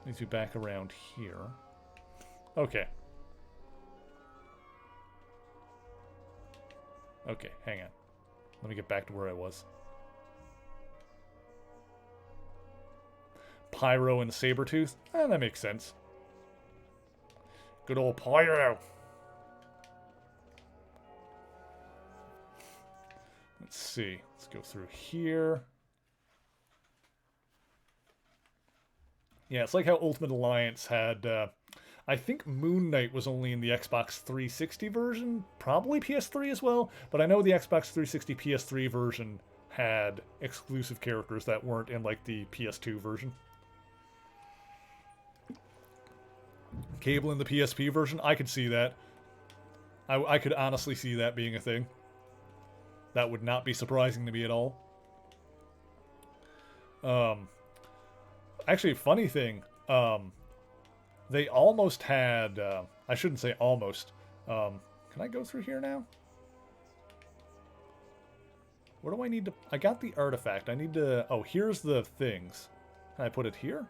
needs to be back around here. Okay. Okay, hang on. Let me get back to where I was. Pyro and Sabretooth? That makes sense. Good old Pyro. Let's see. Let's go through here. Yeah, it's like how Ultimate Alliance had... I think Moon Knight was only in the Xbox 360 version. Probably PS3 as well. But I know the Xbox 360 PS3 version had exclusive characters that weren't in like the PS2 version. Cable in the PSP version, I could see that. I could honestly see that being a thing. That would not be surprising to me at all. Actually, funny thing, they almost had, I shouldn't say almost, can I go through here now? Where do I need to, I got the artifact, I need to, oh, here's the things. Can I put it here?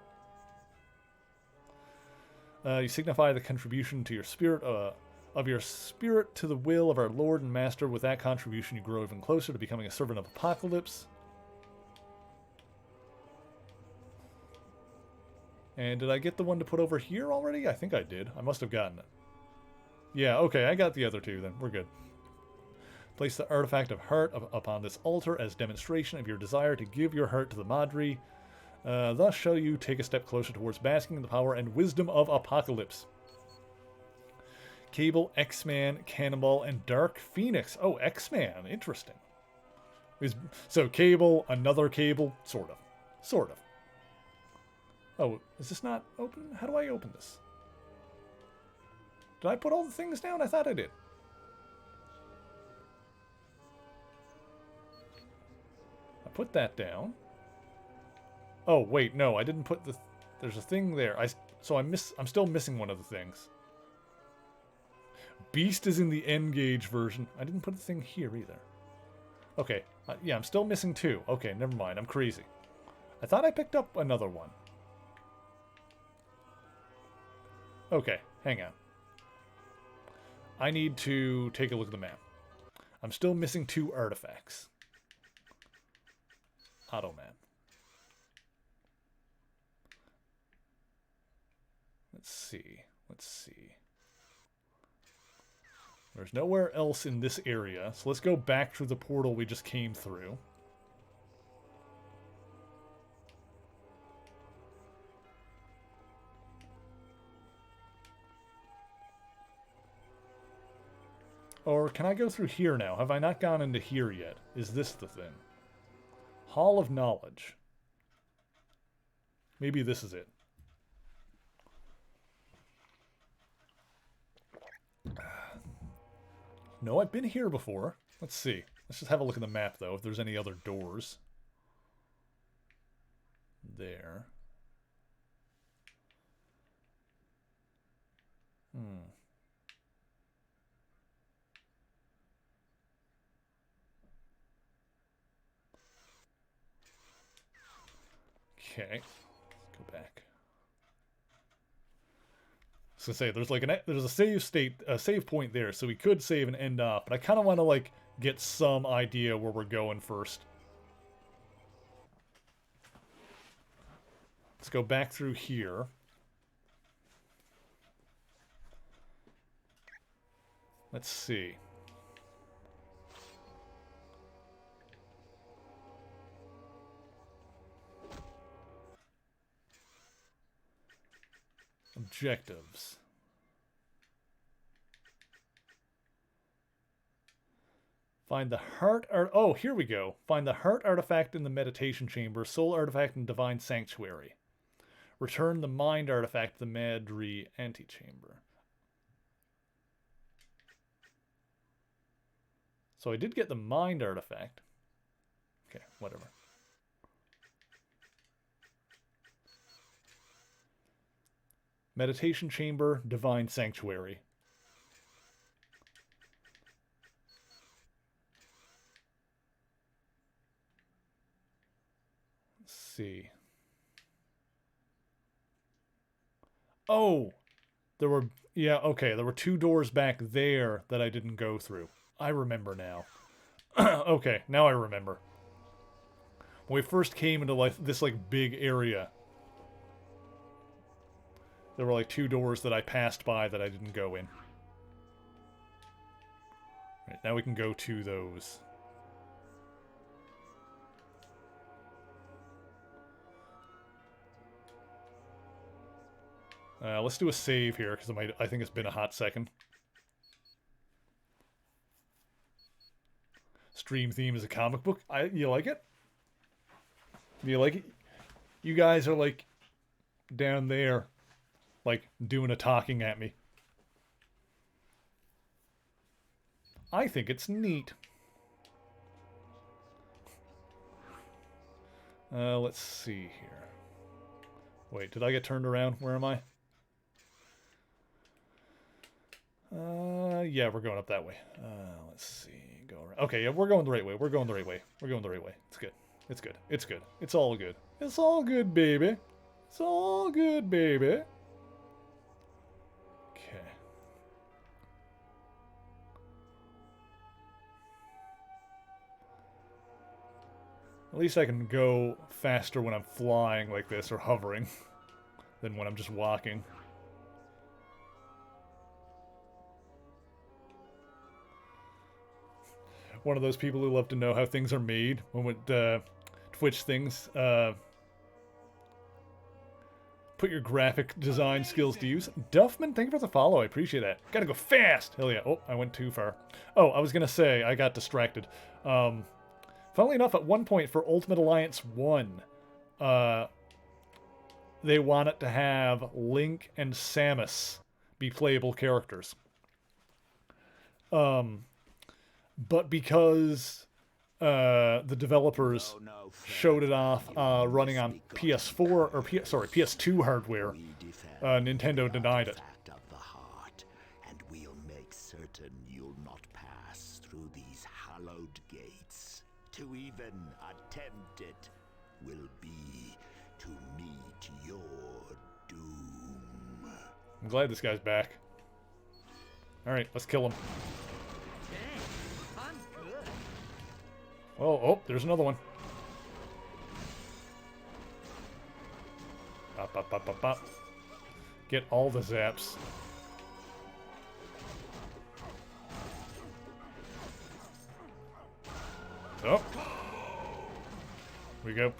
You signify the contribution to your spirit, of your spirit to the will of our Lord and Master. With that contribution, you grow even closer to becoming a servant of Apocalypse. And did I get the one to put over here already? I think I did. I must have gotten it. Yeah, okay, I got the other two then. We're good. Place the artifact of heart upon this altar as demonstration of your desire to give your heart to the Madri. Thus shall you take a step closer towards basking in the power and wisdom of Apocalypse. Cable, X-Man, Cannonball, and Dark Phoenix. Oh, X-Man. Interesting. So Cable, another Cable. Sort of. Sort of. Oh, is this not open? How do I open this? Did I put all the things down? I thought I did. I put that down. Oh, wait, no, I didn't put the... There's a thing there. So I'm still missing one of the things. Beast is in the N-Gage version. I didn't put the thing here either. Okay, yeah, I'm still missing two. Okay, never mind, I'm crazy. I thought I picked up another one. Okay, hang on. I need to take a look at the map. I'm still missing two artifacts. Auto map. Let's see. Let's see. There's nowhere else in this area, so let's go back through the portal we just came through. Or can I go through here now? Have I not gone into here yet? Is this the thing? Hall of Knowledge. Maybe this is it. No, I've been here before. Let's see. Let's just have a look at the map, though, if there's any other doors. There. Okay. Let's go back. I was gonna say there's a save point there, so we could save and end off, but I kind of want to like get some idea where we're going first. Let's go back through here. Let's see. Objectives. Find the heart art. Oh, here we go. Find the heart artifact in the meditation chamber, soul artifact in divine sanctuary. Return the mind artifact to the Madri antechamber. So I did get the mind artifact. Okay, whatever. Meditation chamber, divine sanctuary. Let's see. Oh, there were, yeah, okay, there were two doors back there that I didn't go through. I remember now. Okay, now I remember. When we first came into like this like big area, there were like two doors that I passed by that I didn't go in. Right, now we can go to those. Let's do a save here, because I think it's been a hot second. Stream theme is a comic book. You like it? Do you like it? You guys are like down there. like, doing a talking at me. I think it's neat. Let's see here. Wait, did I get turned around? Where am I? Yeah, we're going up that way. Let's see. Go around. Okay, yeah, we're going the right way. We're going the right way. We're going the right way. It's good. It's good. It's good. It's all good. It's all good, baby. It's all good, baby. Okay. At least I can go faster when I'm flying like this or hovering than when I'm just walking. One of those people who love to know how things are made when with Twitch things. Put your graphic design skills to use. Duffman, thank you for the follow. I appreciate that. Gotta go fast. Hell yeah. Oh, I went too far. Oh, I was gonna say, I got distracted. Funnily enough, at one point for Ultimate Alliance 1, they wanted to have Link and Samus be playable characters. But because the developers showed it off running on PS4 or PS2 hardware, Nintendo denied it. And we'll make certain you'll not pass through these hallowed gates. To even attempt it will be to meet your doom. I'm glad this guy's back. Alright, let's kill him. Oh, there's another one. Pop, pop, pop, pop, pop. Get all the zaps. Oh. Here we go.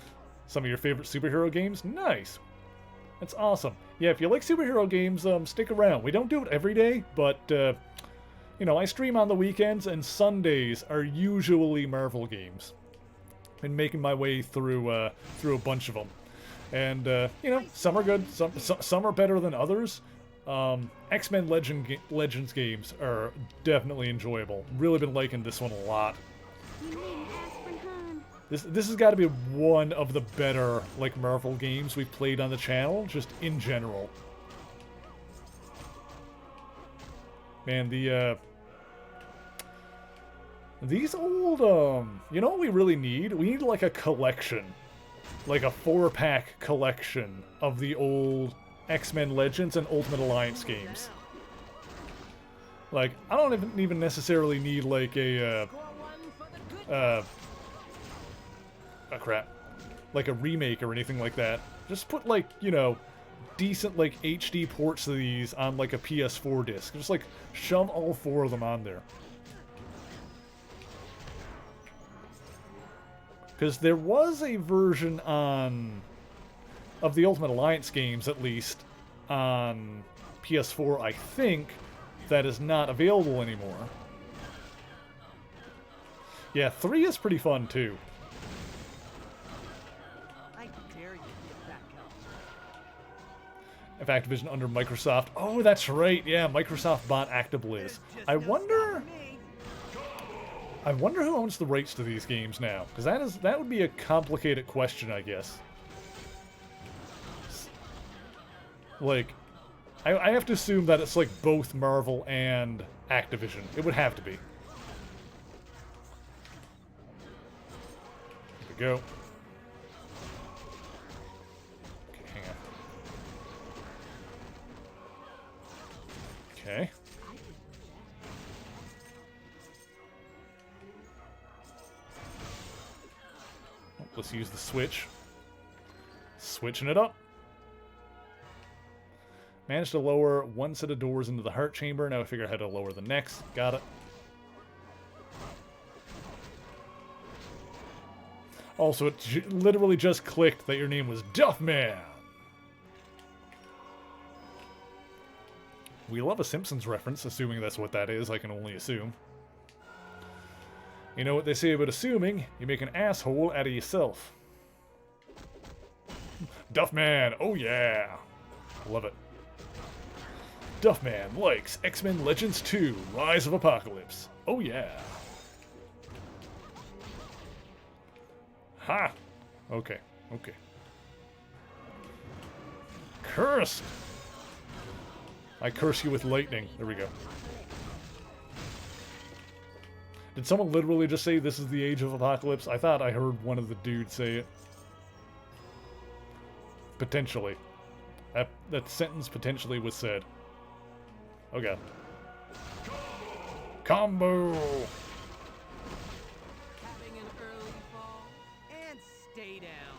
Some of your favorite superhero games? Nice. That's awesome. Yeah, if you like superhero games, stick around. We don't do it every day, but, you know, I stream on the weekends, and Sundays are usually Marvel games. Been making my way through through a bunch of them. And, you know, some are good, some are better than others. X-Men Legends games are definitely enjoyable. Really been liking this one a lot. This has got to be one of the better, like, Marvel games we've played on the channel, just in general. Man, these old, you know what we really need? We need, like, a collection. Like a 4-pack collection of the old X-Men Legends and Ultimate Alliance games. Like, I don't even necessarily need, like, crap. Like a remake or anything like that. Just put, like, you know, decent, like, HD ports of these on, like, a PS4 disc. Just, like, shove all 4 of them on there. Because there was a version of the Ultimate Alliance games, at least, on PS4, I think, that is not available anymore. Yeah, 3 is pretty fun, too. I dare you to get back up. If Activision under Microsoft... Oh, that's right, yeah, Microsoft bought ActiBliz. I wonder who owns the rights to these games now, because that would be a complicated question, I guess. Like, I have to assume that it's like both Marvel and Activision. It would have to be. Here we go. Okay, hang on. Okay. Let's use the switch. Switching it up. Managed to lower one set of doors into the heart chamber. Now I figure out how to lower the next. Got it. Also, it literally just clicked that your name was Duffman. We love a Simpsons reference, assuming that's what that is. I can only assume. You know what they say about assuming? You make an asshole out of yourself. Duffman! Oh yeah! Love it. Duffman likes X-Men Legends 2, Rise of Apocalypse. Oh yeah. Ha! Okay, okay. Cursed! I curse you with lightning. There we go. Did someone literally just say this is the age of apocalypse? I thought I heard one of the dudes say it. Potentially. That sentence potentially was said. Oh god. Combo! Having an early fall and stay down.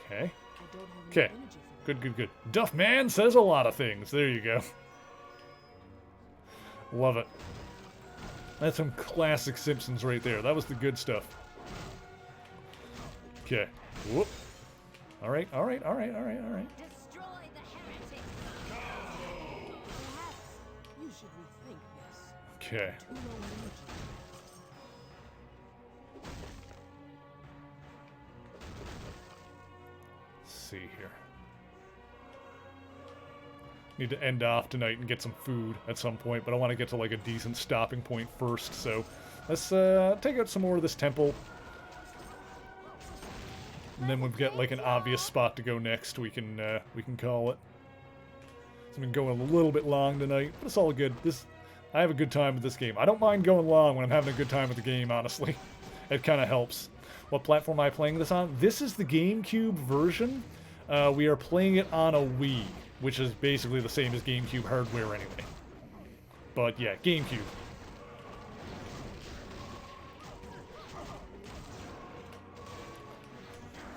Okay. Okay. Good, good, good. Duffman says a lot of things. There you go. Love it. That's some classic Simpsons right there. That was the good stuff. Okay. Whoop. Alright, alright, alright, alright, alright. Destroy the heretic. You should rethink this. Okay. Too low energy. Let's see here. Need to end off tonight and get some food at some point, but I want to get to like a decent stopping point first, so let's take out some more of this temple. And then we've got like an obvious spot to go next. We can call it. It's been going a little bit long tonight, but it's all good. I have a good time with this game. I don't mind going long when I'm having a good time with the game, honestly. It kind of helps. What platform am I playing this on? This is the GameCube version. We are playing it on a Wii, which is basically the same as GameCube hardware anyway. But yeah, GameCube.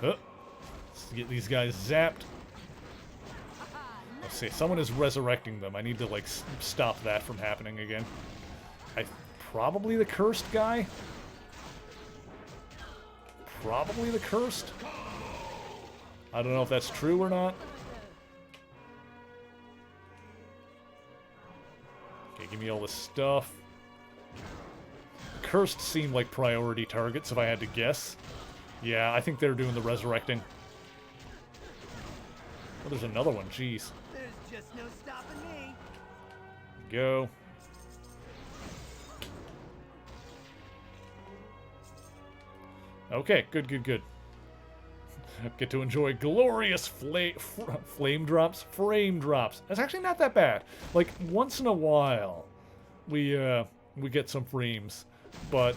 Let's get these guys zapped. Let's see, someone is resurrecting them. I need to, like, stop that from happening again. Probably the cursed guy? Probably the cursed? I don't know if that's true or not. Okay, give me all this stuff. The cursed seem like priority targets, if I had to guess. Yeah, I think they're doing the resurrecting. Oh, there's another one, jeez. There's just no stopping me. Go. Okay, good, good, good. Get to enjoy glorious flame drops, frame drops. That's actually not that bad. Like, once in a while, we get some frames, but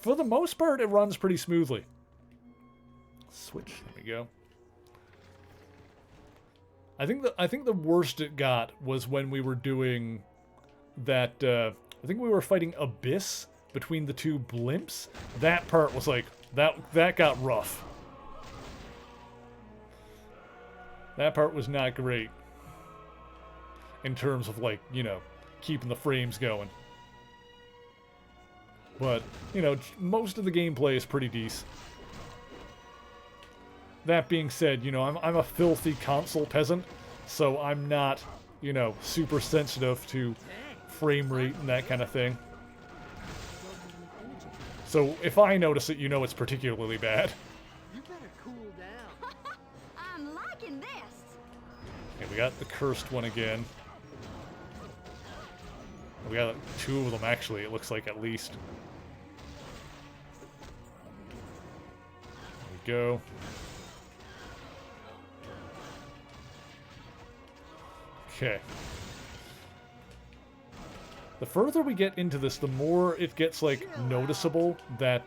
for the most part, it runs pretty smoothly. Switch. There we go. I think the worst it got was when we were doing that. I think we were fighting Abyss between the two blimps. That part was like that got rough. That part was not great in terms of, like, you know, keeping the frames going. But, you know, most of the gameplay is pretty decent. That being said, you know, I'm a filthy console peasant, so I'm not, you know, super sensitive to frame rate and that kind of thing. So if I notice it, you know it's particularly bad. You better cool down. I'm liking this. Okay, we got the cursed one again. We got two of them, actually, it looks like, at least. There we go. Okay. The further we get into this, the more it gets, like, noticeable that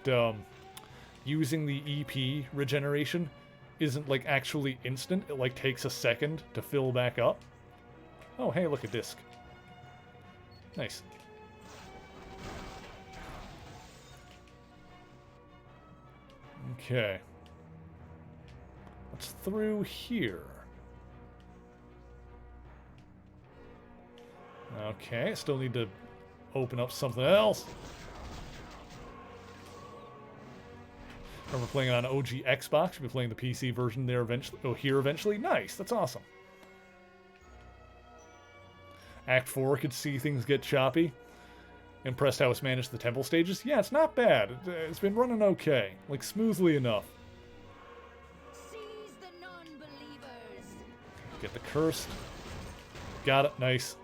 using the EP regeneration isn't, like, actually instant. It, like, takes a second to fill back up. Oh, hey, look, a disc. Nice. Okay. What's through here? Okay, still need to open up something else. Remember playing it on OG Xbox? You'll be playing the PC version there eventually. Oh, here eventually? Nice, that's awesome. Act 4 could see things get choppy. Impressed how it's managed the temple stages? Yeah, it's not bad. It's been running okay. Like, smoothly enough. Seize the non-believers. Get the cursed. Got it. Nice.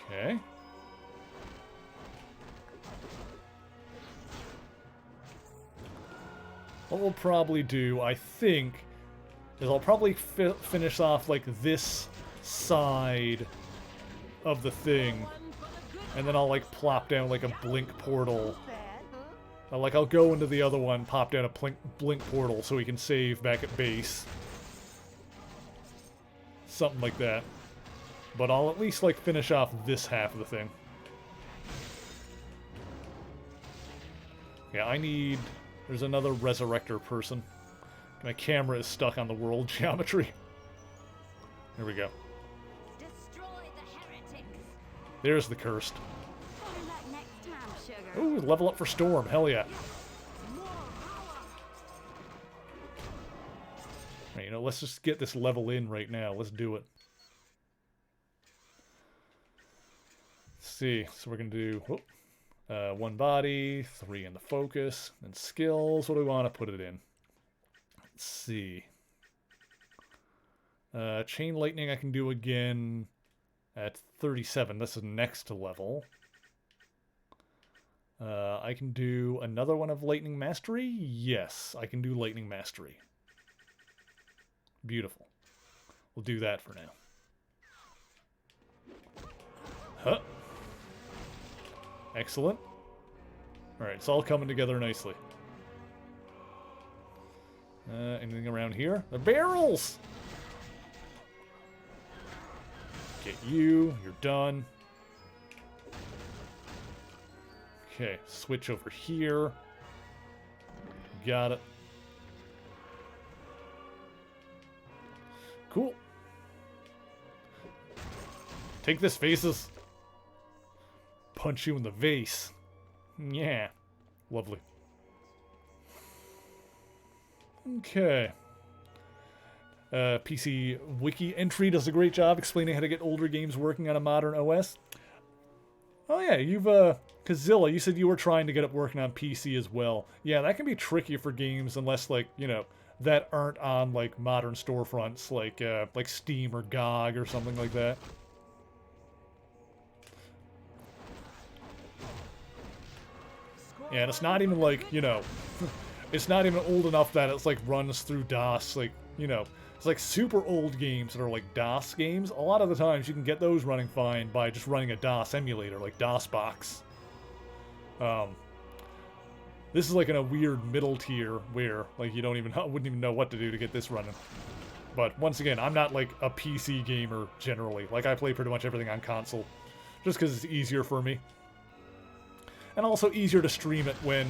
Okay. What we'll probably do, I think, is I'll probably finish off, like, this side of the thing. And then I'll, like, plop down, like, a blink portal. Like, I'll go into the other one, pop down a blink portal so we can save back at base. Something like that. But I'll at least, like, finish off this half of the thing. Yeah, I need... There's another resurrector person. My camera is stuck on the world geometry. There we go. There's the cursed. Ooh, level up for Storm. Hell yeah. Right, you know, let's just get this level in right now. Let's do it. Let's see. So we're going to do... Whoop. 1 body, 3 in the focus, and skills. What do we want to put it in? Let's see. Chain lightning I can do again at 37. This is next level. I can do another one of lightning mastery. Yes, I can do lightning mastery. Beautiful. We'll do that for now. Huh. Excellent. Alright, it's all coming together nicely. Anything around here? The barrels! Get you. You're done. Okay, switch over here. Got it. Cool. Take this, faces. Punch you in the vase. Yeah. Lovely. Okay. PC Wiki entry does a great job explaining how to get older games working on a modern OS. Oh yeah, you've, Kazilla, you said you were trying to get it working on PC as well. Yeah, that can be tricky for games unless, like, you know, that aren't on, like, modern storefronts, like Steam or GOG or something like that. Yeah, and it's not even, like, you know, it's not even old enough that it's, like, runs through DOS, like, you know, it's like super old games that are, like, DOS games. A lot of the times you can get those running fine by just running a DOS emulator, like DOSBox. This is, like, in a weird middle tier where, like, you wouldn't even know what to do to get this running. But, once again, I'm not, like, a PC gamer, generally. Like, I play pretty much everything on console, just because it's easier for me. And also easier to stream it when,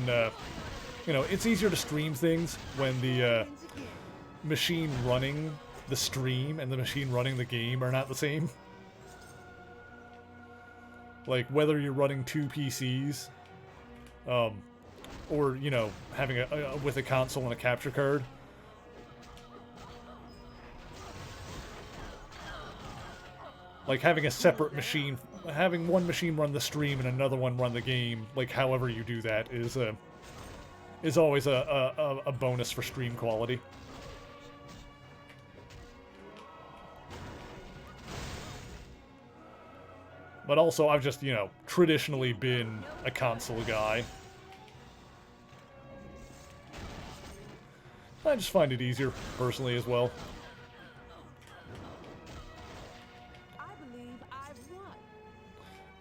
you know, it's easier to stream things when the machine running the stream and the machine running the game are not the same. Like, whether you're running 2 PCs, or, you know, having with a console and a capture card. Like, having a separate machine, having one machine run the stream and another one run the game, like, however you do that is always a bonus for stream quality. But also, I've just, you know, traditionally been a console guy. I just find it easier, personally, as well.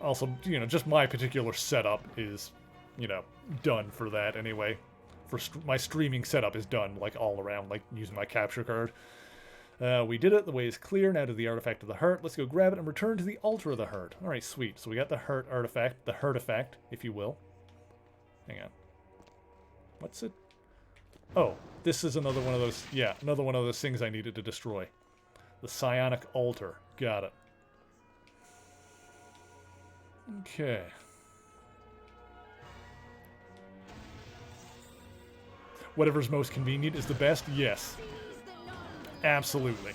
Also, you know, just my particular setup is, you know, done for that anyway. My streaming setup is done, like, all around, like, using my capture card. We did it. The way is clear. Now to the artifact of the heart. Let's go grab it and return to the altar of the heart. Alright, sweet. So we got the heart artifact. The heart effect, if you will. Hang on. What's it? Oh, this is another one of those... Yeah, another one of those things I needed to destroy. The psionic altar. Got it. Okay. Whatever's most convenient is the best? Yes. Absolutely.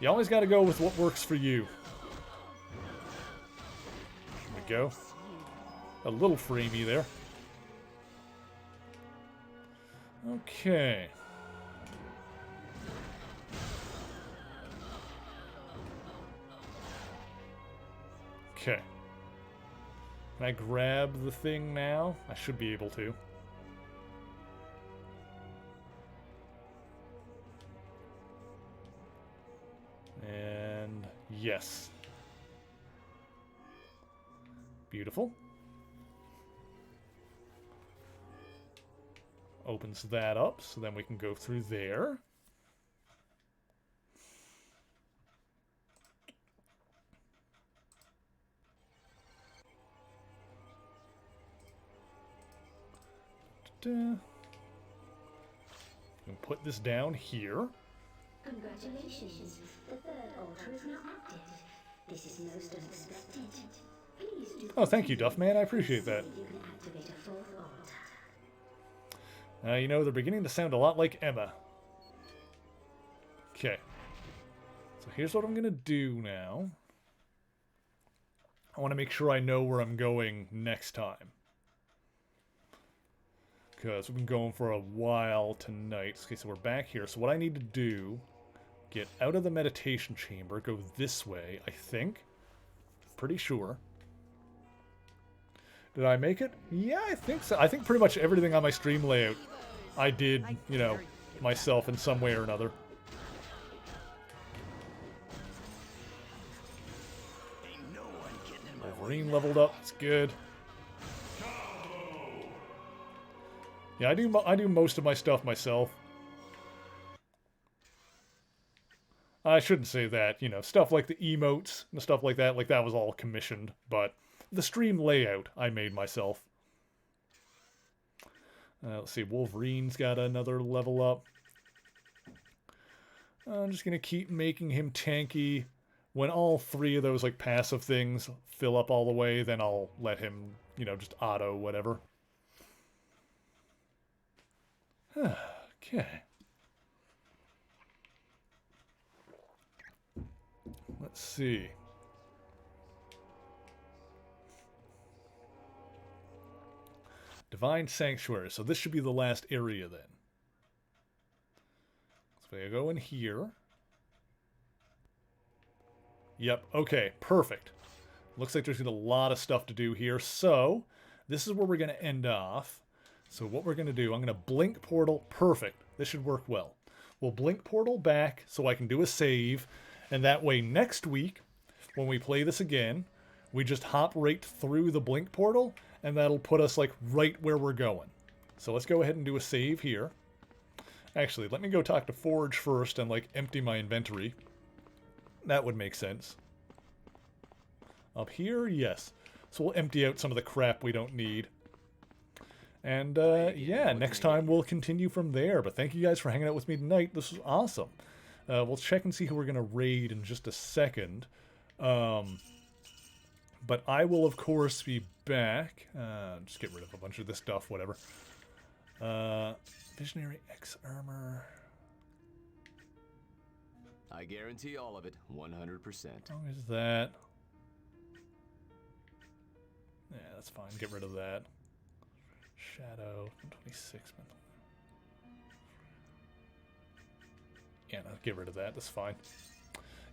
You always gotta go with what works for you. There we go. A little framey there. Okay. Okay. Can I grab the thing now? I should be able to. And yes. Beautiful. Opens that up, so then we can go through there. And put this down here. Congratulations. The third altar is now active. This is most unexpected. Please do. Oh, thank you, Duffman. I appreciate that. You can activate a fourth altar. You know, they're beginning to sound a lot like Emma. Okay. So here's what I'm going to do now. I want to make sure I know where I'm going next time. Because we've been going for a while tonight. Okay, so we're back here. So what I need to do, get out of the meditation chamber, go this way, I think. Pretty sure. Did I make it? Yeah, I think so. I think pretty much everything on my stream layout I did, you know, myself in some way or another. Wolverine leveled up. It's good. Yeah, I do most of my stuff myself. I shouldn't say that, you know, stuff like the emotes and stuff like that was all commissioned, but the stream layout I made myself. Let's see, Wolverine's got another level up. I'm just gonna keep making him tanky. When all three of those like passive things fill up all the way, then I'll let him, you know, just auto whatever. Okay. Let's see. Divine Sanctuary. So this should be the last area then. So I go in here. Yep, okay, perfect. Looks like there's a lot of stuff to do here. So this is where we're going to end off. So what we're going to do, I'm going to blink portal. Perfect. This should work well. We'll blink portal back so I can do a save. And that way next week, when we play this again, we just hop right through the blink portal. And that'll put us like right where we're going. So let's go ahead and do a save here. Actually, let me go talk to Forge first and like empty my inventory. That would make sense. Up here, yes. So we'll empty out some of the crap we don't need. And, yeah, next time we'll continue from there. But thank you guys for hanging out with me tonight. This was awesome. We'll check and see who we're going to raid in just a second. But I will, of course, be back. Just get rid of a bunch of this stuff, whatever. Visionary X armor. I guarantee all of it, 100%. How long is that? Yeah, that's fine. Get rid of that. Shadow, 26. Yeah, no, get rid of that. That's fine.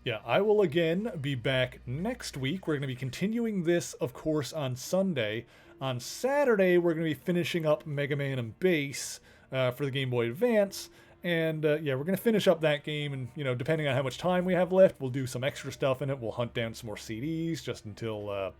Yeah, I will again be back next week. We're going to be continuing this, of course, on Sunday. On Saturday, we're going to be finishing up Mega Man and Bass for the Game Boy Advance. And, yeah, we're going to finish up that game. And, you know, depending on how much time we have left, we'll do some extra stuff in it. We'll hunt down some more CDs just until,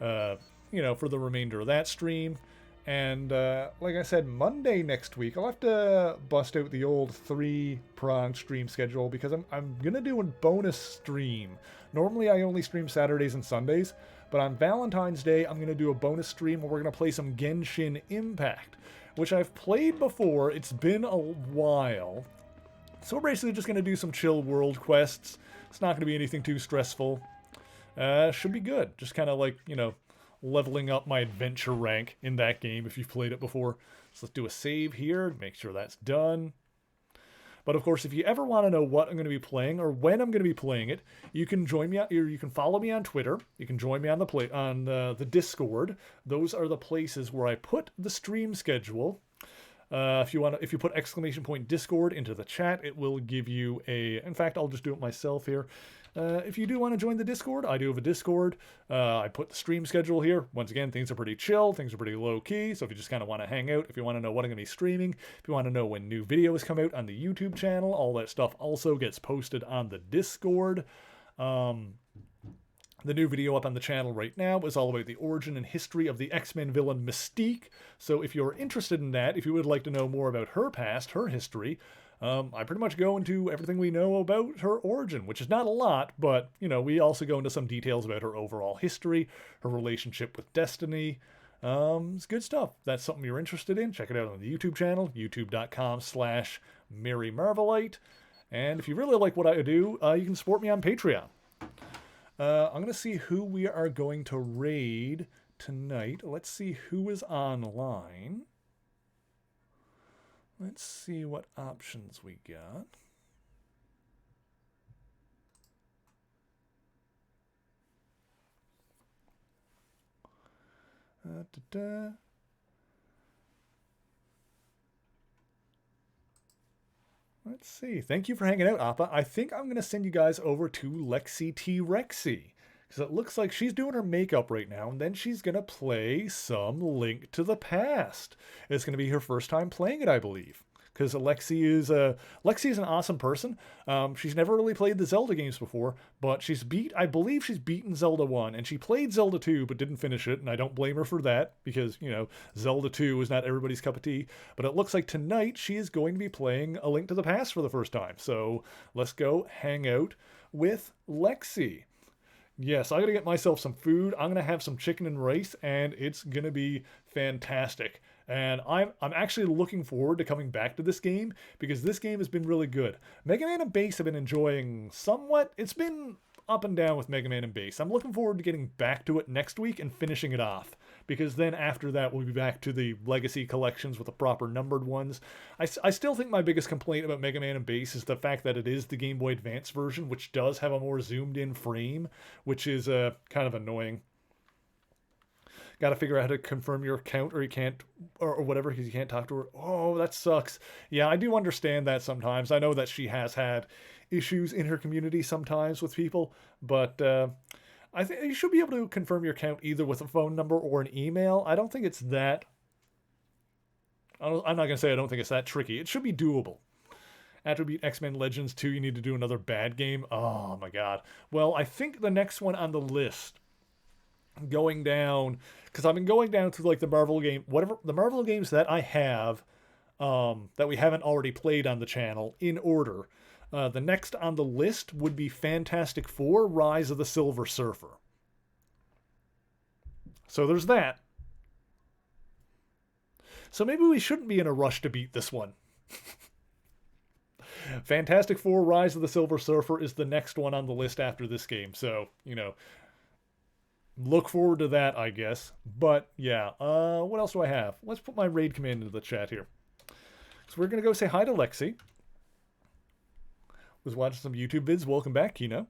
you know, for the remainder of that stream. And, like I said, Monday next week, I'll have to bust out the old 3-pronged stream schedule because I'm going to do a bonus stream. Normally, I only stream Saturdays and Sundays, but on Valentine's Day, I'm going to do a bonus stream where we're going to play some Genshin Impact, which I've played before. It's been a while. So we're basically just going to do some chill world quests. It's not going to be anything too stressful. Should be good. Just kind of like, you know, leveling up my adventure rank in that game if you've played it before. So let's do a save here, make sure that's done. But of course, if you ever want to know what I'm going to be playing or when I'm going to be playing it, you can join me, or you can follow me on Twitter. You can join me on the Discord. Those are the places where I put the stream schedule. If you put !Discord into the chat, it will give you in fact, I'll just do it myself here. If you do want to join the Discord, I do have a Discord. I put the stream schedule here. Once again, things are pretty chill. Things are pretty low-key. So if you just kind of want to hang out, if you want to know what I'm going to be streaming, if you want to know when new videos come out on the YouTube channel, all that stuff also gets posted on the Discord. The new video up on the channel right now is all about the origin and history of the X-Men villain Mystique. So if you're interested in that, if you would like to know more about her past, her history, I pretty much go into everything we know about her origin, which is not a lot, but, you know, we also go into some details about her overall history, her relationship with Destiny. It's good stuff. That's something you're interested in. Check it out on the YouTube channel, youtube.com/MaryMarvelite. And if you really like what I do, you can support me on Patreon. I'm going to see who we are going to raid tonight. Let's see who is online. Let's see what options we got. Let's see. Thank you for hanging out, Appa. I think I'm going to send you guys over to Lexi T. Rexy, because it looks like she's doing her makeup right now, and then she's going to play some Link to the Past. It's going to be her first time playing it, I believe, because Lexi is an awesome person. She's never really played the Zelda games before, but I believe she's beaten Zelda 1, and she played Zelda 2, but didn't finish it, and I don't blame her for that, because, you know, Zelda 2 is not everybody's cup of tea. But it looks like tonight she is going to be playing A Link to the Past for the first time. So let's go hang out with Lexi. Yes, I gotta get myself some food. I'm gonna have some chicken and rice, and it's gonna be fantastic. And I'm actually looking forward to coming back to this game, because this game has been really good. Mega Man and Bass have been enjoying somewhat. It's been up and down with Mega Man and Bass. I'm looking forward to getting back to it next week and finishing it off, because then after that we'll be back to the Legacy collections with the proper numbered ones. I still think my biggest complaint about Mega Man and Bass is the fact that it is the Game Boy Advance version, which does have a more zoomed in frame, which is kind of annoying. Got to figure out how to confirm your account, or you can't, or whatever, because you can't talk to her. Oh, that sucks. Yeah, I do understand that sometimes. I know that she has had issues in her community sometimes with people, but I think you should be able to confirm your account either with a phone number or an email. I don't think it's that. I'm not going to say I don't think it's that tricky. It should be doable. After beat X-Men Legends 2, you need to do another bad game. Oh my god. Well, I think the next one on the list, going down, because I've been going down through like the Marvel game, whatever the Marvel games that I have, that we haven't already played on the channel, in order. The next on the list would be Fantastic Four: Rise of the Silver Surfer. So there's that. So maybe we shouldn't be in a rush to beat this one. Fantastic Four: Rise of the Silver Surfer is the next one on the list after this game. So, you know, look forward to that, I guess. But yeah, what else do I have? Let's put my raid command into the chat here. So we're going to go say hi to Lexi. Was watching some YouTube vids. Welcome back, Kino.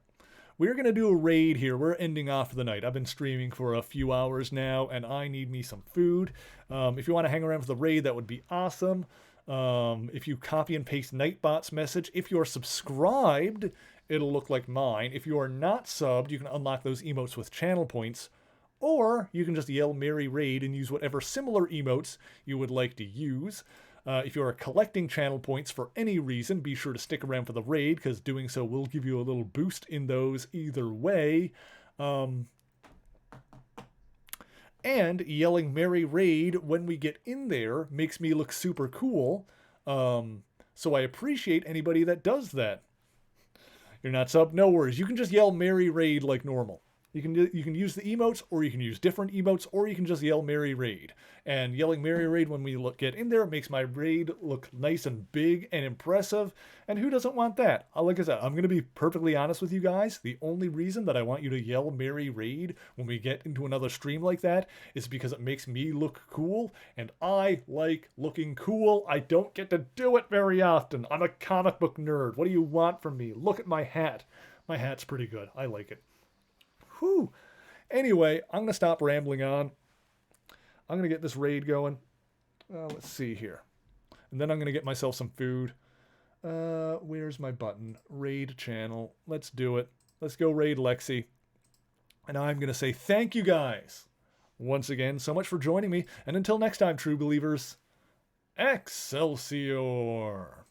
We're going to do a raid here. We're ending off the night. I've been streaming for a few hours now, and I need me some food. If you want to hang around for the raid, that would be awesome. If you copy and paste Nightbot's message, if you're subscribed, it'll look like mine. If you are not subbed, you can unlock those emotes with channel points, or you can just yell Mary Raid and use whatever similar emotes you would like to use. If you are collecting channel points for any reason, be sure to stick around for the raid, because doing so will give you a little boost in those either way. And yelling Mary Raid when we get in there makes me look super cool. So I appreciate anybody that does that. You're not sub? No worries. You can just yell Mary Raid like normal. You can use the emotes, or you can use different emotes, or you can just yell Mary Raid. And yelling Mary Raid when we get in there makes my raid look nice and big and impressive. And who doesn't want that? Like I said, I'm going to be perfectly honest with you guys. The only reason that I want you to yell Mary Raid when we get into another stream like that is because it makes me look cool. And I like looking cool. I don't get to do it very often. I'm a comic book nerd. What do you want from me? Look at my hat. My hat's pretty good. I like it. Whew. Anyway, I'm going to stop rambling on. I'm going to get this raid going. Let's see here. and then I'm going to get myself some food. Where's my button? Raid channel. Let's do it. Let's go raid Lexi. And I'm going to say thank you guys once again so much for joining me. And until next time, true believers, Excelsior!